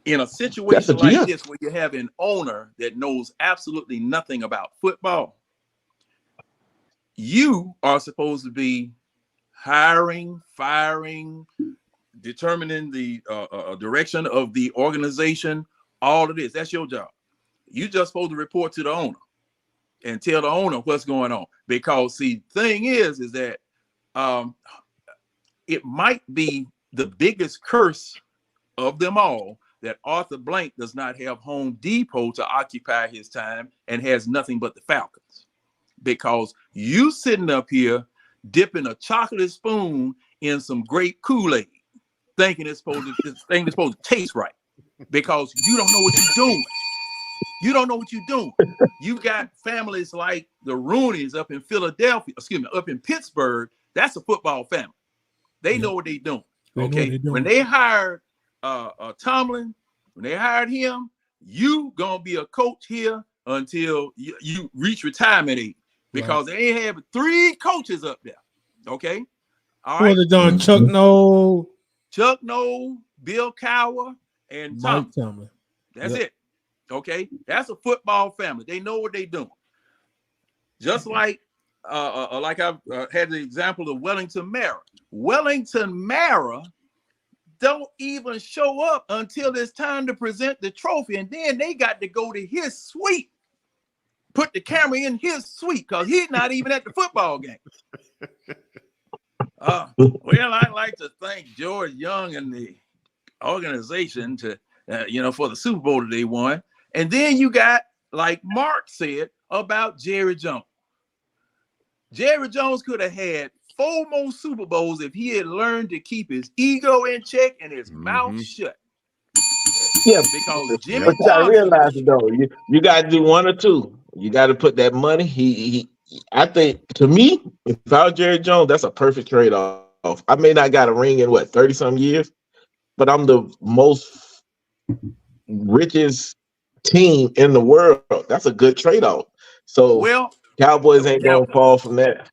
in a situation like this where you have an owner that knows absolutely nothing about football, you are supposed to be hiring, firing, determining the direction of the organization, all of this. That's your job. You just supposed to report to the owner and tell the owner what's going on. Because see, thing is that it might be the biggest curse of them all that Arthur Blank does not have Home Depot to occupy his time and has nothing but the Falcons. Because you sitting up here dipping a chocolate spoon in some grape Kool-Aid, thinking this thing is supposed to taste right, because you don't know what you're doing. You don't know what you're doing. You've got families like the Rooneys up in Philadelphia, up in Pittsburgh. That's a football family. They know what they're doing. Okay. When they hired Tomlin, when they hired him, you gonna be a coach here until you reach retirement age, because they ain't have 3 coaches up there. Okay. All right. Chuck Noll, Bill Cowher, and Mike Tomlin. That's it. Okay. That's a football family. They know what they're doing. Just like I've had the example of Wellington Mara. Wellington Mara don't even show up until it's time to present the trophy, and then they got to go to his suite, put the camera in his suite, because he's not even at the football game. Well, I'd like to thank George Young and the organization to for the Super Bowl that they won. And then you got, like Mark said about Jerry Jones. Jerry Jones could have had 4 more Super Bowls if he had learned to keep his ego in check and his mouth shut. Yeah, because Jimmy but you gotta realize it though. You got to do one or two. You got to put that money. I think, to me, if I was Jerry Jones, that's a perfect trade off. I may not got a ring in 30 some years, but I'm the most richest team in the world. That's a good trade off. So Cowboys ain't gonna fall from that.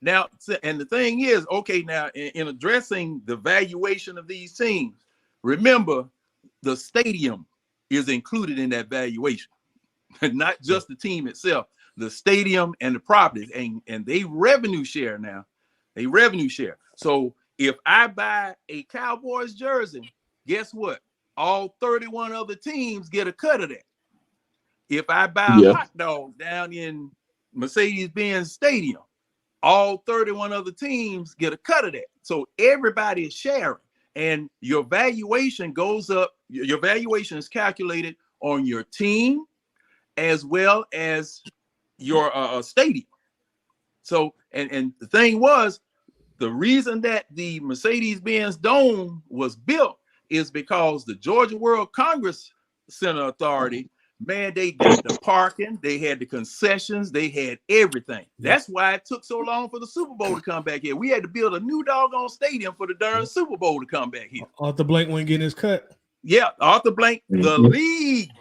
Now, and the thing is, okay, now in addressing the valuation of these teams, remember the stadium is included in that valuation, not just the team itself, the stadium and the properties, and they revenue share now. They revenue share. So if I buy a Cowboys jersey, guess what? All 31 other teams get a cut of that. If I buy a hot dog down in Mercedes-Benz Stadium, all 31 other teams get a cut of that. So everybody is sharing, and your valuation goes up. Your valuation is calculated on your team as well as your stadium. So, and the thing was, the reason that the Mercedes-Benz Dome was built is because the Georgia World Congress Center Authority, man, they got the parking, they had the concessions, they had everything. That's why it took so long for the Super Bowl to come back here. We had to build a new doggone stadium for the darn Super Bowl to come back here. Arthur Blank wasn't getting his cut. Yeah, Arthur Blank, the league.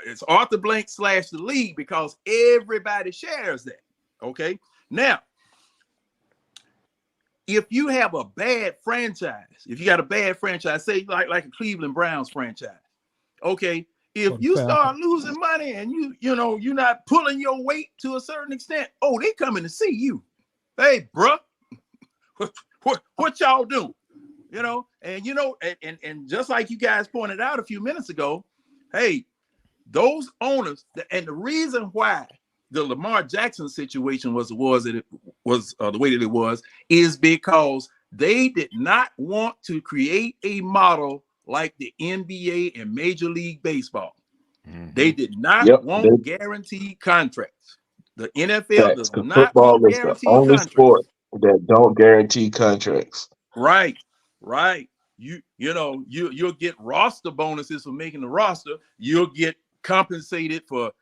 It's Arthur Blank / the league, because everybody shares that. Okay. Now, if you have a bad franchise, if you got a bad franchise, say like a Cleveland Browns franchise, okay, if you start losing money and you're not pulling your weight to a certain extent, oh, they coming to see you. Hey, bruh, what y'all doing? And just like you guys pointed out a few minutes ago, hey, those owners, and the reason why the Lamar Jackson situation was the way that it was, is because they did not want to create a model like the NBA and Major League Baseball. They did not want guaranteed contracts. The NFL does not want guaranteed only contracts. sport that don't guarantee contracts. Right. You'll get roster bonuses for making the roster. You'll get compensated for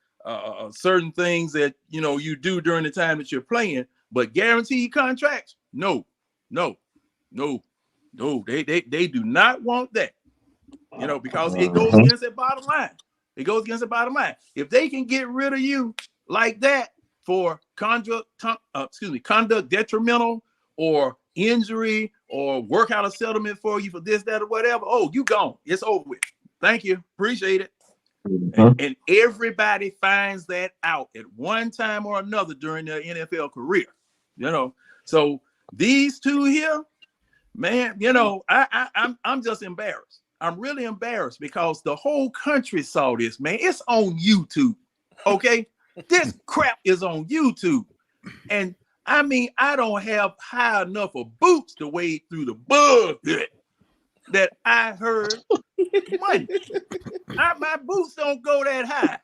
certain things that you do during the time that you're playing, but guaranteed contracts, no. They do not want that. Because it goes against their bottom line. It goes against the bottom line. If they can get rid of you like that for conduct detrimental or injury, or work out a settlement for you for this, that, or whatever, oh, you gone. It's over with. Thank you. Appreciate it. And everybody finds that out at one time or another during their NFL career. So these two here, man, I'm just embarrassed. I'm really embarrassed because the whole country saw this, man. It's on YouTube. Okay. This crap is on YouTube. And I mean, I don't have high enough of boots to wade through the bullshit that I heard money. My boots don't go that high.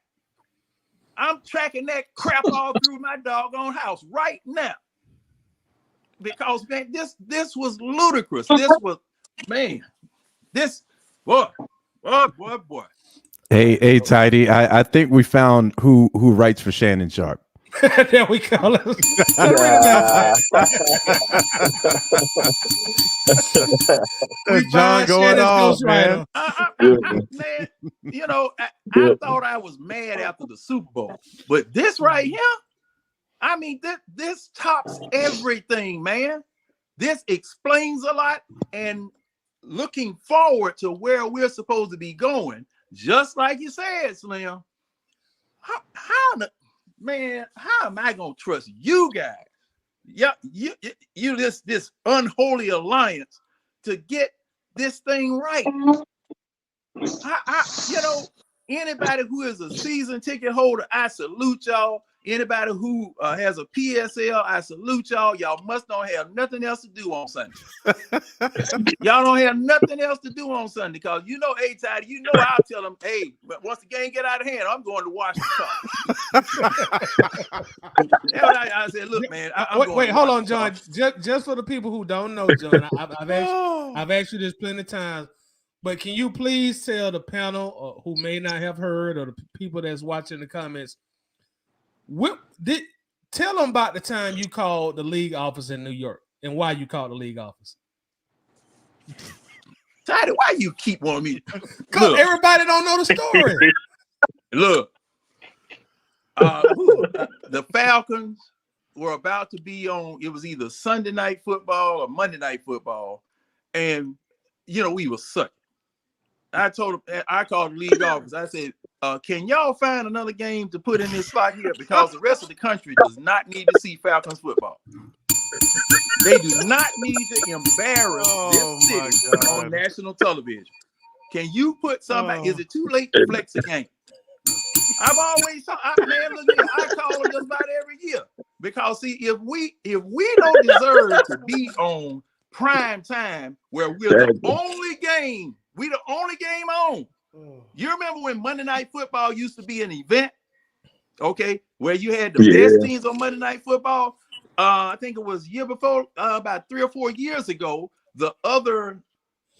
I'm tracking that crap all through my doggone house right now. Because, man, this was ludicrous. This was, man, this, boy. Hey, Tidy, I think we found who writes for Shannon Sharp. There we go. John going off, man. Man, I thought I was mad after the Super Bowl, but this right here, I mean, this tops everything, man. This explains a lot, and looking forward to where we're supposed to be going, just like you said, Slim. How am I gonna trust you guys? Yeah, you this unholy alliance to get this thing right. Anybody who is a season ticket holder, I salute y'all. Anybody who has a PSL, I salute y'all. Y'all must don't have nothing else to do on Sunday. Y'all don't have nothing else to do on Sunday because hey, Tidy, I'll tell them, hey, but once the game get out of hand, I'm going to Washington. I said, look, man. Wait, hold on, John. Just for the people who don't know, John, I've asked you this plenty of times, but can you please tell the panel who may not have heard, or the people that's watching the comments, tell them about the time you called the league office in New York and why you called the league office. Tidy, why you keep wanting me? Because everybody don't know the story. Look, the Falcons were about to be on. It was either Sunday Night Football or Monday Night Football, and we were sucking. I told him, I called the league office. I said, can y'all find another game to put in this slot here? Because the rest of the country does not need to see Falcons football. They do not need to embarrass this city on national television. Can you put somebody? Is it too late to flex a game? I've always thought, I call them just about every year. Because see, if we don't deserve to be on prime time where we're the only game. We the only game on. You remember when Monday Night Football used to be an event, okay, where you had the best teams on Monday Night Football? I think it was year before, about 3 or 4 years ago, the other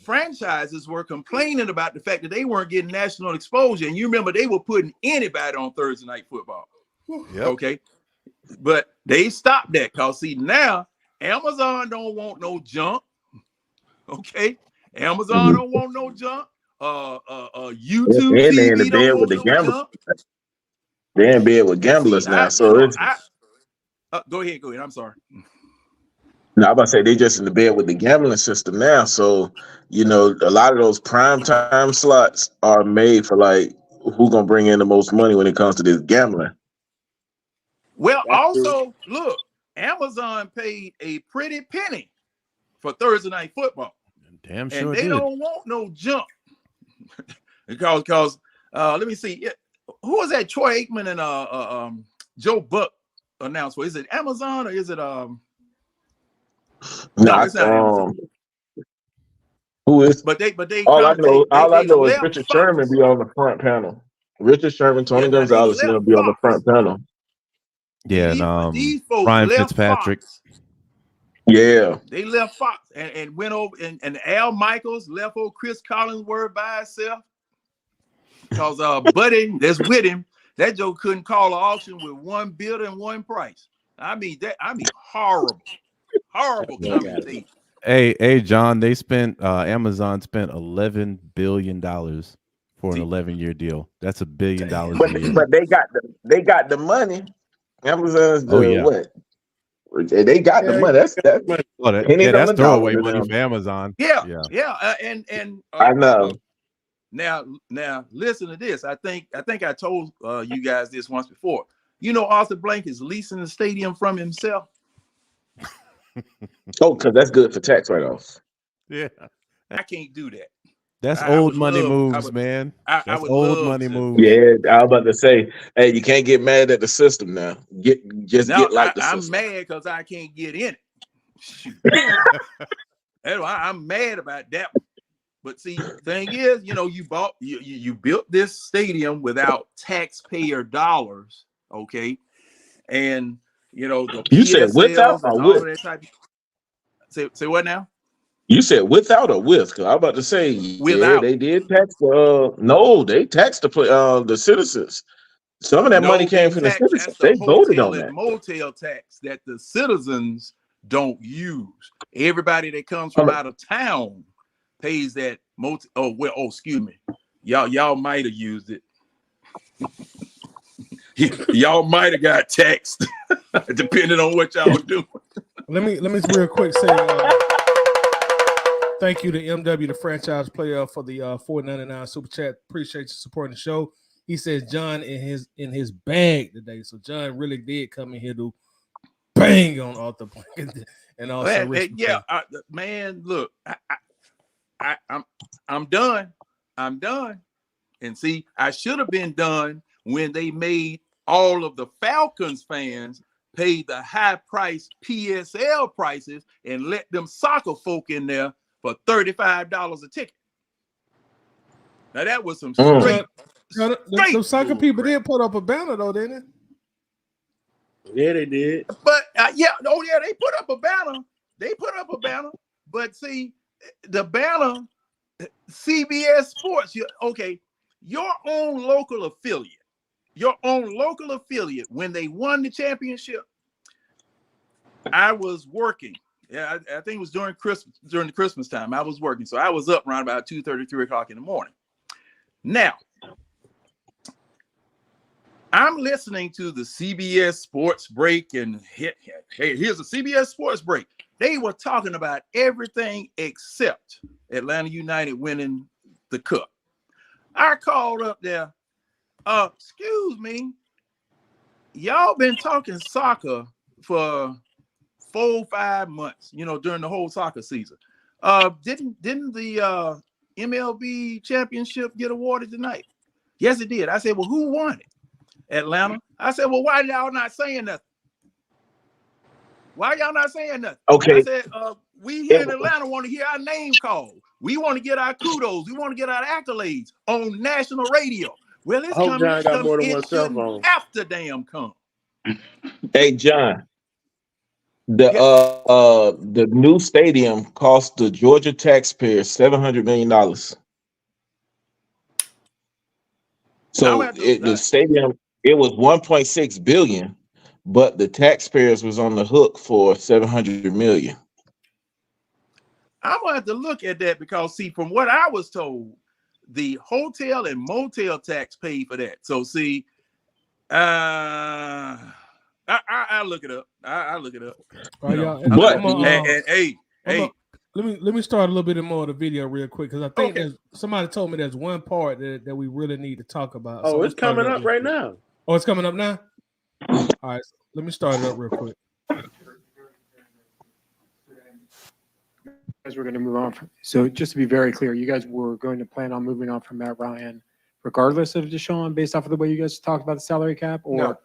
franchises were complaining about the fact that they weren't getting national exposure. And you remember they were putting anybody on Thursday Night Football. Yep. Okay. But they stopped that because see, now Amazon don't want no junk. Okay. Amazon don't want no junk. YouTube TV don't want no junk. They're in bed with gamblers now. So go ahead. I'm sorry. Now, I'm about to say they just in the bed with the gambling system now. So, you know, a lot of those prime time slots are made for like who gonna bring in the most money when it comes to this gambling. Well, also, look, Amazon paid a pretty penny for Thursday Night Football. Damn and sure they did. don't want no jump. because let me see. Who was that? Troy Aikman and Joe Buck announced. Is it Amazon or is it No, it's not Amazon. Who is? But they all I know is left Richard Fox. Sherman be on the front panel. Richard Sherman, Tony now Gonzalez, they'll be on the front panel. Yeah, These folks Ryan left Fitzpatrick. Fox. Yeah. They left Fox and went over and Al Michaels left old Chris Collinsworth by himself. Because Buddy that's with him, that Joe couldn't call an auction with one bidder and one price. I mean horrible commentation. Hey, John, they spent Amazon spent $11 billion for an 11-year deal. That's $1 billion a year. But they got the money. Amazon's what? They got the Yeah, money. That's that's throwaway money for Amazon. And I know. Now listen to this. I think I told you guys this once before. You know, Arthur Blank is leasing the stadium from himself. Because that's good for tax write-offs. Yeah, I can't do that. That's old money moves, man. That's old money moves. Yeah, I was about to say, hey, you can't get mad at the system now. Get like the system. I'm mad because I can't get in it. I'm mad about that. But see, the thing is, you know, you built this stadium without taxpayer dollars, okay? And you know the you said without or with? That type of, say what now? You said without or with? Because I was about to say, without. Yeah, they did tax. No, they taxed the citizens. Some of that money came from the citizens. They voted on that. Motel tax that the citizens don't use. Everybody that comes from out of town pays that motel. Excuse me. Y'all might have used it. Y'all might have got taxed, depending on what y'all do. Let me real quick say thank you to MW, the franchise player, for the $4.99 super chat. Appreciate you supporting the show. He says John in his bag today, so John really did come in here to bang on Arthur Blank and also man. Look, I'm done. I'm done. And see, I should have been done when they made all of the Falcons fans pay the high price PSL prices and let them soccer folk in there for $35 a ticket. Now that was some straight. The soccer people did put up a banner though, didn't they? Yeah, they did. But they put up a banner. But see, the banner, CBS Sports. Your own local affiliate, when they won the championship, I was working. Yeah, I think it was during the Christmas time. I was working. So I was up around about 2:30, 3 o'clock in the morning. Now, I'm listening to the CBS Sports break, and here's a CBS Sports break. They were talking about everything except Atlanta United winning the cup. I called up there. Excuse me, y'all been talking soccer for 4 or 5 months, during the whole soccer season. Didn't the MLB championship get awarded tonight? Yes, it did. I said, well, who won it? Atlanta. I said, well, why y'all not saying nothing? Why y'all not saying nothing? Okay. I said, we here in Atlanta want to hear our name called. We want to get our kudos. We want to get our accolades on national radio. Well, it's coming. John got more than one cell phone. After damn come. Hey, John. The new stadium cost the Georgia taxpayers $700 million. So the stadium, it was $1.6 billion, but the taxpayers was on the hook for $700 million. I'm gonna have to look at that because, see, from what I was told, the hotel and motel tax paid for that. So see, I look it up. I look it up. All right, You know, y'all. But and hey, Let me start a little bit more of the video real quick because I think Okay. there's somebody told me there's one part that we really need to talk about. Oh, So it's coming up right now. Oh, it's coming up now. All right, so let me start it up real quick. Guys, we're going to move on. So just to be very clear, you guys were going to plan on moving on from Matt Ryan, regardless of Deshaun, based off of the way you guys talked about the salary cap, or No.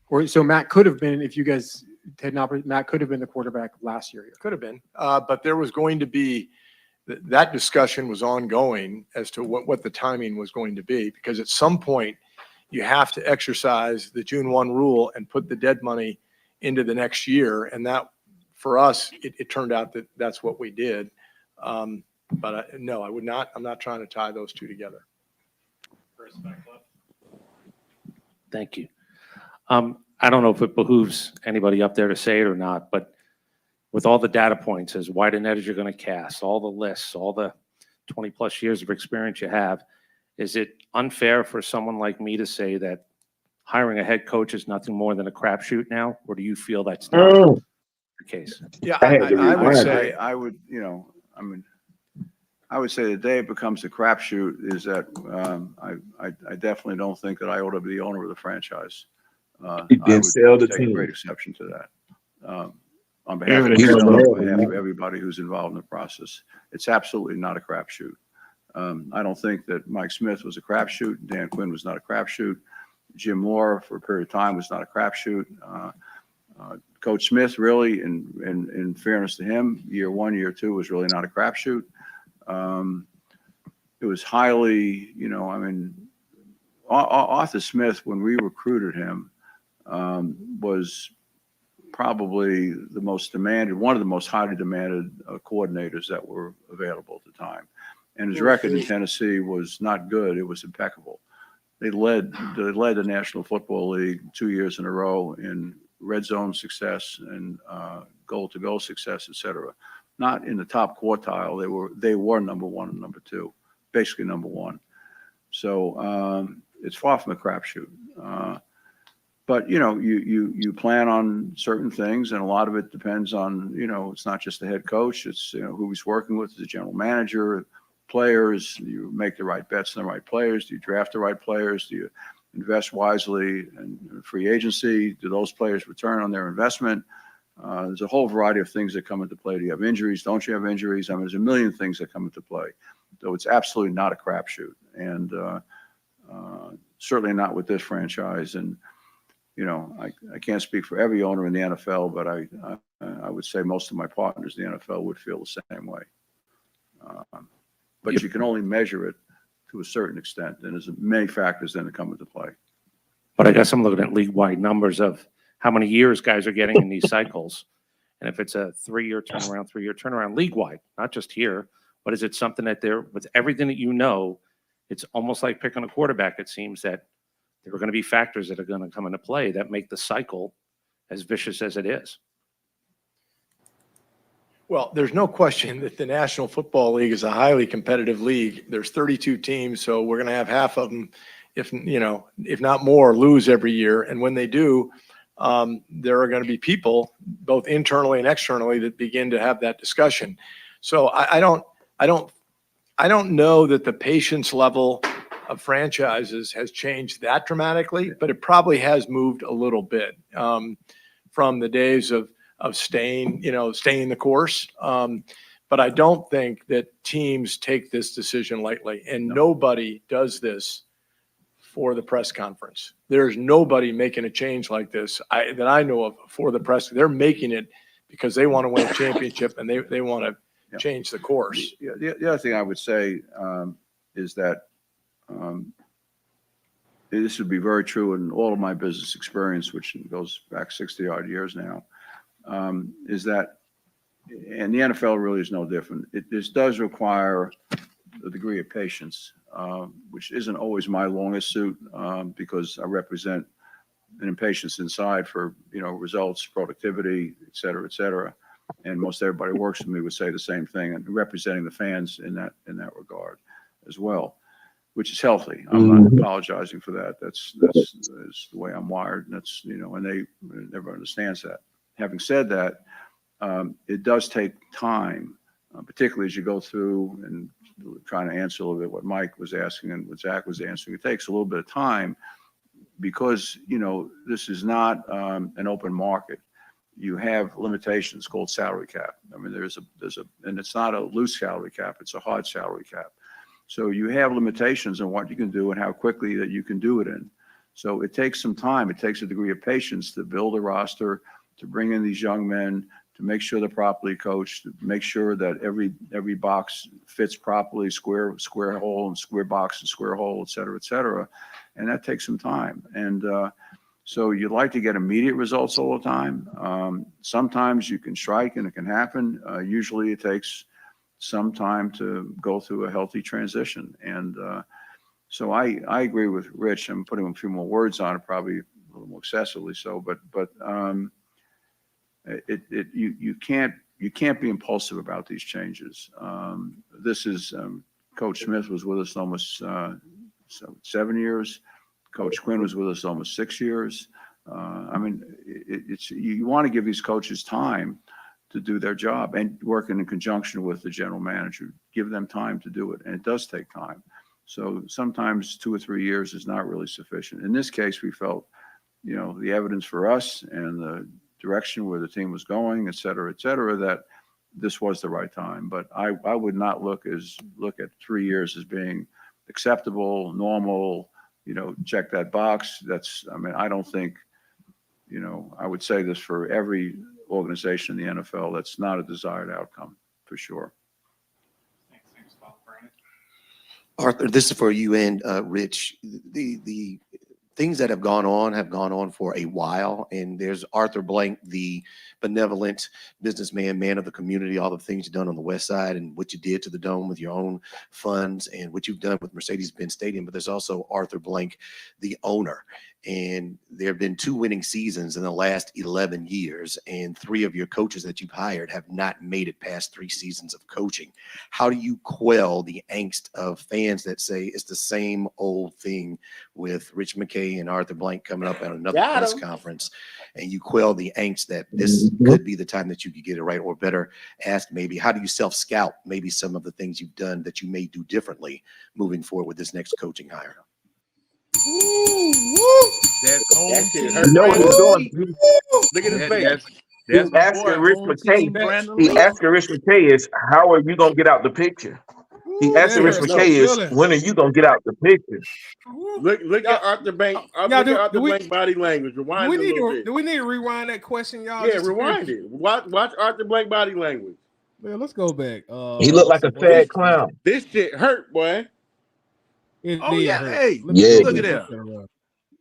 or so Matt could have been if you guys had not. Matt could have been the quarterback last year. Could have been, but there was going to be that discussion was ongoing as to what the timing was going to be, because at some point you have to exercise the June 1 rule and put the dead money into the next year, and that. For us, it turned out that that's what we did. But no, I would not. I'm not trying to tie those two together. Thank you. I don't know if it behooves anybody up there to say it or not, but with all the data points as wide a net as you're going to cast, all the lists, all the 20 plus years of experience you have, is it unfair for someone like me to say that hiring a head coach is nothing more than a crapshoot now? Or do you feel that's not the case? Yeah, I would say, I would say the day it becomes a crapshoot is that I definitely don't think that I ought to be the owner of the franchise. He didn't sell the take a team. great exception to that. On behalf of myself, on behalf of everybody who's involved in the process, it's absolutely not a crapshoot. I don't think that Mike Smith was a crapshoot. Dan Quinn was not a crapshoot. Jim Moore, for a period of time, was not a crapshoot. Coach Smith, really, in fairness to him, year 1, year 2 was really not a crapshoot. It was highly, Arthur Smith, when we recruited him, was probably the most demanded, one of the most highly demanded coordinators that were available at the time. And his record in Tennessee was not good. It was impeccable. They led the National Football League 2 years in a row in red zone success and goal-to-goal success, et cetera. Not in the top quartile. They were number 1 and number 2, basically number 1. So it's far from a crapshoot. But you plan on certain things, and a lot of it depends on it's not just the head coach. It's who he's working with, the general manager, players. You make the right bets on the right players. Do you draft the right players? Do you invest wisely in free agency? Do those players return on their investment? There's a whole variety of things that come into play. Do you have injuries? Don't you have injuries? I mean, there's a million things that come into play. So it's absolutely not a crapshoot, and certainly not with this franchise. And I can't speak for every owner in the NFL, but I would say most of my partners in the NFL would feel the same way. But you can only measure it to a certain extent, and there's many factors then that come into play. But I guess I'm looking at league-wide numbers of how many years guys are getting in these cycles. And if it's a 3-year turnaround league-wide, not just here, but is it something that with everything that it's almost like picking a quarterback. It seems that there are going to be factors that are going to come into play that make the cycle as vicious as it is. Well, there's no question that the National Football League is a highly competitive league. There's 32 teams, so we're going to have half of them, if not more, lose every year. And when they do, there are going to be people, both internally and externally, that begin to have that discussion. So I don't know that the patience level of franchises has changed that dramatically, but it probably has moved a little bit from the days of staying the course. But I don't think that teams take this decision lightly, and nobody does this for the press conference. There's nobody making a change like this that I know of for the press. They're making it because they want to win a championship and they want to change the course. The other thing I would say is that this would be very true in all of my business experience, which goes back 60-odd years now, is that, and the NFL really is no different. This does require a degree of patience, which isn't always my longest suit, because I represent an impatience inside for results, productivity, et cetera, and most everybody who works with me would say the same thing, and representing the fans in that regard as well. which is healthy. I'm not apologizing for that. That's the way I'm wired, and that's, you know, and everyone understands that. Having said that, it does take time, particularly as you go through and trying to answer a little bit what Mike was asking and what Zach was answering. It takes a little bit of time because, you know, this is not an open market. You have limitations called salary cap. I mean, and it's not a loose salary cap, it's a hard salary cap. So you have limitations on what you can do and how quickly that you can do it in. So it takes some time. It takes a degree of patience to build a roster, to bring in these young men, to make sure they're properly coached, to make sure that every box fits properly, square hole and square box and square hole, et cetera, et cetera. And that takes some time. And so you'd like to get immediate results all the time. Sometimes you can strike and it can happen. Usually it takes some time to go through a healthy transition. And so I agree with Rich. I'm putting a few more words on it, probably a little more excessively so, but you can't be impulsive about these changes. This is Coach Smith was with us almost 7 years. Coach Quinn was with us almost 6 years. I mean, you want to give these coaches time to do their job and working in conjunction with the general manager. Give them time to do it, and it does take time. So sometimes 2 or 3 years is not really sufficient. In this case, we felt, you know, the evidence for us and the direction where the team was going, et cetera, that this was the right time. But I would not look at 3 years as being acceptable, normal, you know, check that box. I mean, I don't think, you know, I would say this for every organization in the NFL, that's not a desired outcome for sure. Thanks, Bob. Arthur, this is for you and Rich. The things that have gone on for a while, and there's Arthur Blank, the benevolent businessman, man of the community, all the things you've done on the West Side and what you did to the Dome with your own funds and what you've done with Mercedes-Benz Stadium. But there's also Arthur Blank, the owner. And there have been 2 winning seasons in the last 11 years, and 3 of your coaches that you've hired have not made it past 3 seasons of coaching. How do you quell the angst of fans that say it's the same old thing with Rich McKay and Arthur Blank coming up at another press conference, and you quell the angst that this could be the time that you could get it right, or better asked, maybe how do you self-scout maybe some of the things you've done that you may do differently moving forward with this next coaching hire? That's You know what he's doing? Look at his face. He's asking Rich McKay. He asking Rich McKay is, how are you gonna get out the picture? He asking Rich McKay is, when are you gonna get out the picture? Look at Arthur Blank. Look at Arthur Blank's body language. Rewind it a little bit. Do we need to rewind that question, y'all? Yeah, rewind it. Watch Arthur Blank body language. Yeah, let's go back. He looked like a sad clown. This shit hurt, boy. Yeah, hurt. hey, Yeah, look at that.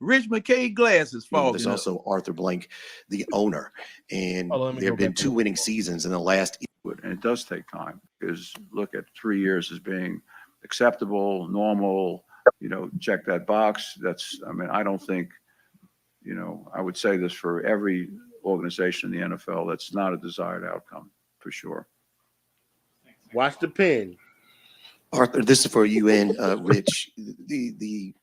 Rich McKay glasses fogging There's up. also Arthur Blank, the owner, and there have been 2 winning seasons in the last. And it does take time, because look at 3 years as being acceptable, normal, you know, check that box. I mean, I don't think, you know, I would say this for every organization in the NFL, that's not a desired outcome for sure. Watch the pen. Arthur, this is for you and Rich. The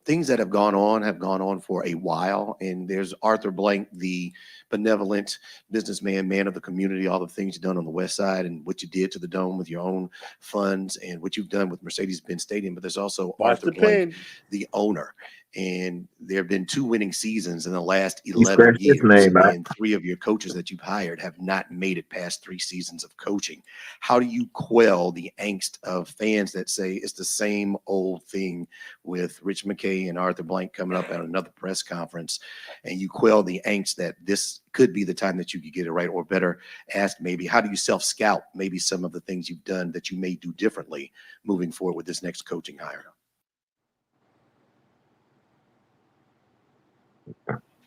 things that have gone on for a while, and there's Arthur Blank, the benevolent businessman, man of the community, all the things you've done on the West Side and what you did to the Dome with your own funds and what you've done with Mercedes-Benz Stadium. But there's also Arthur Blank, the owner, and there have been 2 winning seasons in the last 11 years, and 3 of your coaches that you've hired have not made it past 3 seasons of coaching. How do you quell the angst of fans that say it's the same old thing with Rich McKay and Arthur Blank coming up at another press conference, and you quell the angst that this could be the time that you could get it right, or better asked, maybe how do you self-scout maybe some of the things you've done that you may do differently moving forward with this next coaching hire?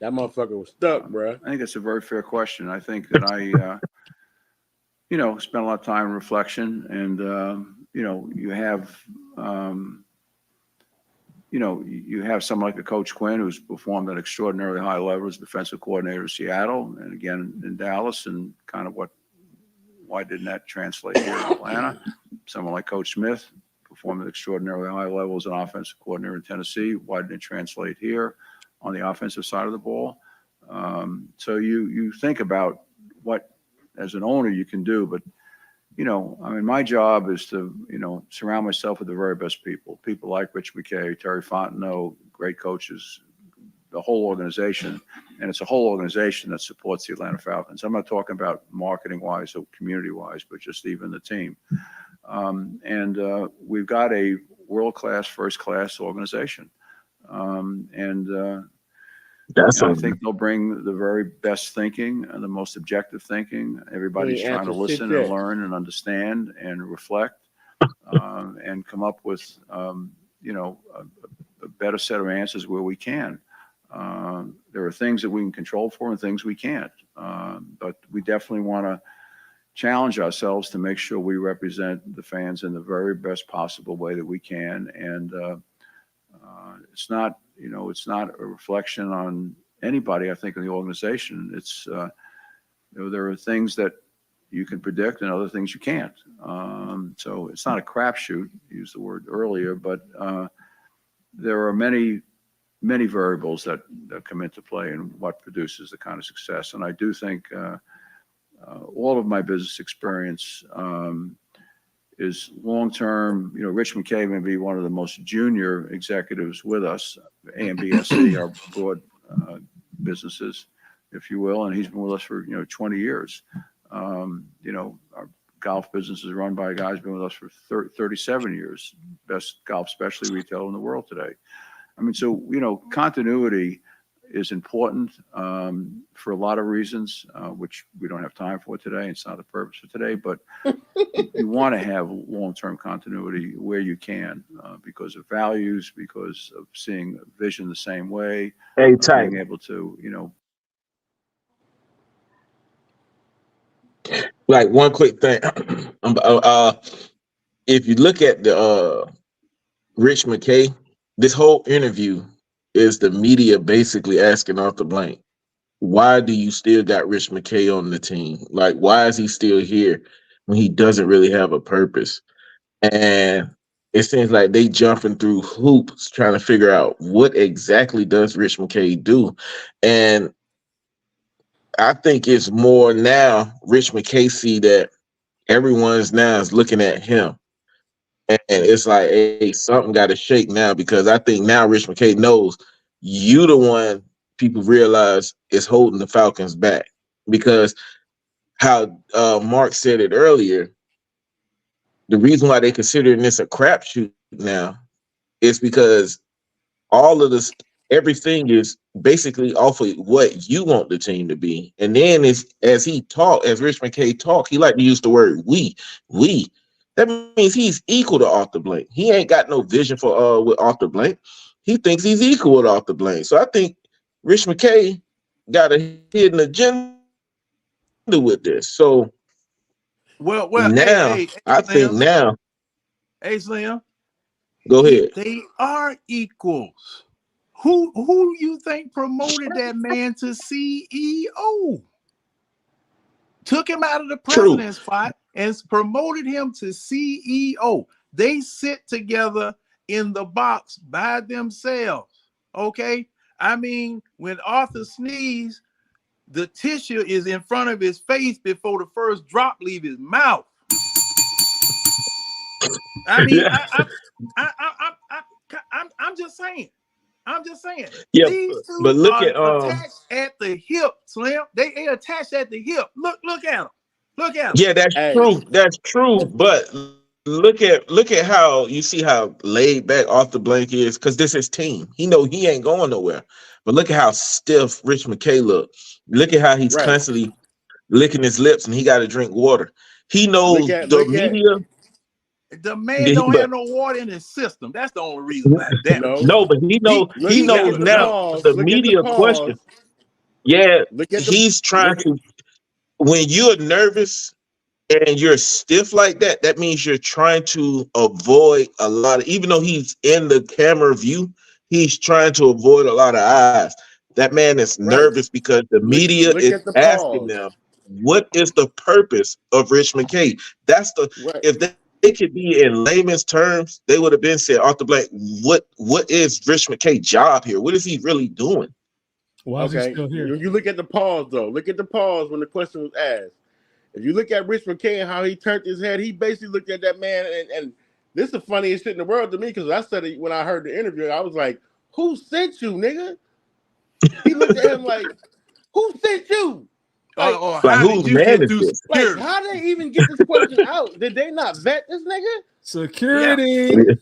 That motherfucker was stuck, bro. I think that's a very fair question. I think that I, you know, spent a lot of time in reflection, and you know, you have someone like a Coach Quinn who's performed at extraordinarily high level as defensive coordinator in Seattle, and again in Dallas, and kind of why didn't that translate here in Atlanta? Someone like Coach Smith performed at extraordinarily high level as an offensive coordinator in Tennessee. Why didn't it translate here on the offensive side of the ball? So you think about what, as an owner, you can do, but I mean, my job is to, surround myself with the very best people like Rich McKay, Terry Fontenot, great coaches, the whole organization. And it's a whole organization that supports the Atlanta Falcons. I'm not talking about marketing wise or community wise, but just even the team. And we've got a world-class, first-class organization. I think they'll bring the very best thinking and the most objective thinking. Everybody's trying to listen and learn and understand and reflect, and come up with, a better set of answers where we can. There are things that we can control for and things we can't. But we definitely want to challenge ourselves to make sure we represent the fans in the very best possible way that we can. And it's not, it's not a reflection on anybody, I think, in the organization. It's, there are things that you can predict and other things you can't. So it's not a crapshoot, used the word earlier, but there are many variables that come into play in what produces the kind of success. And I do think all of my business experience is long-term. Rich McKay may be one of the most junior executives with us, AMBSC, our broad businesses, if you will, and he's been with us for 20 years. Our golf business is run by a guy who's been with us for 37 years, best golf specialty retailer in the world today. I mean, so continuity is important for a lot of reasons, which we don't have time for today. It's not the purpose for today, but you want to have long-term continuity where you can, because of values, because of seeing a vision the same way, being able to, Like one quick thing, if you look at the Rich McKay, this whole interview is the media basically asking Arthur Blank, why do you still got Rich McKay on the team? Like, why is he still here when he doesn't really have a purpose? And it seems like they jumping through hoops trying to figure out what exactly does Rich McKay do. And I think it's more now Rich McKay see that everyone's now is looking at him. And it's like, hey, something got to shake now, because I think now Rich McKay knows you the one people realize is holding the Falcons back. Because how Mark said it earlier, the reason why they considering this a crapshoot now is because all of this, everything is basically off of what you want the team to be. And then as Rich McKay talk, he like to use the word we. That means he's equal to Arthur Blank. He ain't got no vision for with Arthur Blank. He thinks he's equal with Arthur Blank. So I think Rich McKay got a hidden agenda with this. So well, now I think now. Hey, Slim. Go ahead. They are equals. Who you think promoted that man to CEO? Took him out of the president's spot and promoted him to CEO. They sit together in the box by themselves. Okay? I mean, when Arthur sneezes, the tissue is in front of his face before the first drop leave his mouth. I mean, I'm just saying. Yeah, these two but look are attached at the hip, Slim. They attached at the hip. Look at them. Look at them. Yeah, that's true. That's true. But look at how you see how laid back Arthur Blank is, because this is team. He know he ain't going nowhere. But look at how stiff Rich McKay look. Look at how he's constantly licking his lips and he got to drink water. He knows the media. The man don't have no water in his system. That's the only reason why. No, but he knows now the media question. Yeah, he's trying to. When you're nervous and you're stiff like that, that means you're trying to avoid a lot of. Even though he's in the camera view, he's trying to avoid a lot of eyes. That man is nervous because the media is asking them, what is the purpose of Rich McKay? That's the if they it could be in layman's terms, they would have been said, Arthur Blank, what is Rich McKay's job here? What is he really doing? Why is he still here? You look at the pause, though. Look at the pause when the question was asked. If you look at Rich McKay and how he turned his head, he basically looked at that man, and this is the funniest shit in the world to me, because I said it when I heard the interview. I was like, who sent you, nigga? He looked at him like, who sent you? Like, like whose man is this? Like, how did they even get this question out? Did they not vet this nigga? Security.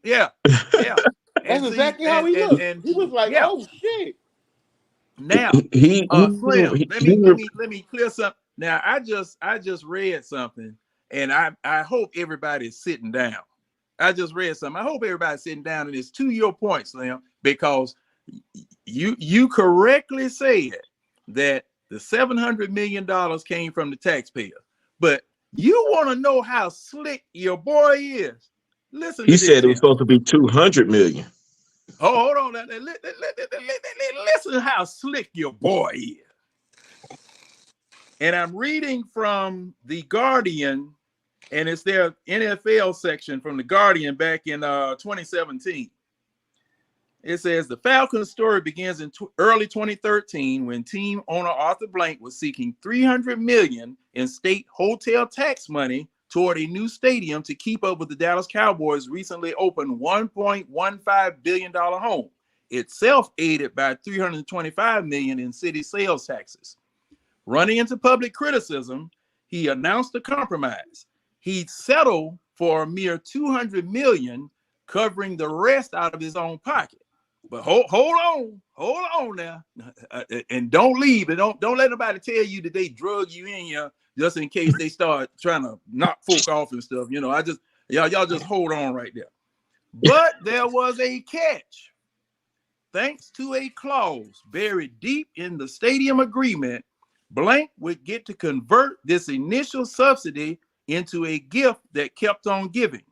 Yeah. That's exactly how he looked. And he was like, oh shit. Now, Slim, let me clear something. Now, I just read something, and I hope everybody's sitting down. I just read something. I hope everybody's sitting down, and it's to your point, Slim, because you correctly said that the $700 million came from the taxpayer, but you want to know how slick your boy is. Listen, he said it was supposed to be 200 million. Oh, hold on. Listen how slick your boy is. And I'm reading from The Guardian, and it's their NFL section from The Guardian back in 2017. It says the Falcons story begins in early 2013 when team owner Arthur Blank was seeking $300 million in state hotel tax money toward a new stadium to keep up with the Dallas Cowboys' recently opened $1.15 billion home, itself aided by $325 million in city sales taxes. Running into public criticism, he announced a compromise. He'd settle for a mere $200 million, covering the rest out of his own pocket. But hold on now, and don't leave, and don't let nobody tell you that they drug you in here just in case they start trying to knock folk off and stuff. You know, y'all just hold on right there. But there was a catch. Thanks to a clause buried deep in the stadium agreement, Blank would get to convert this initial subsidy into a gift that kept on giving.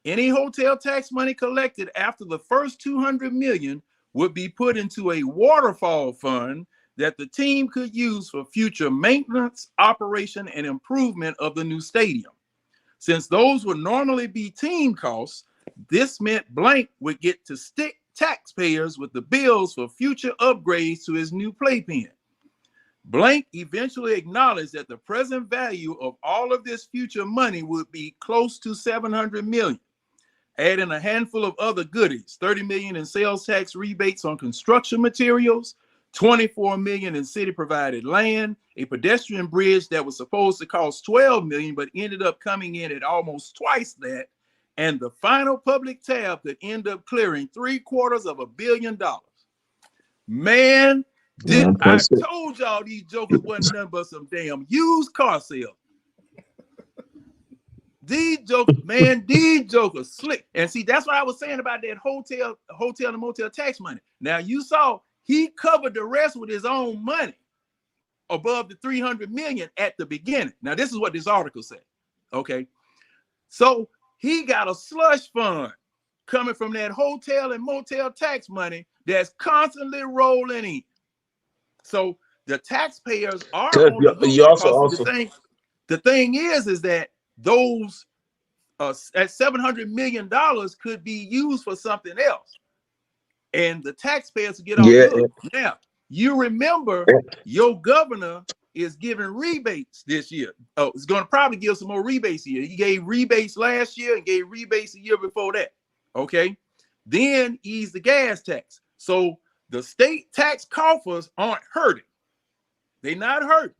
Any hotel tax money collected after the first $200 million would be put into a waterfall fund that the team could use for future maintenance, operation, and improvement of the new stadium. Since those would normally be team costs, this meant Blank would get to stick taxpayers with the bills for future upgrades to his new playpen. Blank eventually acknowledged that the present value of all of this future money would be close to $700 million. Adding a handful of other goodies, $30 million in sales tax rebates on construction materials, $24 million in city provided land, a pedestrian bridge that was supposed to cost $12 million, but ended up coming in at almost twice that, and the final public tab that ended up clearing $750 million. Man, I told y'all these jokers wasn't nothing but some damn used car sales. These jokers slick. And see, that's what I was saying about that hotel and motel tax money. Now you saw he covered the rest with his own money above the $300 million at the beginning. Now this is what this article said. Okay. So he got a slush fund coming from that hotel and motel tax money that's constantly rolling in. So the taxpayers are on the hook. The thing is that those at $700 million could be used for something else, and the taxpayers get on good. Now you remember your governor is giving rebates this year. Oh, it's going to probably give some more rebates here. He gave rebates last year and gave rebates the year before that. Okay, then ease the gas tax, so the state tax coffers aren't hurting. They're not hurting.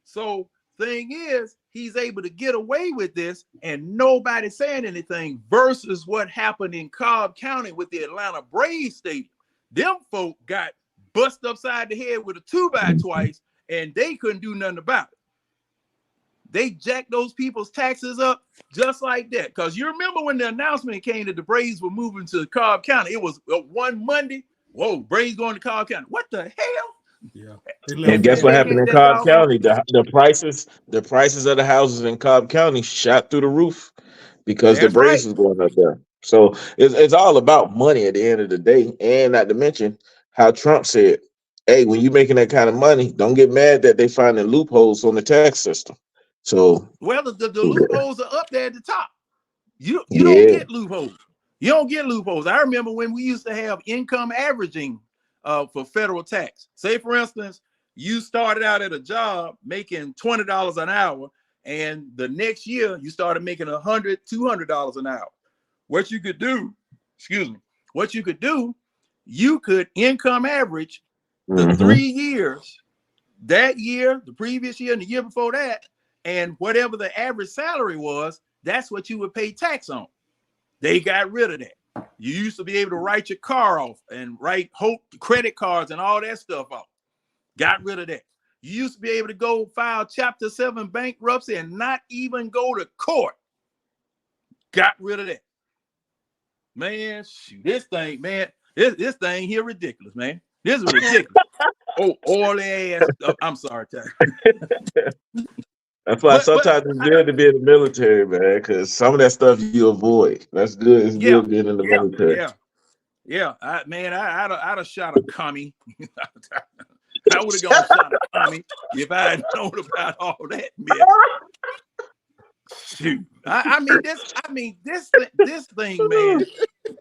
So thing is, he's able to get away with this and nobody saying anything versus what happened in Cobb County with the Atlanta Braves stadium. Them folk got bust upside the head with a 2x twice and they couldn't do nothing about it. They jacked those people's taxes up just like that. Because you remember when the announcement came that the Braves were moving to Cobb County, it was one Monday. Whoa, Braves going to Cobb County. What the hell? Yeah. And guess what happened in Cobb County? The prices of the houses in Cobb County shot through the roof because the Braves was going up there. So it's all about money at the end of the day. And not to mention how Trump said, hey, when you're making that kind of money, don't get mad that they finding loopholes on the tax system. So well, the loopholes are up there at the top. You don't get loopholes. You don't get loopholes. I remember when we used to have income averaging for federal tax. Say, for instance, you started out at a job making $20 an hour, and the next year you started making $100, $200 an hour. What you could do, you could income average the 3 years, that year, the previous year, and the year before that, and whatever the average salary was, that's what you would pay tax on. They got rid of that. You used to be able to write your car off and write credit cards and all that stuff off. Got rid of that. You used to be able to go file Chapter 7 bankruptcy and not even go to court. Got rid of that. Man, shoot, this thing here ridiculous, man. This is ridiculous. Oily ass. I'm sorry, Terry. That's why sometimes it's good to be in the military, man, because some of that stuff you avoid. That's good. It's good being in the military. Yeah. I'd have shot a commie. I would have gone shot a commie if I had known about all that mess. Shoot. I mean this thing, man.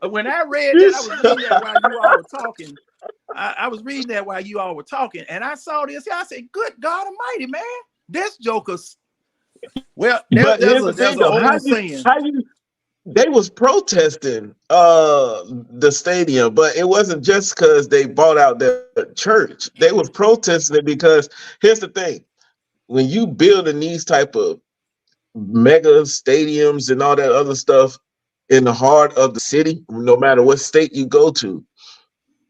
When I read that, I was reading that while you all were talking. I was reading that while you all were talking, and I saw this. I said, "Good God Almighty, man! This Joker's." Well, there's an old saying. They was protesting the stadium, but it wasn't just because they bought out the church. They was protesting it because here's the thing: when you build in these type of mega stadiums and all that other stuff in the heart of the city, no matter what state you go to,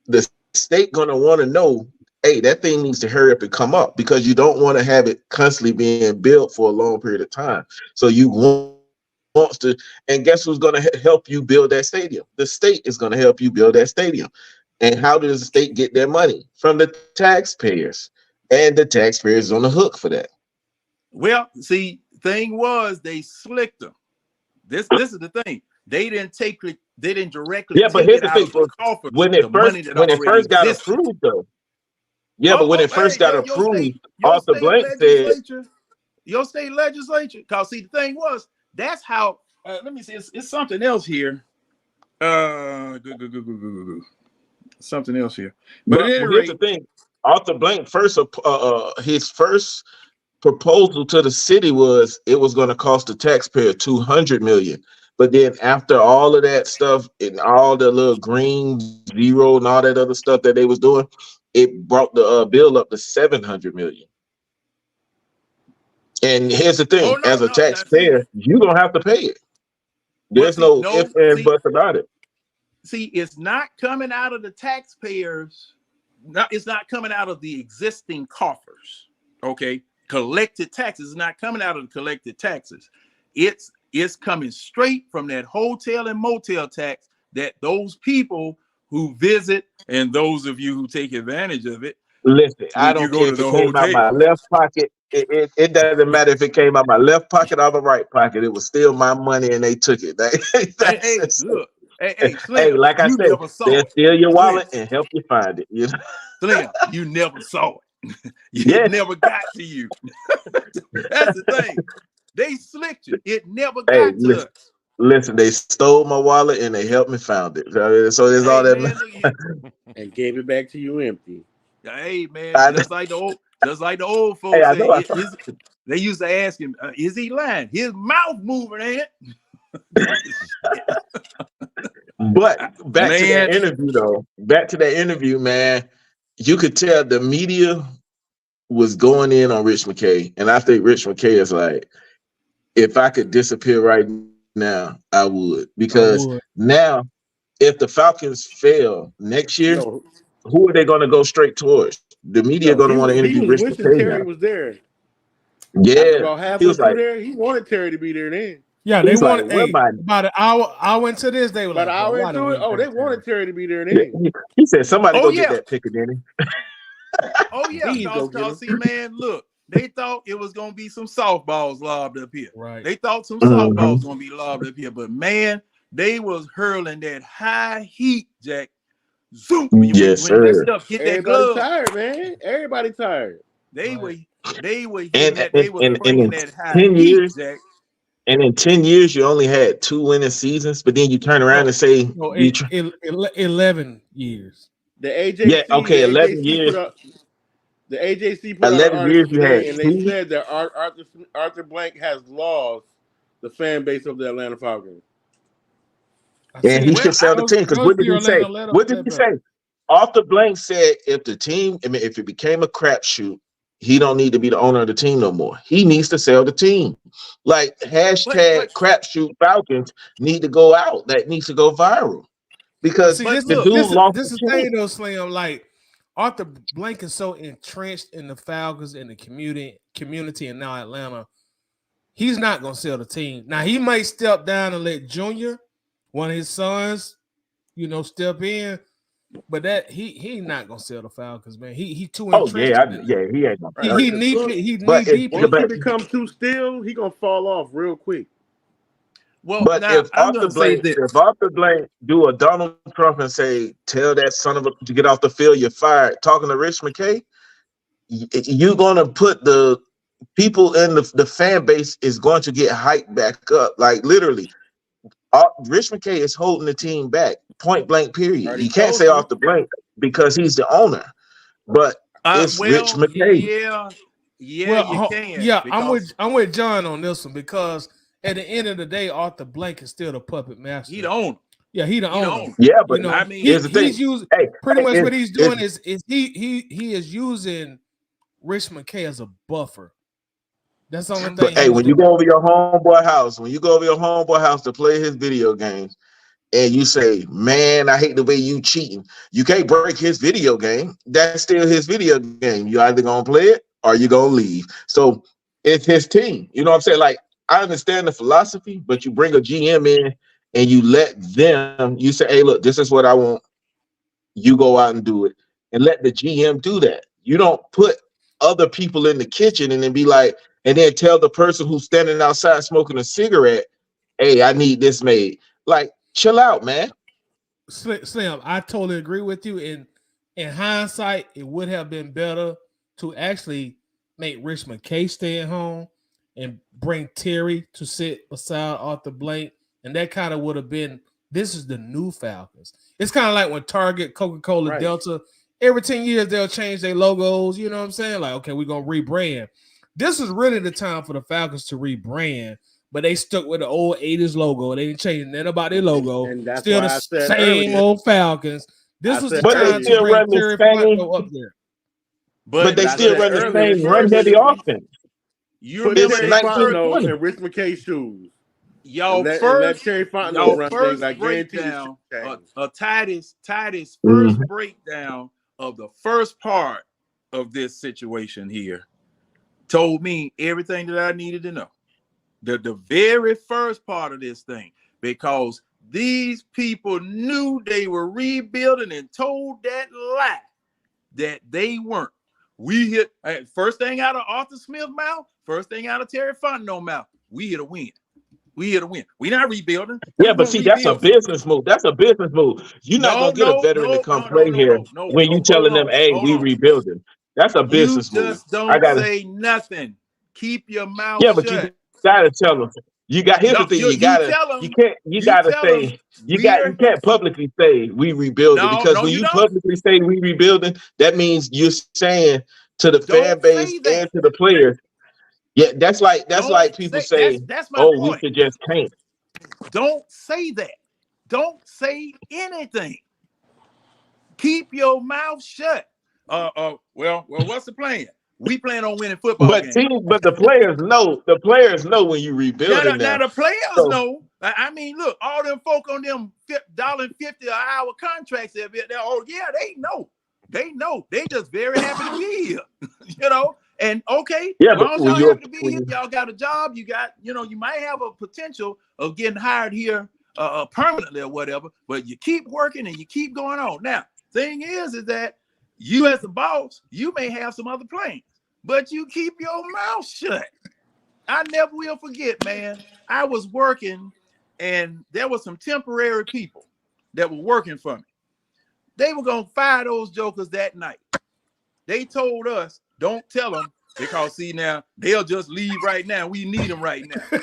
the state gonna want to know, hey, that thing needs to hurry up and come up, because you don't want to have it constantly being built for a long period of time. So you wants to, and guess who's going to help you build that stadium? The state is going to help you build that stadium. And how does the state get their money? From the taxpayers, and the taxpayers on the hook for that. Well, see, thing was they slicked them. This is the thing. They didn't directly. Yeah, but here's the thing: when it first got approved, though. Yeah, but when it first got approved, Arthur Blank said, "Your state legislature." Because see, the thing was, that's how. Let me see. It's something else here. Something else here. But here's the thing: Arthur Blank his first proposal to the city was it was going to cost the taxpayer $200 million. But then after all of that stuff and all the little green zero and all that other stuff that they was doing, it brought the bill up to $700 million. And here's the thing: as a taxpayer, you don't have to pay it. There's no ifs and buts about it. See, it's not coming out of the taxpayers. It's not coming out of the existing coffers. Okay, collected taxes is not coming out of the collected taxes. It's coming straight from that hotel and motel tax that those people who visit and those of you who take advantage of it. Listen, I don't care if it came out my left pocket. It doesn't matter if it came out my left pocket or my right pocket. It was still my money, and they took it. Look. Hey, like I said, they'll steal your wallet and help you find it. You know? Slim, you never saw it. It never got to you. That's the thing. They slicked you. It never got to us. Listen, they stole my wallet and they helped me find it. So there's all that. And gave it back to you empty. Hey man, just like the old folks say, they used to ask him, is he lying? His mouth moving, ain't it? But back to that interview, man, you could tell the media was going in on Rich McKay. And I think Rich McKay is like, if I could disappear right now, I would. Because now, if the Falcons fail next year, who are they going to go straight towards? The media going to want to interview Rich McKay. Terry was there. Yeah. About halfway through there, he wanted Terry to be there then. Yeah, they wanted about an hour into this. They were about like, an hour into it. Oh, they wanted Terry to be there then. He said, "Somebody go get that Piccadilly." Oh yeah, because see, man, look, they thought it was gonna be some softballs lobbed up here. Right. They thought some softballs gonna be lobbed up here, but man, they was hurling that high heat, Jack. Zoom. Yes, sir. That stuff hit that glove. Tired, man. Everybody tired. They were hitting that. They were bringing that high heat, Jack. And in 10 years, you only had 2 winning seasons, but then you turn around and say, No, we 11 years. The AJC, yeah, okay, 11 years. The AJC put out an 11 years article you had today, and they 2. said that Arthur Blank has lost the fan base of the Atlanta Falcons. And he should sell the team, because what did he say? What did he say? Arthur Blank said if the team, if it became a crapshoot, he don't need to be the owner of the team no more. He needs to sell the team. Like hashtag crapshoot Falcons need to go out. That needs to go viral. Because See, the dude lost this is the thing though, Slim. Like Arthur Blank is so entrenched in the Falcons and the community and now Atlanta. He's not gonna sell the team. Now he might step down and let Junior, one of his sons, step in. But that he not gonna sell the Falcons, man. He too entrenched. He ain't gonna. He needs people. Once he becomes too still, he gonna fall off real quick. Well, but now, if Arthur Blank do a Donald Trump and say, "Tell that son of a to get off the field, you're fired," talking to Rich McKay, you're gonna put the people in the fan base is going to get hyped back up, like literally. Rich McKay is holding the team back, point blank. Period. You can't say off the blank because he's the owner, but it's Rich McKay. You can. Yeah, I'm with John on this one because at the end of the day, Arthur Blank is still the puppet master. He the owner. Yeah, he the owner. Yeah, but I mean, here's the thing. He's using pretty much what he's doing is he is using Rich McKay as a buffer. That's the only thing. But hey, when you go over your homeboy house, to play his video games, and you say, "Man, I hate the way you cheating," you can't break his video game. That's still his video game. You either gonna play it or you gonna leave. So it's his team. You know what I'm saying? Like I understand the philosophy, but you bring a GM in and you let them. You say, "Hey, look, this is what I want." You go out and do it, and let the GM do that. You don't put other people in the kitchen and then be like. And then tell the person who's standing outside smoking a cigarette, "Hey, I need this made." Like, chill out, man. Slim, I totally agree with you. In hindsight, it would have been better to actually make Rich McKay stay at home and bring Terry to sit beside Arthur Blank. And that kind of would have been, this is the new Falcons. It's kind of like when Target, Coca-Cola, right. Delta, every 10 years they'll change their logos. You know what I'm saying? Like, okay, we're going to rebrand. This is really the time for the Falcons to rebrand, but they stuck with the old 80s logo. They didn't change nothing about their logo. And that's still the same old Falcons. This was the time to bring Terry Fontenot up there. But they still run the same run-heavy offense. You put Terry Fontenot in Rich McKay's shoes. Y'all let Terry Fontenot run things. I guarantee breakdown, Titus first breakdown of the first part of this situation here told me everything that I needed to know. The very first part of this thing, because these people knew they were rebuilding and told that lie that they weren't. We hit first thing out of Arthur Smith's mouth, first thing out of Terry Fontenot's mouth. We hit a win. We here to win. We're not rebuilding. Yeah, but see, that's a business move. That's a business move. You're not gonna get a veteran to come play here when you telling them, "Hey, we rebuilding." That's a business move. Just don't say nothing. Keep your mouth shut. Yeah, but you gotta tell them. You got here's the thing. You can't publicly say we rebuilding because when you publicly say we rebuilding, that means you're saying to the fan base and to the players. Yeah, that's like people say, "Oh, we should just paint." Don't say that. Don't say anything. Keep your mouth shut. Well, what's the plan? We plan on winning football games. But the players know. The players know when you rebuilding. Now the players know. I mean, look, all them folk on them $1.50 an hour contracts. Oh yeah, they know. They know. They just very happy to be here. You know. And okay, yeah, as long as y'all happy to be here, y'all got a job. You got, you might have a potential of getting hired here permanently or whatever. But you keep working and you keep going on. Now, thing is that you as a boss, you may have some other plans, but you keep your mouth shut. I never will forget, man. I was working, and there were some temporary people that were working for me. They were gonna fire those jokers that night. They told us, don't tell them, because see now they'll just leave right now. We need them right now.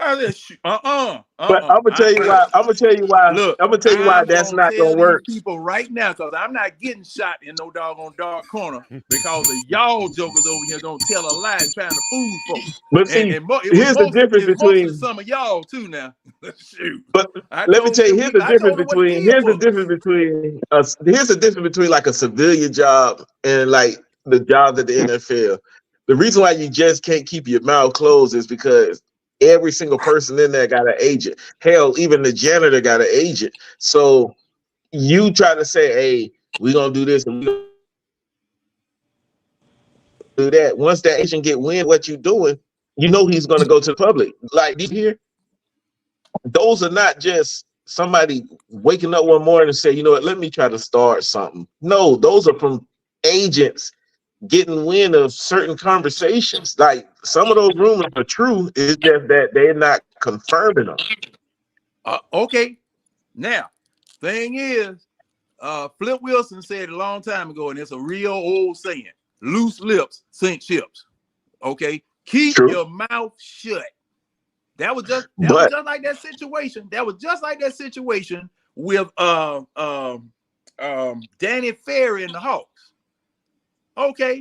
But I'm gonna tell you why. I'm gonna tell you why. Look, I'm gonna tell you why I'm that's gonna not tell gonna these work. people right now, because I'm not getting shot in no doggone dark corner because of y'all jokers over here gonna tell a lie and trying to fool folks. But see, It was here's the difference mostly between. some of y'all too now. Shoot. But I let me told tell you, them here's the I difference told them what it between. did Here's the for difference between. Here's the difference between like a civilian job and like the jobs at the NFL. The reason why you just can't keep your mouth closed is because every single person in there got an agent. Hell, even the janitor got an agent. So you try to say, "Hey, we're gonna do this and we gonna do that." Once that agent get wind of what you're doing, you know he's gonna go to the public. Like here, those are not just somebody waking up one morning and say, "You know what? Let me try to start something." No, those are from agents getting wind of certain conversations. Like some of those rumors are true. It's just that they're not confirming them. Okay. Now, thing is, Flip Wilson said a long time ago, and it's a real old saying: "Loose lips sink ships." Okay, keep your mouth shut. That was just like that situation. That was just like that situation with Danny Ferry and the Hawks. Okay,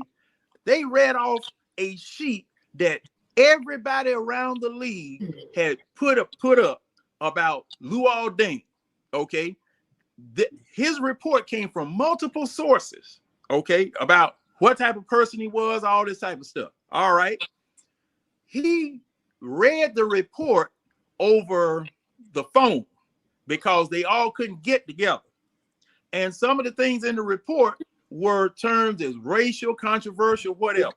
they read off a sheet that everybody around the league had put up about Luol Deng. Okay, his report came from multiple sources. Okay, about what type of person he was, all this type of stuff. All right, he read the report over the phone because they all couldn't get together. And some of the things in the report were termed as racial, controversial, whatever.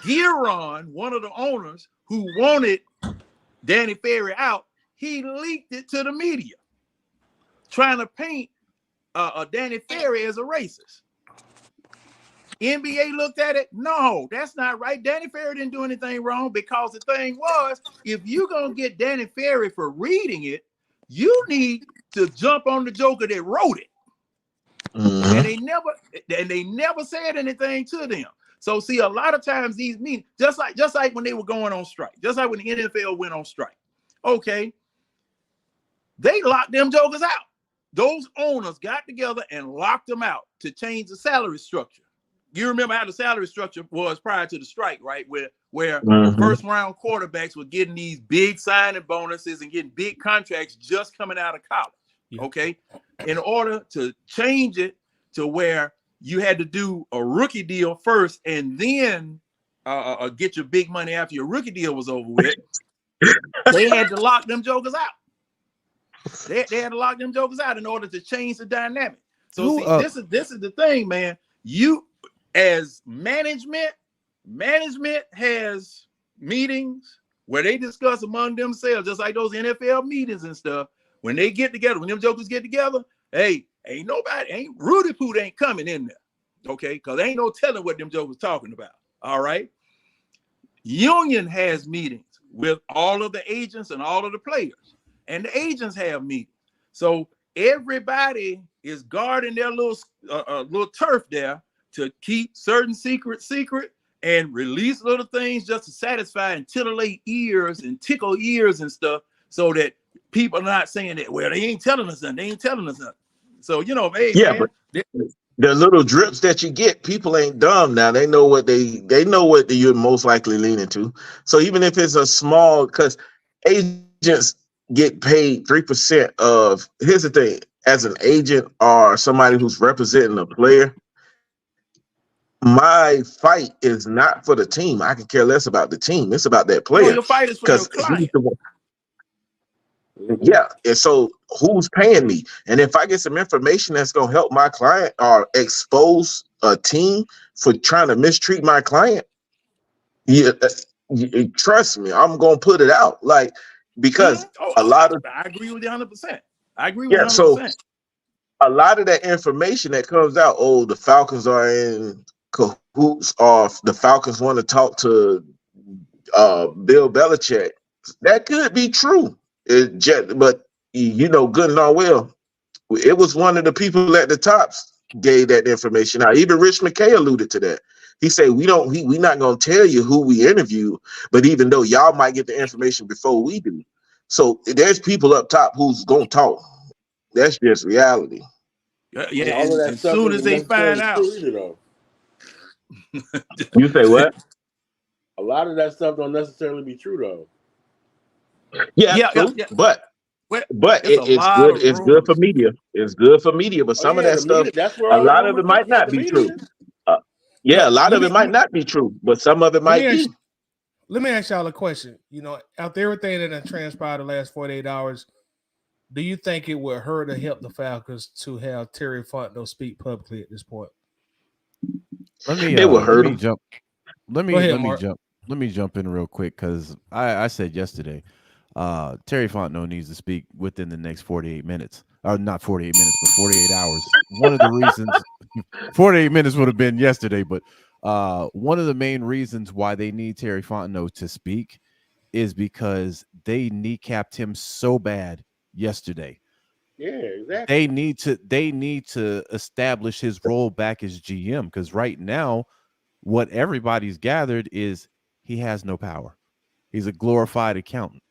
Giron, one of the owners who wanted Danny Ferry out, he leaked it to the media, trying to paint Danny Ferry as a racist. NBA looked at it. No, that's not right. Danny Ferry didn't do anything wrong, because the thing was, if you're going to get Danny Ferry for reading it, you need to jump on the joker that wrote it. And they never said anything to them. So see, a lot of times these meetings, just like when they were going on strike, just like when the NFL went on strike, okay, they locked them jokers out. Those owners got together and locked them out to change the salary structure. You remember how the salary structure was prior to the strike, right? Where first round quarterbacks were getting these big signing bonuses and getting big contracts just coming out of college. Okay. In order to change it to where you had to do a rookie deal first and then get your big money after your rookie deal was over with, they had to lock them jokers out. They had to lock them jokers out in order to change the dynamic. So this is the thing, man. You as management has meetings where they discuss among themselves, just like those NFL meetings and stuff. When they get together, when them jokers get together, hey, Rudy Poot ain't coming in there, okay? Because ain't no telling what them jokers talking about, all right? Union has meetings with all of the agents and all of the players, and the agents have meetings. So everybody is guarding their little turf there to keep certain secret and release little things just to satisfy and titillate ears and tickle ears and stuff, so that people are not saying that, well, they ain't telling us nothing. So, hey, man, but the little drips that you get, people ain't dumb now. They know what you're most likely leaning to. So even if it's a small, because agents get paid 3% of, here's the thing, as an agent or somebody who's representing a player, my fight is not for the team. I can care less about the team. It's about that player. No, your fight is for your client. Yeah, and so who's paying me? And if I get some information that's going to help my client or expose a team for trying to mistreat my client, trust me, I'm going to put it out. Like, because I agree with you 100%. I agree with you 100%. So a lot of that information that comes out, the Falcons are in cahoots, or the Falcons want to talk to Bill Belichick, that could be true. But good and all well, it was one of the people at the tops gave that information out. Even Rich McKay alluded to that. He said, we not gonna tell you who we interview, but even though y'all might get the information before we do. So there's people up top who's gonna talk. That's just reality. Yeah, And all of that as stuff soon as isn't they find necessarily out. true either, though. You say what? A lot of that stuff don't necessarily be true, though. Yeah, true. But it's lot good. of It's good rumors. for media. It's good for media. But Oh some of yeah, that the stuff, media. That's where a all the lot of it rumors come might from. not The be true. media. Yeah, a lot Let of me- it might not be true, but some of it Let me might ask, be. let me ask y'all a question. You know, after everything that has transpired the last 48 hours, do you think it would hurt or help the Falcons to have Terry Fontenot speak publicly at this point? It will hurt them. Jump. Let Go ahead, me Mark. jump. Let me jump in real quick because I said yesterday, Terry Fontenot needs to speak within the next 48 minutes. Or not 48 minutes, but 48 hours. One of the reasons 48 minutes would have been yesterday, but one of the main reasons why they need Terry Fontenot to speak is because they kneecapped him so bad yesterday. Yeah, exactly. They need to establish his role back as GM, because right now what everybody's gathered is he has no power. He's a glorified accountant.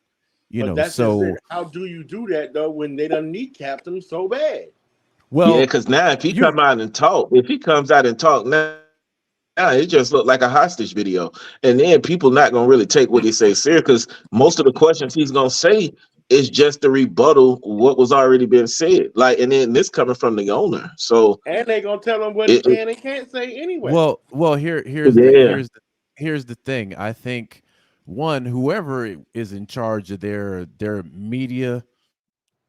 But that's just it. How do you do that though when they done kneecapped him so bad? Yeah, because now if he come out and talk, if he comes out and talk now it just looked like a hostage video, and then people not gonna really take what he says serious because most of the questions he's gonna say is just to rebuttal what was already been said. Like, and then this coming from the owner, so And they gonna tell him what he can and can't say anyway. Well, here's the thing. I think whoever is in charge of their media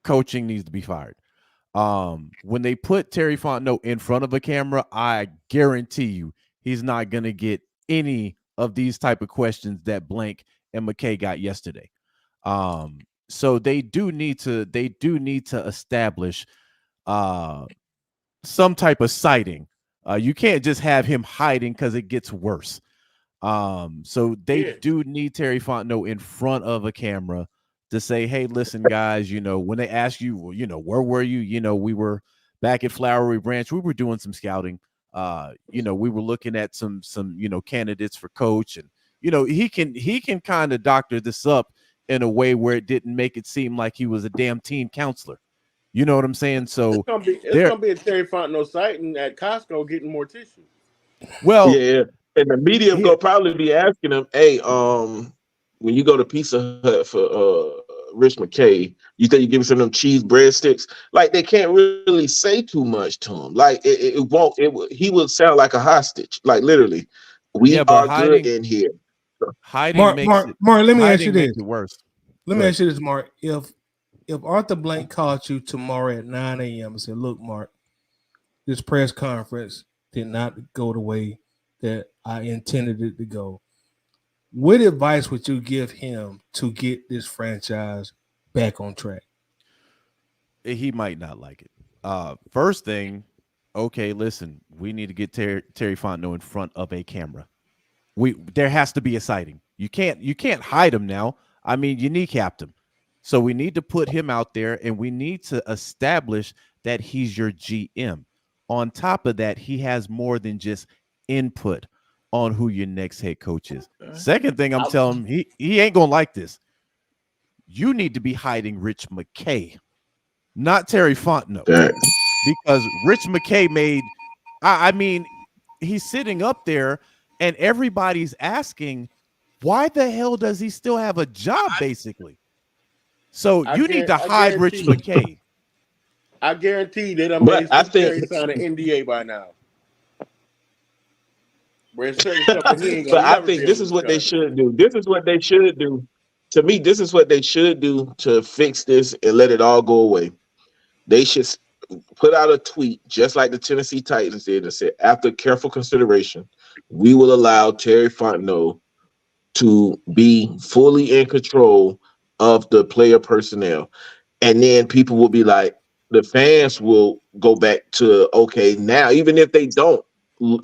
coaching needs to be fired. When they put Terry Fontenot in front of a camera, I guarantee you he's not gonna get any of these type of questions that Blank and McKay got yesterday. So they do need to establish some type of citing. You can't just have him hiding because it gets worse. So they do need Terry Fontenot in front of a camera to say, hey, listen, guys, when they ask you, where were you? We were back at Flowery Branch. We were doing some scouting. We were looking at some candidates for coach, and he can kind of doctor this up in a way where it didn't make it seem like he was a damn team counselor. You know what I'm saying? So it's gonna be a Terry Fontenot sighting at Costco getting more tissue. Well, yeah, and the media gonna probably be asking him, hey, when you go to Pizza Hut for Rich McKay, you think you give him some cheese breadsticks? Like, they can't really say too much to him. Like, he would sound like a hostage. Like, literally, we are good in here. Hiding Mark, let me ask you this. Makes it worse. Let me ask you this, Mark. If Arthur Blank called you tomorrow at 9 a.m. and said, look, Mark, this press conference did not go the way that I intended it to go, what advice would you give him to get this franchise back on track? He might not like it. First thing, okay, listen, we need to get Terry Fontenot in front of a camera. There has to be a sighting. You can't hide him now. I mean, you kneecapped him. So we need to put him out there, and we need to establish that he's your GM. On top of that, he has more than just input on who your next head coach is. Second thing I'm telling him, he ain't gonna like this. You need to be hiding Rich McKay, not Terry Fontenot, because Rich McKay I mean, he's sitting up there, and everybody's asking, why the hell does he still have a job, basically? So you need to hide Rich McKay. I guarantee they done made Terry sign an NDA by now. But I think this is what they should do. This is what they should do. To me, this is what they should do to fix this and let it all go away. They should put out a tweet, just like the Tennessee Titans did, and said, after careful consideration, we will allow Terry Fontenot to be fully in control of the player personnel. And then people will be like, the fans will go back to, okay, now, even if they don't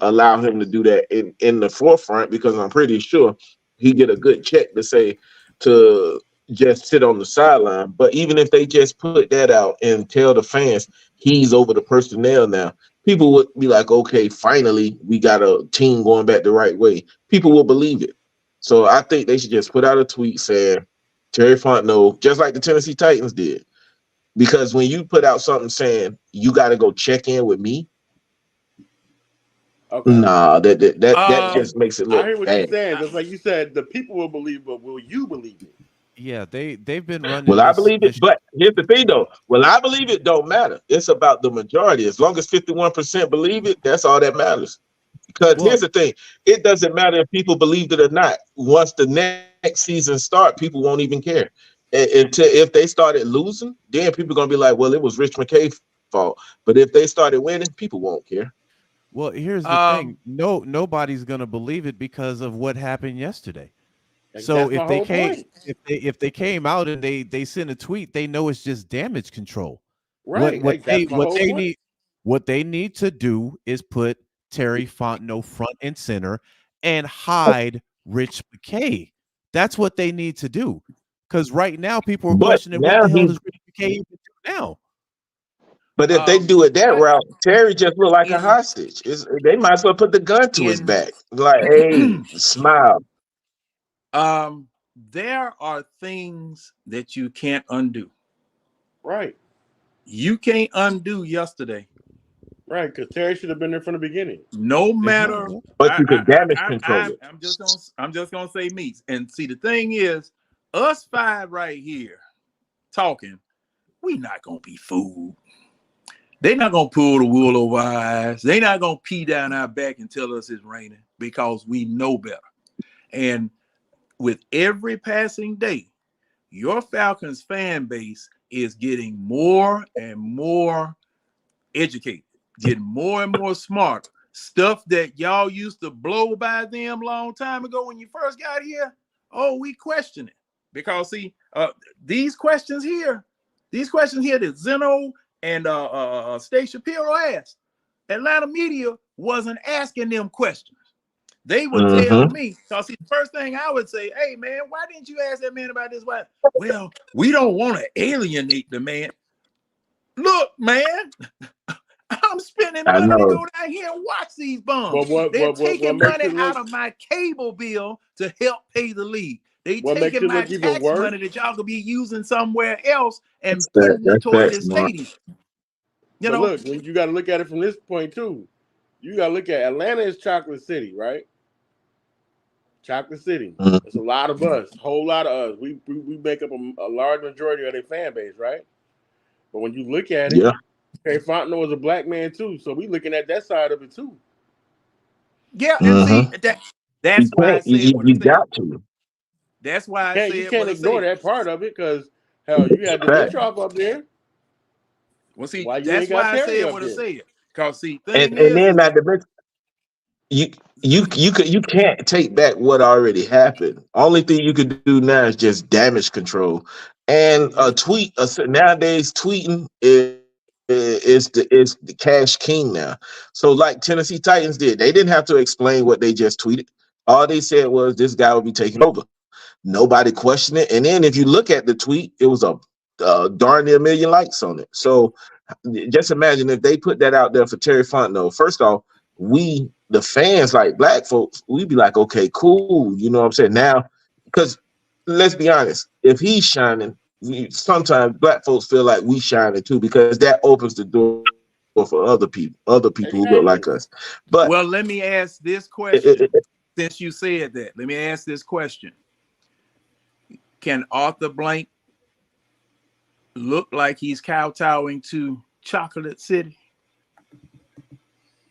allow him to do that in the forefront, because I'm pretty sure he get a good check to say to just sit on the sideline. But even if they just put that out and tell the fans he's over the personnel now, people would be like, okay, finally we got a team going back the right way. People will believe it. So I think they should just put out a tweet saying Terry Fontenot, just like the Tennessee Titans did. Because when you put out something saying you got to go check in with me, nah, that just makes it look I hear what bad. you're saying. Just like you said, the people will believe, but will you believe it? Yeah, they've been running Well, I this. believe it, but here's the thing though. Well, I believe it don't matter. It's about the majority. As long as 51% believe it, that's all that matters. Because here's the thing, it doesn't matter if people believed it or not. Once the next season start, people won't even care. Until if they started losing, then people are gonna be like, well, it was Rich McKay's fault. But if they started winning, people won't care. Well, here's the thing. Nobody's gonna believe it because of what happened yesterday. So That's my whole point. if they came out and they sent a tweet, they know it's just damage control. Right. That's my whole point. What they need to do is put Terry Fontenot front and center and hide Rich McKay. That's what they need to do. Because right now people are questioning what the hell does Rich McKay even do now? But if they do it that route, Terry just look like a hostage. They might as well put the gun to his back. Like, hey, smile. There are things that you can't undo. Right. You can't undo yesterday. Right, because Terry should have been there from the beginning. No matter, but you can damage control it. I'm just gonna say meats. And see, the thing is, us five right here talking, we not gonna be fooled. They're not gonna pull the wool over our eyes. They're not gonna pee down our back and tell us it's raining because we know better. And with every passing day, your Falcons fan base is getting more and more educated, getting more and more smart. Stuff that y'all used to blow by them long time ago when you first got here, we question it. Because see, these questions here that Zeno and State Shapiro asked, Atlanta media wasn't asking them questions. They would tell me, because the first thing I would say, hey man, why didn't you ask that man about this? Why? Well, we don't want to alienate the man. Look, man, I'm spending money to go down here and watch these bums. They're taking money out of my cable bill to help pay the league. They taking my tax money that y'all could be using somewhere else and putting it toward this stadium. You know, look, when you got to look at it from this point too. You got to look at Atlanta is Chocolate City, right? Chocolate City. It's a lot of us, whole lot of us. We make up a large majority of their fan base, right? But when you look at it, Terry Fontenot was a black man too, so we looking at that side of it too. Yeah, and see that's why I said you got to. That's why I said you can't ignore that part of it because hell, you had the Wittrock up there. Well, see, that's why I said what I said. Because see, and then not to mention, you can't take back what already happened. Only thing you could do now is just damage control. And a tweet nowadays, tweeting is the cash king now. So like Tennessee Titans did, they didn't have to explain what they just tweeted. All they said was this guy will be taking over. Nobody questioned it. And then if you look at the tweet, it was a darn near 1 million likes on it. So just imagine if they put that out there for Terry Fontenot. First off, we, the fans, like black folks, we'd be like, okay, cool. You know what I'm saying? Now, because let's be honest, if he's shining, sometimes black folks feel like we shining too, because that opens the door for other people who look like us. But well, let me ask this question. Since you said that, let me ask this question. Can Arthur Blank look like he's kowtowing to Chocolate City?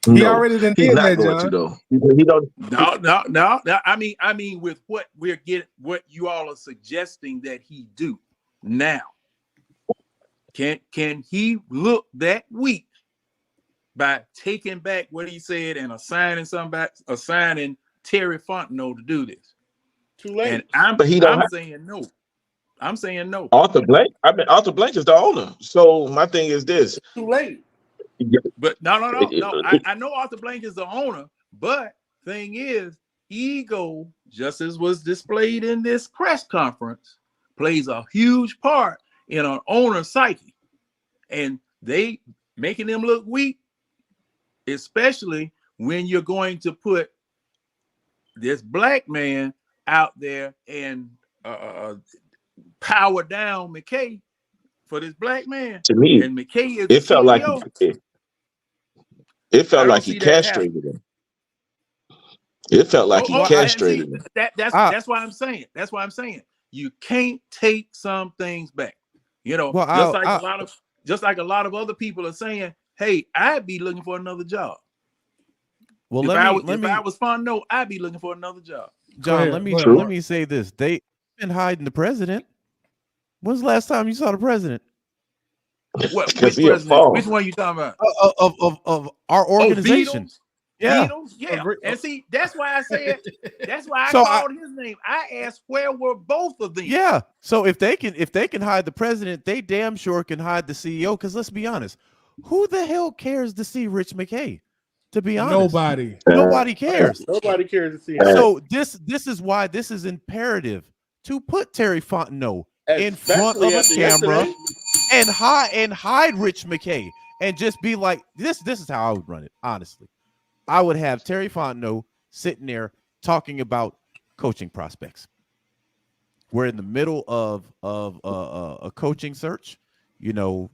He already did that, John. He don't. No. I mean, with what we're getting, what you all are suggesting that he do now, can he look that weak by taking back what he said and assigning Terry Fontenot to do this? Too late. And I'm saying no. I'm saying no. Arthur Blank. I mean, Arthur Blank is the owner. So my thing is this: too late. But no. I know Arthur Blank is the owner, but thing is, ego, just as was displayed in this press conference, plays a huge part in an owner's psyche, and they making them look weak. especially when you're going to put this black man out there and power down McKay for this black man. To me, And McKay is it the felt like CEO. it I felt don't like he see that happen. castrated him. It felt like he And see, castrated him. that's why I'm saying. That's why I'm saying you can't take some things back. You know, Well, just like a lot of other people are saying, hey, I'd be looking for another job. Well, if let I me was Fontenot, I'd be looking for another job. John, let me say this. They've been hiding the president. When's the last time you saw the president? What? Which president? Which one are you talking about? Of our organization. Beatles? Yeah. Beatles? Yeah. And see, that's why I said, that's why I So called his name. I asked where were both of them? Yeah. So if they can hide the president, they damn sure can hide the CEO. Because let's be honest, who the hell cares to see Rich McKay? To be honest, nobody cares. Nobody cares to see him. So this is why this is imperative to put Terry Fontenot in front of a camera and hide Rich McKay and just be like, this is how I would run it. Honestly, I would have Terry Fontenot sitting there talking about coaching prospects. We're in the middle of a coaching search. You know,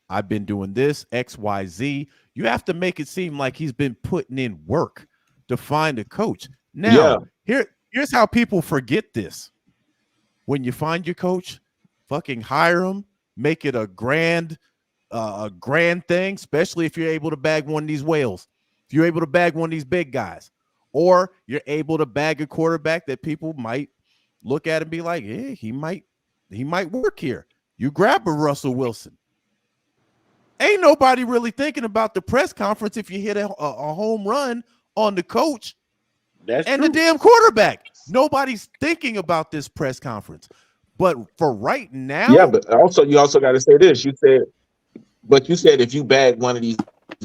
I've been doing this, X, Y, Z. You have to make it seem like he's been putting in work to find a coach. Now, here's how people forget this. When you find your coach, fucking hire him, make it a grand thing, especially if you're able to bag one of these whales. If you're able to bag one of these big guys, or you're able to bag a quarterback that people might look at and be like, hey, he might work here. You grab a Russell Wilson. Ain't nobody really thinking about the press conference if you hit a home run on the coach and the damn quarterback. Nobody's thinking about this press conference. But for right now, yeah, but you also got to say this. You said if you bag one of these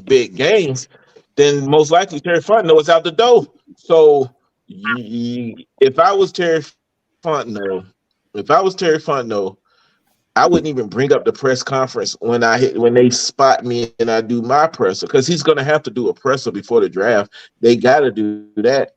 big games, then most likely Terry Fontenot is out the door. So if I was Terry Fontenot, I wouldn't even bring up the press conference when they spot me and I do my presser, because he's going to have to do a presser before the draft. They got to do that.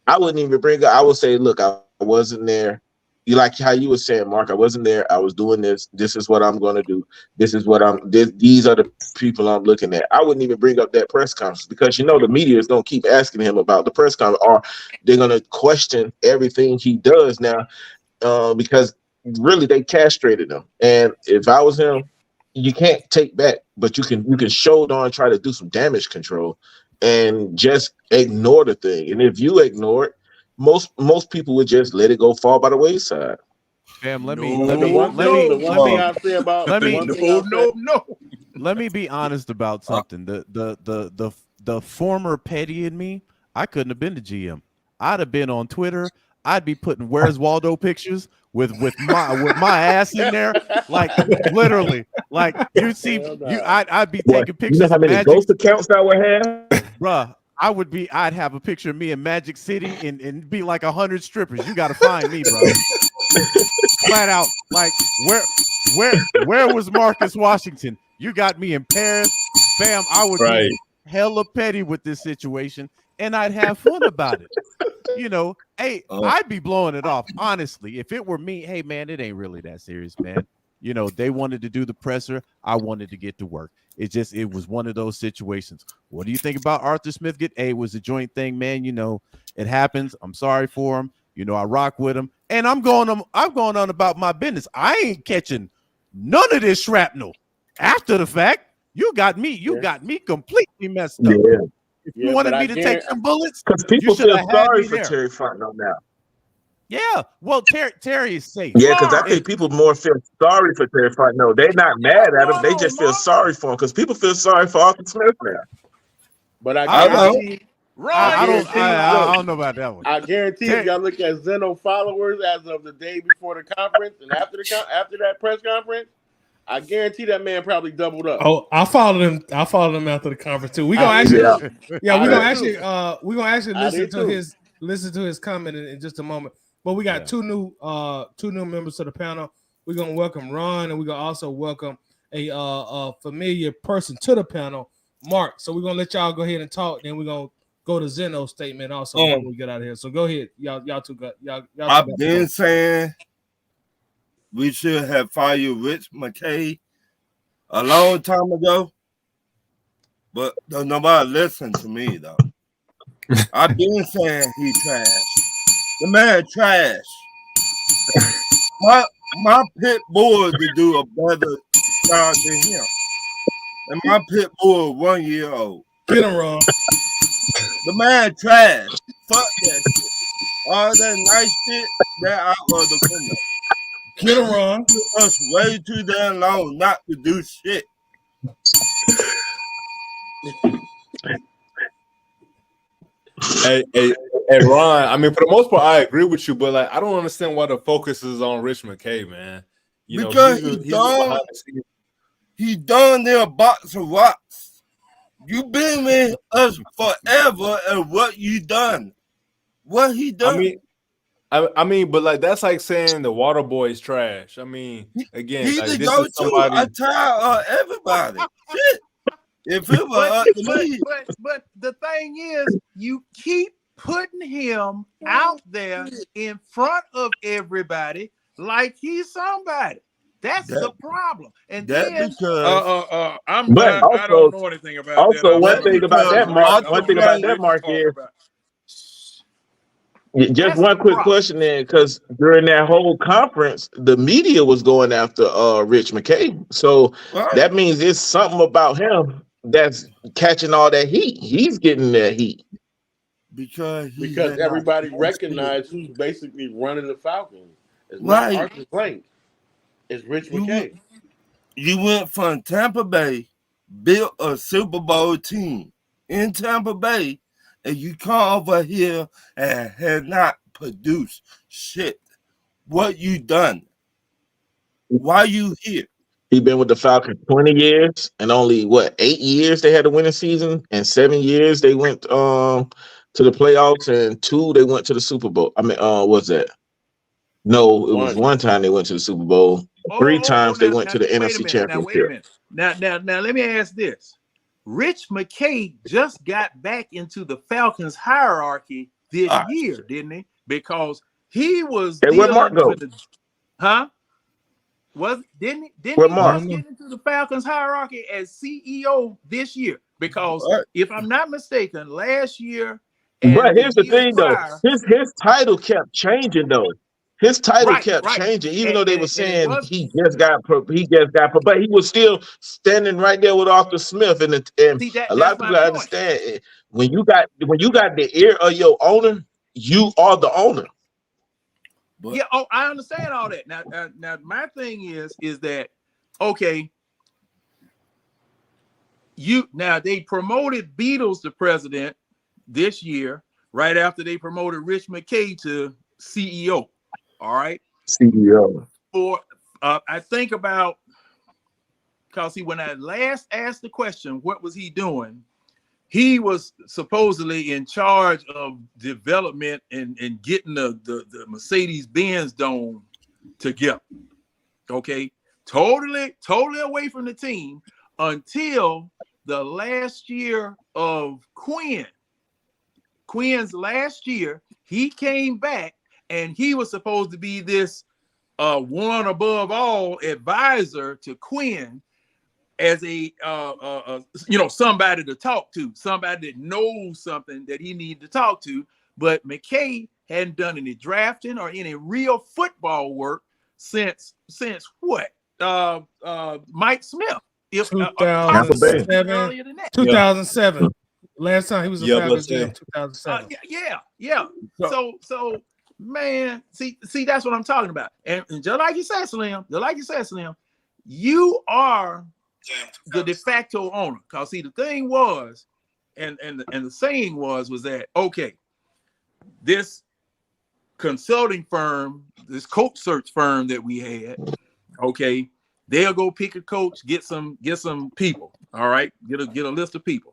I wouldn't even bring up. I would say, look, I wasn't there. You like how you were saying, Mark, I wasn't there. I was doing this. This is what I'm going to do. These are the people I'm looking at. I wouldn't even bring up that press conference, because the media is going to keep asking him about the press conference, or they're going to question everything he does now, because really they castrated him. And if I was him, you can't take back, but you can show on, try to do some damage control and just ignore the thing. And if you ignore it, most people would just let it go fall by the wayside. Fam, let me be honest about something. The former petty in me, I couldn't have been the GM. I'd have been on Twitter. I'd be putting Where's Waldo pictures with my ass in there, like literally, like you see, I'd be taking pictures. You know how many ghost accounts I would have, bruh. I'd have a picture of me in Magic City and be like 100 strippers. You got to find me, bro. Flat out, like where was Marcus Washington? You got me in Paris, fam. I would be hella petty with this situation, and I'd have fun about it. Hey, I'd be blowing it off. Honestly, if it were me, hey man, it ain't really that serious, man. They wanted to do the presser. I wanted to get to work. It was one of those situations. What do you think about Arthur Smith? It was a joint thing, man. It happens. I'm sorry for him. I rock with him, and I'm going on about my business. I ain't catching none of this shrapnel after the fact. You got me completely messed up. Yeah. If you wanted me to take some bullets, because people feel sorry for Terry Fontenot now. Yeah, well, Terry is safe. Yeah, because I think people more feel sorry for Terry Fontenot. They're not mad at him. They just feel sorry for him, because people feel sorry for Arthur Smith now. But I don't know about that one. I guarantee if y'all look at Zeno followers as of the day before the conference and after that press conference, I guarantee that man probably doubled up. Oh, I followed him after the conference too. We're gonna actually listen to his comment in just a moment. But we got two new members to the panel. We're gonna welcome Ron, and we're gonna also welcome a familiar person to the panel, Mark. So we're gonna let y'all go ahead and talk. Then we're gonna go to Zeno's statement also before we get out of here. So go ahead, y'all two got y'all. I've been saying we should have fired Rich McKay a long time ago, but nobody listened to me though. I've been saying he trash. The man trash. My pit bull to do a better job than him. And my pit bull 1 year old. Get him wrong. The man trash. Fuck that shit. All that nice shit, that out of the window. Get him wrong. It took us way too damn long not to do shit. Hey, Ron. I mean, for the most part, I agree with you, but like, I don't understand why the focus is on Rich McKay, man. You Because know, he done their box of rocks. You been with us forever, and what you done? What he done? I mean, but like that's like saying the water boy is trash. I mean, again, He's like, the this go-to. is somebody. I tell everybody. Shit. If it were up to me, but the thing is, you keep putting him out there in front of everybody like he's somebody. That's the problem. And that then because But I don't know anything about that. also one thing about that, Mark, is just one quick question then, because during that whole conference, the media was going after Rich McKay. So that means it's something about him that's catching all that heat. He's getting that heat. Because everybody recognized who's basically running the Falcons. It's not Arthur Blank. It's Rich McKay. You went from Tampa Bay, built a Super Bowl team in Tampa Bay, and you come over here and have not produced shit. What you done? Why you here? He been with the Falcons 20 years, and only 8 years they had a winning season, and 7 years they went to the playoffs, and 2 they went to the Super Bowl. I mean, what's that? No, it was 1 time they went to the Super Bowl. 3 times they went to the NFC Championship. Wait a minute. Now, let me ask this. Rich McKay just got back into the Falcons hierarchy this year, didn't he? Because he was where Mark go? didn't he Mark? just get into the Falcons hierarchy as CEO this year? Because if I'm not mistaken, last year. But here's the thing, though. His title kept changing, though. His title kept changing, even though they were saying he just got, but he was still standing right there with Arthur Smith, and a lot of people understand when you got the ear of your owner, you are the owner. But, I understand all that. Now, my thing is that okay? They promoted Beatles to president this year, right after they promoted Rich McKay to CEO. All right, CEO. I think about, because when I last asked the question, what was he doing? He was supposedly in charge of development and getting the Mercedes-Benz Dome together. Okay, totally away from the team until the last year of Quinn's last year. He came back. And he was supposed to be this one above all advisor to Quinn as a somebody to talk to, somebody that knows something that he needed to talk to. But McKay hadn't done any drafting or any real football work since what? Mike Smith. 2007. Earlier than that. 2007. Last time he was a Falcons GM, 2007. Yeah. So man, see, that's what I'm talking about. And just like you said, Slim, you are the de facto owner. Because see, the thing was, and the saying was that okay, this consulting firm, this coach search firm that we had, okay, they'll go pick a coach, get some people. All right, get a list of people.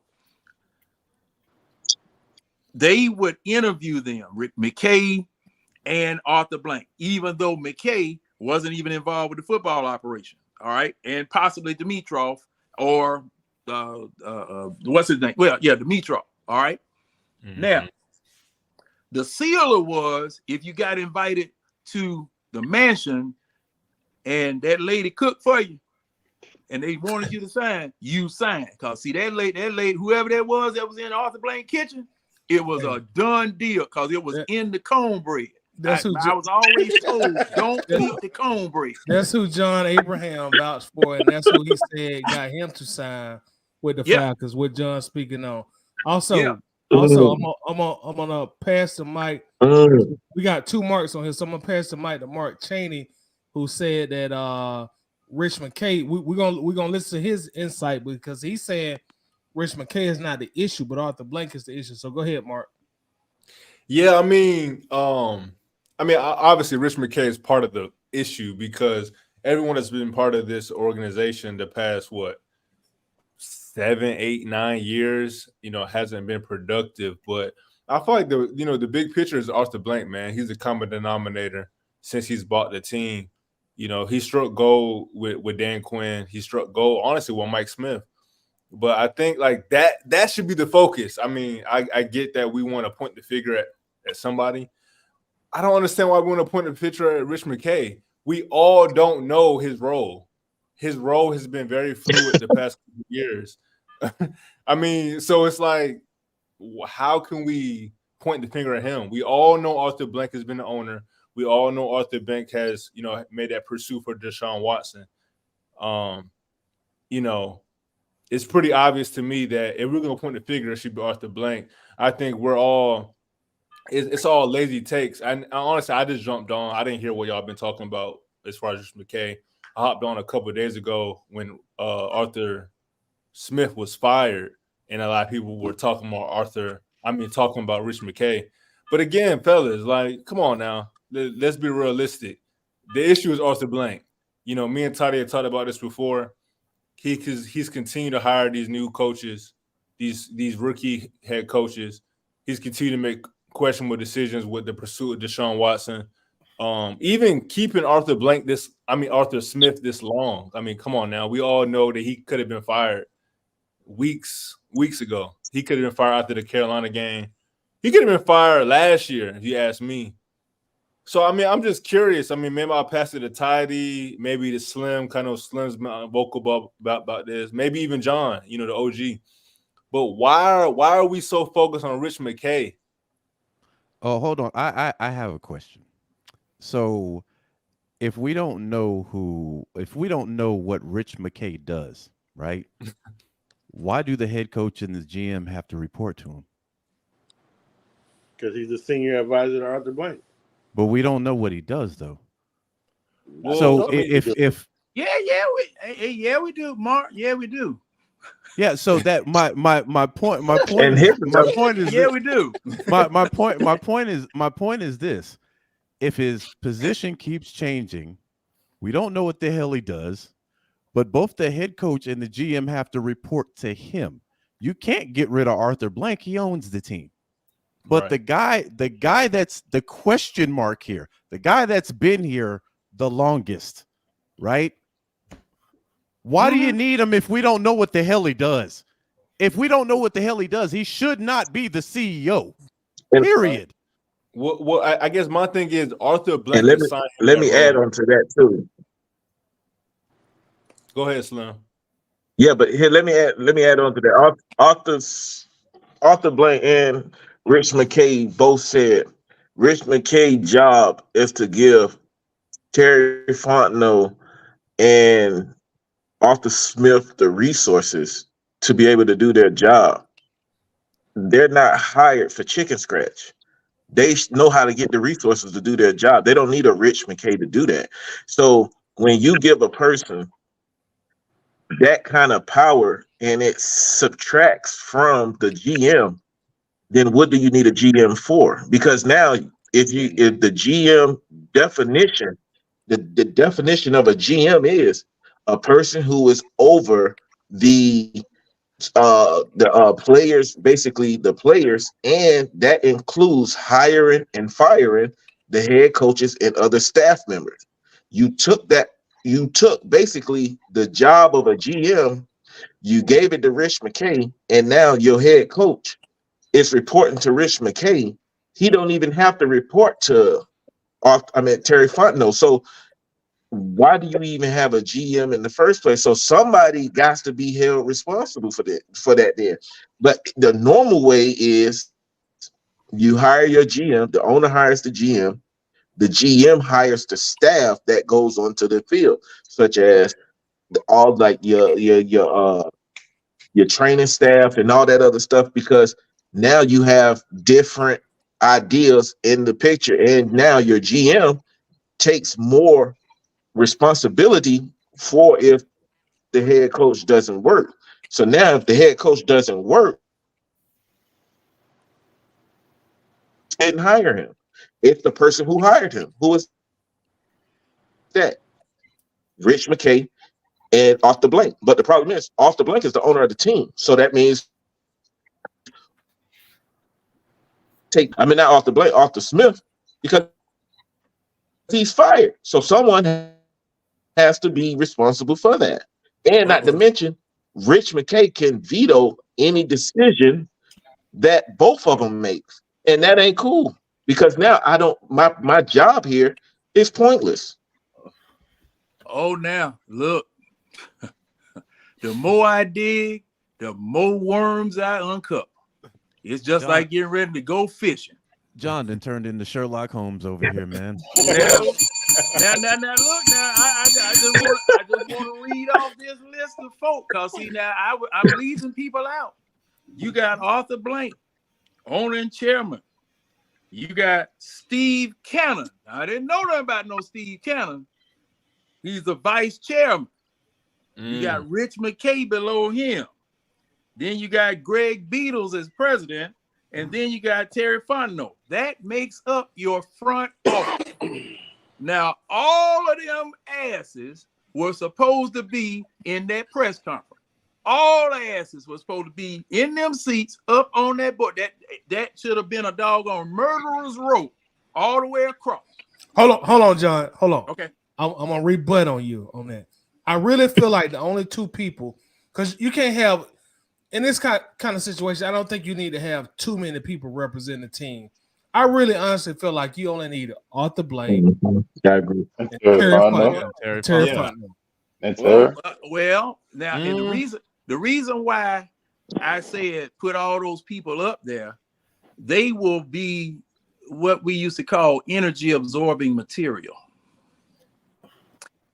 They would interview them, McKay and Arthur Blank, even though McKay wasn't even involved with the football operation. All right, and possibly Dimitrov or what's his name? Well, yeah, Dimitrov. All right. Now, the sealer was if you got invited to the mansion and that lady cooked for you and they wanted you to sign, you signed. Because see, that lady, whoever that was in Arthur Blank kitchen, it was a done deal because it was in the cornbread. I was always told, don't eat the cornbread. That's who John Abraham vouched for, and that's who he said got him to sign with the Falcons. With John speaking on. Also, I'm gonna pass the mic. We got 2 marks on here, so I'm gonna pass the mic to Mark Cheney, who said that Rich McKay. We're gonna listen to his insight because he's saying Rich McKay is not the issue, but Arthur Blank is the issue. So go ahead, Mark. Yeah, I mean, obviously Rich McKay is part of the issue because everyone that's been part of this organization the past 7, 8, 9 years, hasn't been productive. But I feel like the big picture is Arthur Blank, man. He's the common denominator since he's bought the team. He struck gold with Dan Quinn. He struck gold, honestly, with Mike Smith. But I think like that should be the focus. I mean, I get that we want to point the finger at somebody. I don't understand why we want to point the picture at Rich McKay. We all don't know his role. His role has been very fluid the past couple years. I mean, so it's like, how can we point the finger at him? We all know Arthur Blank has been the owner. We all know Arthur Blank has, made that pursuit for Deshaun Watson. It's pretty obvious to me that if we're going to point the finger, it should be Arthur Blank. I think it's all lazy takes. And honestly, I just jumped on. I didn't hear what y'all been talking about as far as Rich McKay. I hopped on a couple of days ago when Arthur Smith was fired, and a lot of people were talking about Rich McKay. But again, fellas, like, come on now. Let's be realistic. The issue is Arthur Blank. Me and Toddy had talked about this before. He's continued to hire these new coaches, these rookie head coaches. He's continued to make questionable decisions with the pursuit of Deshaun Watson. Even keeping Arthur Smith this long. I mean, come on now. We all know that he could have been fired weeks ago. He could have been fired after the Carolina game. He could have been fired last year, if you ask me. So, I mean, I'm just curious. I mean, maybe I'll pass it to Tidy, maybe to Slim. Kind of Slim's vocal about this. Maybe even John, the OG. But why are we so focused on Rich McKay? Oh, hold on. I have a question. So, if we don't know what Rich McKay does, right? Why do the head coach and the GM have to report to him? Because he's the senior advisor to Arthur Blank. But we don't know what he does, though. Well, So if we do, Mark. Yeah, we do. Yeah, so that my point is yeah, we do. My point is this: if his position keeps changing, we don't know what the hell he does, but both the head coach and the GM have to report to him. You can't get rid of Arthur Blank; he owns the team. But right. the guy that's the question mark here, the guy that's been here the longest, right? Why do you need him if we don't know what the hell he does? If we don't know what the hell he does, he should not be the CEO. Period. Well, I guess my thing is Arthur Blank. And let me add on to that too. Go ahead, Slim. Yeah, but here let me add on to that. Arthur Blank and Rich McKay both said Rich McKay's job is to give Terry Fontenot and Arthur Smith the resources to be able to do their job. They're not hired for chicken scratch. They know how to get the resources to do their job. They don't need a Rich McKay to do that. So when you give a person that kind of power and it subtracts from the GM, then what do you need a GM for? Because now if the GM definition, the definition of a GM is a person who is over the players, basically the players, and that includes hiring and firing the head coaches and other staff members. You took basically the job of a GM You gave it to Rich McKay, and now your head coach is reporting to Rich McKay. He don't even have to report to Terry Fontenot. So why do you even have a GM in the first place? So somebody got to be held responsible for that there. But the normal way is you hire your GM, the owner hires the GM hires the staff that goes onto the field, such as all like your training staff and all that other stuff, because now you have different ideas in the picture, and now your GM takes more responsibility for if the head coach doesn't work. So now if the head coach doesn't work, didn't hire him. It's the person who hired him. Who is that? Rich McKay and Arthur Blank. But the problem is Arthur Blank is the owner of the team. So that means not Arthur Blank, Arthur Smith, because he's fired. So someone has to be responsible for that. And not to mention, Rich McKay can veto any decision that both of them make. And that ain't cool, because now my job here is pointless. Oh, now look, the more I dig, the more worms I uncover. It's just John, like getting ready to go fishing. John then turned into Sherlock Holmes over here, man. Now, look, now, I just want to read off this list of folk, because see, now I'm leaving people out. You got Arthur Blank, owner and chairman. You got Steve Cannon. I didn't know nothing about no Steve Cannon. He's the vice chairman. You got Rich McKay below him. Then you got Greg Beatles as president. And then you got Terry Fontenot. That makes up your front office. Now, all of them asses were supposed to be in that press conference. All asses were supposed to be in them seats up on that board. That should have been a doggone murderer's row all the way across. Hold on, John. Hold on. Okay. I'm gonna rebut on you on that. I really feel like the only two people, because you can't have in this kind of situation, I don't think you need to have too many people representing the team. I really honestly feel like you only need Arthur Blank. I agree. And Terry Fontenot. Well, now, and the reason why I said put all those people up there, they will be what we used to call energy absorbing material.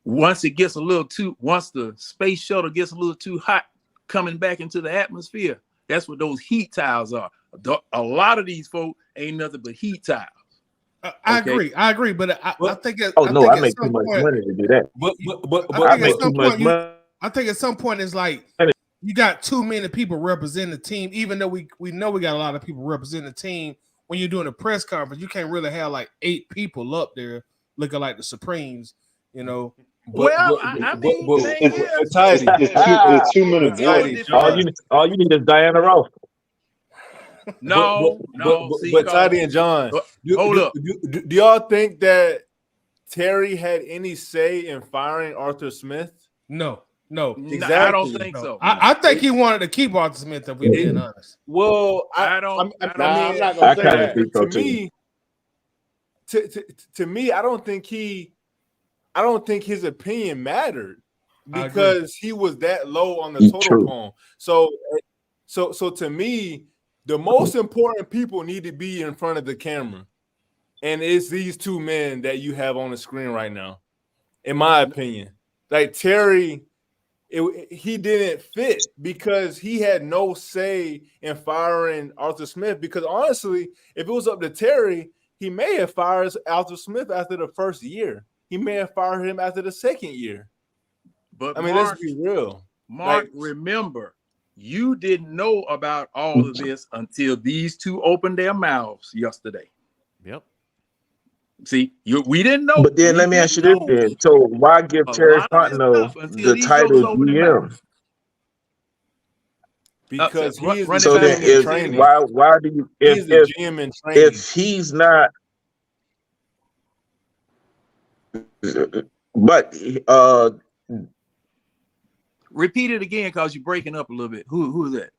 Once the space shuttle gets a little too hot coming back into the atmosphere, that's what those heat tiles are. A lot of these folk ain't nothing but heat tiles. I agree, but I think I make too much money to do that. I think at some point it's like you got too many people representing the team, even though we know we got a lot of people representing the team. When you're doing a press conference, you can't really have like 8 people up there looking like the Supremes, you know. It's 2 minutes. All you need is Diana Ross. But Tidy and John, hold up. Do y'all think that Terry had any say in firing Arthur Smith? No. Exactly. I don't think so. I think he wanted to keep Arthur Smith, if we're being honest. Well, I'm not gonna say that. To me, I don't think his opinion mattered, because he was that low on the total poem. So to me, the most important people need to be in front of the camera, and it's these two men that you have on the screen right now, in my opinion. Like Terry, he didn't fit because he had no say in firing Arthur Smith. Because honestly, if it was up to Terry, he may have fired Arthur Smith after the first year. He may have fired him after the second year. But let's be real. Mark, remember, you didn't know about all of this until these two opened their mouths yesterday. Yep. See, we didn't know. But then let me ask you this then. So why give Terry Fontenot the title GM? Because he's so then if why do you if he's not, but Repeat it again, cause you're breaking up a little bit. Who is that?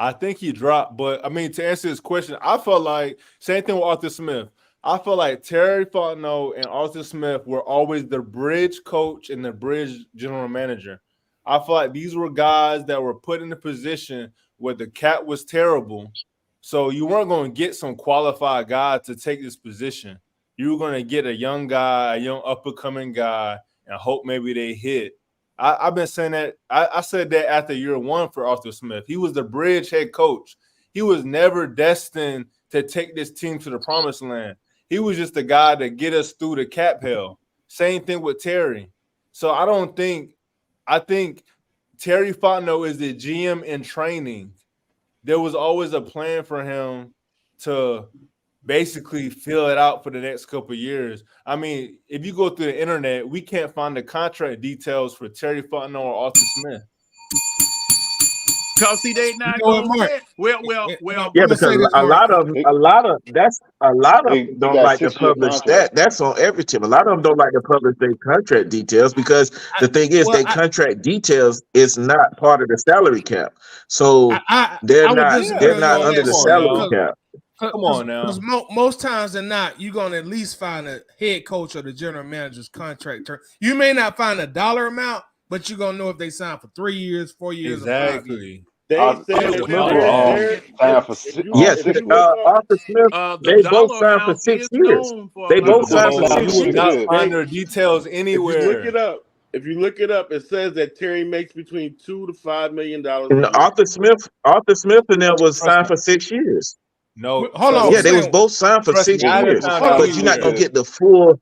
I think he dropped, but I mean, to answer his question, I felt like same thing with Arthur Smith. I feel like Terry Fontenot and Arthur Smith were always the bridge coach and the bridge general manager. I feel like these were guys that were put in a position where the cap was terrible. So you weren't going to get some qualified guy to take this position. You were going to get a young guy, a young up-and-coming guy, and hope maybe they hit. I've been saying that. I said that after year one for Arthur Smith. He was the bridge head coach. He was never destined to take this team to the promised land. He was just the guy to get us through the cap hell. Same thing with Terry. So I think Terry Fontenot is the GM in training. There was always a plan for him to basically fill it out for the next couple of years. I mean, if you go through the internet, we can't find the contract details for Terry Fontenot or Arthur Smith. Cause see, they not going to well. Yeah, because a lot of them don't like to publish that. That's on every team. A lot of them don't like to publish their contract details because the thing is, their contract details is not part of the salary cap. So they're not under the salary cap. Come on now. Because most times than not, you're going to at least find a head coach or the general manager's contract term. You may not find a dollar amount, but you're going to know if they signed for 3 years, 4 years, or 5 years. Arthur Smith, they both signed for 6 years. They both signed for 6 years. Not find their details anywhere. If you look it up, it says that Terry makes between $2 to $5 million. And Arthur Smith and them was signed for 6 years. No, hold on. Yeah, they was both signed for 6 years, but you're not gonna get the full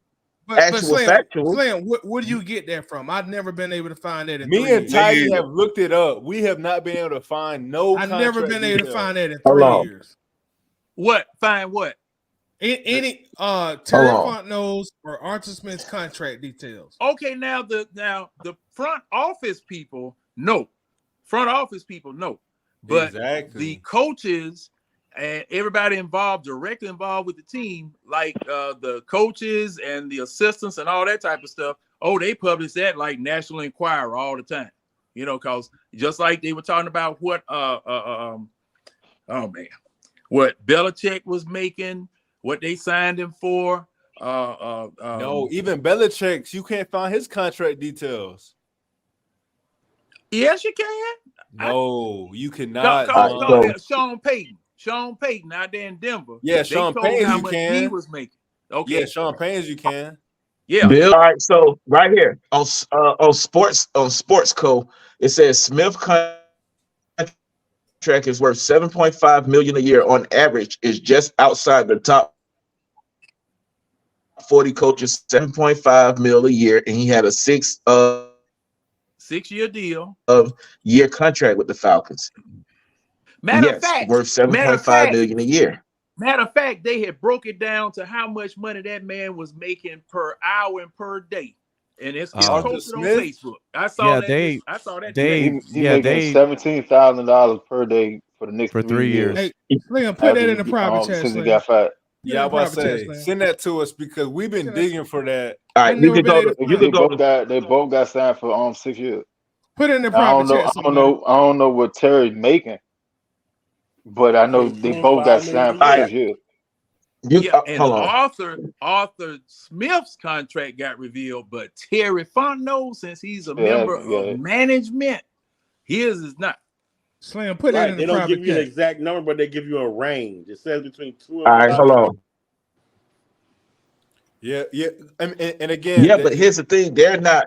actual factual. Slim, where do you get that from? I've never been able to find that. Me and Tidy have looked it up. We have not been able to find no. I've never been able to find that in 3 years. What? Find what? Any Terry Fontenot's or Arthur Smith's contract details. Okay, now the front office people know. But the coaches and everybody directly involved with the team, like the coaches and the assistants and all that type of stuff, they publish that like National Enquirer all the time. Because just like they were talking about what what Belichick was making, what they signed him for. No, even Belichick's, you can't find his contract details. Yes, you can. No, you cannot. Sean Payton out there in Denver. Yeah, Sean Payton, you can. He was making. Okay. Yeah, Sean Payton, you can. Yeah. Bill, all right. So right here on Sports Co, it says Smith contract is worth $7.5 million a year on average. Is just outside the top 40 coaches. $7.5 million a year, and he had a 6-year deal year contract with the Falcons. Matter of fact, worth $7.5 million a year. Matter of fact, they had broke it down to how much money that man was making per hour and per day, and it's posted on Facebook. I saw that. I saw that. He making $17,000 per day for the next 3 years. Hey, Slim, put that in the private chat. Since he got fired. Yeah, I was about to say, send that to us because we've been digging for that. All right, you can go. They both got signed for 6 years. Put it in the private chat. I don't know what Terry's making, but I know they both got signed for 6 years. And Arthur Smith's contract got revealed, but Terry Fontenot, since he's a member of management, his is not. Slim, put that in the They don't private give you chat. an exact number, but they give you a range. It says between 2 and All right, hold on. Yeah, and again, but here's the thing: they're not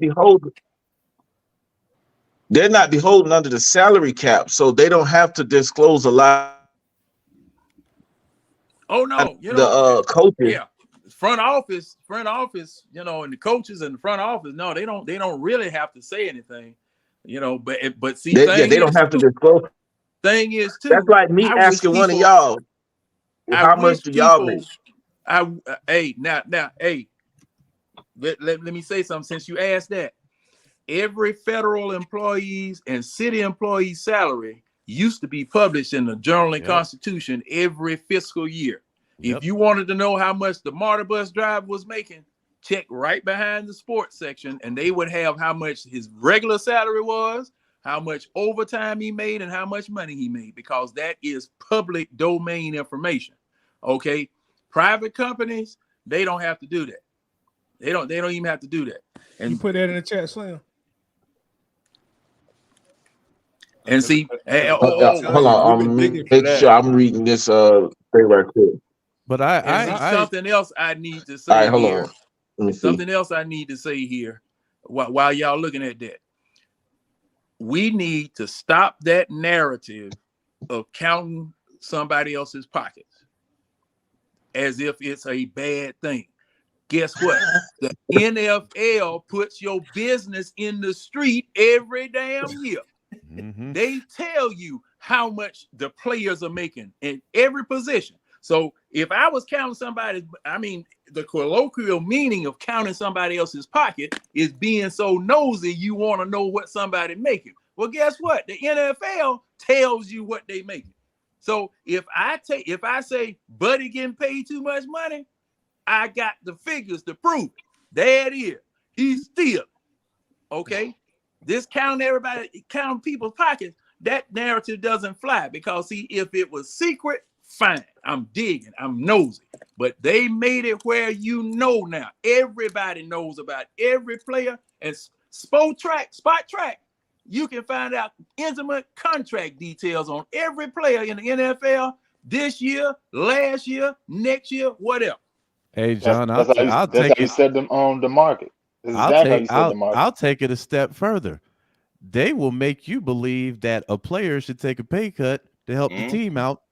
beholden. They're not beholden under the salary cap, so they don't have to disclose a lot. Oh no, the coaches. Yeah, front office, and the coaches in the front office. No, they don't really have to say anything. But see, they don't have to disclose. Thing is, too, that's like me asking one of y'all, how much do y'all make? Let me say something since you asked that. Every federal employee's and city employee's salary used to be published in the Journal and Constitution every fiscal year. If you wanted to know how much the MARTA bus driver was making, check right behind the sports section, and they would have how much his regular salary was, how much overtime he made, and how much money he made, because that is public domain information. Okay, private companies, they don't have to do that. They don't even have to do that. And you put that in the chat, Slim. And see, hold on, I'm make sure I'm reading this thing right quick. But something else I need to say. All right, hold here. on. Let me see. Something else I need to say here while y'all looking at that. We need to stop that narrative of counting somebody else's pockets as if it's a bad thing. Guess what? The NFL puts your business in the street every damn year. Mm-hmm. They tell you how much the players are making in every position. So if I was counting somebody's, the colloquial meaning of counting somebody else's pocket is being so nosy you want to know what somebody making. Well, guess what? The NFL tells you what they making. So if I say Buddy getting paid too much money, I got the figures to prove it. There it is. He's stealing. Okay. This counting people's pockets, that narrative doesn't fly, because see, if it was secret, fine. I'm digging. I'm nosy. But they made it where now. Everybody knows about every player. And Spot Track, you can find out intimate contract details on every player in the NFL this year, last year, next year, whatever. Hey, John, that's how you set them on the market. I'll take it a step further. They will make you believe that a player should take a pay cut to help the team out.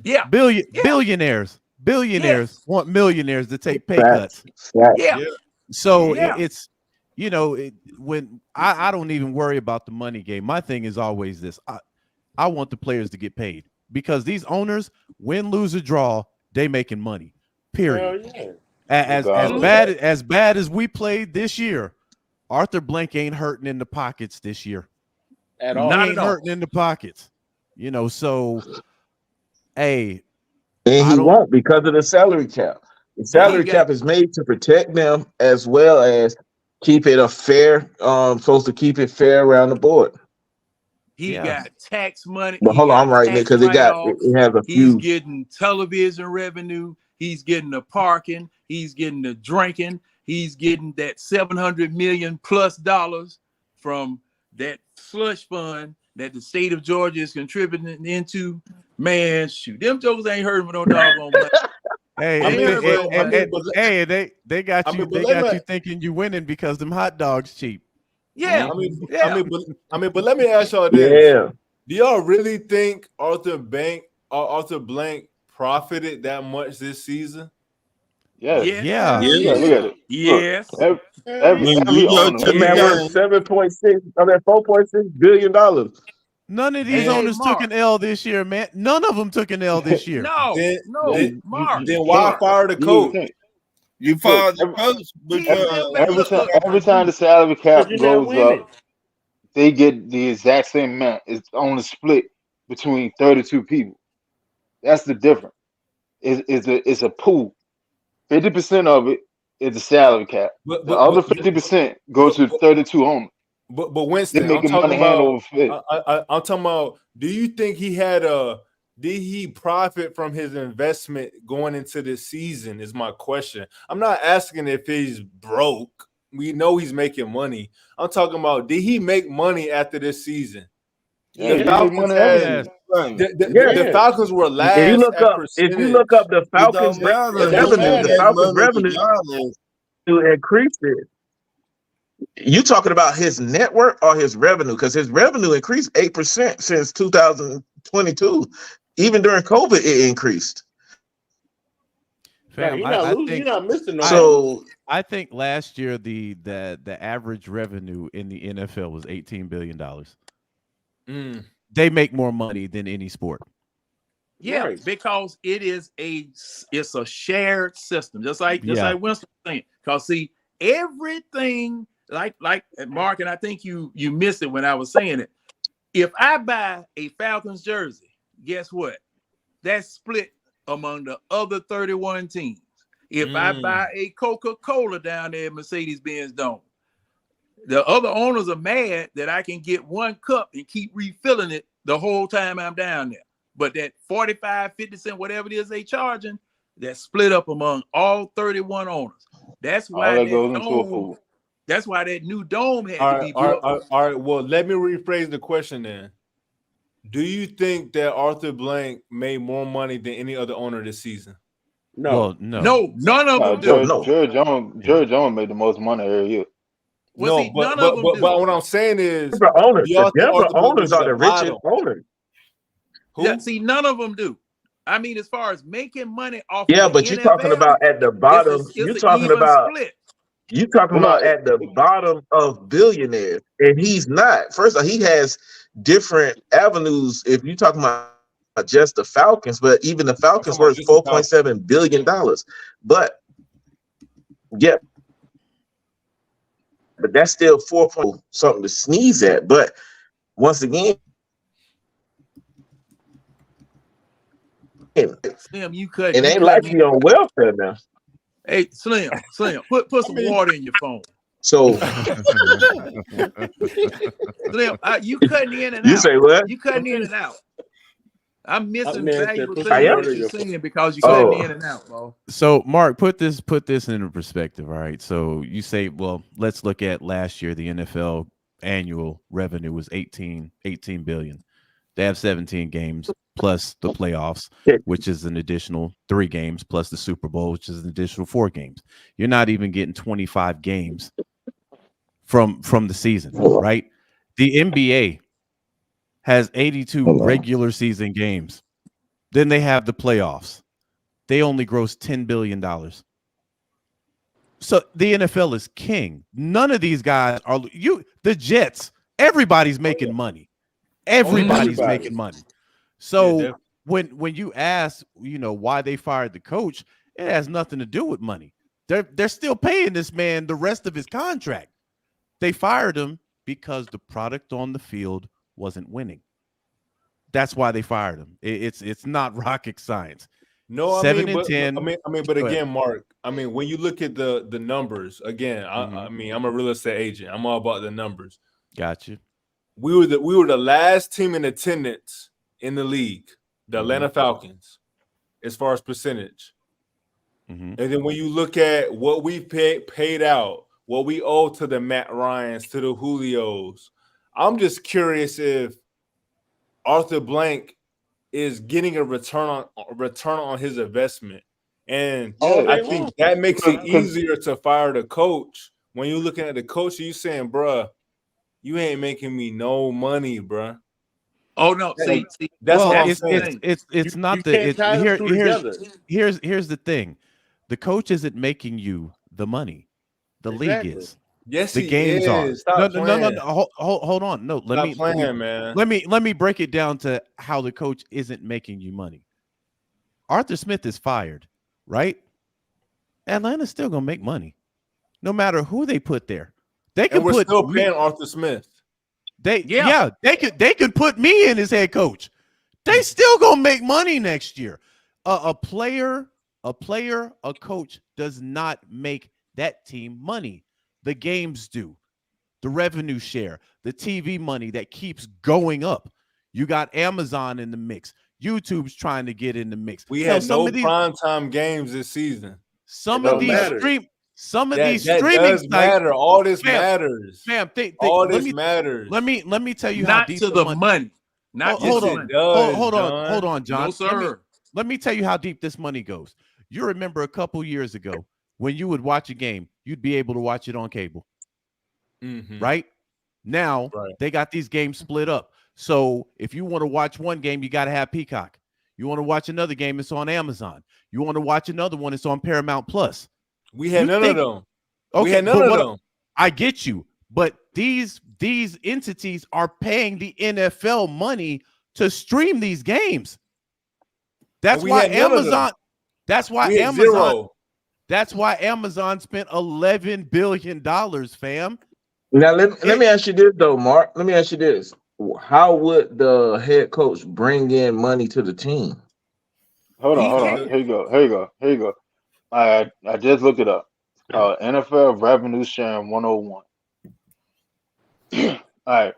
Yeah. Billionaires want millionaires to take pay cuts. Yeah. So it's, when I don't even worry about the money game. My thing is always this. I want the players to get paid, because these owners, win, lose, or draw, they making money. Period. As bad as we played this year, Arthur Blank ain't hurting in the pockets this year. At all. He ain't hurting in the pockets. So hey. And he won't, because of the salary cap. The salary cap is made to protect them, as well as keep it supposed to keep it fair around the board. He got tax money. But hold on, I'm writing it because it has a few. He's getting television revenue. He's getting the parking. He's getting the drinking. He's getting that $700 million plus from that slush fund that the state of Georgia is contributing into. Man, shoot, them jokers ain't heard from no doggone money. They got you. They got you thinking you winning because them hot dogs cheap. Yeah. But let me ask y'all this. Yeah. Do y'all really think Arthur Blank profited that much this season? Yes. Yeah. Look at it. Yes. Every owner. Man worth $4.6 billion. None of these owners took an L this year, man. None of them took an L this year. Mark. Then why fire the coach? You fired the coach. Every time the salary cap goes up, they get the exact same amount. It's only split between 32 people. That's the difference. It's a pool. 50% of it is the salary cap. The other 50% goes to 32 owners. But Winston, I'm talking about. Do you think did he profit from his investment going into this season? Is my question. I'm not asking if he's broke. We know he's making money. I'm talking about, did he make money after this season? Yeah, the Falcons were last. If you look up the Falcons revenue, to increase it. You talking about his network or his revenue? Because his revenue increased 8% since 2022. Even during COVID, it increased. Fam, you're not missing no. So I think last year the average revenue in the NFL was $18 billion. They make more money than any sport. Yeah, Right. because it's a shared system, just like Winston was saying. Because see, everything like Mark, and I think you missed it when I was saying it. If I buy a Falcons jersey, guess what? That's split among the other 31 teams. if I buy a Coca-Cola down there at Mercedes-Benz Dome. The other owners are mad that I can get one cup and keep refilling it the whole time I'm down there. But that 45, 50 cent, whatever it is they charging, that's split up among all 31 owners. That's why All that that goes into a dome, food. that's why that new dome had All to right, be all built. right, all right. Well, let me rephrase the question then. Do you think that Arthur Blank made more money than any other owner this season? No. Well, no. No, none of them do. Jared Jones made the most money every year. Well, No, see, none of them do. but what I'm saying is, The owners, y'all the think Denver Arthur Blank owners was are the the richest bottom? owners. Who? Yeah, see, none of them do. I mean, as far as making money off Yeah, of the but you're talking NFL, about at the bottom. it's You're an talking even about split. you talking Well, no, about at the bottom of billionaires, and he's not. First of all, he has different avenues. If you're talking about just the Falcons, but even the Falcons worth $4.7 billion. But yeah, but that's still 4 something to sneeze at. But once again, Slim, you cut. it You ain't cut like me. he on welfare now. Hey, Slim, put some water in your phone. So Slim, you cutting in and out. You say what? You cutting in and out. I'm missing man said valuable put things some that water in you're your saying because you're Oh. cutting in and out, bro. So, Mark, put this into perspective. All right. So you say, well, let's look at last year. The NFL annual revenue was 18 billion. They have 17 games plus the playoffs, which is an additional 3 games, plus the Super Bowl, which is an additional 4 games. You're not even getting 25 games from the season, right? The NBA has 82 regular season games. Then they have the playoffs. They only gross $10 billion. So the NFL is king. None of these guys are the Jets. Everybody's making money. Everybody's making money. So when you ask, why they fired the coach, it has nothing to do with money. They're still paying this man the rest of his contract. They fired him because the product on the field wasn't winning. That's why they fired him. It's not rocket science. No, 7 and 10. But again, Mark, when you look at the numbers, again, I'm a real estate agent. I'm all about the numbers. Got you. We were the last team in attendance in the league, the Atlanta Falcons, as far as percentage. And then when you look at what we paid out, what we owe to the Matt Ryans, to the Julios, I'm just curious if Arthur Blank is getting a return on his investment. And I think that makes it easier to fire the coach. When you're looking at the coach, you saying, bruh, you ain't making me no money, bruh. Oh no, see that's what I'm saying. It's not you the can't tie them two together. Here's the thing. The coach isn't making you the money. The league is. Yes, the games are. Stop No. Hold on. No, man. Let me break it down to how the coach isn't making you money. Arthur Smith is fired, right? Atlanta's still gonna make money, no matter who they put there. They can we're still paying Arthur Smith. They could put me in as head coach. They still gonna make money next year. A coach does not make that team money. The games do. The revenue share, the TV money that keeps going up. You got Amazon in the mix. YouTube's trying to get in the mix. We had no primetime games this season. Some of these streaming does matter. All this matters. All this matters. Let me tell you not how deep to the money. Not hold on. Hold on, John. No, sir. Let me tell you how deep this money goes. You remember a couple years ago when you would watch a game, you'd be able to watch it on cable. Right? Now they got these games split up. So if you want to watch one game, you got to have Peacock. You want to watch another game, it's on Amazon. You want to watch another one, it's on Paramount Plus. We had none of them. Okay, we had none of them. I get you, but these entities are paying the NFL money to stream these games. That's why Amazon. That's why Amazon. Zero. That's why Amazon spent $11 billion, fam. Now let me ask you this though, Mark. Let me ask you this: how would the head coach bring in money to the team? Hold on. Here you go. I just looked it up. It's called NFL Revenue Sharing 101. All right.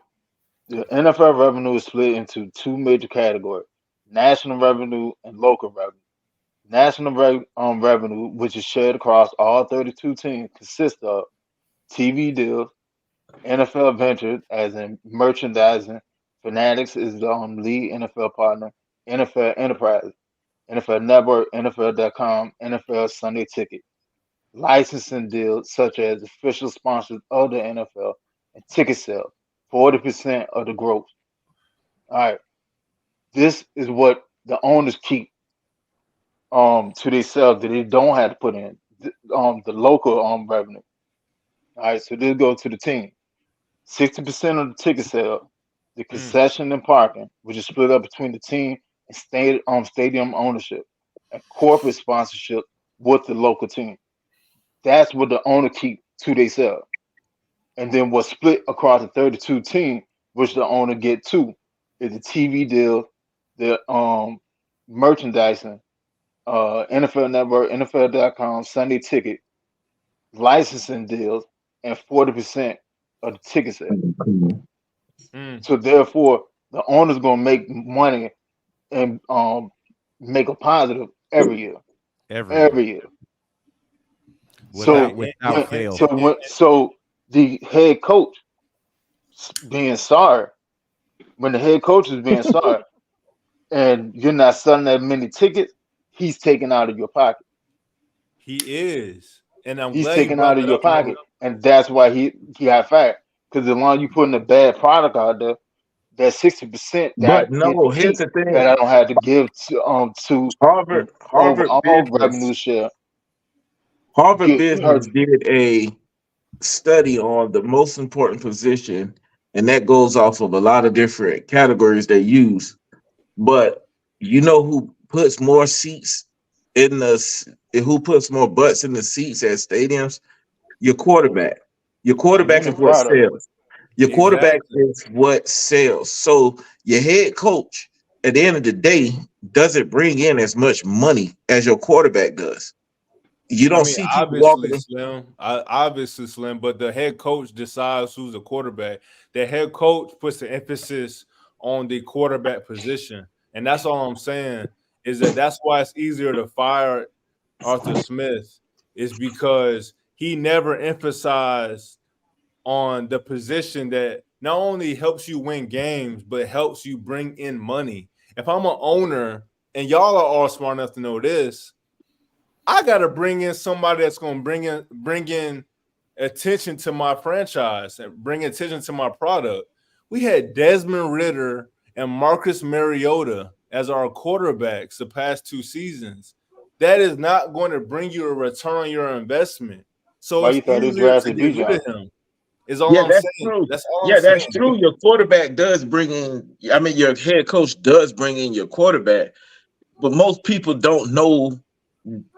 The NFL revenue is split into two major categories: national revenue and local revenue. National revenue, which is shared across all 32 teams, consists of TV deals, NFL ventures, as in merchandising. Fanatics is the lead NFL partner. NFL Enterprise, NFL Network, NFL.com, NFL Sunday Ticket. Licensing deals such as official sponsors of the NFL and ticket sales, 40% of the growth. All right, this is what the owners keep to themselves that they don't have to put in the local revenue. All right, so this goes to the team. 60% of the ticket sale, the concession and parking, which is split up between the team and stadium ownership and corporate sponsorship with the local team. That's what the owner keep to themselves. And then what's split across the 32 team, which the owner get too, is the TV deal, the merchandising, NFL Network, NFL.com, Sunday Ticket, licensing deals, and 40% of the ticket sales. So therefore, the owner's gonna make money and make a positive every year. Every year. Without fail. So the head coach being sorry, when the head coach is being sorry, and you're not selling that many tickets, he's taking out of your pocket. He is, and he's taking out of your pocket, and that's why he got fired. Because as long as you putting a bad product out there, that 60% But no, here's the thing that I don't have to give to Harvard revenue share. Harvard Business did a study on the most important position, and that goes off of a lot of different categories they use. But you know who puts more seats in who puts more butts in the seats at stadiums? Your quarterback. Your quarterback is what sells. Your quarterback is what sells. So your head coach, at the end of the day, doesn't bring in as much money as your quarterback does. You don't see people walking. Obviously, Slim, but the head coach decides who's the quarterback. The head coach puts the emphasis on the quarterback position. And that's all I'm saying is that's why it's easier to fire Arthur Smith, is because he never emphasized on the position that not only helps you win games, but helps you bring in money. If I'm an owner, and y'all are all smart enough to know this, I got to bring in somebody that's going to bring in attention to my franchise and bring attention to my product. We had Desmond Ridder and Marcus Mariota as our quarterbacks the past 2 seasons. That is not going to bring you a return on your investment. So it's easier to get rid of him. Is all I'm saying. True. That's all I'm saying. That's true. Your quarterback does bring in, your head coach does bring in your quarterback, but most people don't know,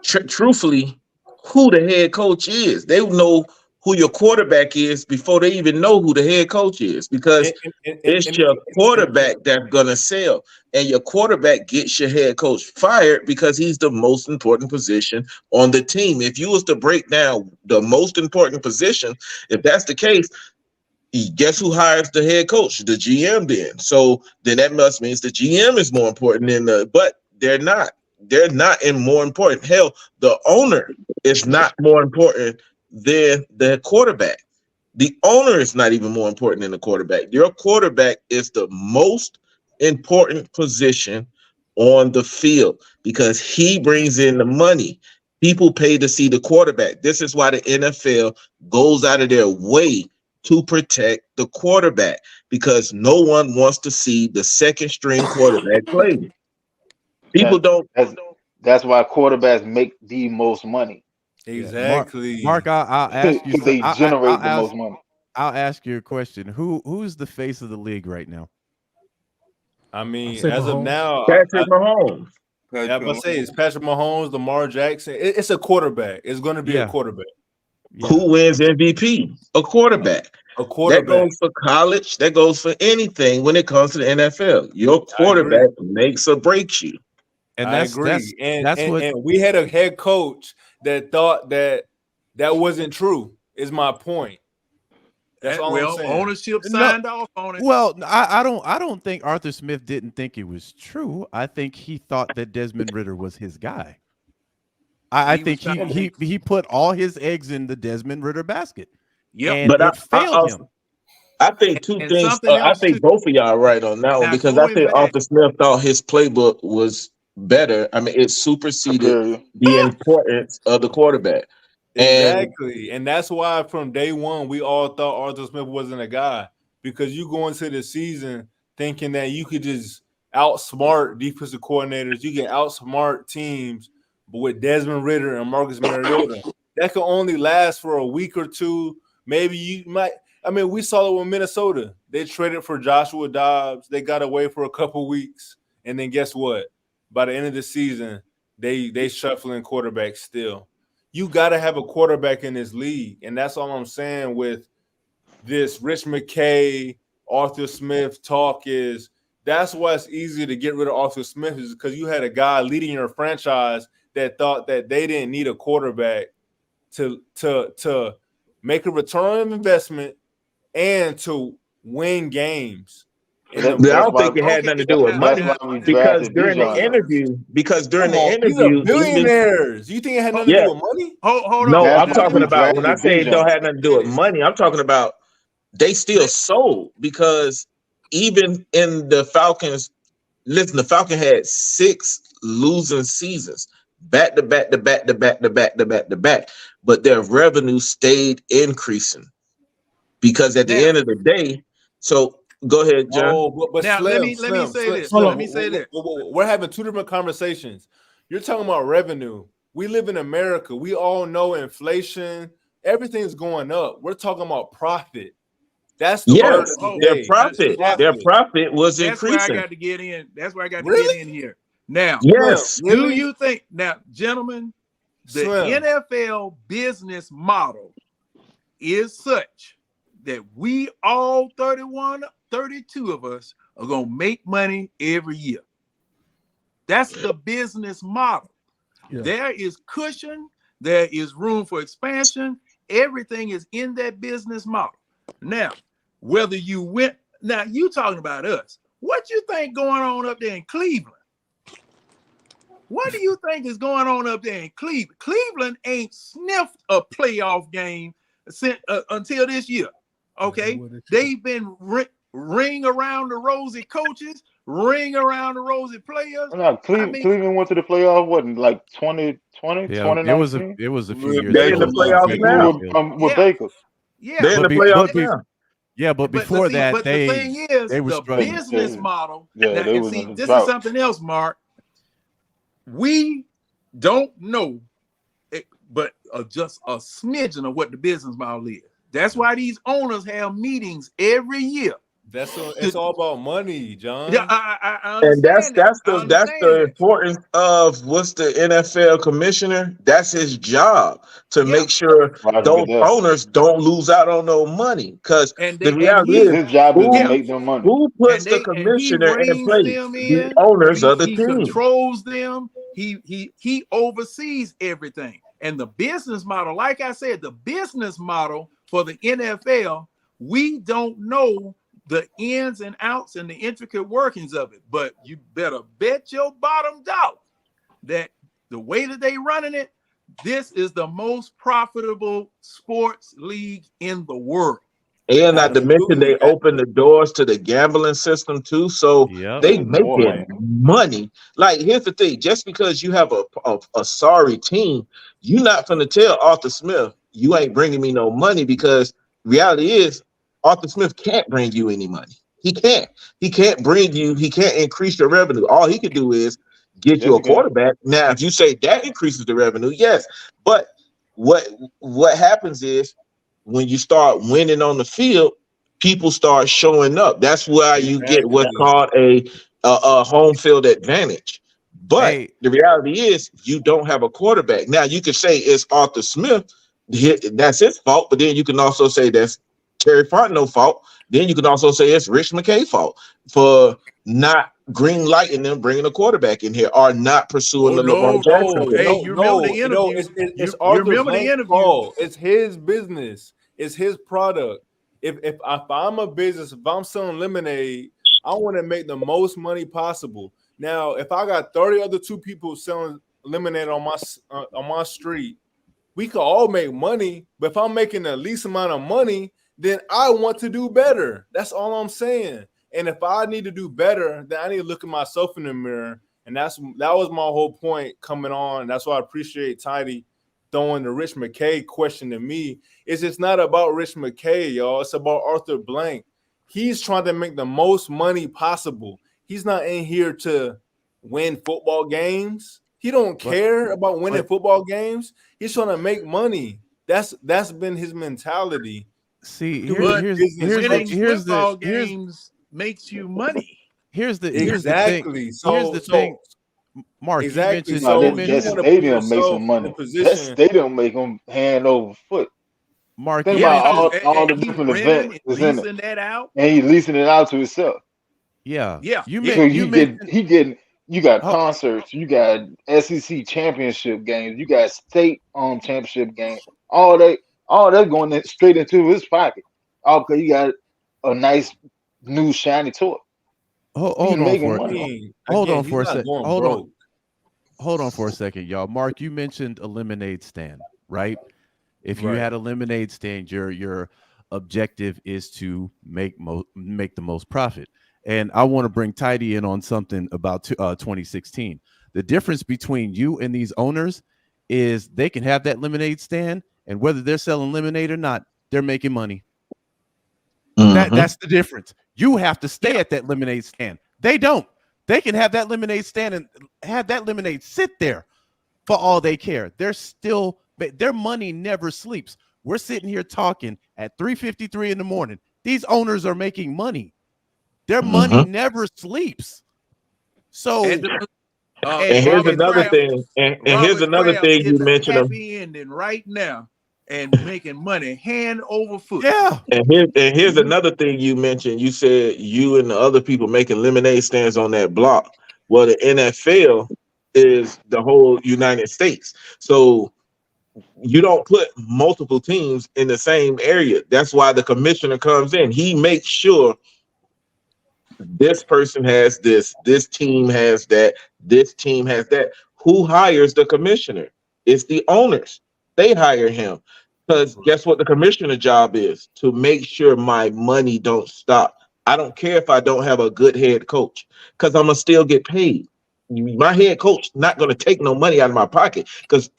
truthfully, who the head coach is. They know who your quarterback is before they even know who the head coach is, because it's your quarterback that's gonna sell, and your quarterback gets your head coach fired because he's the most important position on the team. If you was to break down the most important position, if that's the case, guess who hires the head coach? The GM. Then that must means the GM is more important than but they're not. They're not more important. Hell, the owner is not more important than the quarterback. The owner is not even more important than the quarterback. Your quarterback is the most important position on the field because he brings in the money. People pay to see the quarterback. This is why the NFL goes out of their way to protect the quarterback, because no one wants to see the second string quarterback play. People don't. That's why quarterbacks make the most money. Exactly. Mark, I'll ask you. They generate the most money. I'll ask you a question. Who's the face of the league right now? I mean, as of now, Patrick Mahomes. It's Patrick Mahomes, Lamar Jackson. It's a quarterback. It's going to be a quarterback. Who wins MVP? A quarterback. A quarterback. That goes for college. That goes for anything when it comes to the NFL. Your quarterback makes or breaks you. And I agree. And we had a head coach that thought that wasn't true. Is my point. That's all I'm saying. Ownership signed off on it. Well, I don't think Arthur Smith didn't think it was true. I think he thought that Desmond Ridder was his guy. I think he put all his eggs in the Desmond Ridder basket. Yeah, and it failed him. I think two things. I think both of y'all are right on that one because I think Arthur Smith thought his playbook was better. I mean, it superseded the importance of the quarterback. Exactly. And that's why from day one, we all thought Arthur Smith wasn't a guy because you go into the season thinking that you could just outsmart defensive coordinators. You can outsmart teams, but with Desmond Ridder and Marcus Mariota, that could only last for a week or two. Maybe you might. I mean, we saw it with Minnesota. They traded for Joshua Dobbs. They got away for a couple weeks. And then guess what? By the end of the season, they shuffling quarterbacks still. You got to have a quarterback in this league. And that's all I'm saying with this Rich McKay, Arthur Smith talk is that's why it's easy to get rid of Arthur Smith is because you had a guy leading your franchise that thought that they didn't need a quarterback to make a return on investment and to win games. I don't think it had nothing to do with money because during the interview, these are billionaires. You think it had nothing to do with money? Hold no, I'm talking about when I say it don't have nothing to do with money, I'm talking about they still sold because even in the Falcons, listen, the Falcons had 6 losing seasons back to back, but their revenue stayed increasing because at the end of the day, so. Go ahead, John. Oh, but now, Slim, let me say this. Slim, Let me say this. We're having two different conversations. You're talking about revenue. We live in America. We all know inflation. Everything's going up. We're talking about profit. That's the word of the their day. profit. Their profit was increasing. That's where I got to get in. That's where I got to get in here. Now, yes. Do you think now, gentlemen, the NFL business model is such that we all 32 of us are going to make money every year. That's the business model. Yeah. There is cushion. There is room for expansion. Everything is in that business model. Now, whether you went, now you talking about us. What you think going on up there in Cleveland? What do you think is going on up there in Cleveland? Cleveland ain't sniffed a playoff game since, until this year. Okay, they've been ring around the rosy coaches, ring around the rosy players. No, Cleveland went to the playoff. Wasn't like 2020, Yeah, 2019. it was a few years. They're in the playoffs now with Baker. Yeah, they're in the playoffs now. Yeah, but before that, but the thing is, they were the struggling. business model. Yeah, now, they and was see, in the this drought. is something else, Mark. We don't know, but just a smidgen of what the business model is. That's why these owners have meetings every year. It's all about money, John. Yeah, I and understand that's the importance of what's the NFL commissioner. That's his job to make sure those owners don't lose out on no money. Because the reality is, his job is to make them money. Who puts the commissioner in place? The owners of the he team. Controls them. He oversees everything. And the business model, like I said, the business model for the NFL, we don't know the ins and outs and the intricate workings of it, but you better bet your bottom dollar that the way that they running it, this is the most profitable sports league in the world. And not to mention they open the doors to the gambling system too, so they making money. Like here's the thing: just because you have a sorry team, you're not gonna tell Arthur Smith you ain't bringing me no money because reality is Arthur Smith can't bring you any money. He can't. He can't bring you. He can't increase your revenue. All he can do is get you a quarterback. Now, if you say that increases the revenue, yes. But what happens is when you start winning on the field, people start showing up. That's why you get what's called a home field advantage. But the reality is you don't have a quarterback. Now, you could say it's Arthur Smith. That's his fault. But then you can also say that's Terry Fontenot fault. Then you can also say it's Rich McKay fault for not green lighting them bringing a quarterback in here, or not pursuing the LeBron Jackson. Hey, you remember the interview? It's You Arthur remember the Blank's interview? call. It's his business. It's his product. If I'm a business, if I'm selling lemonade, I want to make the most money possible. Now, if I got 30 other two people selling lemonade on my street, we could all make money. But if I'm making the least amount of money, then I want to do better. That's all I'm saying. And if I need to do better, then I need to look at myself in the mirror. And that was my whole point coming on. That's why I appreciate Tidy throwing the Rich McKay question to me. It's not about Rich McKay, y'all. It's about Arthur Blank. He's trying to make the most money possible. He's not in here to win football games. He don't care about winning football games. He's trying to make money. That's been his mentality. See, here's games makes you money. Here's the exactly. thing. Mark, exactly. You So mentioned that stadium makes some money. That stadium make them hand over foot. Mark, think about all the different events that's in it, that out, and he's leasing it out to himself. Yeah. You got concerts, you got SEC championship games, you got state championship games. All that going straight into his pocket. All because you got a nice new shiny toy. Hold on for a second. Hold on for a second, y'all. Mark, you mentioned a lemonade stand, right? If you had a lemonade stand, your objective is to make the most profit. And I want to bring Tidy in on something about 2016. The difference between you and these owners is they can have that lemonade stand, and whether they're selling lemonade or not, they're making money. That's the difference. You have to stay at that lemonade stand. They don't. They can have that lemonade stand and have that lemonade sit there for all they care. Their money never sleeps. We're sitting here talking at 3:53 in the morning. These owners are making money. Their money never sleeps. So, and here's another thing. And here's another thing you mentioned. Happy ending right now, and making money hand over foot. Yeah. And here's another thing you mentioned. You said you and the other people making lemonade stands on that block. Well, the NFL is the whole United States. So you don't put multiple teams in the same area. That's why the commissioner comes in. He makes sure this person has this team has that, this team has that. Who hires the commissioner? It's the owners. They hire him. Because guess what the commissioner job is? To make sure my money don't stop. I don't care if I don't have a good head coach, because I'm going to still get paid. My head coach not going to take no money out of my pocket, because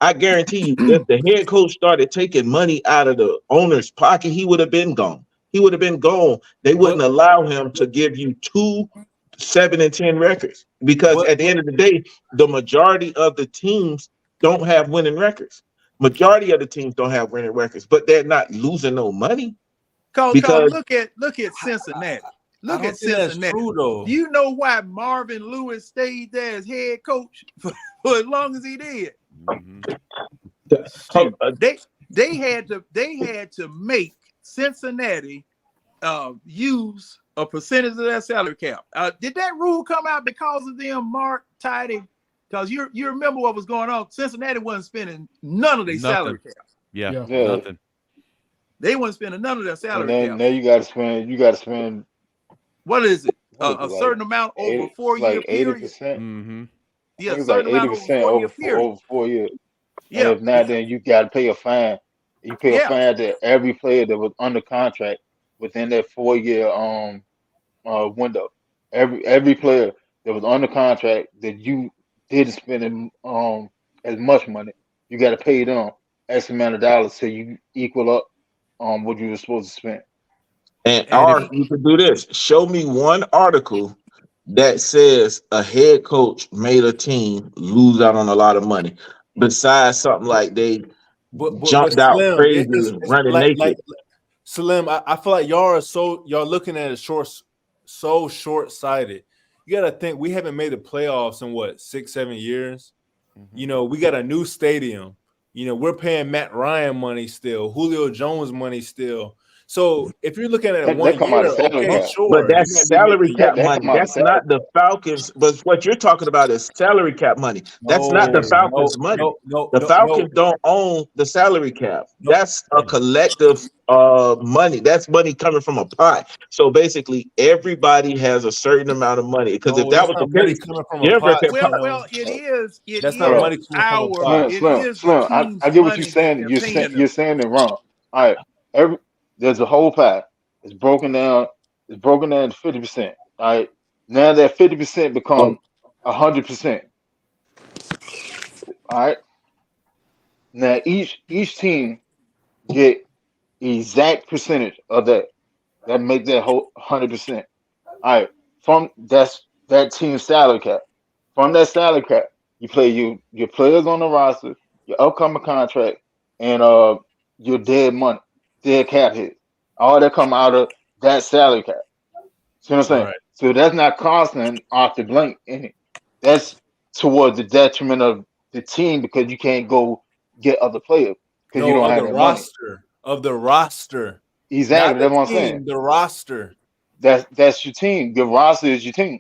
I guarantee you, if the head coach started taking money out of the owner's pocket, he would have been gone. He would have been gone. They wouldn't allow him to give you 2 7-10 records, because at the end of the day, the majority of the teams don't have winning records. Majority of the teams don't have winning records, but they're not losing no money. Because look at Cincinnati. Look at Cincinnati. That's true, though. Do you know why Marvin Lewis stayed there as head coach for as long as he did? They had to make Cincinnati use a percentage of their salary cap. Did that rule come out because of them, Mark, Tidy? Because you remember what was going on. Cincinnati wasn't spending none of their salary cap. Yeah, nothing. They weren't spending none of their salary cap. Now you got to spend. What is it? A certain amount over 80, 4-year period. 80%. Yeah, it's like 80% over 4 years. Yeah. And if not, then you got to pay a fine. You pay a fine to every player that was under contract within that 4-year window. Every player that was under contract that you didn't spend as much money, you got to pay them X amount of dollars so you equal up what you were supposed to spend. And you can do this. Show me one article that says a head coach made a team lose out on a lot of money, besides something like they jumped out Slim, crazy, it's running like, naked. Slim, I feel like y'all looking at it so short-sighted. You got to think we haven't made the playoffs in 6-7 years. You know, we got a new stadium. You know, we're paying Matt Ryan money still, Julio Jones money still. So if you're looking at That 1 come out year, of salary okay, cap. sure, But you that's might be salary making cap That money. come out of That's salary. not the Falcons. But what you're talking about is salary cap money. That's not the Falcons' money. The Falcons don't own the salary cap. That's a collective money. That's money coming from a pot. So basically, everybody has a certain amount of money. Because if No, that that's was the not money case, coming from a Denver pot. could Well, probably. well, it is. It That's is not money coming from a pot. It is the Slim. team's I get what you're money that saying. they're You're paying you're them. saying it wrong. All right. There's a whole pie. It's broken down. It's broken down to 50%. All right. Now that 50% become 100%. All right. Now each team get exact percentage of that. That make that whole 100%. All right. From that team's salary cap. From that salary cap, you play your players on the roster, your upcoming contract, and your dead cap hit. All that come out of that salary cap. See what I'm saying? Right. So that's not costing off the blank in it. That's towards the detriment of the team because you can't go get other players because you No, don't of have the that money. roster, not Exactly, the that's what I'm saying. team, the roster. That's your team. Your roster is your team.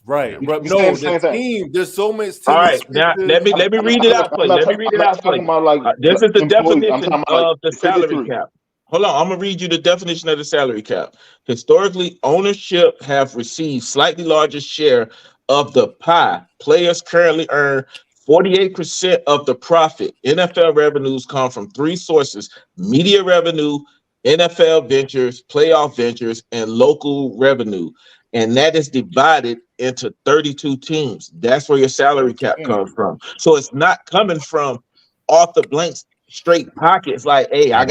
Right, You but saying no, the the same thing. team. There's so much All tennis right, now switches. let me read it out for you. Let me read it out for talking you. about like This is the employees. I'm definition talking about like of the the salary 53. cap. Hold on, I'm gonna read you the definition of the salary cap. Historically, ownership have received slightly larger share of the pie. Players currently earn 48% of the profit. NFL revenues come from three sources: media revenue, NFL ventures, playoff ventures, and local revenue. And that is divided into 32 teams. That's where your salary cap comes from. So it's not coming from off the blanks straight pockets like, hey, I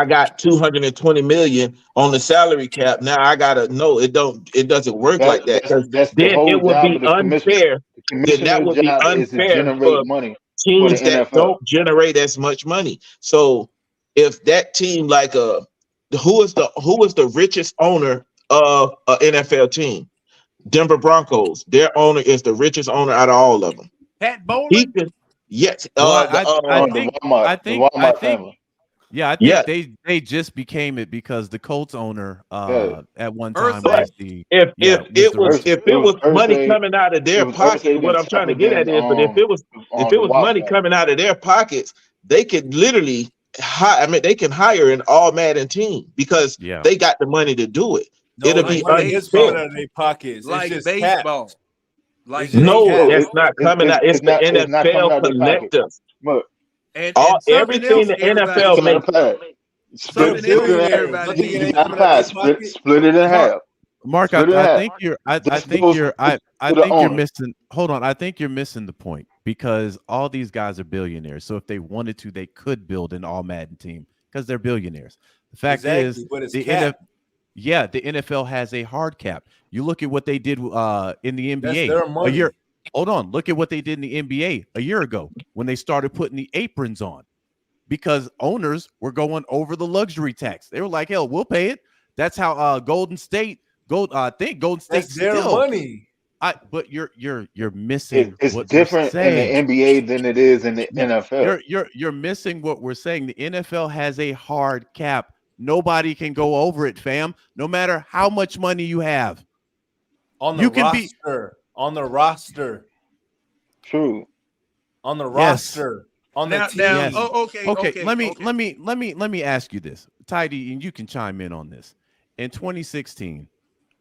got 220 million on the salary cap. Now I gotta no, it doesn't work like that, because That's the then whole it would job be of the commissioner. unfair. The Then that commissioner's would be job is to unfair generate for money for the teams that NFL. don't generate as much money. So if that team like who is the richest owner of an NFL team? Denver Broncos. Their owner is the richest owner out of all of them. Pat He Bowlen? can, yes. Well, I The think Walmart family. yeah, I Yeah. think they just became it because the Colts owner at one time Ursay? was the If was the it was money Ursay. coming out of It their was Ursay, pocket, what then I'm trying to Tucker, get at then is, but if it the was Watt money family. coming out of their pockets, they could literally they can hire an all Madden team because they got the money to do it. No, It'll the be money is coming unfair. out of their pockets. Like It's just baseball. capped. Like It's just No, baseball. it's not coming out. It's the It's not coming NFL out of their pocket. collective. Look, And something Everything else the everybody NFL coming out makes. of the pie. They're something else Split it in half. everybody billionaires. Nothing needs You ain't to got coming out of pie. their pocket. Split it in half. Mark. Split it in I half. think you're I This think goes you're to I the think you're owner. missing. Hold on, I think you're missing the point because all these guys are billionaires. So if they wanted to, they could build an all Madden team because they're billionaires. The fact Exactly, is, but it's the capped. the NFL has a hard cap. You look at what they did in the That's NBA their a money. year. Hold on, look at what they did in the NBA a year ago when they started putting the aprons on because owners were going over the luxury tax. They were like, "Hell, we'll pay it." That's how Golden State. I think Golden State That's their still. money. But you're missing It's what we're different in the saying. NBA than it is in the No, NFL. you're missing what we're saying. The NFL has a hard cap. Nobody can go over it, fam. No matter how much money you have. On the You can be roster. On the roster. True. On the Yes. roster. On the now, team. now Yes. okay. Let me ask you this, Tidy, and you can chime in on this. In 2016,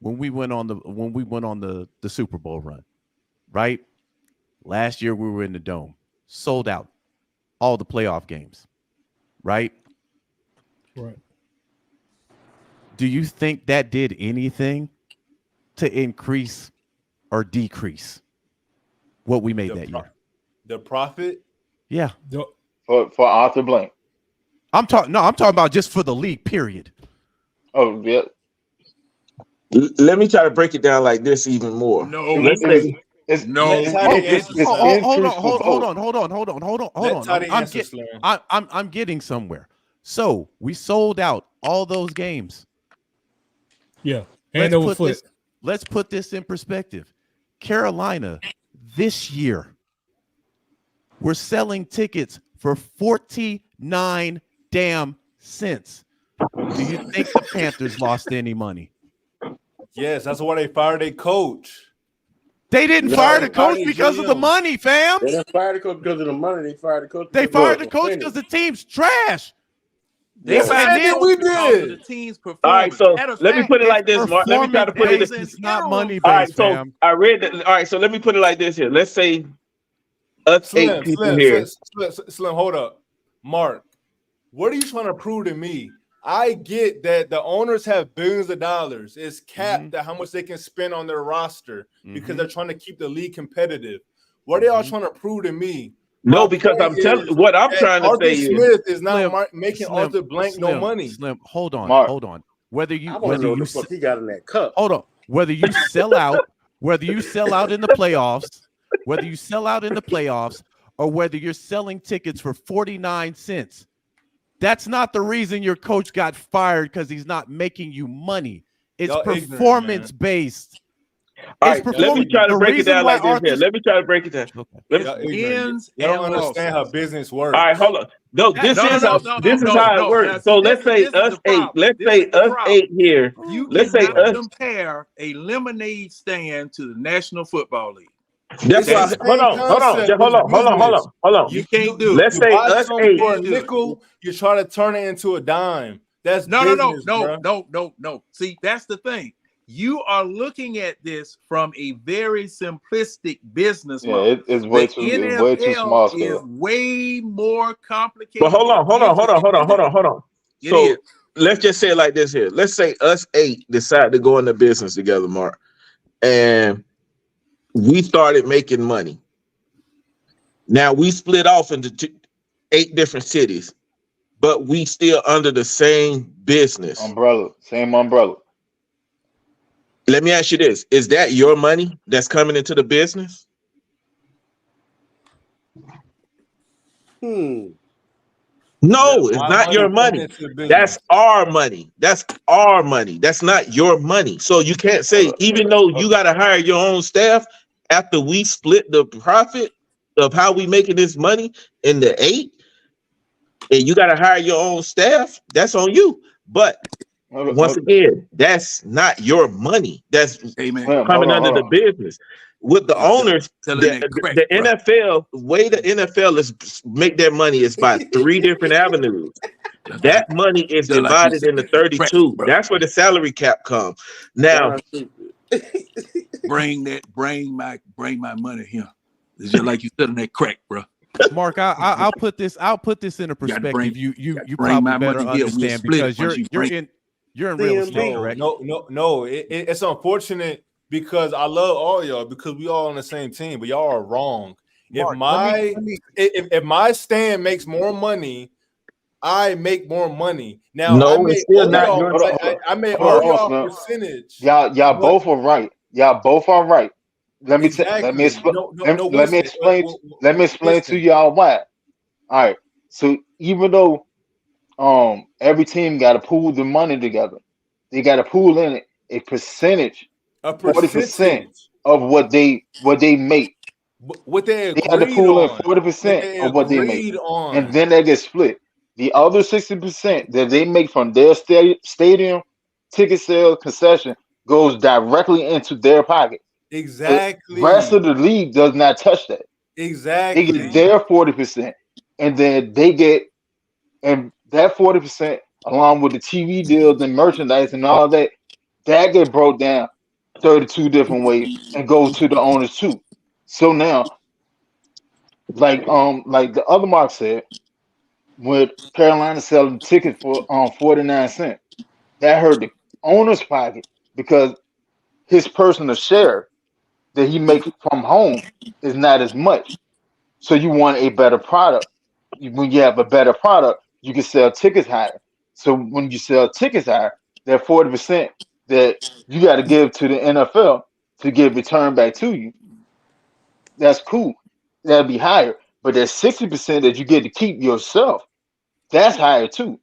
when we went on the Super Bowl run, right? Last year we were in the Dome, sold out all the playoff games, right? Right. Do you think that did anything to increase or decrease what we made that year? The profit? Yeah. For Arthur Blank. I'm talking about just for the league, period. Oh, yeah. Let me try to break it down like this even more. No. Let's say It's Hold on. I'm getting somewhere. So we sold out all those games. Yeah. Hand over foot. Let's put this in perspective. Carolina this year, we're selling tickets for 49 damn cents. Do you think the Panthers lost any money? Yes, that's why they fired their coach. They didn't fire the coach because of the money, fam. They didn't fire the coach because of the money. They fired the coach. They fired the coach because the team's trash. They fired did. We did. The team's performance. All right, so let me put it like this, Mark. Let me try to put it. It's not money based, all right, so fam. I read that. All right, so let me put it like this here. Let's say us 8 people here. Slim, hold up, Mark. What are you trying to prove to me? I get that the owners have billions of dollars. It's capped at how much they can spend on their roster because they're trying to keep the league competitive. What are y'all trying to prove to me? No, because I'm telling what I'm trying to Arthur say Smith is not making Arthur Blank no money. Slim, hold on, Mark. hold on. Whether you I want to know what the fuck he got in that cup. hold on, whether you sell out, whether you sell out in the playoffs, or whether you're selling tickets for 49 cents. That's not the reason your coach got fired because he's not making you money. It's performance based. All right, let me try to break it down like this here. Let me try to break it down. You don't understand how business works. All right, hold on. No, this is how it works. So let's say us 8. Let's say us 8 here. Let's say us. Compare a lemonade stand to the National Football League. That's why. Hold on. You can't do it. Let's say us 8 for a nickel. You try to turn it into a dime. That's no. business, See, that's the thing. You are looking at this from a very simplistic business model. It's way too small. Is way more complicated. But hold on. So let's just say it like this here. Let's say us 8 decide to go into business together, Mark, and we started making money. Now we split off into 8 different cities, but we still under the same business umbrella, same umbrella. Let me ask you this: is that your money that's coming into the business? No, it's not your money. That's our money. That's our money. That's not your money. So you can't say, even though you got to hire your own staff after we split the profit of how we making this money in the 8, and you got to hire your own staff, that's on you. But once again, that's not your money. That's coming under the business. With the owners, the NFL, way the NFL is make their money is by 3 different avenues. That money is divided into 32. That's where the salary cap comes. Now, bring my money here. It's just like you said on that crack, bro. Mark, I'll put this in a perspective. You probably better understand because you're in real estate, correct? No. It's unfortunate because I love all y'all because we all on the same team, but y'all are wrong. Mark, if my stand makes more money, I make more money. Now, no, it's still not your. I made all y'all percentage. Y'all both are right. Y'all both are right. Let me explain to y'all why. All right. So even though every team got to pool the money together, they got to pool in a percentage, 40% of what they make. What they got to pool in 40% of what they make, and then they get split. The other 60% that they make from their stadium ticket sales concession goes directly into their pocket. Exactly. The rest of the league does not touch that. Exactly. They get their 40%, and then they get, and that 40% along with the TV deals and merchandise and all that get broke down 32 different ways and goes to the owners too. So now, like the other Mark said, with Carolina selling tickets for 49 cents, that hurt the owner's pocket because his personal share that he makes from home is not as much. So you want a better product. When you have a better product, you can sell tickets higher. So when you sell tickets higher, that 40% that you got to give to the NFL to get returned back to you, that's cool. That'd be higher. But that 60% that you get to keep yourself, that's higher too.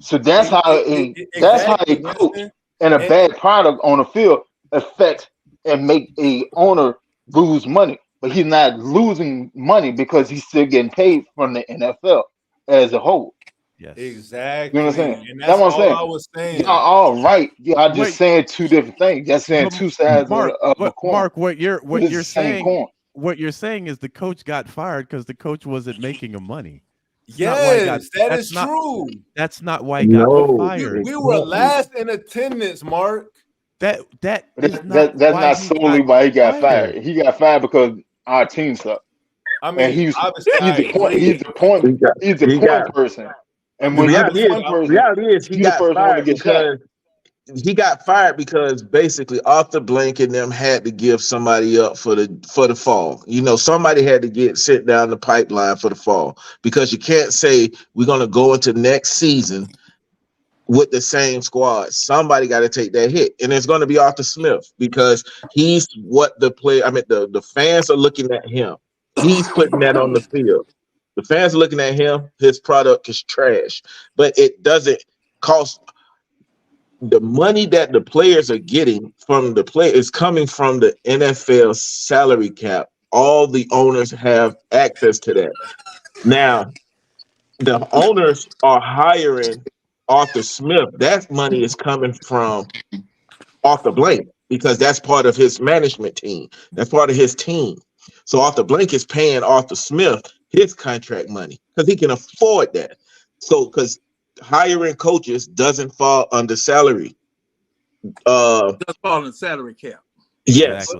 So that's how a coach and a bad product on the field affects and make a owner lose money. But he's not losing money because he's still getting paid from the NFL as a whole. Yes. Exactly. You know what I'm saying? And That's that's what I'm all saying. I was saying. Y'all all right. Y'all just Wait. saying two different things. Y'all saying But two sides Mark, of a coin. Mark, what you're But it's the same saying, coin. what you're saying is the coach got fired because the coach wasn't making him money. It's not why he got. Yes, that That's is not. true. That's not why he got No, fired. We were last in attendance, Mark. That But is not that's why not he solely got why he got fired. fired. He got fired because our team sucked. I And mean, he's obviously, I agree. he's the he point got person. And the when you're the reality point person, is he you're the got first one to fired get shot. because basically Arthur Blank and them had to give somebody up for the fall. You know, somebody had to get sent down the pipeline for the fall, because you can't say we're gonna go into next season with the same squad. Somebody got to take that hit, and it's going to be Arthur Smith, because he's what the fans are looking at him. He's putting that on the field. The fans are looking at him. His product is trash, but it doesn't cost. The money that the players are getting from the play is coming from the NFL salary cap. All the owners have access to that. Now, the owners are hiring Arthur Smith. That money is coming from Arthur Blank, because that's part of his management team. That's part of his team. So Arthur Blank is paying Arthur Smith his contract money because he can afford that. So because hiring coaches doesn't fall under salary. Does fall in the salary cap. Yes.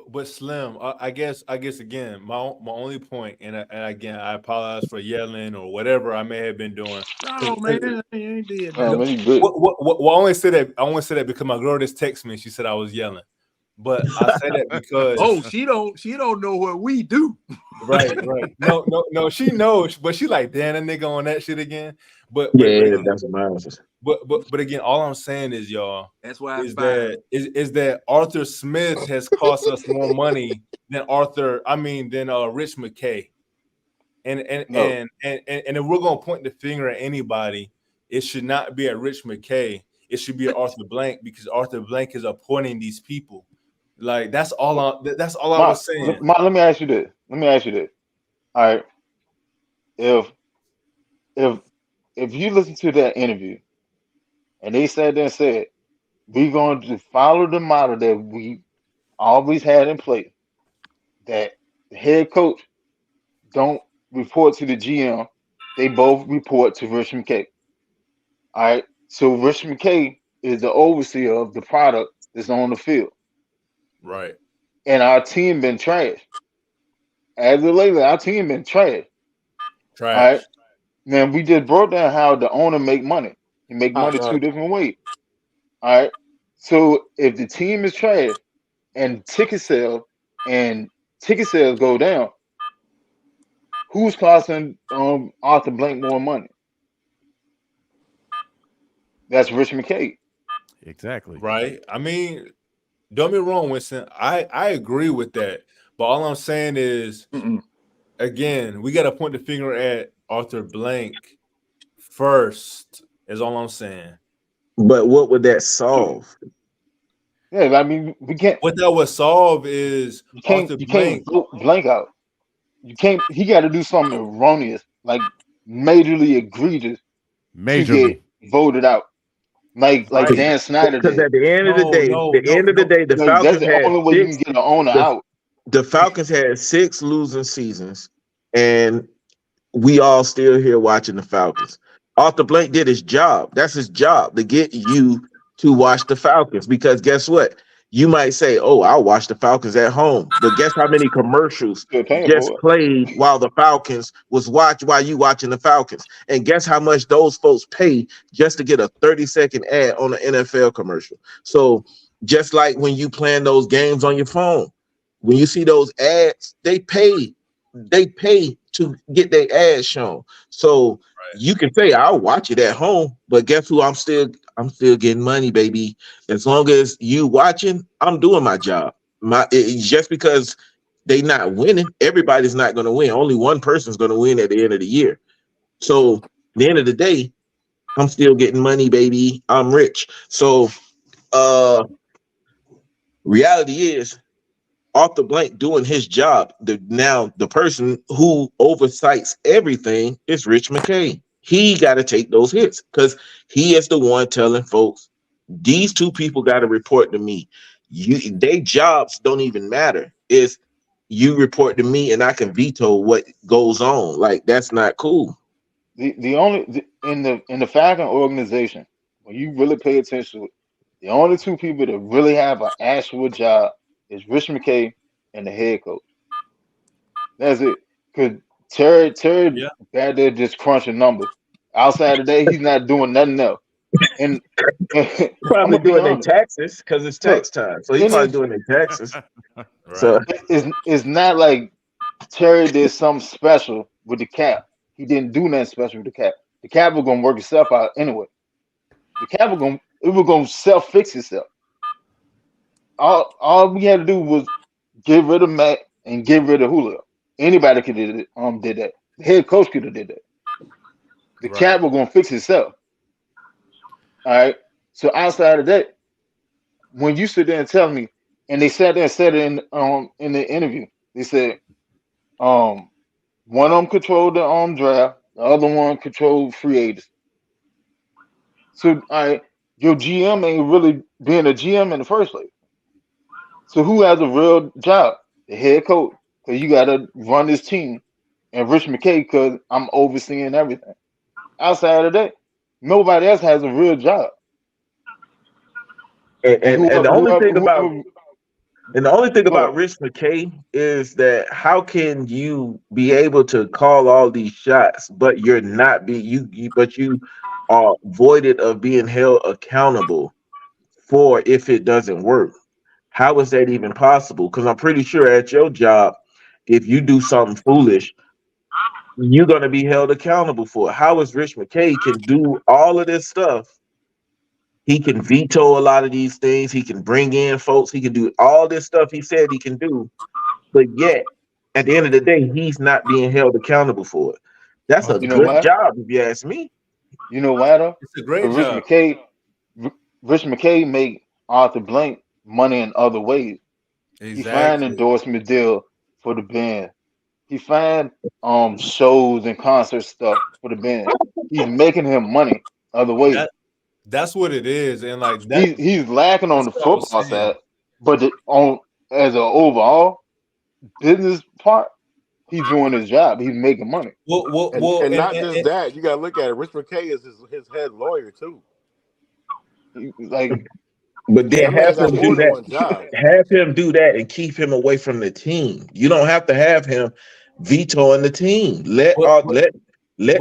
But Slim, I guess again, my only point, and again, I apologize for yelling or whatever I may have been doing. No, man, you ain't did Man, that. you good. Well, I only say that because my girl just texted me and she said I was yelling. But I say that because Oh, she don't know what we do. Right. No, she knows, but she like, damn, that nigga on that shit again. But Yeah, that's what mine was. But again, all I'm saying is, y'all, That's why I is fired that Arthur Smith has cost us more money than Rich McKay. And if we're gonna point the finger at anybody, it should not be at Rich McKay. It should be at Arthur Blank, because Arthur Blank is appointing these people. Like that's all I was saying. Let me ask you this. All right. If you listen to that interview and they sat there and said, we're going to follow the model that we always had in place, that the head coach don't report to the GM, they both report to Rich McKay. All right. So Rich McKay is the overseer of the product that's on the field. Right. And our team been trash. As of lately, our team been trash. All right. Now we just broke down how the owner make money. He make money two different ways. All right. So if the team is trash and ticket sales go down, who's costing Arthur Blank more money? That's Rich McKay. Exactly. Right. I mean, don't be wrong, Winston. I agree with that. But all I'm saying is, again, we got to point the finger at Arthur Blank first, is all I'm saying. But what would that solve? Yeah, I mean, we can't. What that would solve is you can't vote Blank out. You can't. He got to do something erroneous, like majorly egregious, to get voted out. Like Dan Snyder did. Because at the end of the day, the Falcons that's the had only way you can get an owner out. The Falcons had 6 losing seasons, and we all still here watching the Falcons. Arthur Blank did his job. That's his job, to get you to watch the Falcons. Because guess what? You might say, "Oh, I'll watch the Falcons at home," but guess how many commercials just played while the Falcons was while you watching the Falcons? And guess how much those folks pay just to get a 30-second ad on an NFL commercial? So just like when you plan those games on your phone, when you see those ads, they pay to get their ads shown. So you can say, I'll watch it at home, but guess who? I'm still getting money, baby. As long as you watching, I'm doing my job. Just because they not winning, everybody's not going to win. Only one person's going to win at the end of the year. So at the end of the day, I'm still getting money, baby. I'm rich. So reality is, Arthur Blank doing his job. Now the person who oversights everything is Rich McKay. He got to take those hits because he is the one telling folks, these two people got to report to me. They jobs don't even matter. It's you report to me and I can veto what goes on. Like, that's not cool. The only in the Falcon organization, when you really pay attention to it, the only two people that really have an actual job is Rich McKay and the head coach. That's it. Because Terry back there just crunching numbers. Outside of that, he's not doing nothing else. And I'm Probably gonna be doing their honest. taxes because it's Look, tax time. So he's in probably his, doing their taxes. So it's not like Terry did something special with the cap. He didn't do nothing special with the cap. The cap was gonna work itself out anyway. The cap was gonna self fix itself. All we had to do was get rid of Matt and get rid of Julio. Anybody could did that. The head coach could have did that. The cap was gonna fix itself. All right. So outside of that, when you sit there and tell me, and they sat there and said it in the interview, they said one of them controlled the draft, the other one controlled free agents. So your GM ain't really being a GM in the first place. So who has a real job? The head coach, because you got to run this team, and Rich McKay, because I'm overseeing everything. Outside of that, nobody else has a real job. And the only thing about Rich McKay is that how can you be able to call all these shots, but you're not but you are voided of being held accountable for if it doesn't work? How is that even possible? Because I'm pretty sure at your job, if you do something foolish, you're going to be held accountable for it. How is Rich McKay can do all of this stuff? He can veto a lot of these things. He can bring in folks. He can do all this stuff he said he can do. But yet, at the end of the day, he's not being held accountable for it. That's a good job, if you ask me. You know why though? It's a great Rich job. Rich McKay make Arthur Blank money in other ways. Exactly. He find endorsement deal for the band. He find shows and concert stuff for the band. He's making him money other ways. That's what it is, and like that, he's lacking on the football side, but as an overall business part, he's doing his job. He's making money. And not just that, you got to look at it. Rich McKay is his head lawyer too. Like, but then have him do that. Have him do that and keep him away from the team. You don't have to have him vetoing the team. Let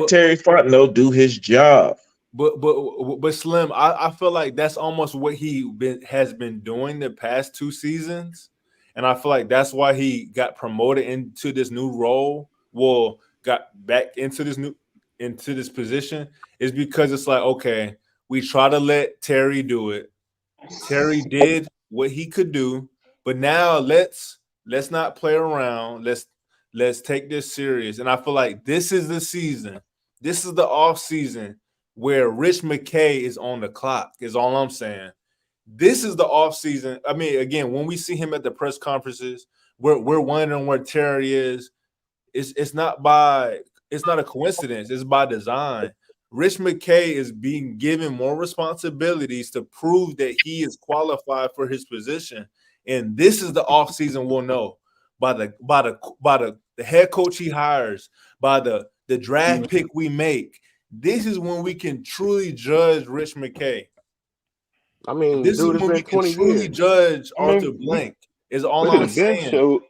Terry Fontenot do his job. But Slim, I feel like that's almost what he has been doing the past 2 seasons, and I feel like that's why he got promoted into this new role. Well, got back into this position is because it's like, okay, we try to let Terry do it. Terry did what he could do, but now let's not play around. Let's take this serious. And I feel like this is the season. This is the off season where Rich McKay is on the clock, is all I'm saying. This is the offseason. I mean, again, when we see him at the press conferences, we're wondering where Terry is. It's not a coincidence. It's by design. Rich McKay is being given more responsibilities to prove that he is qualified for his position. And this is the offseason we'll know by the head coach he hires, by the draft pick we make. This is when we can truly judge Rich McKay. I mean, this is when we can truly judge Arthur Blank. Is all I'm saying. Judge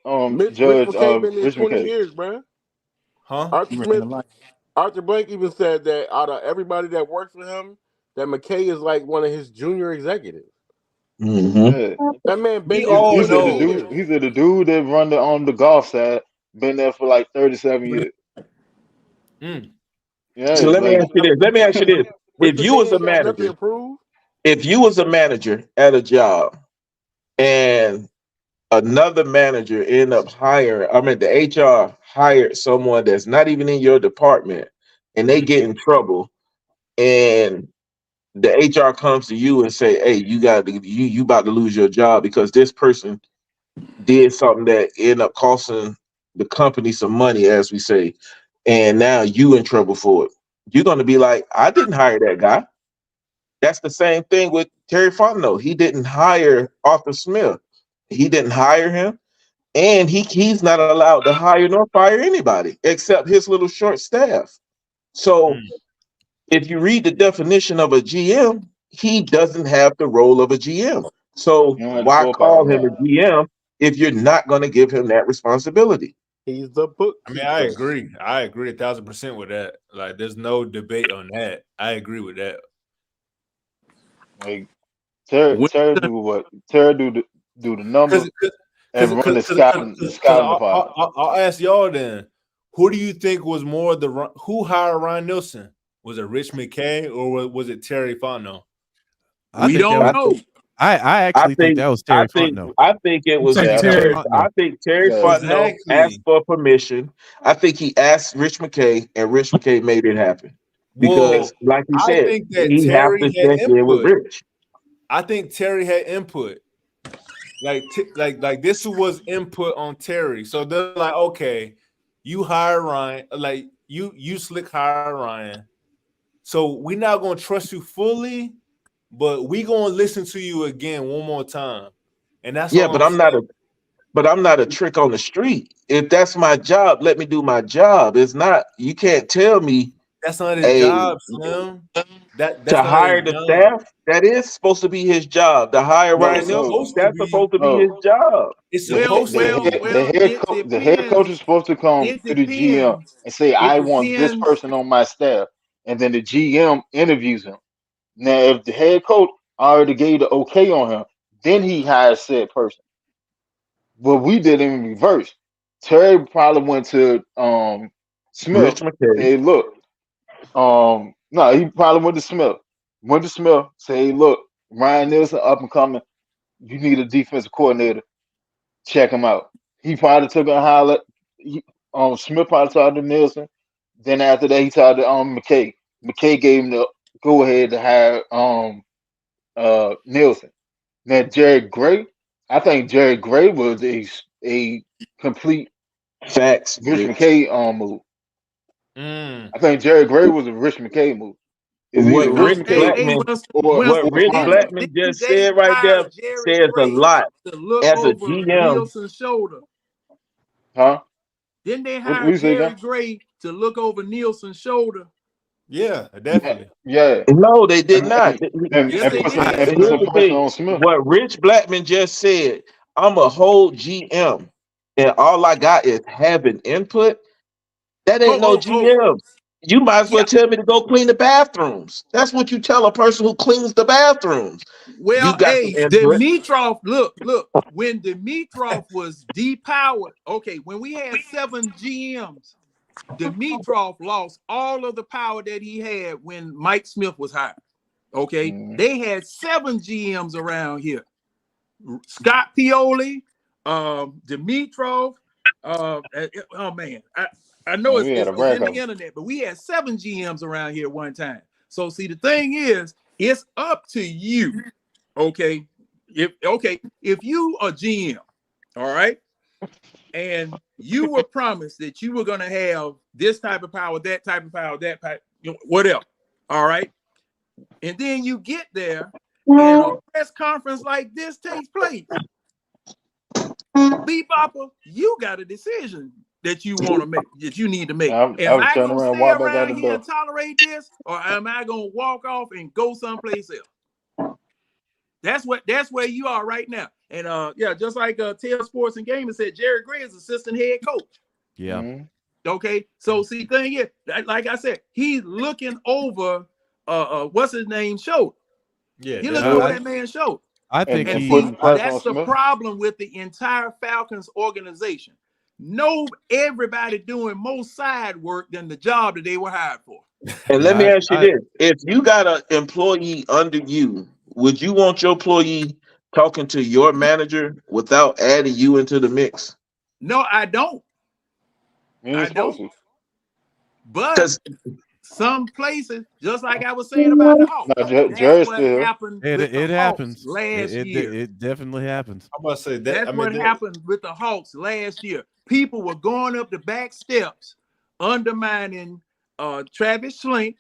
Rich 20 years, bro. Huh? Arthur Blank even said that out of everybody that works for him, that McKay is like one of his junior executives. Mm-hmm. That man been He's the dude that run the golf side. Been there for like 37 years. Yeah, so let me ask you this. If you was a manager at a job and another manager end up the HR hired someone that's not even in your department and they get in trouble and the HR comes to you and say, hey, you about to lose your job because this person did something that ended up costing the company some money, as we say, and now you in trouble for it. you're going to be like, I didn't hire that guy. That's the same thing with Terry Fontenot. He didn't hire Arthur Smith. He didn't hire him. And he's not allowed to hire nor fire anybody except his little short staff. So if you read the definition of a GM, he doesn't have the role of a GM. So why call him a GM if you're not going to give him that responsibility? He's the book. I mean, I agree. I agree 1,000% with that. Like, there's no debate on that. I agree with that. Like Terry do what? Terry do the numbers and run the scouting department. I'll ask y'all then. Who do you think was more who hired Ryan Nielsen? Was it Rich McKay or was it Terry Fontenot? We don't know. I actually think that was Terry Fontenot. I think it was Terry. I think Terry Fontenot asked for permission. I think he asked Rich McKay, and Rich McKay made it happen. Because, like he said, he have to check in with Rich. I think Terry had input. Like this was input on Terry. So they're like, okay, you hire Ryan, like you slick hire Ryan. So we're not gonna trust you fully, but we gonna listen to you again one more time. And that's but I'm not a trick on the street. If that's my job, let me do my job. It's not, you can't tell me that's not his job, Slim. That's to hire the staff. That is supposed to be his job. To hire Ryan Nielsen, that's supposed to be his job. It's supposed the head coach is supposed to come to the GM and say, I want this person on my staff. And then the GM interviews him. Now, if the head coach already gave the okay on him, then he hires said person. But we did it in reverse. Terry probably went to Smith. Hey, look. No, he probably went to Smith. Say, hey, look, Ryan Nielsen up and coming. You need a defensive coordinator. Check him out. He probably took a holler. Smith probably talked to Nielsen. Then after that, he talked to McKay. McKay gave him the go ahead to hire Nielsen. Now Jerry Gray, I think Jerry Gray was a complete facts Rich McKay move. I think Jerry Gray was a Rich McKay move. What Rich Blackman just said right there says a lot as a GM. Nielsen's shoulder. Huh? Didn't they hire Jerry Gray to look over Nielsen's shoulder? Yeah, definitely. Yeah. No, they did not. Yes, what Rich Blackman just said, I'm a whole GM, and all I got is having input. That ain't no GM. You might as well tell me to go clean the bathrooms. That's what you tell a person who cleans the bathrooms. Well, hey, Dimitrov, look, when Dimitrov was depowered, okay, when we had 7 GMs, Dimitrov lost all of the power that he had when Mike Smith was hired. Okay, they had 7 GMs around here. Scott Pioli, Dimitrov, oh man, I know it's in the internet, but we had 7 GMs around here one time. So see, the thing is, it's up to you. Okay, if you are GM, all right, and you were promised that you were going to have this type of power, that type of power, that type, whatever, all right, and then you get there and a press conference like this takes place. Bebopper, you got a decision that you want to make, that you need to make. Am I going to stay around here and tolerate this, or am I going to walk off and go someplace else? That's where you are right now. And just like Tail Sports and Gaming said, Jerry Gray is assistant head coach. Yeah. Okay. So see, thing is, like I said, he's looking over what's his name shoulder. Yeah, he looking over that man's shoulder. I think that's the problem with the entire Falcons organization. Everybody doing more side work than the job that they were hired for. And let me ask you this: if you got an employee under you, would you want your employee talking to your manager without adding you into the mix? No, I don't. I don't. But some places, just like I was saying about the Hawks, that's what happened. It happens last year. It definitely happens. I'm about to say that. That's what happened with the Hawks last year. People were going up the back steps, undermining Travis Schlink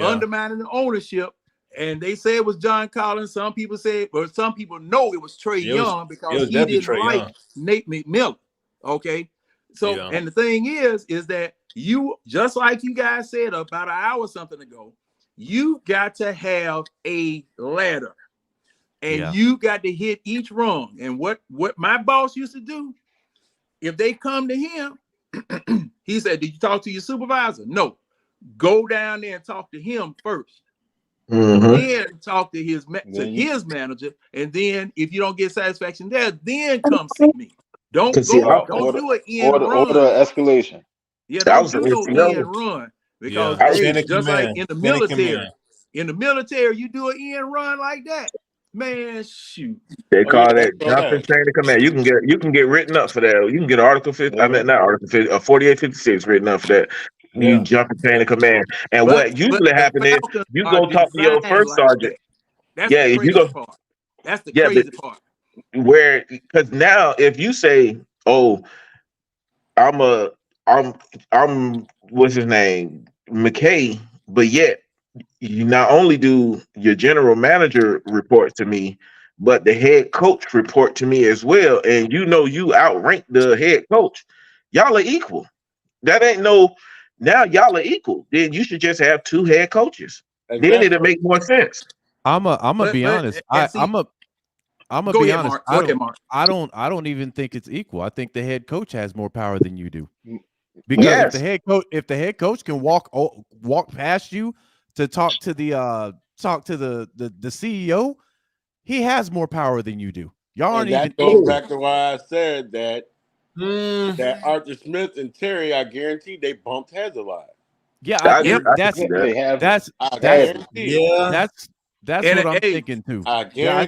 undermining the ownership. And they say it was John Collins. Some people say, or some people know it was Trey Young because he didn't like Nate McMillan. Okay. So, and the thing is that you, just like you guys said about an hour or something ago, you got to have a ladder. And you got to hit each rung. And what my boss used to do, if they come to him, he said, did you talk to your supervisor? No. Go down there and talk to him first. Then talk to his manager, and then if you don't get satisfaction there, then come see me. Don't do an end run. Order escalation. Yeah, don't do no end run because just like in the military, you do an end run like that, man. Shoot. They call that jumping chain of command. You can get written up for that. You can get Article 50. I mean, not Article 50, 4856 written up for that. You jump the chain of command, and what usually happens is you go talk to your first sergeant. That's the crazy part. That's the crazy part. Where, because now if you say, "Oh, I'm what's his name, McKay," but yet you not only do your general manager report to me, but the head coach report to me as well, and you outrank the head coach. Y'all are equal. That ain't no. Now y'all are equal. Then you should just have two head coaches. Exactly. Then it'll make more sense. I'm gonna be honest. I'm gonna be honest. I don't even think it's equal. I think the head coach has more power than you do. Because if the head coach can walk past you to talk to the CEO, he has more power than you do. Y'all aren't even. That goes back to why I said that. That Arthur Smith and Terry, I guarantee they bumped heads a lot. Yeah, that's what I'm thinking too. I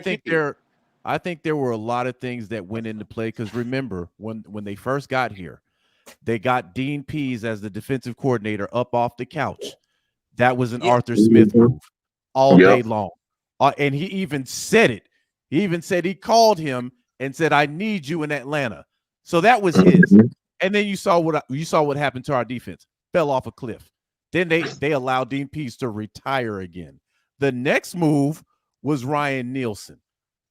think there were a lot of things that went into play because remember when they first got here, they got Dean Pease as the defensive coordinator up off the couch. That was an Arthur Smith move all day long, and he even said it. He even said he called him and said, "I need you in Atlanta." So that was his. And then you saw what happened to our defense. Fell off a cliff. Then they allowed Dean Pease to retire again. The next move was Ryan Nielsen.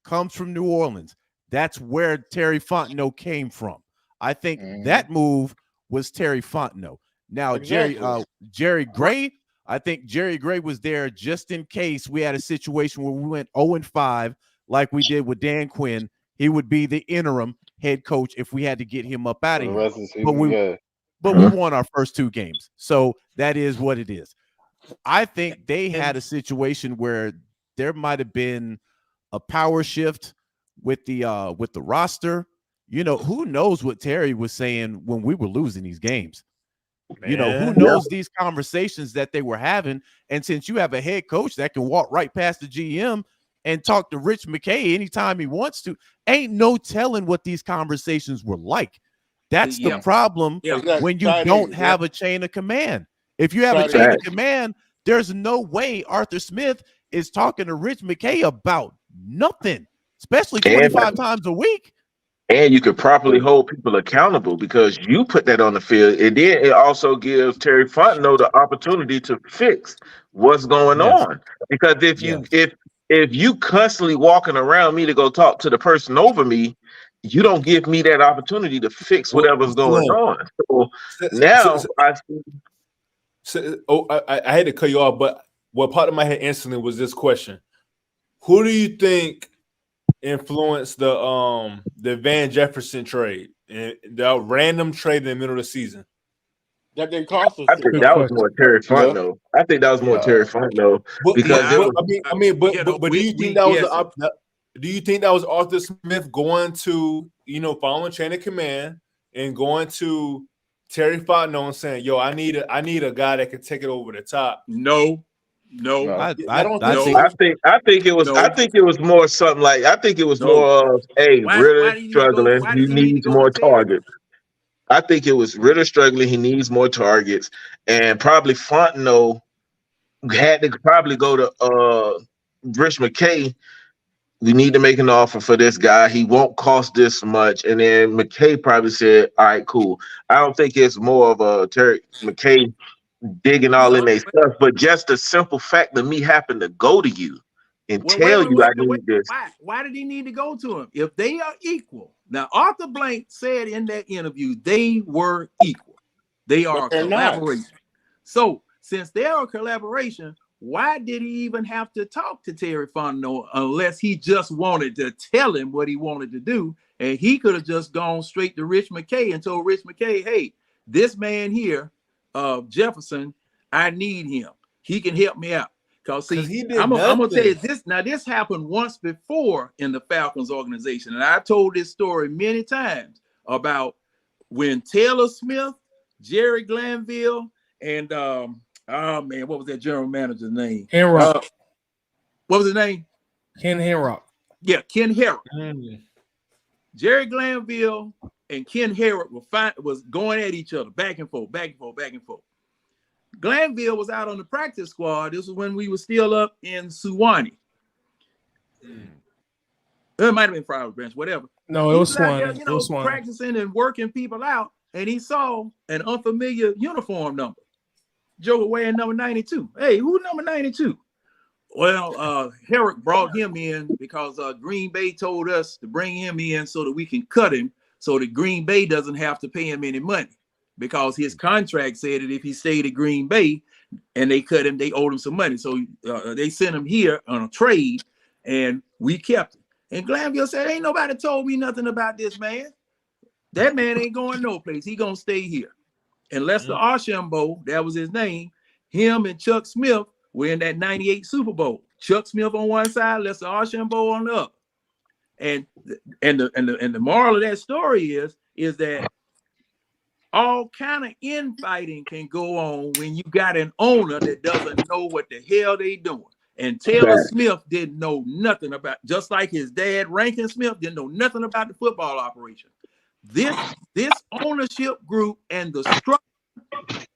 Comes from New Orleans. That's where Terry Fontenot came from. I think that move was Terry Fontenot. Now, Jerry Gray, I think Jerry Gray was there just in case we had a situation where we went 0-5 like we did with Dan Quinn. He would be the interim head coach if we had to get him up out of here. But we won our first two games. So that is what it is. I think they had a situation where there might have been a power shift with the roster. You know, who knows what Terry was saying when we were losing these games. Man. You know, who knows these conversations that they were having. And since you have a head coach that can walk right past the GM and talk to Rich McKay anytime he wants to, ain't no telling what these conversations were like. That's the problem when you don't have a chain of command. If you have a chain of command, there's no way Arthur Smith is talking to Rich McKay about nothing, especially 25 times a week. And you could properly hold people accountable because you put that on the field. And then it also gives Terry Fontenot the opportunity to fix what's going on. Because if you constantly walking around me to go talk to the person over me, you don't give me that opportunity to fix whatever's going on. So now I had to cut you off, but what popped in my head instantly was this question: who do you think influenced the Van Jefferson trade and the random trade in the middle of the season? That didn't cost us. I think that was more Terry Fontenot. I think that was more Terry Fontenot because but do you think that was do you think that was Arthur Smith going to, following chain of command and going to Terry Fontenot and saying, "Yo, I need a guy that can take it over the top"? No. I think it was more something like more of, hey, Ritter struggling. He needs more targets. I think it was Ritter struggling. He needs more targets, and probably Fontenot had to probably go to Rich McKay. We need to make an offer for this guy. He won't cost this much. And then McKay probably said, all right, cool. I don't think it's more of a Terry McKay digging all in their stuff. But just the simple fact of me having to go to you and tell you I need this. Why did he need to go to him? If they are equal. Now, Arthur Blank said in that interview, they were equal. They are a collaboration. So since they are a collaboration, why did he even have to talk to Terry Fontenot unless he just wanted to tell him what he wanted to do? And he could have just gone straight to Rich McKay and told Rich McKay, hey, this man here, Jefferson, I need him. He can help me out. Because see, I'm gonna tell you this. Now, this happened once before in the Falcons organization, and I told this story many times about when Taylor Smith, Jerry Glanville, and oh man, what was that general manager's name? Henrock. What was his name? Ken Henrock. Yeah, Ken Henrock. Jerry Glanville and Ken Henrock was going at each other, back and forth, back and forth, back and forth. Glanville was out on the practice squad. This was when we were still up in Suwannee. It might have been Friday Branch, whatever. No, it was Suwannee. There, you know, practicing and working people out, and he saw an unfamiliar uniform number. Joe wearing number 92. Hey, who number 92? Well, Herrick brought him in because Green Bay told us to bring him in so that we can cut him, so that Green Bay doesn't have to pay him any money. Because his contract said that if he stayed at Green Bay and they cut him, they owed him some money. So they sent him here on a trade, and we kept him. And Glanville said, ain't nobody told me nothing about this man. That man ain't going no place. He gonna stay here. And Lester Archambault, that was his name, him and Chuck Smith were in that 98 Super Bowl. Chuck Smith on one side, Lester Archambault on the other. And the moral of that story is that all kind of infighting can go on when you got an owner that doesn't know what the hell they doing. And Taylor Smith didn't know nothing about, just like his dad, Rankin Smith, didn't know nothing about the football operation. This ownership group and the structure,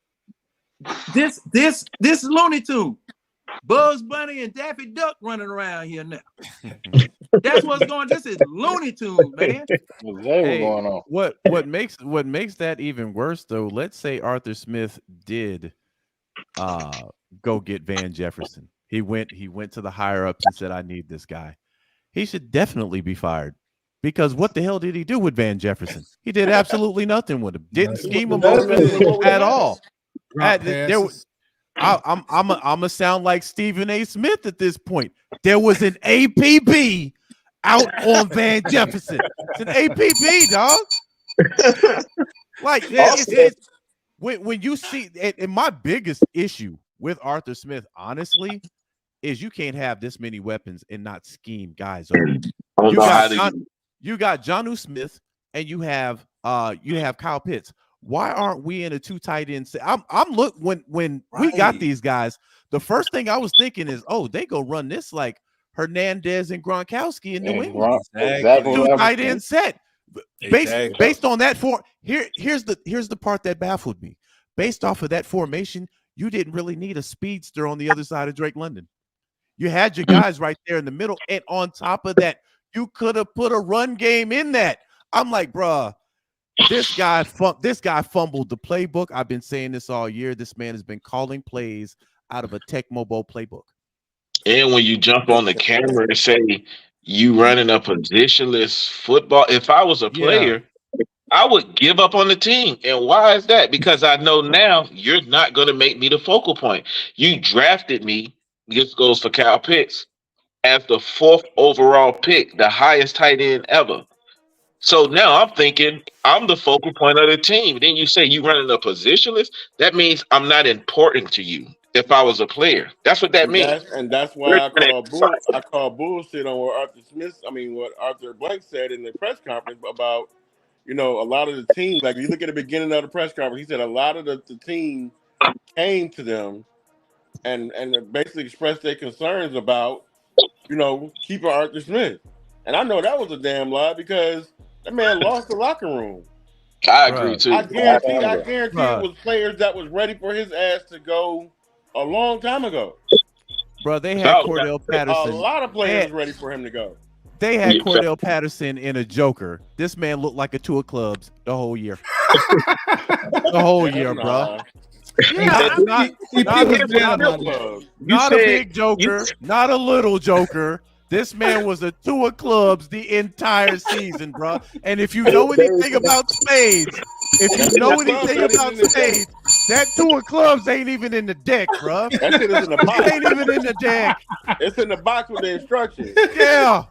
this Looney Tune, Bugs Bunny and Daffy Duck running around here now. That's what's going on. This is Looney Tunes, man. Hey, going on. What makes that even worse though? Let's say Arthur Smith did go get Van Jefferson. He went to the higher ups and said, I need this guy. He should definitely be fired. Because what the hell did he do with Van Jefferson? He did absolutely nothing with him. Didn't scheme him at all. I'm gonna sound like Stephen A. Smith at this point. There was an APB out on Van Jefferson. It's an APB, dog. Like it's when you see, and my biggest issue with Arthur Smith, honestly, is you can't have this many weapons and not scheme guys over. You got Jonnu Smith and you have Kyle Pitts. Why aren't we in a two tight end set? When we got these guys, the first thing I was thinking is, oh, they go run this like Hernandez and Gronkowski in New England. Two tight end set. Based on that here's the part that baffled me. Based off of that formation, you didn't really need a speedster on the other side of Drake London. You had your guys right there in the middle, and on top of that, you could have put a run game in that. I'm like, bruh, this guy fumbled the playbook. I've been saying this all year. This man has been calling plays out of a Tecmo Bowl playbook. And when you jump on the camera and say you running a positionless football, if I was a player, I would give up on the team. And why is that? Because I know now you're not going to make me the focal point. You drafted me. This goes for Kyle Pitts as the 4th overall pick, the highest tight end ever. So now I'm thinking I'm the focal point of the team. Then you say you running a positionless. That means I'm not important to you. If I was a player, that's what that means. And that's why I call bullshit on what Arthur Blank said in the press conference about, a lot of the team. Like, you look at the beginning of the press conference, he said a lot of the team came to them and basically expressed their concerns about, keeping Arthur Smith. And I know that was a damn lie because that man lost the locker room. I agree too. I guarantee it was players that was ready for his ass to go a long time ago. Bro, they had Cordell Patterson. A lot of players ready for him to go. They had Cordell Patterson in a joker. This man looked like a tour of clubs the whole year. The whole year, bro. Yeah, not a big joker, not a little joker. This man was a two of clubs the entire season, bro. And if you know anything about spades, that two of clubs ain't even in the deck, bro. That shit is in the box. It ain't even in the deck. It's in the box with the instructions. Yeah.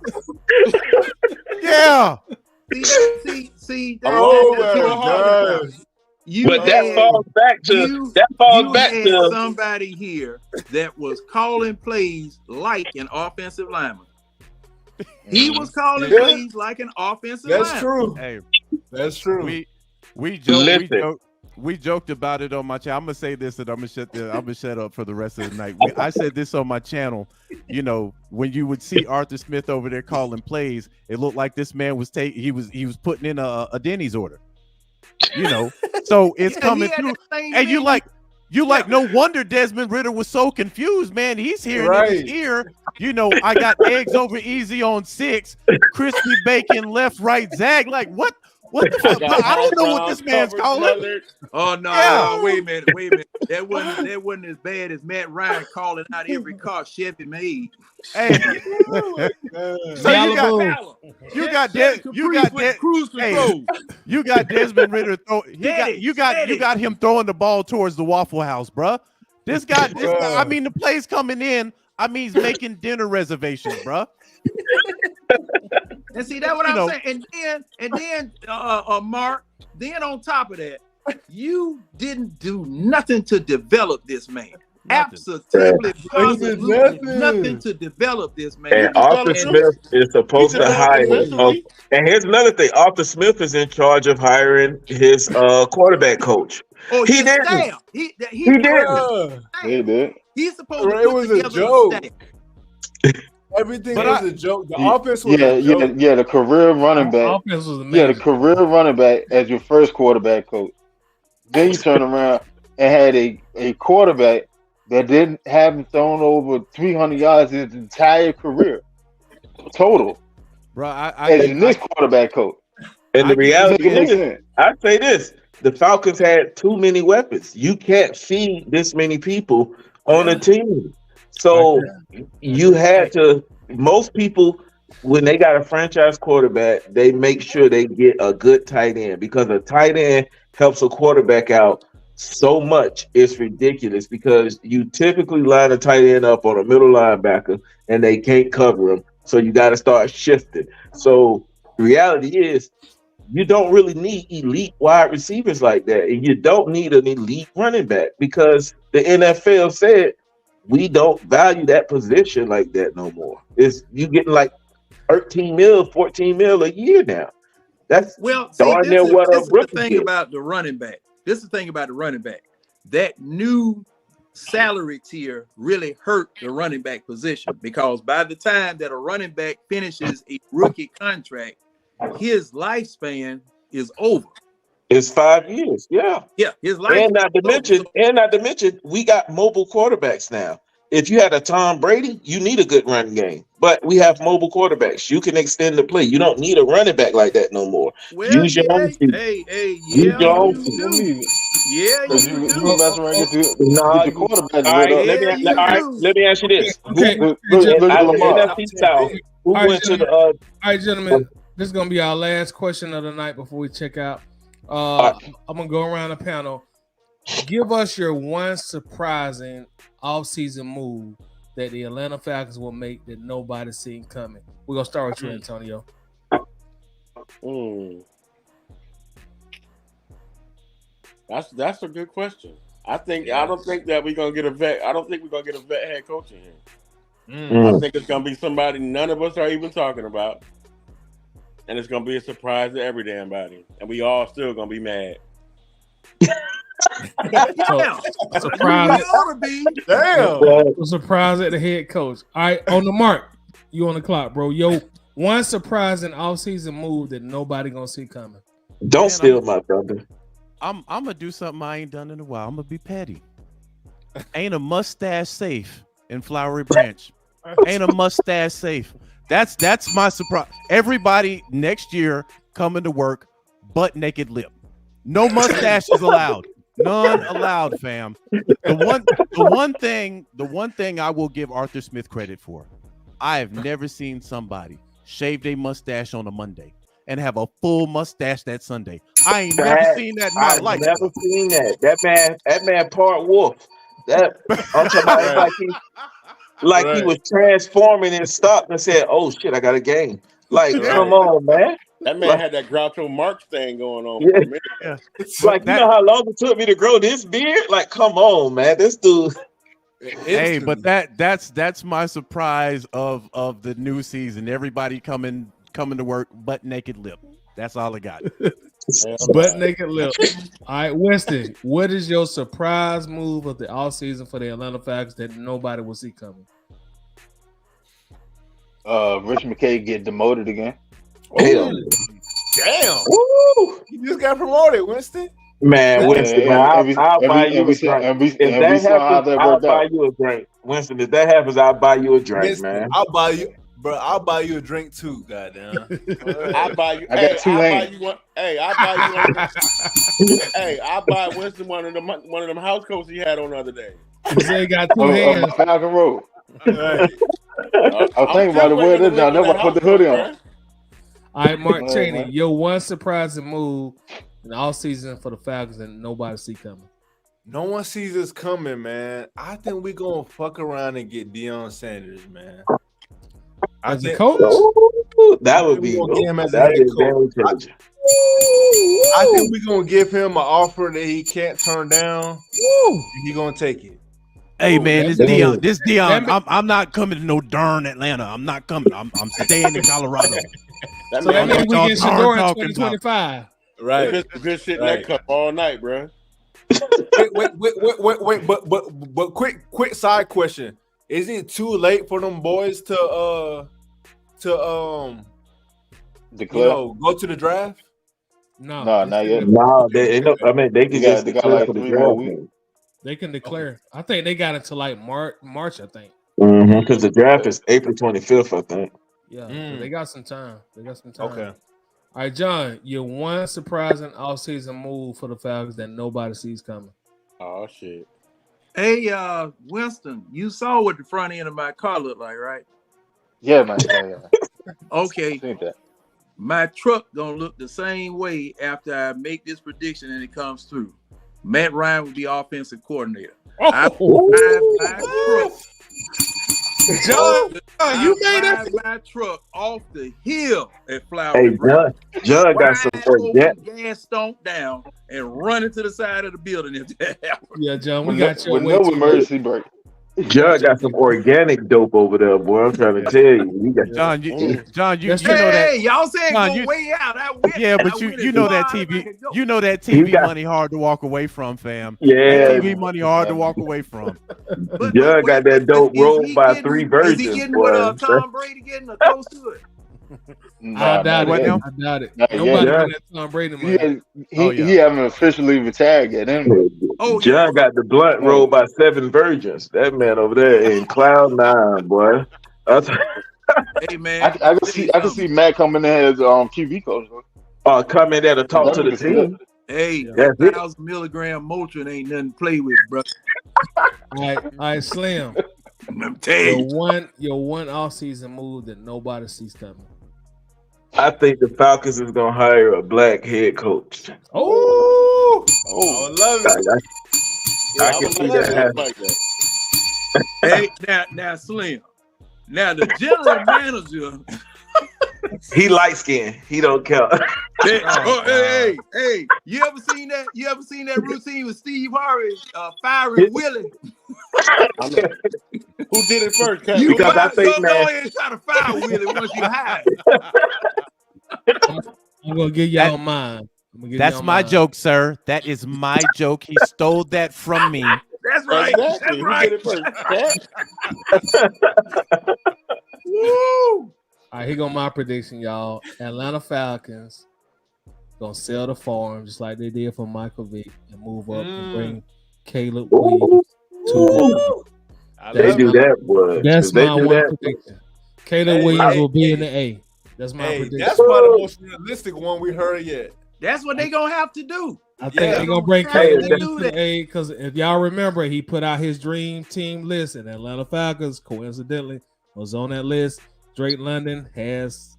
Yeah. See. Oh my God. But that falls back to somebody here that was calling plays like an offensive lineman. He was calling plays like an offensive lineman. That's true. Hey, that's true. We joked about it on my channel. I'm gonna say this and I'm gonna shut up for the rest of the night. I said this on my channel. You know, when you would see Arthur Smith over there calling plays, it looked like this man was he was putting in a Denny's order. You know, so it's coming through, and you like, no wonder Desmond Ridder was so confused, man. He's hearing in his ear, you know, I got eggs over easy on 6, crispy bacon left, right, zag. Like, what the fuck? I don't know what this man's calling. Oh no, wait a minute. That wasn't as bad as Matt Ryan calling out every car Chevy made. Hey, so you got Desmond Ridder you got him throwing the ball towards the Waffle House, bro. This guy, I mean, the play's coming in. I mean, he's making dinner reservations, bro. And see, that's what I'm saying. And then, Mark. Then on top of that, you didn't do nothing to develop this man. Absolutely, nothing to develop this man. And Arthur Smith is supposed to hire. And here's another thing: Arthur Smith is in charge of hiring his quarterback coach. Oh, he didn't. He didn't. He did. He's supposed to. It was a joke. Everything was a joke. The offense was a joke. Yeah, the career running back. Offense was amazing. The career running back as your first quarterback coach. Then you turn around and had a quarterback that didn't have him thrown over 300 yards his entire career. Total. Bro, as your next quarterback coach. And the reality is, I say this, the Falcons had too many weapons. You can't feed this many people on a team. So you had to, most people, when they got a franchise quarterback, they make sure they get a good tight end, because a tight end helps a quarterback out so much. It's ridiculous, because you typically line a tight end up on a middle linebacker and they can't cover him. So you got to start shifting. So the reality is, you don't really need elite wide receivers like that. And you don't need an elite running back, because the NFL said, we don't value that position like that no more. It's you getting like 13 mil, 14 mil a year now. That's darn near what a rookie the thing gets. about the running back. This is the thing about the running back. That new salary tier really hurt the running back position, because by the time that a running back finishes a rookie contract, his lifespan is over. It's 5 years. Yeah. His life. And not to mention, we got mobile quarterbacks now. If you had a Tom Brady, you need a good running game. But we have mobile quarterbacks. You can extend the play. You don't need a running back like that no more. Use your own feet. Use your own feet. You mess around get the quarterback. All right, let me ask you this. Okay. Who went to the all right, gentlemen. This is gonna be our last question of the night before we check out. I'm gonna go around the panel. Give us your one surprising off-season move that the Atlanta Falcons will make that nobody's seen coming. We're gonna start with you, Antonio. That's a good question. I don't think that we're gonna get a vet. I don't think we're gonna get a vet head coach in here. I think it's gonna be somebody none of us are even talking about. And it's gonna be a surprise to every damn body, and we all still gonna be mad. Surprise! Surprise at the head coach. All right, on the mark, you on the clock, bro. Yo, one surprising off-season move that nobody gonna see coming. Don't steal my thunder. I'm gonna do something I ain't done in a while. I'm gonna be petty. Ain't a mustache safe in Flowery Branch. Ain't a mustache safe. That's my surprise. Everybody next year coming to work, butt naked lip. No mustaches allowed. None allowed, fam. The one thing I will give Arthur Smith credit for, I have never seen somebody shave their mustache on a Monday and have a full mustache that Sunday. I ain't never seen that in my I've life. never seen that. That man part wolf. That I'm talking about it's like he was transforming and stopped and said, "Oh shit, I got a game." Like, come on, man. That man had that Groucho Marx thing going on Yeah. for a minute. Yeah. Like, you know how long it took me to grow this beard? Like, come on, man. This dude. Hey, but that's my surprise of the new season. Everybody coming to work butt naked lip. That's all I got. Butt naked lip. All right, Winston, what is your surprise move of the offseason for the Atlanta Falcons that nobody will see coming? Rich McKay get demoted again. Damn. Woo! You just got promoted, Winston. Man, Winston, man, I'll buy you a drink. If that happens, I'll buy you a drink. Winston, if that happens, I'll buy you a drink, Winston, man. I'll buy you a drink too, goddamn. I'll buy you. I got two hands. I'll buy you one. Hey, I'll buy Winston one of them house coats he had on the other day. He said he got two hands. Falcon Road. Right. I was thinking about the word this. I never put the hoodie on. All right, Mark Cheney, your one surprising move in the offseason for the Falcons that nobody see coming. No one sees us coming, man. I think we're gonna fuck around and get Deion Sanders, man. As a coach? That would be him as a head coach. I think we're gonna give him an offer that he can't turn down. And he's gonna take it. Hey man, this Deion. I'm not coming to no darn Atlanta. I'm not coming. I'm staying in Colorado. So that means we get Shador in 2025. Right. Good shit in that cup all night, bro. Wait, but quick side question. Is it too late for them boys to declare? Go to the draft? No, not yet. No, they can just declare like for the 3 draft. more weeks. They can declare. I think they got until like March, I think. Because the draft is April 25th, I think. Yeah, so they got some time. Okay. All right, John, your one surprising offseason move for the Falcons that nobody sees coming. Oh shit. Hey, Winston, you saw what the front end of my car looked like, right? Yeah, man. Yeah. Okay. Seen that. My truck gonna look the same way after I make this prediction and it comes through. Matt Ryan will be offensive coordinator. I drive my truck. John, you made it. My truck off the hill at Flower. Hey, John got some gas stomped down and run into the side of the building. If that happens. Yeah, John, we got you. With no emergency brake. John got some organic dope over there, boy. I'm trying to tell you. John, you know that. Hey, y'all said John, go way out. But you know that TV money hard to walk away from, fam. Yeah, that TV money hard to walk away from. John got that dope rolled by 3 virgins. Is he getting boy. what Tom Brady getting close to it? I doubt it. Nobody got that Tom Brady money. He haven't officially retired yet. Anyway. John got the blunt rolled by 7 virgins. That man over there in cloud 9, boy. Hey man, I can see Matt coming in as QB coach. Come in there to talk to the team. Hey, 1,000 milligram Motrin ain't nothing to play with, bro. All right, Slim. Your one off-season move that nobody sees coming. I think the Falcons is gonna hire a black head coach. Oh, I love it. I can see that happen. Hey, now Slim. Now the general manager. He light skinned. He don't care. Hey, you ever seen that? You ever seen that routine with Steve Harvey firing Willie? Who did it first? Because I think go ahead and try to fire Willie once you hide. I'm gonna give y'all mine. That's my joke, sir. That is my joke. He stole that from me. That's right. Exactly. That's right. Who did it first? Woo! All right, here go my prediction, y'all. Atlanta Falcons gonna sell the farm just like they did for Michael Vick and move up and bring Caleb Williams to They do that, boy. That's They my do one that. prediction. Caleb Williams will be in the A. That's my prediction. That's probably the most realistic one we heard yet. That's what they gonna have to do. I think they're gonna bring KD to the aid because if y'all remember, he put out his dream team list, and Atlanta Falcons coincidentally was on that list. Drake London has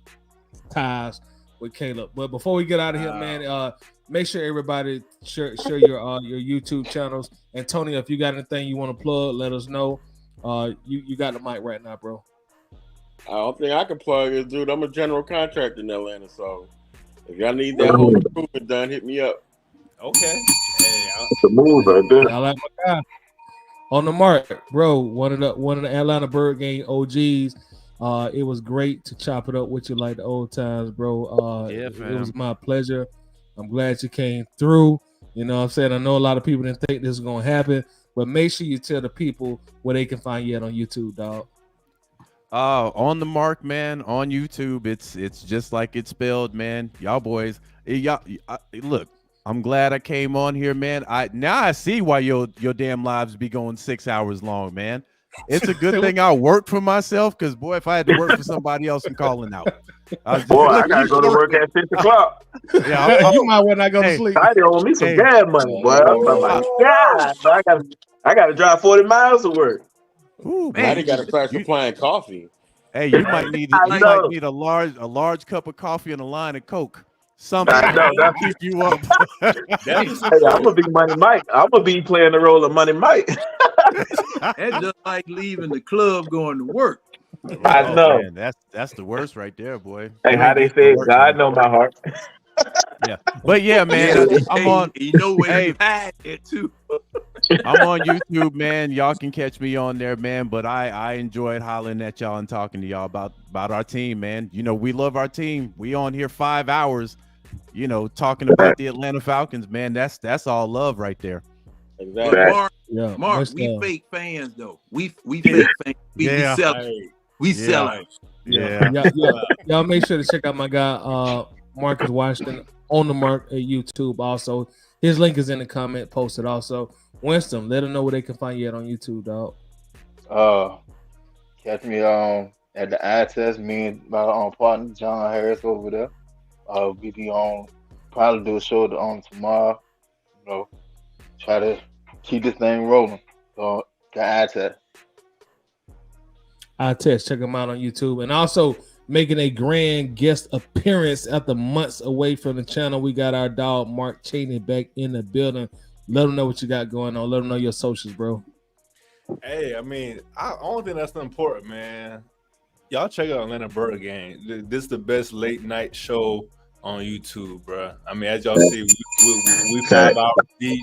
ties with Caleb. But before we get out of here, man, make sure everybody share your YouTube channels. Antonio, if you got anything you want to plug, let us know. You got the mic right now, bro. I don't think I can plug it, dude. I'm a general contractor in Atlanta, so if y'all need that whole improvement done, hit me up. Okay. The move right there. I like my guy. On the mark, bro. One of the Atlanta Bird Gang OGs. It was great to chop it up with you like the old times, bro. It was my pleasure. I'm glad you came through. You know what I'm saying? I know a lot of people didn't think this was gonna happen, but make sure you tell the people where they can find you at on YouTube, dog. On the mark, man, on YouTube. It's just like it's spelled, man. Y'all boys, look, I'm glad I came on here, man. Now I see why your damn lives be going 6 hours long, man. It's a good thing I work for myself, because boy, if I had to work for somebody else, I'm calling out. I gotta go to work at 6 o'clock. Yeah, you might want not go to sleep. I owe me some gas money, boy. Oh my God, I gotta drive 40 miles to work. Ooh, Man, they gotta start supplying coffee. Hey, you might need a large cup of coffee and a line of Coke. Something to keep you up. Hey, I'm gonna be Money Mike. I'm gonna be playing the role of Money Mike. That's just like leaving the club going to work. I know. Man, that's the worst right there, boy. Hey, how they say, God know my heart. Yeah, but yeah, man, I'm on. You know where you hide it too. I'm on YouTube, man. Y'all can catch me on there, man. But I enjoyed hollering at y'all and talking to y'all about our team, man. You know, we love our team. We on here 5 hours, you know, talking about the Atlanta Falcons, man. That's all love right there. Exactly. Mark, we fake fans though. We fake fans. We sell it. Yeah. Y'all make sure to check out my guy Marcus Washington on the mark at YouTube. Also, his link is in the comment posted. Also, Winston, let them know where they can find you at on YouTube, dog. Catch me at the eye test. Me and my partner John Harris over there. We be on. Probably do a show on tomorrow. You know, try to keep this thing rolling. So the eye test. Eye test. Check them out on YouTube, and also making a grand guest appearance after months away from the channel. We got our dog Mark Cheney back in the building. Let them know what you got going on. Let them know your socials, bro. Hey, I mean, only thing that's important, man. Y'all check out Atlanta Bird Gang. This is the best late night show on YouTube, bro. I mean, as y'all see, we 5 hours deep.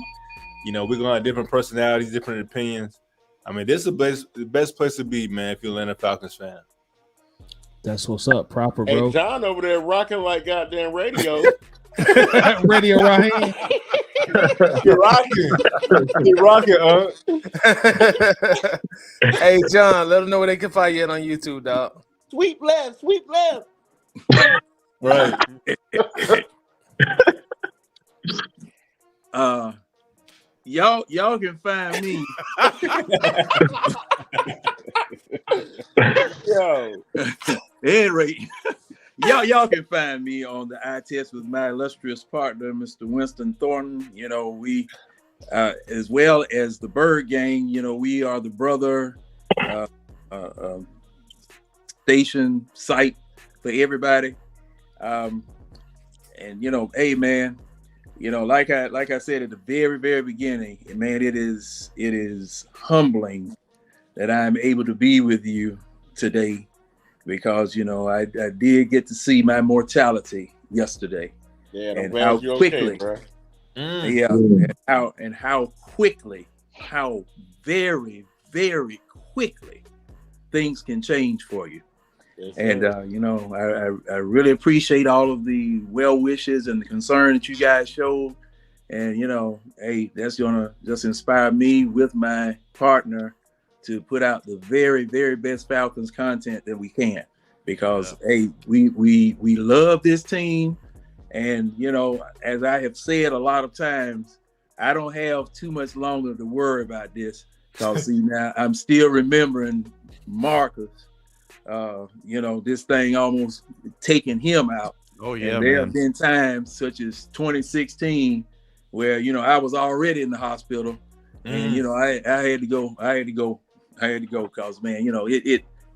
You know, we're going to have different personalities, different opinions. I mean, this is the best place to be, man, if you're an Atlanta Falcons fan. That's what's up, proper, bro. Hey, John over there rocking like goddamn radio. Radio Raheem. You're rocking. You're rocking, Hey, John, let them know where they can find you on YouTube, dog. Sweep left, sweep left. Right. Y'all can find me. Yo. Anyway, y'all can find me on the eye test with my illustrious partner, Mr. Winston Thornton. You know, we as well as the Bird Gang, you know, we are the brother station site for everybody. And you know, hey man, you know, like I said at the very, very beginning, man, it is humbling that I'm able to be with you today, because you know I did get to see my mortality yesterday. Yeah, and glad how you're quickly, okay, bro. and how quickly, how very, very quickly things can change for you. Yes, and you know, I really appreciate all of the well wishes and the concern that you guys showed. And you know, hey, that's gonna just inspire me with my partner to put out the very, very best Falcons content that we can, because hey, we love this team. And you know, as I have said a lot of times, I don't have too much longer to worry about this, because see, now I'm still remembering Marcus, you know, this thing almost taking him out. Oh yeah, and there man. have been times such as 2016 where I was already in the hospital, and I had to go. I had to go because, man,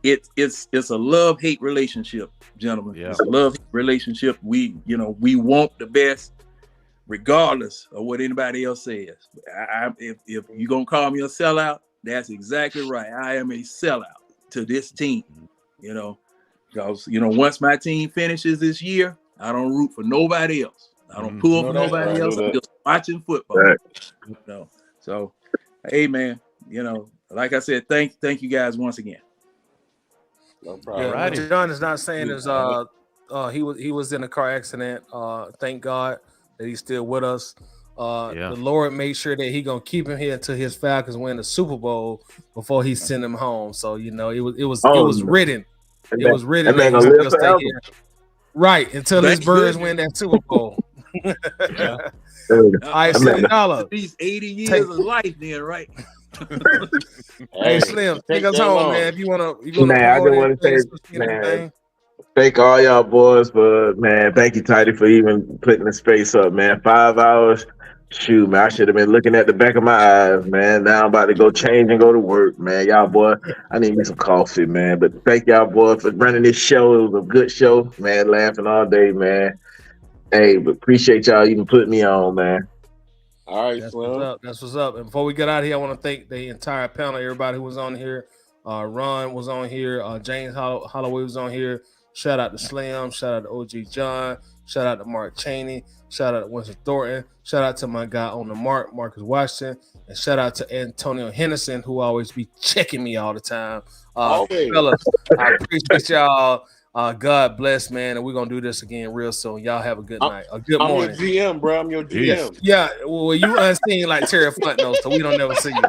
it's a love-hate relationship, gentlemen. Yeah. It's a love-hate relationship. We want the best, regardless of what anybody else says. If you're gonna call me a sellout, that's exactly right. I am a sellout to this team. Because once my team finishes this year, I don't root for nobody else. I don't pull for nobody else. I'm just watching football. Right. So, hey, man, like I said, thank you guys once again. No problem. Yeah, what John is not saying is he was in a car accident. Thank God that he's still with us. The Lord made sure that he gonna keep him here until his Falcons win the Super Bowl before he send him home. So it was written. It was written that he's gonna stay here. Right, until his Birds win that Super Bowl. All right, $6. These 80 years of life, then, right? Hey, Slim, take us home, man. If you wanna, man, I just want to say, man, thank all y'all boys for, man. Thank you, Tidy, for even putting the space up, man. 5 hours. Shoot, man, I should have been looking at the back of my eyes, man. Now I'm about to go change and go to work, man. Y'all, boy, I need me some coffee, man. But thank y'all, boy, for running this show. It was a good show, man. Laughing all day, man. Hey, but appreciate y'all even putting me on, man. All right, that's what's up. That's what's up. And before we get out of here, I want to thank the entire panel, everybody who was on here. Ron was on here. James Holloway was on here. Shout out to Slim. Shout out to OG John. Shout out to Mark Cheney. Shout out to Winston Thornton. Shout out to my guy on the Marcus Washington. And shout out to Antonio Henderson, who always be checking me all the time. Fellas, I appreciate y'all. God bless, man. And we're going to do this again real soon. Y'all have a good night. A good morning. I'm your GM, bro. I'm your GM. Yeah. Well, you unseen like Terry Fontenot, so we don't never see you.